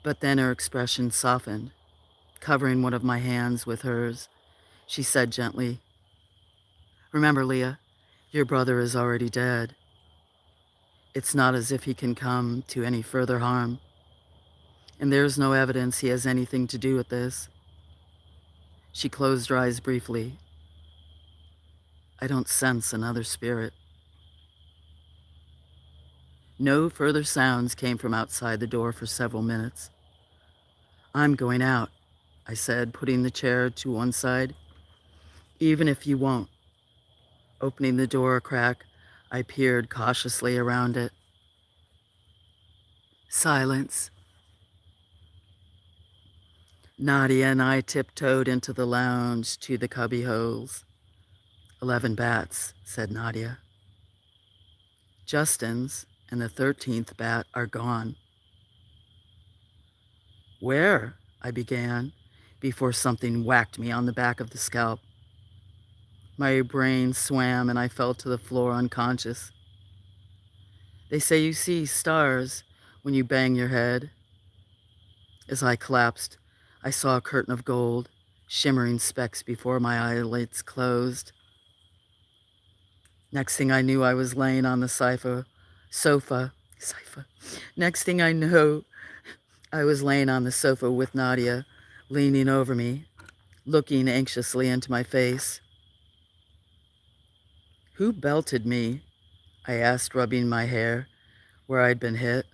But then her expression softened. Covering one of my hands with hers, she said gently, "Remember, Leah, your brother is already dead. It's not as if he can come to any further harm. And there's no evidence he has anything to do with this." She closed her eyes briefly. I don't sense another spirit. No further sounds came from outside the door for several minutes. "I'm going out," I said, putting the chair to one side. "Even if you won't." Opening the door a crack, I peered cautiously around it. Silence. Nadia and I tiptoed into the lounge to the cubby holes. 11 bats, said Nadia. Justin's and the 13th bat are gone. Where? I began, before something whacked me on the back of the scalp. My brain swam and I fell to the floor unconscious. They say you see stars when you bang your head. As I collapsed, I saw a curtain of gold, shimmering specks before my eyelids closed. Next thing I knew, I was laying on the sofa. Next thing I know, I was laying on the sofa with Nadia, leaning over me, looking anxiously into my face. Who belted me? I asked, rubbing my hair where I'd been hit.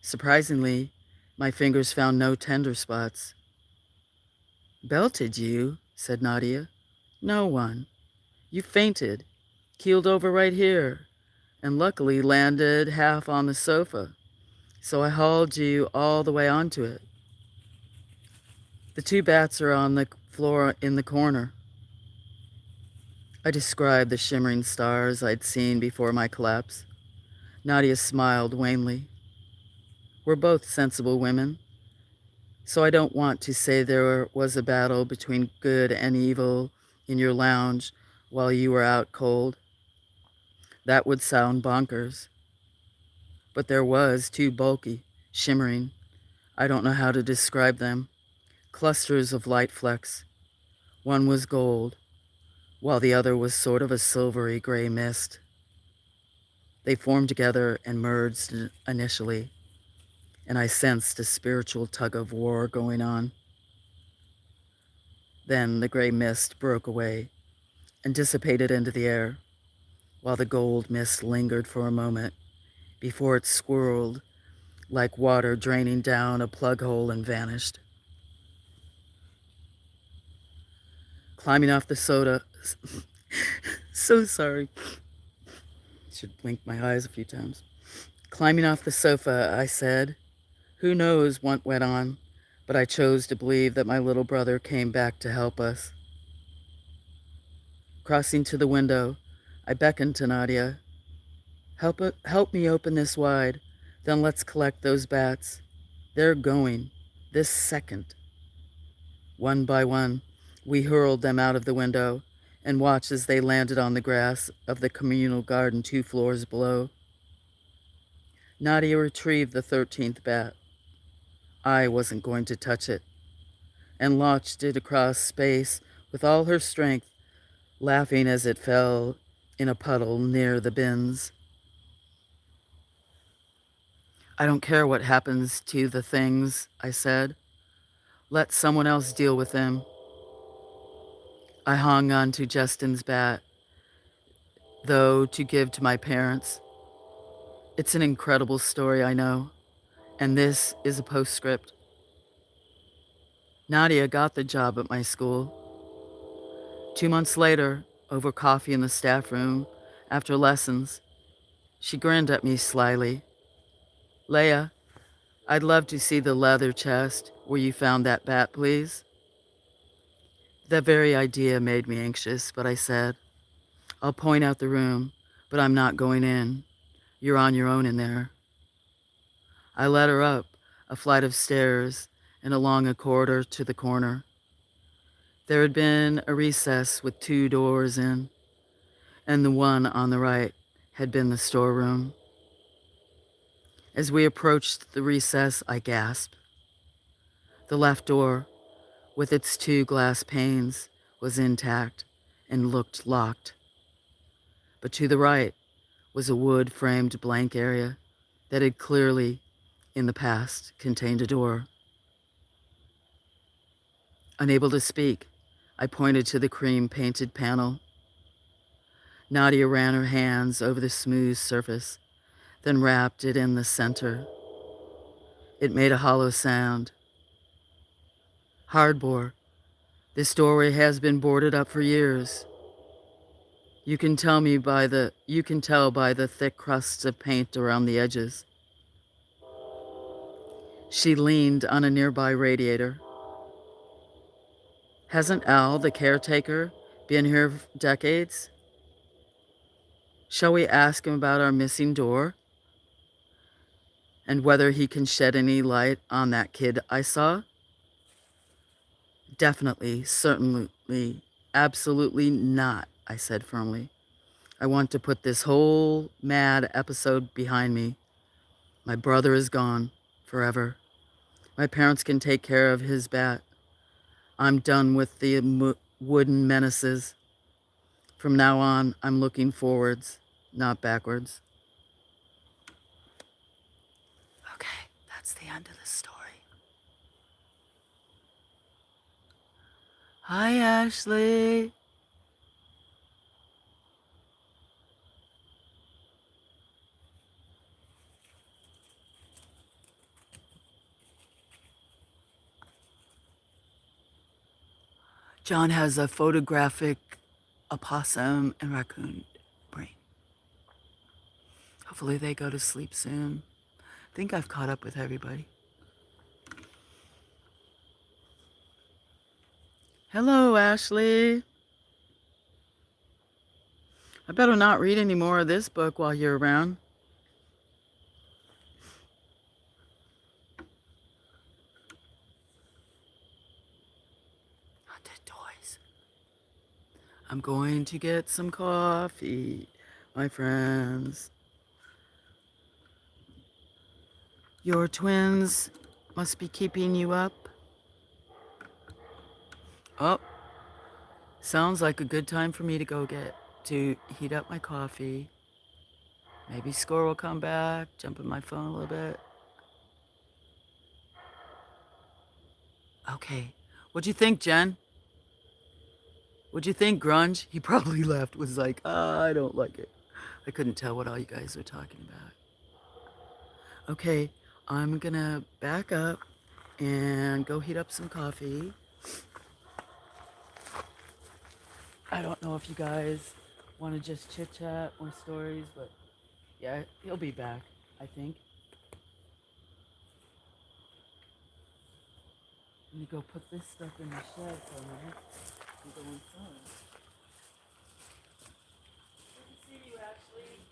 Surprisingly, my fingers found no tender spots. Belted you? Said Nadia. No one. You fainted, keeled over right here, and luckily landed half on the sofa, so I hauled you all the way onto it. The 2 bats are on the floor in the corner. I described the shimmering stars I'd seen before my collapse. Nadia smiled wanly. We're both sensible women, so I don't want to say there was a battle between good and evil in your lounge while you were out cold. That would sound bonkers. But there was 2 bulky, shimmering, I don't know how to describe them, clusters of light flecks. One was gold, while the other was sort of a silvery gray mist. They formed together and merged initially, and I sensed a spiritual tug of war going on. Then the gray mist broke away and dissipated into the air, while the gold mist lingered for a moment before it swirled like water draining down a plug hole and vanished. Climbing off the soda. So sorry. Should blink my eyes a few times. Climbing off the sofa, I said, who knows what went on, but I chose to believe that my little brother came back to help us. Crossing to the window, I beckoned to Nadia. Help me open this wide, then let's collect those bats. They're going, this second. One by one, we hurled them out of the window and watched as they landed on the grass of the communal garden 2 floors below. Nadia retrieved the 13th bat. I wasn't going to touch it, and launched it across space with all her strength, laughing as it fell in a puddle near the bins. I don't care what happens to the things, I said. Let someone else deal with them. I hung on to Justin's bat, though, to give to my parents. It's an incredible story, I know, and this is a postscript. Nadia got the job at my school. 2 months later, over coffee in the staff room, after lessons, she grinned at me slyly. "Leia, I'd love to see the leather chest where you found that bat, please." The very idea made me anxious, but I said, "I'll point out the room, but I'm not going in. You're on your own in there." I led her up a flight of stairs and along a corridor to the corner. There had been a recess with 2 doors in, and the one on the right had been the storeroom. As we approached the recess, I gasped. The left door, with its 2 glass panes, was intact and looked locked. But to the right was a wood-framed blank area that had clearly, in the past, contained a door. Unable to speak, I pointed to the cream-painted panel. Nadia ran her hands over the smooth surface, then wrapped it in the center. It made a hollow sound. "Hardboard. This doorway has been boarded up for years. You can tell by the thick crusts of paint around the edges." She leaned on a nearby radiator. "Hasn't Al, the caretaker, been here decades? Shall we ask him about our missing door? And whether he can shed any light on that kid I saw?" "Definitely, certainly, absolutely not," I said firmly. "I want to put this whole mad episode behind me. My brother is gone, forever. My parents can take care of his bat. I'm done with the wooden menaces. From now on, I'm looking forwards, not backwards." Okay, that's the end of the story. Hi, Ashley. John has a photographic opossum and raccoon brain. Hopefully they go to sleep soon. I think I've caught up with everybody. Hello, Ashley. I better not read any more of this book while you're around. Haunted toys. I'm going to get some coffee, my friends. Your twins must be keeping you up. Oh, sounds like a good time for me to heat up my coffee. Maybe Score will come back, jump in my phone a little bit. Okay. What'd you think, Jen? What'd you think, Grunge? He probably left, was like, I don't like it. I couldn't tell what all you guys were talking about. Okay, I'm gonna back up and go heat up some coffee. I don't know if you guys want to just chit chat or stories, but yeah, he'll be back, I think. Let me go put this stuff in the shed for a minute and go inside. Good to see you, Ashley.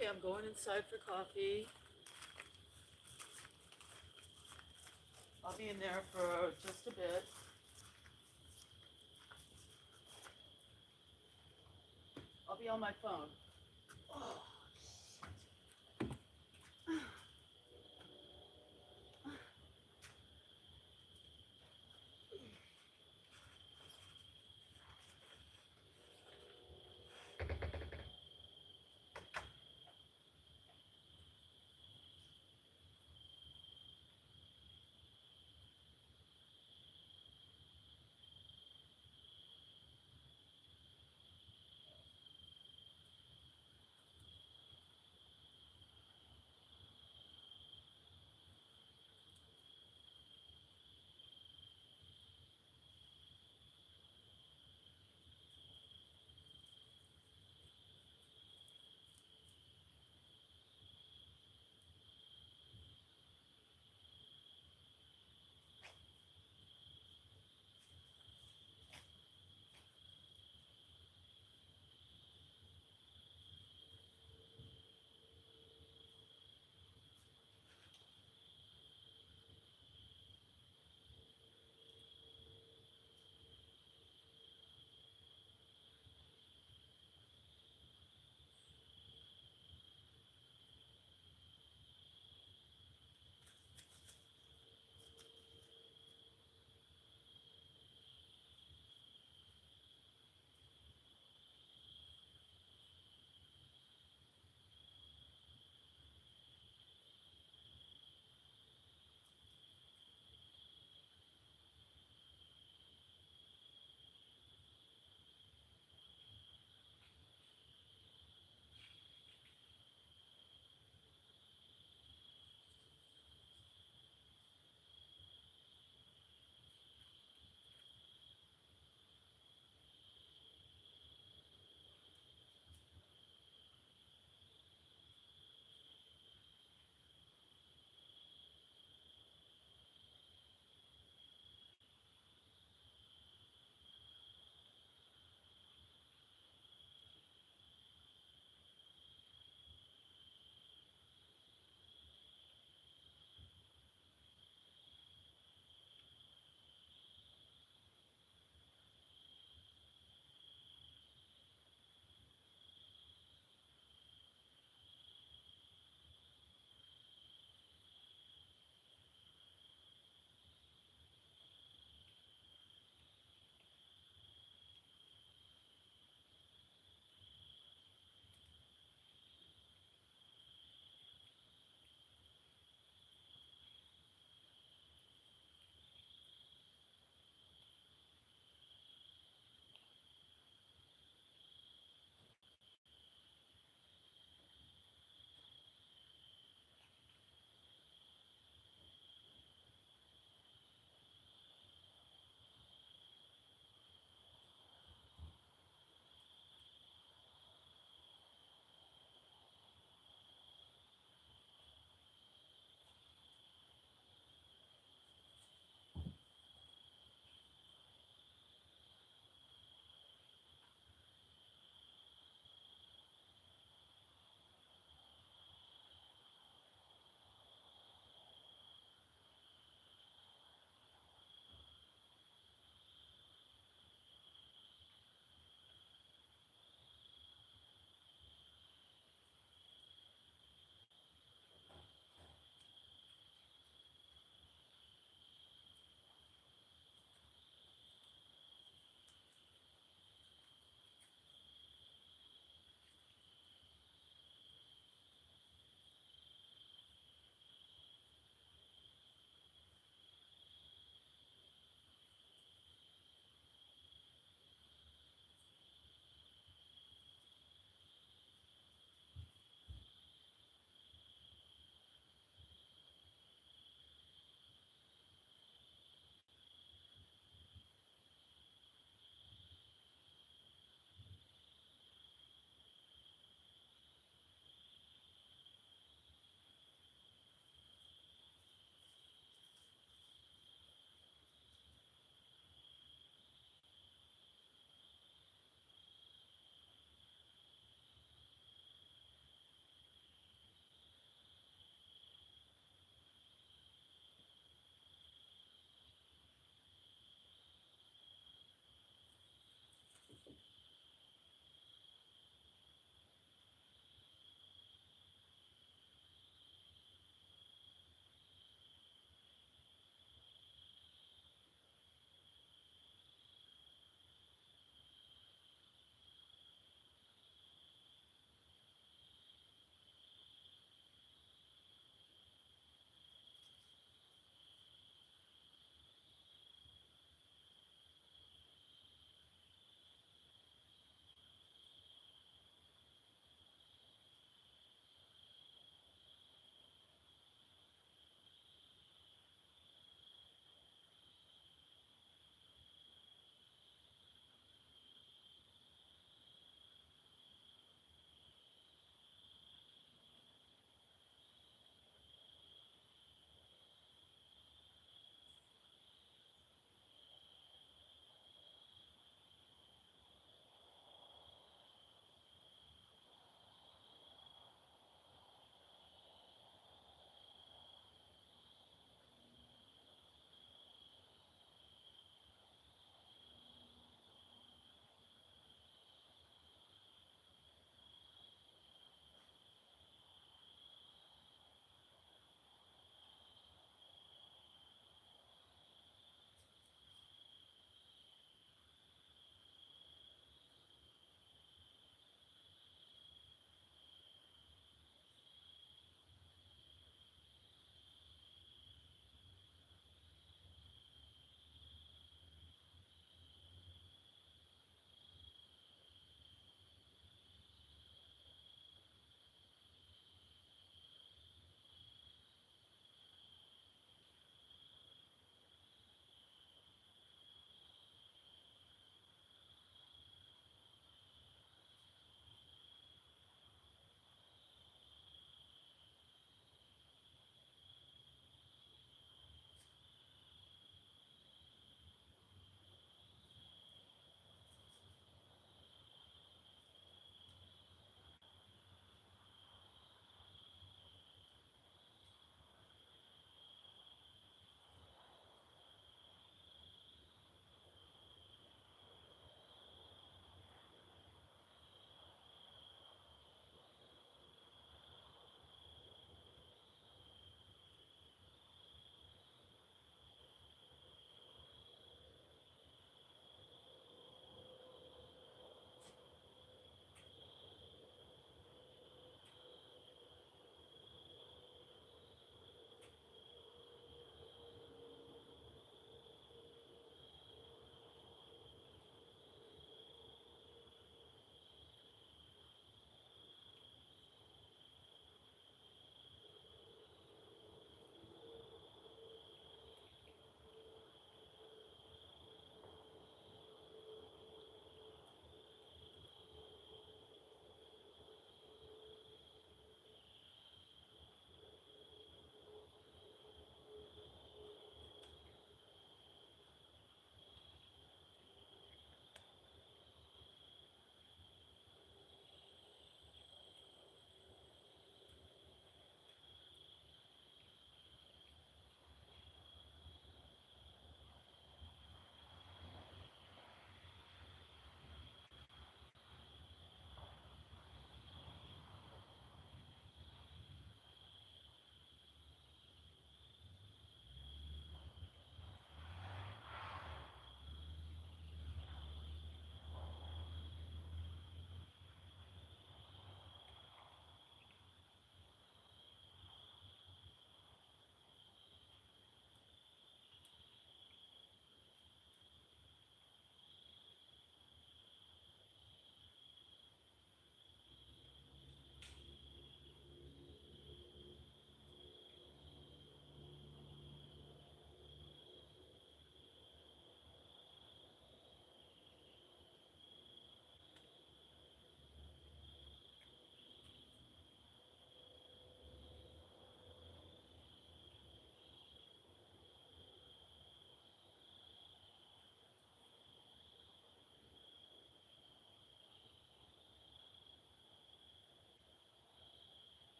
Okay, I'm going inside for coffee. I'll be in there for just a bit. I'll be on my phone. Oh,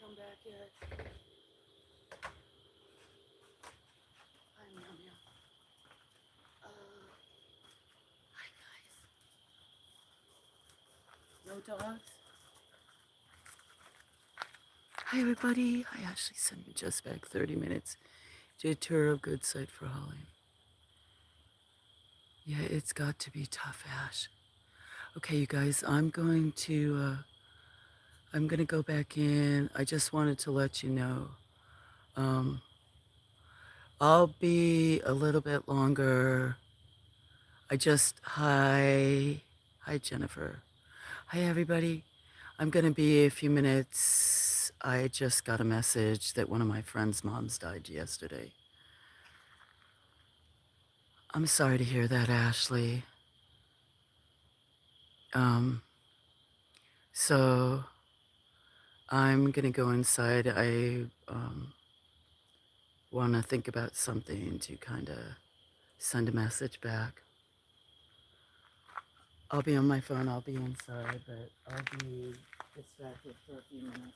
come back yet? Hi, Meow Meow. Hi, guys. No dogs? Hi, everybody. Hi, Ashley. Sent me just back 30 minutes. Did a tour of Good Site for Holly. Yeah, it's got to be tough, Ash. Okay, you guys, I'm going to go back in. I just wanted to let you know. I'll be a little bit longer. Hi, Jennifer. Hi, everybody. I'm going to be a few minutes. I just got a message that one of my friend's moms died yesterday. I'm sorry to hear that, Ashley. So I'm going to go inside. I want to think about something to kind of send a message back. I'll be on my phone. I'll be inside, but I'll be distracted for a few minutes.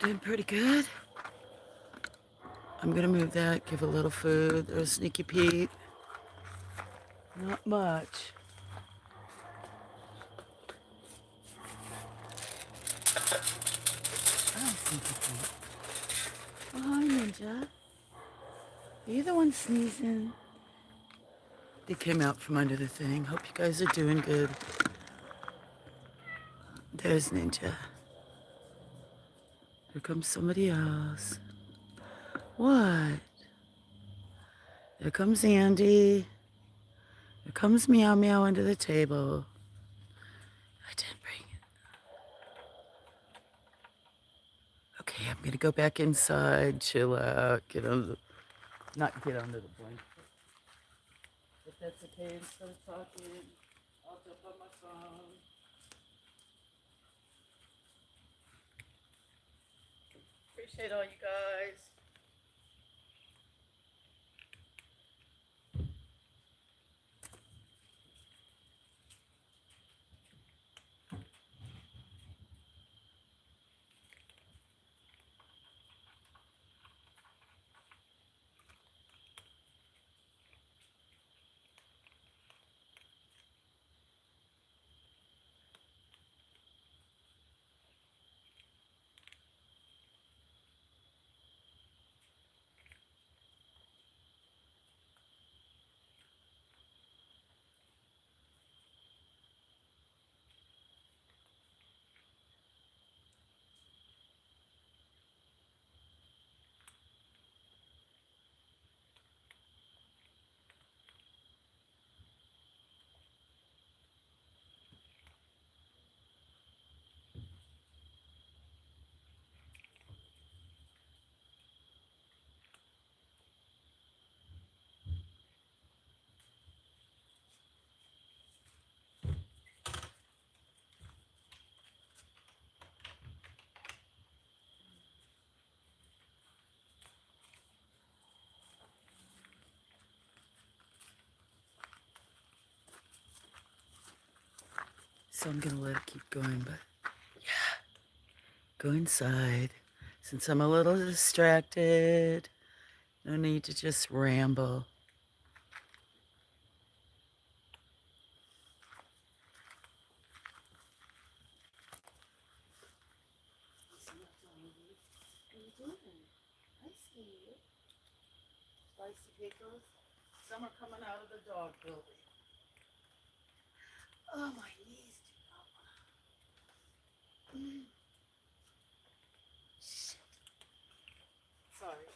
Doing pretty good. I'm gonna move that, give a little food. There's Sneaky Pete. Not much. Oh, Sneaky Pete. Oh, hi, Ninja. Are you the one sneezing? They came out from under the thing. Hope you guys are doing good. There's Ninja. Here comes somebody else. What? There comes Andy. Here comes Meow Meow under the table. I didn't bring it. Okay, I'm gonna go back inside, chill out, not get under the blanket. If that's okay, instead of talking, I'll jump on my phone. Appreciate all you guys. So I'm gonna let it keep going, but yeah, go inside. Since I'm a little distracted, no need to just ramble. What are you doing? I see you. Spicy pickles. Some are coming out of the dog building. Oh, my knees do not want to. Shit. Sorry.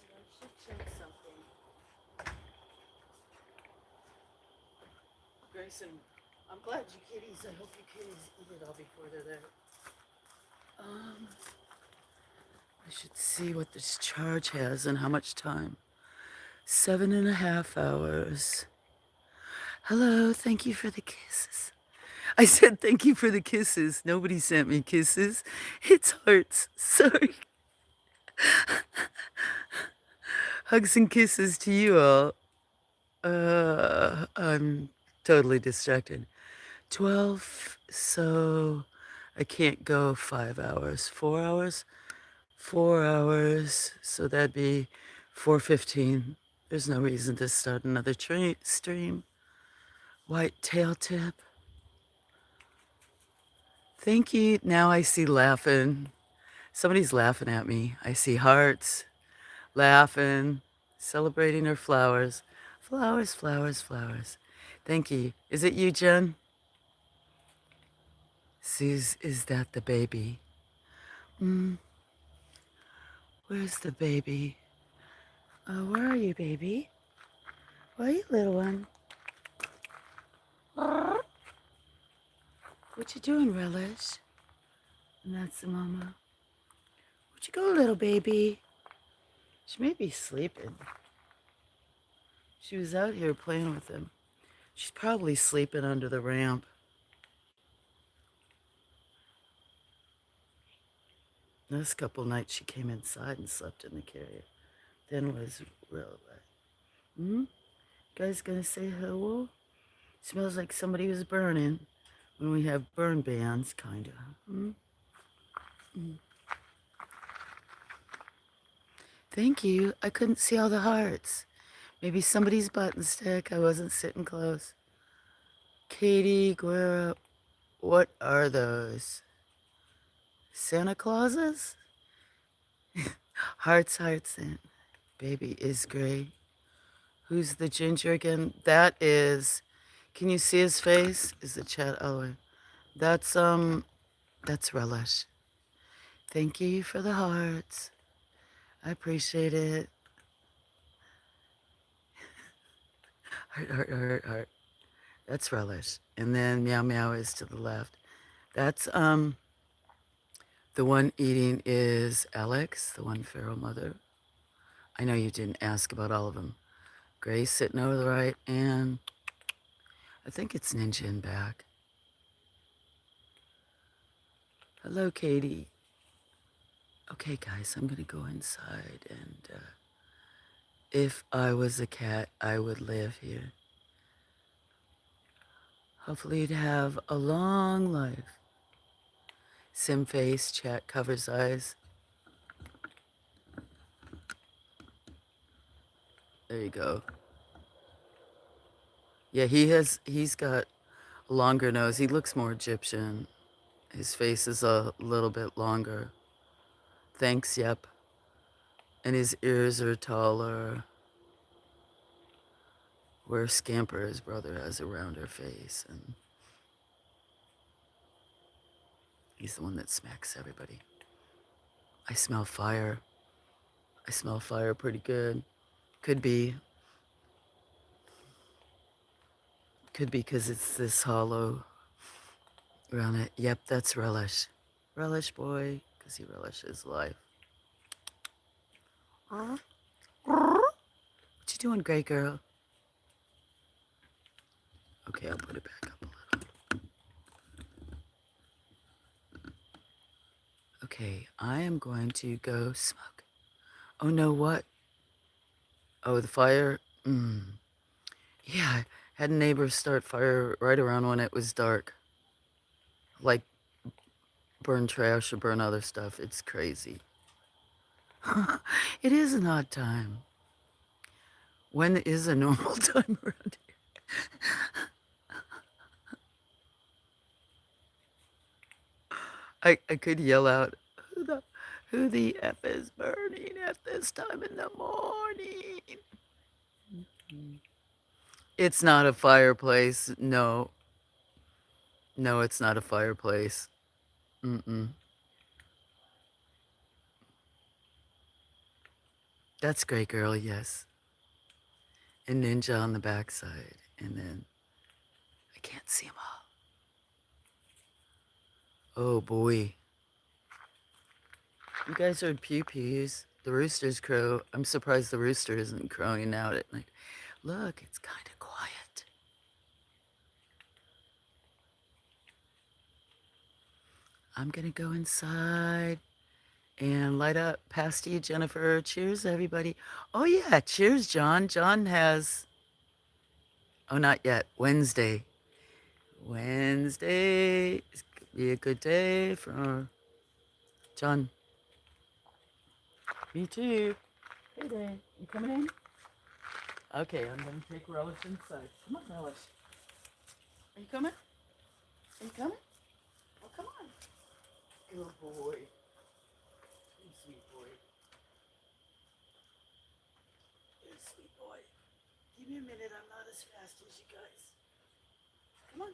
I should check something. Grayson, I'm glad you kitties, I hope you kitties eat it all before they're there. I should see what this charge has and how much time. 7.5 hours. Hello, thank you for the kisses. I said thank you for the kisses. Nobody sent me kisses. It's hearts. Sorry. Hugs and kisses to you all. I'm totally distracted. 12, so I can't go 5 hours. 4 hours? 4 hours, so that'd be 4:15. There's no reason to start another stream. White tail tip. Thank you. Now I see laughing. Somebody's laughing at me. I see hearts, laughing, celebrating her flowers. Flowers, flowers, flowers. Thank you. Is it you, Jen? Is that the baby? Where's the baby? Oh, where are you, baby? Where are you, little one? What you doing, Relish? And that's the mama. Where'd you go, little baby? She may be sleeping. She was out here playing with him. She's probably sleeping under the ramp. Last couple nights she came inside and slept in the carrier. Then was real wet. Hmm? You guys gonna say hello? Smells like somebody was burning when we have burn bans, kinda. Hmm? Mm. Thank you. I couldn't see all the hearts. Maybe somebody's button stick. I wasn't sitting close. Katie, Guerra, what are those? Santa Clauses? Hearts, hearts, and baby is gray. Who's the ginger again? That is, can you see his face? Is the chat all the way? That's Relish. Thank you for the hearts. I appreciate it. Heart, heart, heart, heart. That's Relish. And then Meow Meow is to the left. That's, the one eating is Alex, the one feral mother. I know you didn't ask about all of them. Grace sitting over the right, and I think it's Ninja in back. Hello, Katie. Okay, guys, I'm gonna go inside, and if I was a cat, I would live here. Hopefully you'd have a long life. Sim face, chat covers eyes. There you go. Yeah, he's got a longer nose. He looks more Egyptian. His face is a little bit longer. Thanks, yep. And his ears are taller. Where Scamper, his brother, has a rounder face, and he's the one that smacks everybody. I smell fire. I smell fire pretty good. Could be because it's this hollow around it. Yep, that's Relish. Relish boy, because he relishes life. What you doing, gray girl? Okay, I'll put it back up a little. Okay, I am going to go smoke. Oh no, what? Oh, the fire? Yeah, I had neighbors start fire right around when it was dark. Like burn trash or burn other stuff. It's crazy. It is an odd time. When is a normal time around here? I could yell out, who the F is burning at this time in the morning? It's not a fireplace. No. No, it's not a fireplace. Mm-mm. That's Gray Girl, yes. And Ninja on the backside. And then I can't see them all. Oh boy. You guys heard pew pews. The roosters crow. I'm surprised the rooster isn't crowing out at night. Look, it's kind of quiet. I'm gonna go inside and light up. Pass to you, Jennifer. Cheers, everybody. Oh yeah, cheers, John. John has, oh, not yet. Wednesday. Wednesday is gonna be a good day for John. Me too. Hey there, you coming in? Okay, I'm gonna take Relish inside. Come on, Relish. Are you coming? Are you coming? Oh, come on. Good boy. You sweet boy. You sweet boy. Give me a minute. I'm not as fast as you guys. Come on.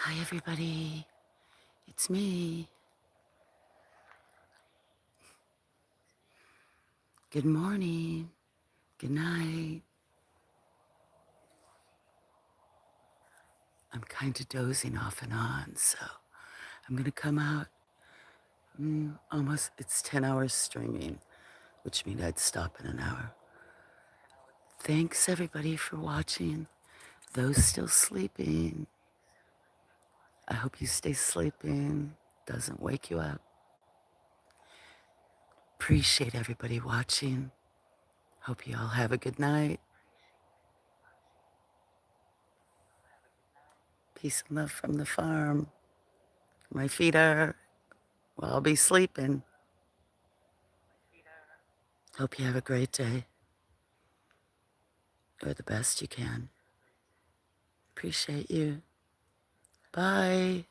Hi, everybody. It's me. Good morning. Good night. I'm kind of dozing off and on, so I'm going to come out almost, it's 10 hours streaming, which means I'd stop in an hour. Thanks, everybody, for watching. Those still sleeping, I hope you stay sleeping, doesn't wake you up. Appreciate everybody watching. Hope you all have a good night. Peace and love from the farm. My feet are, well, I'll be sleeping. Hope you have a great day, or the best you can. Appreciate you. Bye.